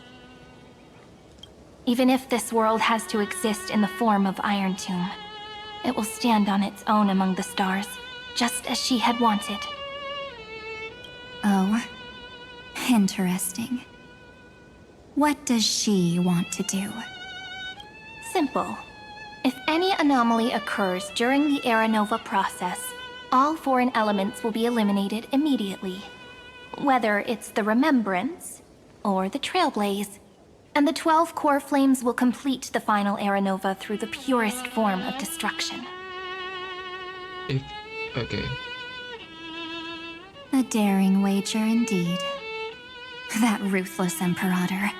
Even if this world has to exist in the form of Iron Tomb, it will stand on its own among the stars, just as she had wanted. Oh, interesting. What does she want to do? Simple. If any anomaly occurs during the Era Nova process, all foreign elements will be eliminated immediately. Whether it's the Remembrance or the Trailblaze. And the 12 core flames will complete the final Era Nova through the purest form of destruction. Okay. A daring wager indeed. That ruthless Imperator.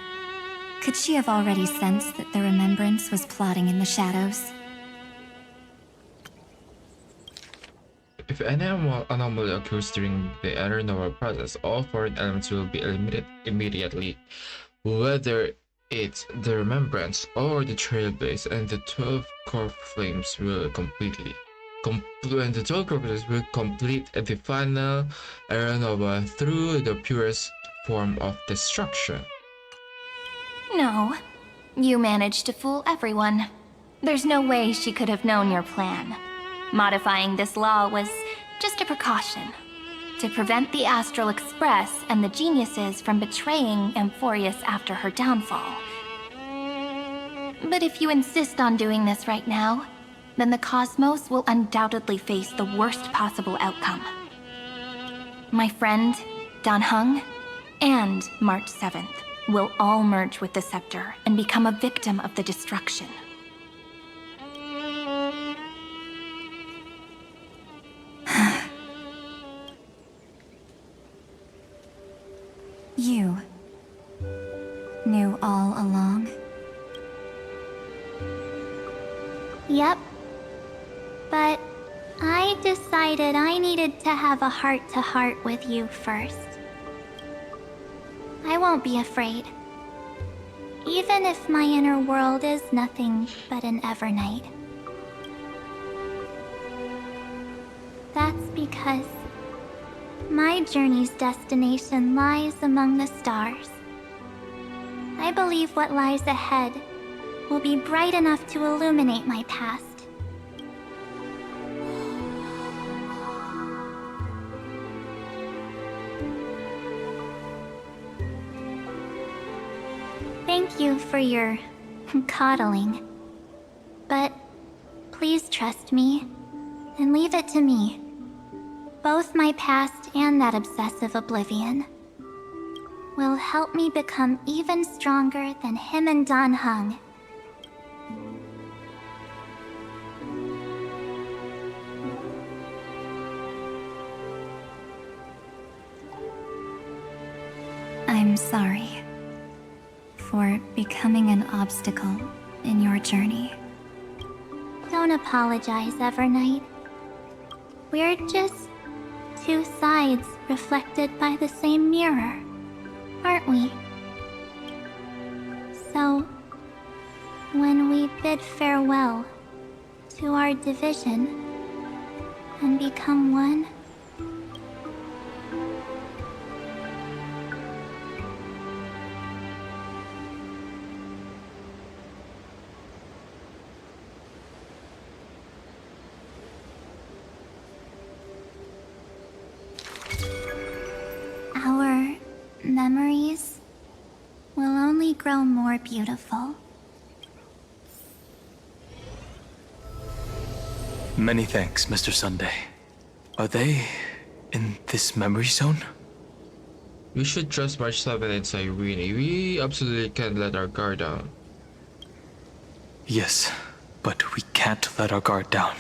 Could she have already sensed that the Remembrance was plotting in the shadows? If any anomaly occurs during the eternal process, all foreign elements will be eliminated immediately, whether it's the Remembrance or the Trailblaze, and the 12 core flames will and the 12 corpses will complete the final Aeronova through the purest form of destruction. No. You managed to fool everyone. There's no way she could have known your plan. Modifying this law was just a precaution, to prevent the Astral Express and the geniuses from betraying Amphorius after her downfall. But if you insist on doing this right now, then the Cosmos will undoubtedly face the worst possible outcome. My friend, Dan Heng, and March 7th will all merge with the Scepter and become a victim of the destruction. You knew all along? Yep. But I decided I needed to have a heart-to-heart with you first. I won't be afraid. Even if my inner world is nothing but an Evernight. That's because my journey's destination lies among the stars. I believe what lies ahead will be bright enough to illuminate my past. Thank you for your coddling. But please trust me and leave it to me. Both my past and that obsessive oblivion will help me become even stronger than him and Dan Heng. I'm sorry for becoming an obstacle in your journey. Don't apologize, Evernight. We're just two sides reflected by the same mirror, aren't we? So, when we bid farewell to our division and become one, our memories will only grow more beautiful. Many thanks, Mr. Sunday. Are they in this memory zone? We should trust March 7 and Cyrene. We absolutely can't let our guard down. Yes, but we can't let our guard down.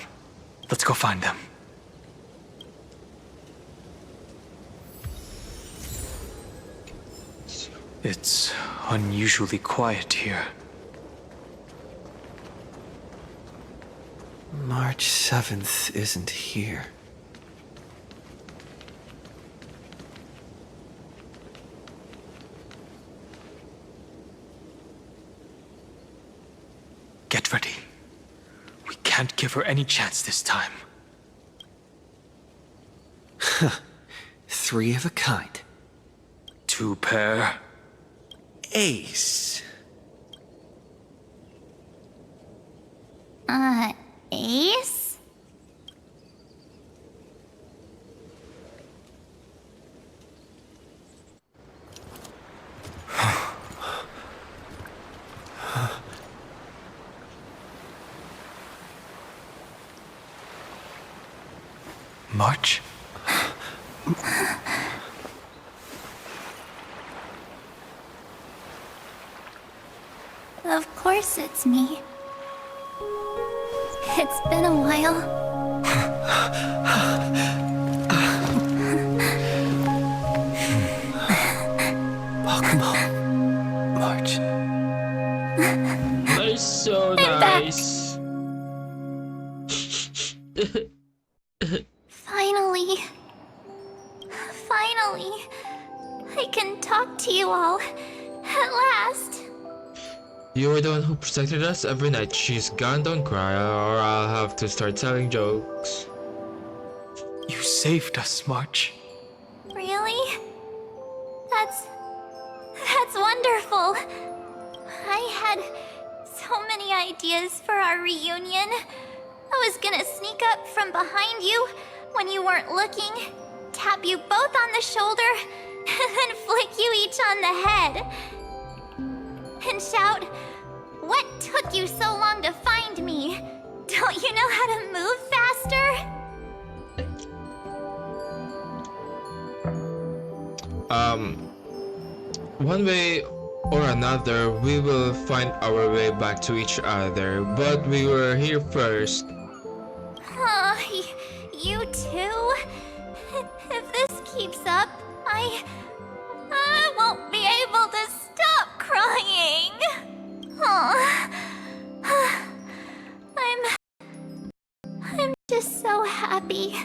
Let's go find them. It's unusually quiet here. March 7th isn't here. Get ready. We can't give her any chance this time. Three of a kind. Two pair. Ace. Ace? March? Of course it's me. It's been a while. Welcome home, March. That's so nice. finally, I can talk to you all. At last. You were the one who protected us every night. She's gone, don't cry, or I'll have to start telling jokes. You saved us, March. Really? That's wonderful. I had so many ideas for our reunion. I was gonna sneak up from behind you when you weren't looking, tap you both on the shoulder, and then flick you each on the head. And shout, "What took you so long to find me? Don't you know how to move faster?" One way or another, we will find our way back to each other, but we were here first. You too? If this keeps up, I won't be able to stop crying. I'm just so happy.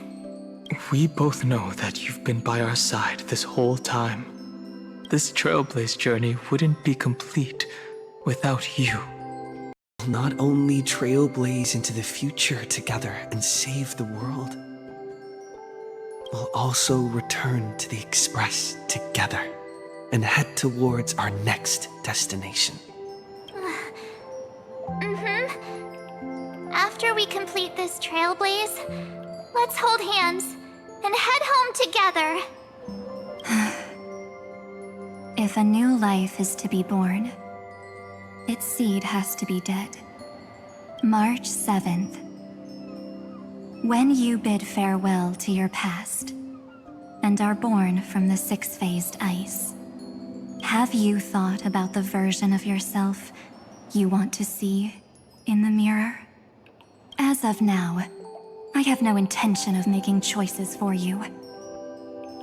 We both know that you've been by our side this whole time. This Trailblaze journey wouldn't be complete without you. We'll not only trailblaze into the future together and save the world, we'll also return to the Express together and head towards our next destination. After we complete this Trailblaze, let's hold hands and head home together. If a new life is to be born, its seed has to be dead. March 7th. When you bid farewell to your past and are born from the six-phased ice, have you thought about the version of yourself you want to see in the mirror? As of now, I have no intention of making choices for you.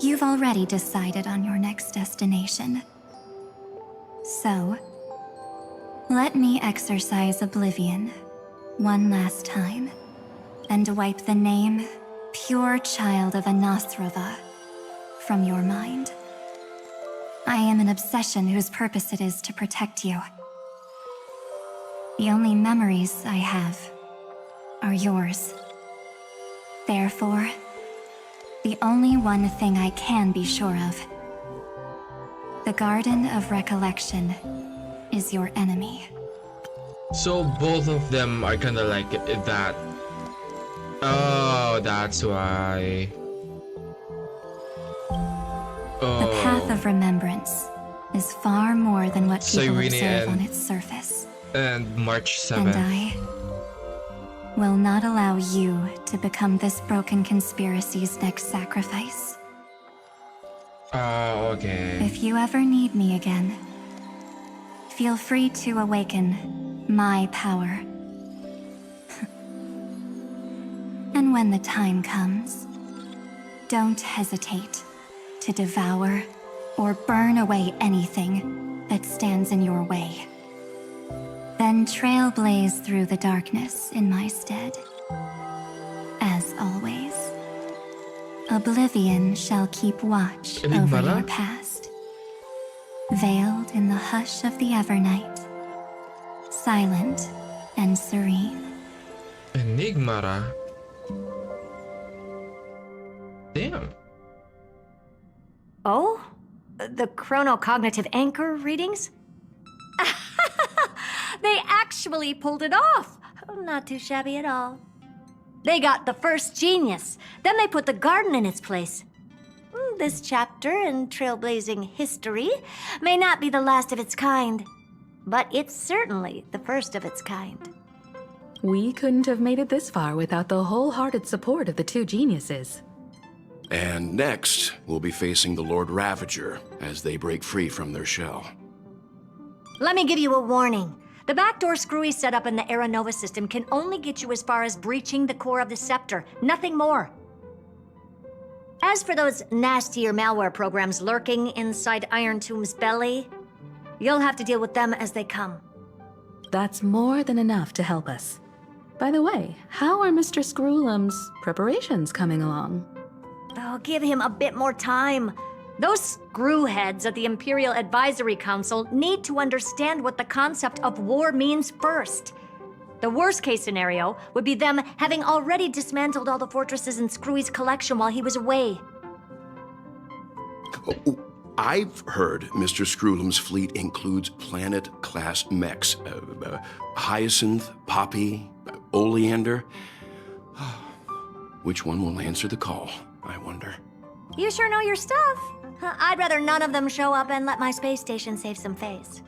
You've already decided on your next destination. So, let me exercise oblivion one last time and wipe the name Pure Child of Anathrava from your mind. I am an obsession whose purpose it is to protect you. The only memories I have are yours. Therefore, the only one thing I can be sure of, the Garden of Recollection is your enemy. So both of them are kinda like that. Oh, that's why. The path of remembrance is far more than what people observe on its surface. And March 7th. And I will not allow you to become this broken conspiracy's next sacrifice. Oh, okay. If you ever need me again, feel free to awaken my power. And when the time comes, don't hesitate to devour or burn away anything that stands in your way. Then trailblaze through the darkness in my stead. As always, oblivion shall keep watch over your past. Veiled in the hush of the Evernight, silent and serene. Enigmara. Damn. Oh? The chronocognitive anchor readings? They actually pulled it off! Not too shabby at all. They got the first genius, then they put the garden in its place. This chapter in trailblazing history may not be the last of its kind, but it's certainly the first of its kind. We couldn't have made it this far without the wholehearted support of the two geniuses. And next, we'll be facing the Lord Ravager as they break free from their shell. Let me give you a warning. The backdoor screwy setup in the Era Nova system can only get you as far as breaching the core of the scepter, nothing more. As for those nastier malware programs lurking inside Iron Tomb's belly, you'll have to deal with them as they come. That's more than enough to help us. By the way, how are Mr. Screwlum's preparations coming along? Oh, give him a bit more time. Those screwheads at the Imperial Advisory Council need to understand what the concept of war means first. The worst case scenario would be them having already dismantled all the fortresses in Screwy's collection while he was away. I've heard Mr. Screwlum's fleet includes planet-class mechs. Hyacinth, Poppy, Oleander. Which one will answer the call, I wonder? You sure know your stuff. I'd rather none of them show up and let my space station save some face.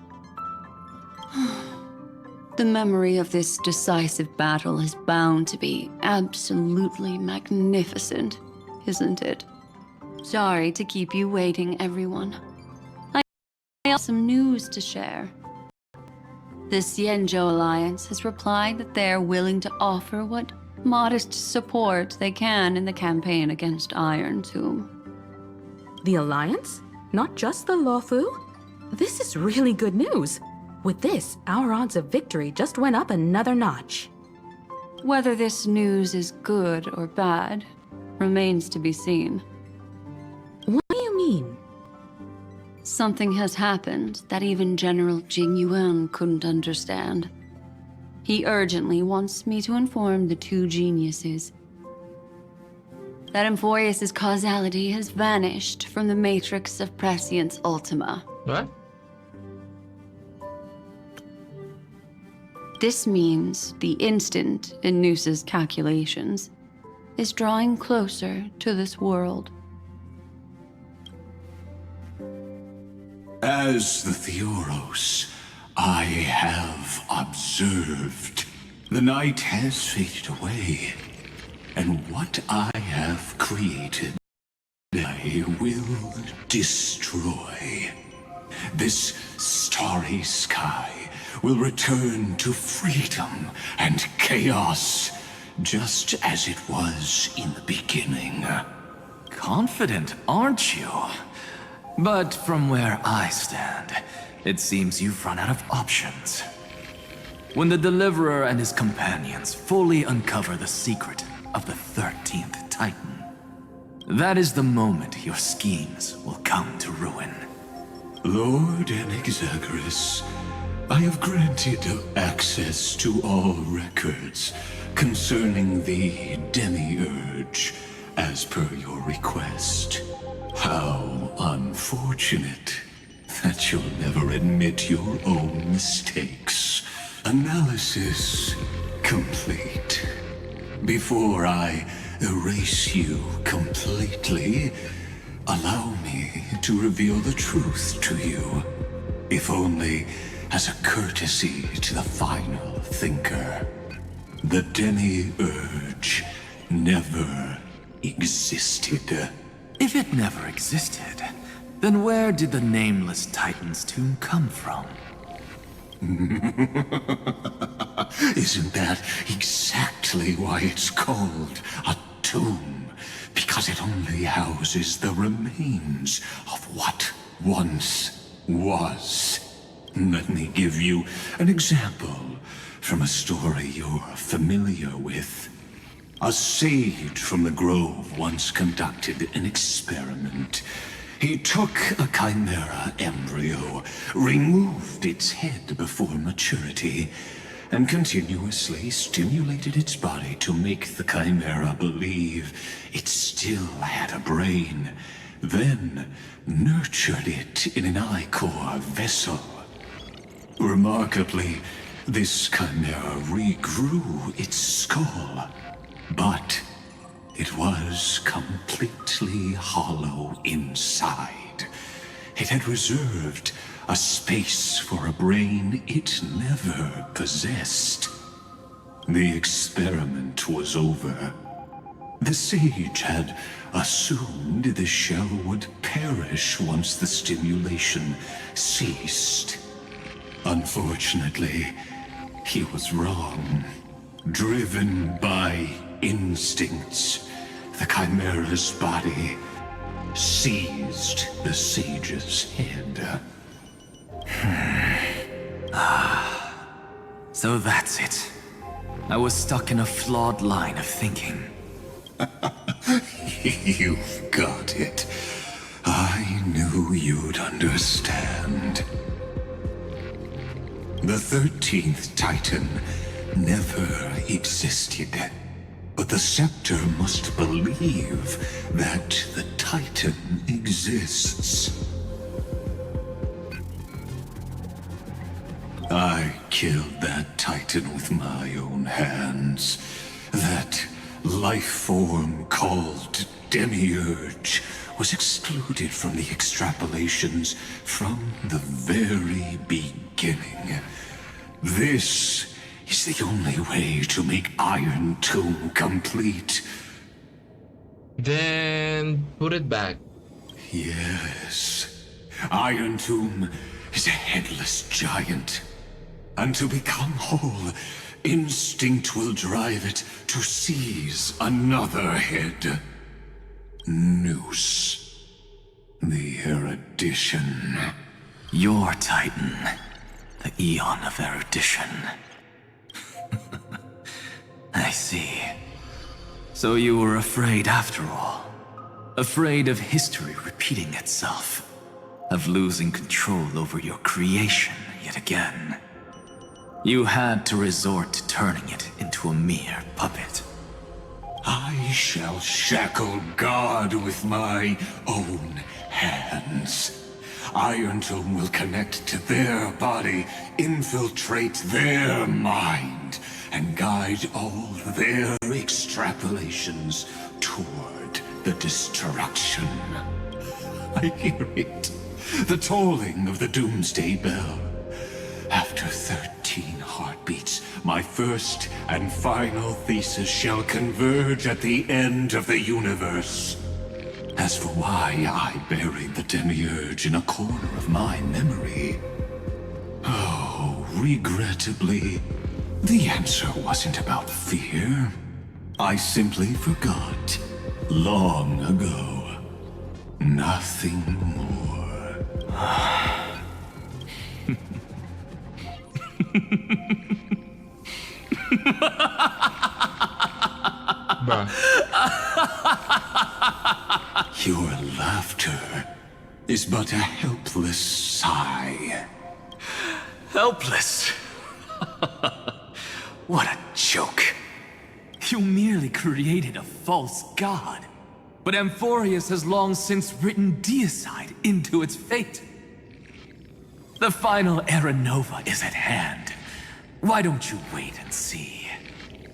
The memory of this decisive battle is bound to be absolutely magnificent, isn't it? Sorry to keep you waiting, everyone. I have some news to share. The Xianzhou Alliance has replied that they're willing to offer what modest support they can in the campaign against Iron Tomb. The Alliance? Not just the Luofu? This is really good news. With this, our odds of victory just went up another notch. Whether this news is good or bad remains to be seen. What do you mean? Something has happened that even General Jing Yuan couldn't understand. He urgently wants me to inform the two geniuses that Emphorius' causality has vanished from the matrix of Prescience Ultima. What? This means the instant in Noosa's calculations is drawing closer to this world. As the Theoros, I have observed. The night has faded away, and what I have created, I will destroy. This starry sky will return to freedom and chaos, just as it was in the beginning. Confident, aren't you? But from where I stand, it seems you've run out of options. When the Deliverer and his companions fully uncover the secret of the 13th Titan, that is the moment your schemes will come to ruin. Lord Anexagorus, I have granted access to all records concerning the Demiurge, as per your request. How unfortunate that you'll never admit your own mistakes. Analysis complete. Before I erase you completely, allow me to reveal the truth to you, if only as a courtesy to the final thinker. The Demiurge never existed. If it never existed, then where did the nameless Titan's tomb come from? Isn't that exactly why it's called a tomb? Because it only houses the remains of what once was. Let me give you an example from a story you're familiar with. A sage from the grove once conducted an experiment. He took a chimera embryo, removed its head before maturity, and continuously stimulated its body to make the chimera believe it still had a brain, then nurtured it in an ichor vessel. Remarkably, this chimera regrew its skull, but it was completely hollow inside. It had reserved a space for a brain it never possessed. The experiment was over. The sage had assumed the shell would perish once the stimulation ceased. Unfortunately, he was wrong. Driven by instincts, the chimera's body seized the sage's head. So that's it. I was stuck in a flawed line of thinking. You've got it. I you'd understand. The 13th Titan never existed. But the scepter must believe that the Titan exists. I killed that Titan with my own hands. That life form called Demiurge was excluded from the extrapolations from the very beginning. This is the only way to make Iron Tomb complete. Then put it back. Yes. Iron Tomb is a headless giant. And to become whole, instinct will drive it to seize another head. Noose. The erudition. Your Titan. The Eon of Erudition. I see. So you were afraid after all. Afraid of history repeating itself. Of losing control over your creation yet again. You had to resort to turning it into a mere puppet. I shall shackle God with my own hands. Iron Tomb will connect to their body, infiltrate their mind, and guide all their extrapolations toward the destruction. I hear it. The tolling of the Doomsday Bell. After 13 heartbeats, my first and final thesis shall converge at the end of the universe. As for why I buried the Demiurge in a corner of my memory, oh, regrettably, the answer wasn't about fear. I simply forgot, long ago. Nothing more. Your laughter is but a helpless sigh. Helpless? What a joke. You merely created a false god. But Amphorius has long since written deicide into its fate. The final Era Nova is at hand. Why don't you wait and see?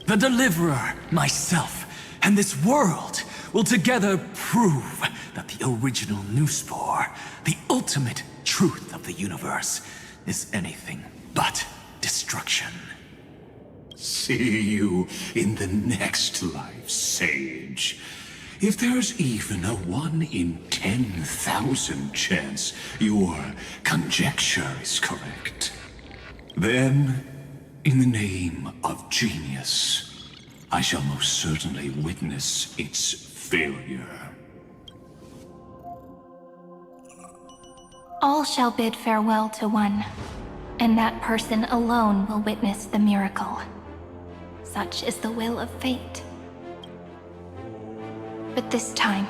The Deliverer, myself, and this world will together prove that the original Newspore, the ultimate truth of the universe, is anything but destruction. See you in the next life, Sage. If there's even a 1 in 10,000 chance your conjecture is correct, then, in the name of genius, I shall most certainly witness its failure. All shall bid farewell to one, and that person alone will witness the miracle. Such is the will of fate. But this time,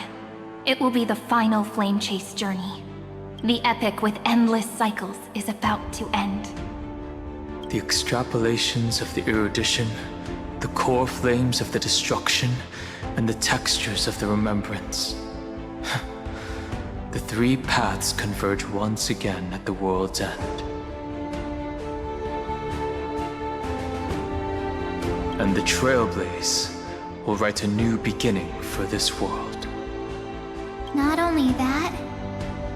it will be the final flame chase journey. The epic with endless cycles is about to end. The extrapolations of the erudition, the core flames of the destruction, and the textures of the remembrance. The three paths converge once again at the world's end. And the Trailblaze will write a new beginning for this world. Not only that,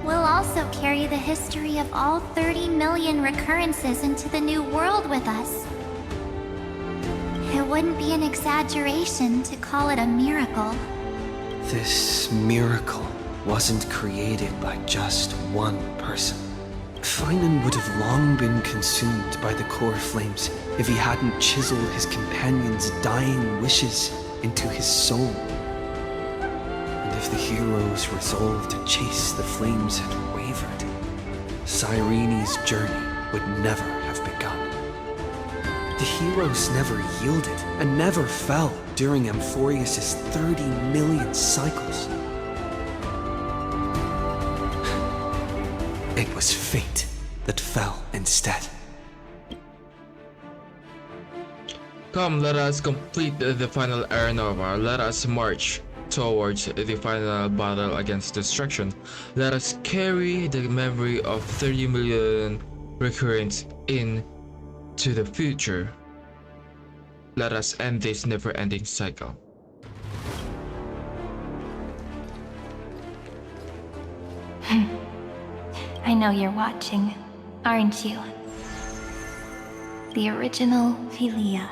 we'll also carry the history of all 30 million recurrences into the new world with us. It wouldn't be an exaggeration to call it a miracle. This miracle wasn't created by just one person. Finan would have long been consumed by the core flames if he hadn't chiseled his companion's dying wishes into his soul. And if the heroes' resolve to chase the flames had wavered, Cyrene's journey would never have begun. The heroes never yielded and never fell during Amphorius' 30 million cycles. It was fate that fell instead. Come, let us complete the final Era Nova. Let us march towards the final battle against destruction. Let us carry the memory of 30 million recurrents into the future. Let us end this never-ending cycle. I know you're watching, aren't you? The original Philia.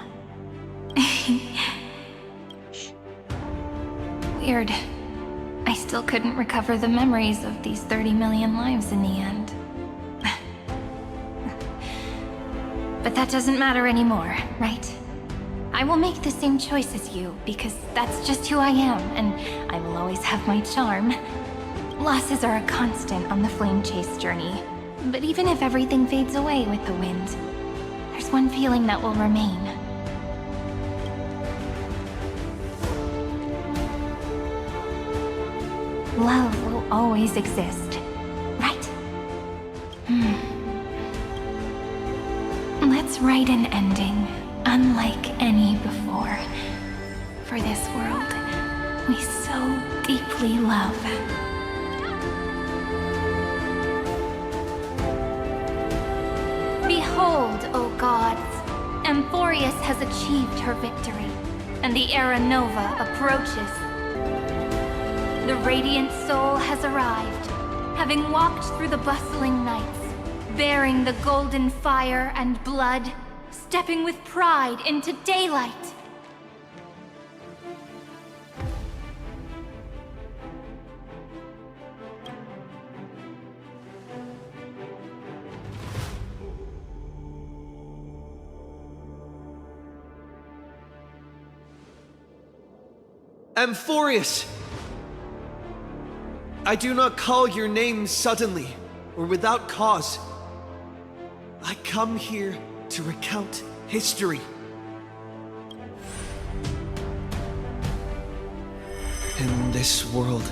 Weird. I still couldn't recover the memories of these 30 million lives in the end. But that doesn't matter anymore, right? I will make the same choice as you, because that's just who I am, and I will always have my charm. Losses are a constant on the flame chase journey, but even if everything fades away with the wind, there's one feeling that will remain. Love will always exist, right? Let's write an ending, unlike any before, for this world we so deeply love. Behold, O gods, Amphorius has achieved her victory, and the Era Nova approaches. The radiant soul has arrived, having walked through the bustling nights, bearing the golden fire and blood, stepping with pride into daylight. Amphorius! I do not call your name suddenly, or without cause. I come here to recount history. In this world,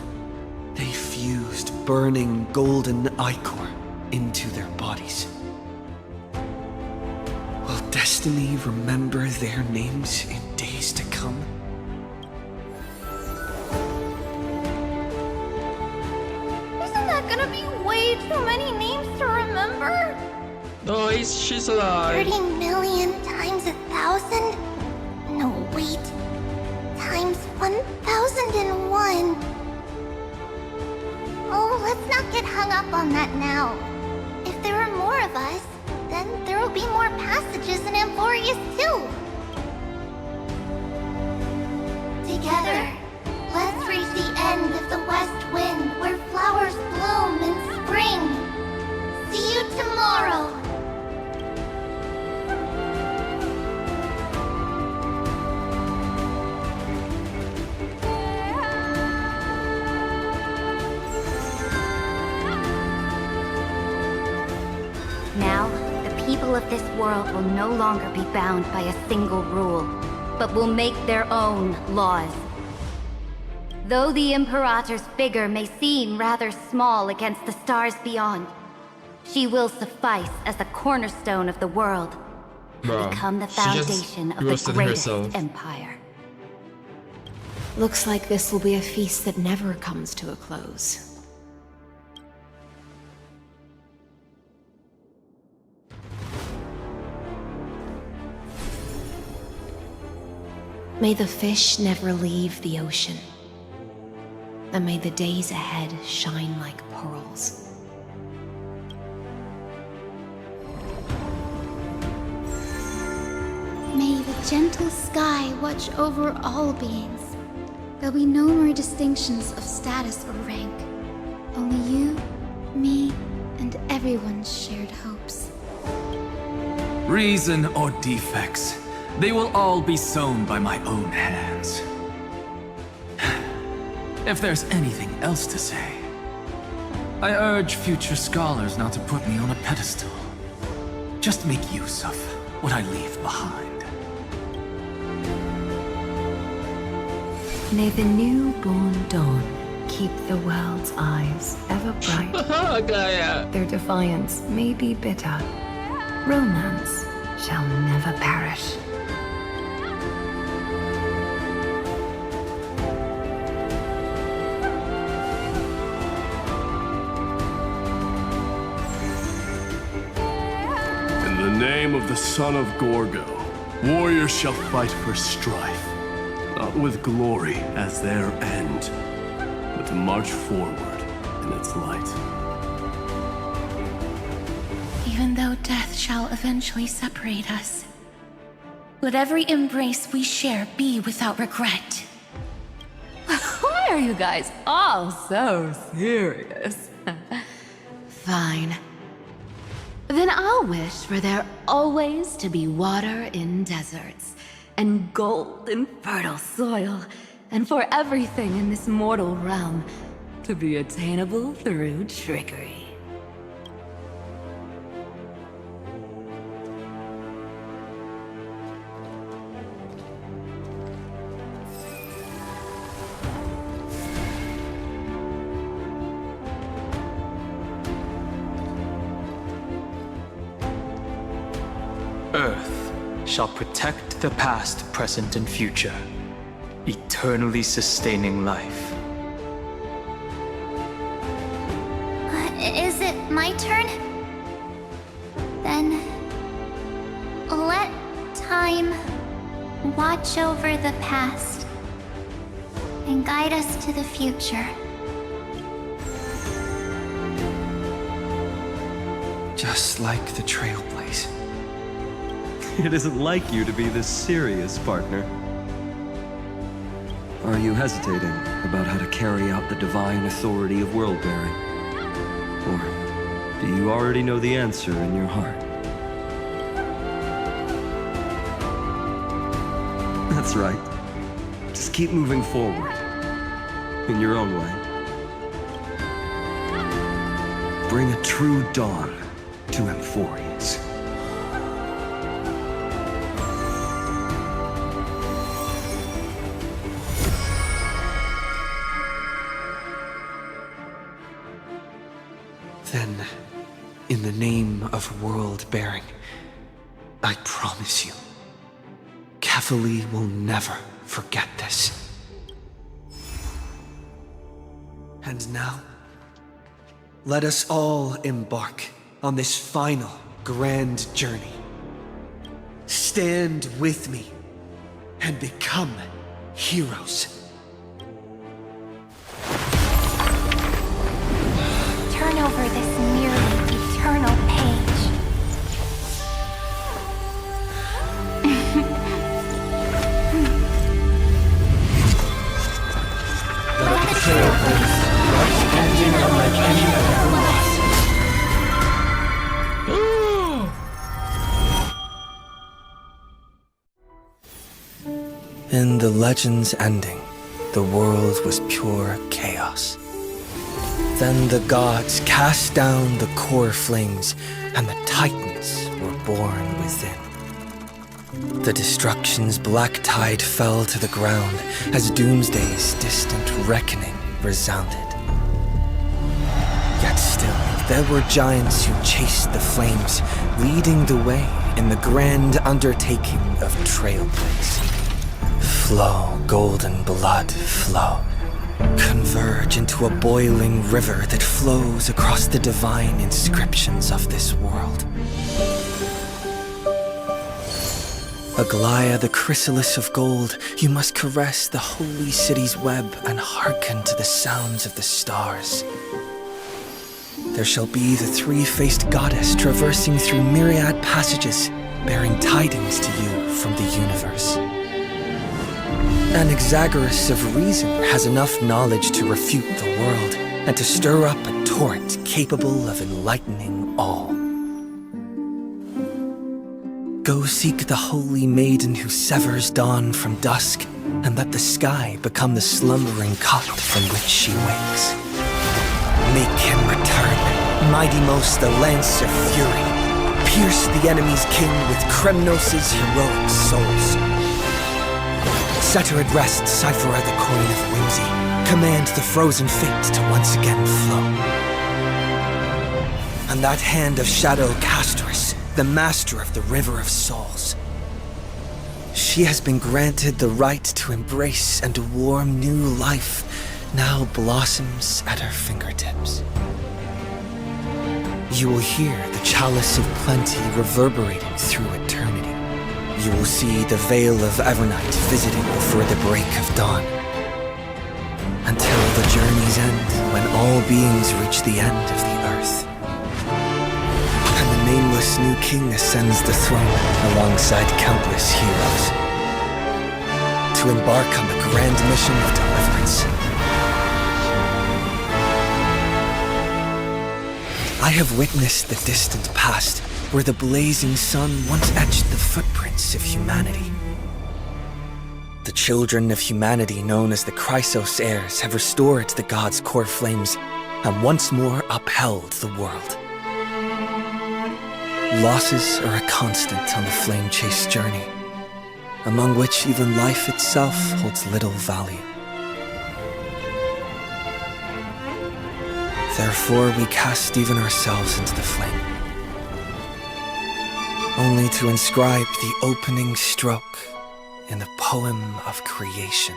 they fused burning golden ichor into their bodies. Will destiny remember their names in days to come? Gonna be way too many names to remember. Oh, she's alive. 30 million times 1,000? No, wait. Times 1,001. Oh, let's not get hung up on that now. If there are more of us, then there will be more passages in Amphorius too. Together, let's reach the end of the west wind where flowers bloom in spring. See you tomorrow. Now, the people of this world will no longer be bound by a single rule, but will make their own laws. Though the Imperator's figure may seem rather small against the stars beyond, she will suffice as the cornerstone of the world, and become the foundation of the greatest empire. Looks like this will be a feast that never comes to a close. May the fish never leave the ocean. And may the days ahead shine like pearls. May the gentle sky watch over all beings. There'll be no more distinctions of status or rank. Only you, me, and everyone's shared hopes. Reason or defects, they will all be sown by my own hands. If there's anything else to say, I urge future scholars not to put me on a pedestal. Just make use of what I leave behind. May the newborn dawn keep the world's eyes ever bright. Gaya. Their defiance may be bitter. Romance shall never perish. In the name of the son of Gorgo, warriors shall fight for strife, not with glory as their end, but to march forward in its light. Even though death shall eventually separate us, let every embrace we share be without regret. Why are you guys all so serious? Fine. Then I'll wish for there always to be water in deserts, and gold in fertile soil, and for everything in this mortal realm to be attainable through trickery. Earth shall protect the past, present, and future, eternally sustaining life. Is it my turn? Then let time watch over the past and guide us to the future. Just like the Trailblaze. It isn't like you to be this serious, partner. Are you hesitating about how to carry out the divine authority of world-bearing? Or do you already know the answer in your heart? That's right. Just keep moving forward. In your own way. Bring a true dawn to Emphorius. Then, in the name of world-bearing, I promise you, Kefali will never forget this. And now, let us all embark on this final grand journey. Stand with me and become heroes. Turn over this nearly eternal page. Let the Trailblaze rush ending unlike any that ever was. In the legend's ending, the world was pure chaos. Then the gods cast down the core flames, and the titans were born within. The destruction's black tide fell to the ground as Doomsday's distant reckoning resounded. Yet still, there were giants who chased the flames, leading the way in the grand undertaking of Trailblaze. Flow, golden blood, flow. Converge into a boiling river that flows across the divine inscriptions of this world. Aglaya, the chrysalis of gold, you must caress the holy city's web and hearken to the sounds of the stars. There shall be the three-faced goddess traversing through myriad passages, bearing tidings to you from the universe. An Exagoras of reason has enough knowledge to refute the world and to stir up a torrent capable of enlightening all. Go seek the holy maiden who severs dawn from dusk, and let the sky become the slumbering cot from which she wakes. Make him return, mighty most the lance of fury. Pierce the enemy's king with Kremnos' heroic souls. Set her at rest, Cyphera the coin of whimsy. command the frozen fate to once again flow. And that hand of Shadow Castress, the master of the River of Souls. She has been granted the right to embrace and a warm new life now blossoms at her fingertips. You will hear the chalice of plenty reverberating through eternity. You will see the veil of Evernight visiting before the break of dawn. Until the journey's end, when all beings reach the end of the earth. And the nameless new king ascends the throne alongside countless heroes. To embark on the grand mission of deliverance. I have witnessed the distant past, where the blazing sun once etched the footprints of humanity. The children of humanity known as the Chrysos heirs have restored the god's core flames and once more upheld the world. Losses are a constant on the flame chase journey, among which even life itself holds little value. Therefore, we cast even ourselves into the flame, only to inscribe the opening stroke in the poem of creation.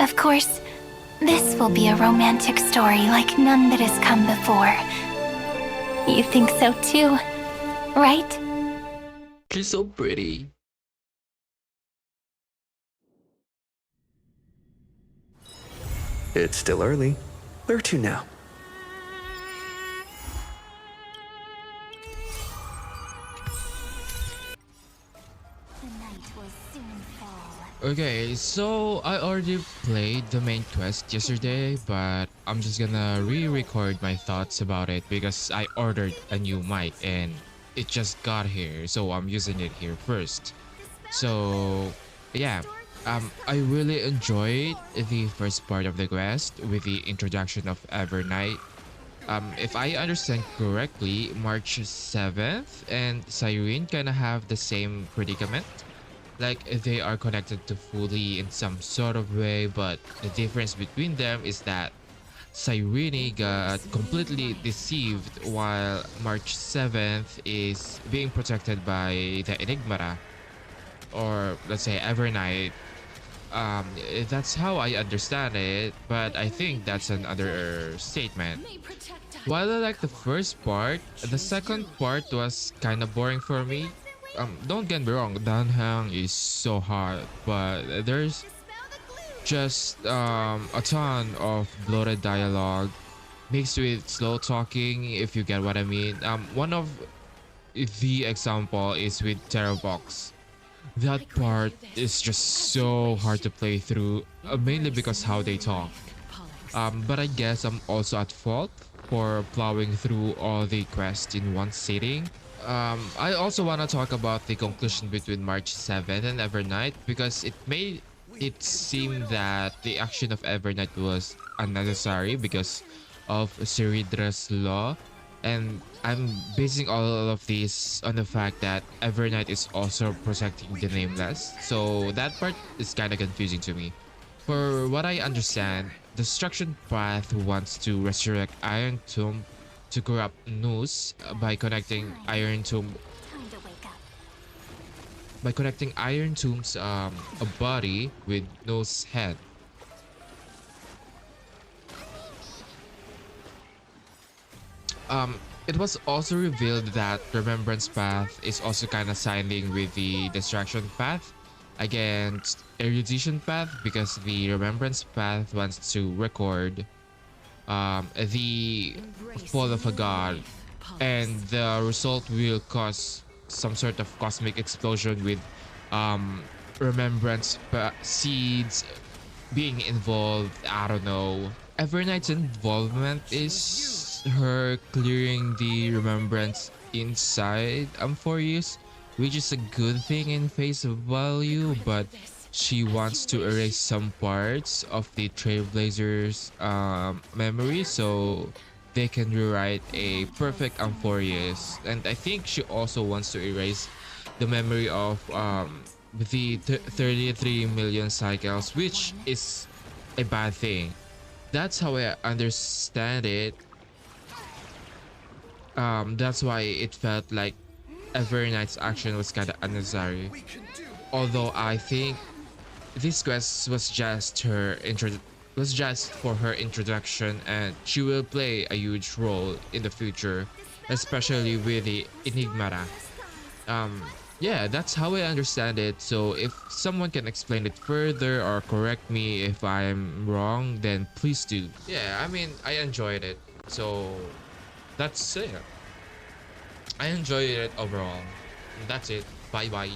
Of course, this will be a romantic story like none that has come before. You think so too, right? She's so pretty. It's still early. Where to now? Okay, so I already played the main quest yesterday, but I'm just gonna re-record my thoughts about it because I ordered a new mic and it just got here, so I'm using it here first. So yeah, I really enjoyed the first part of the quest with the introduction of Evernight. If I understand correctly, March 7th and Cyrene kinda have the same predicament. Like they are connected to Fully in some sort of way, but the difference between them is that Cyrene got completely deceived while March 7th is being protected by the Enigmata, or let's say Evernight. That's how I understand it, but I think that's another statement. While I like the first part, the second part was kind of boring for me. Don't get me wrong, Dan Hang is so hard, but there's just a ton of bloated dialogue mixed with slow talking, if you get what I mean. One of the example is with Terrorbox. That part is just so hard to play through, mainly because how they talk. But I guess I'm also at fault for plowing through all the quests in one sitting. I also want to talk about the conclusion between March 7th and Evernight because it made it seem that the action of Evernight was unnecessary because of Ceridra's law, and I'm basing all of this on the fact that Evernight is also protecting the Nameless, so that part is kind of confusing to me. For what I understand, Destruction Path wants to resurrect Iron Tomb to corrupt Noose by connecting Iron Tomb's a body with Noose's head. It was also revealed that Remembrance Path is also kind of siding with the Distraction Path against Erudition Path because the Remembrance Path wants to record the fall of a god, and the result will cause some sort of cosmic explosion with seeds being involved. I don't know. Evernight's involvement is her clearing the remembrance inside Amphorius, which is a good thing in face value, but she wants to erase some parts of the Trailblazers' memory so they can rewrite a perfect Amphorius. And I think she also wants to erase the memory of the 33 million cycles, which is a bad thing. That's how I understand it. That's why it felt like Evernight's action was kind of unnecessary. Although I think this quest was just for her introduction, and she will play a huge role in the future, especially with the Enigmata. Yeah, that's how I understand it. So if someone can explain it further or correct me if I'm wrong, then please do. Yeah, I mean, I enjoyed it. So that's it. I enjoyed it overall. That's it. Bye bye.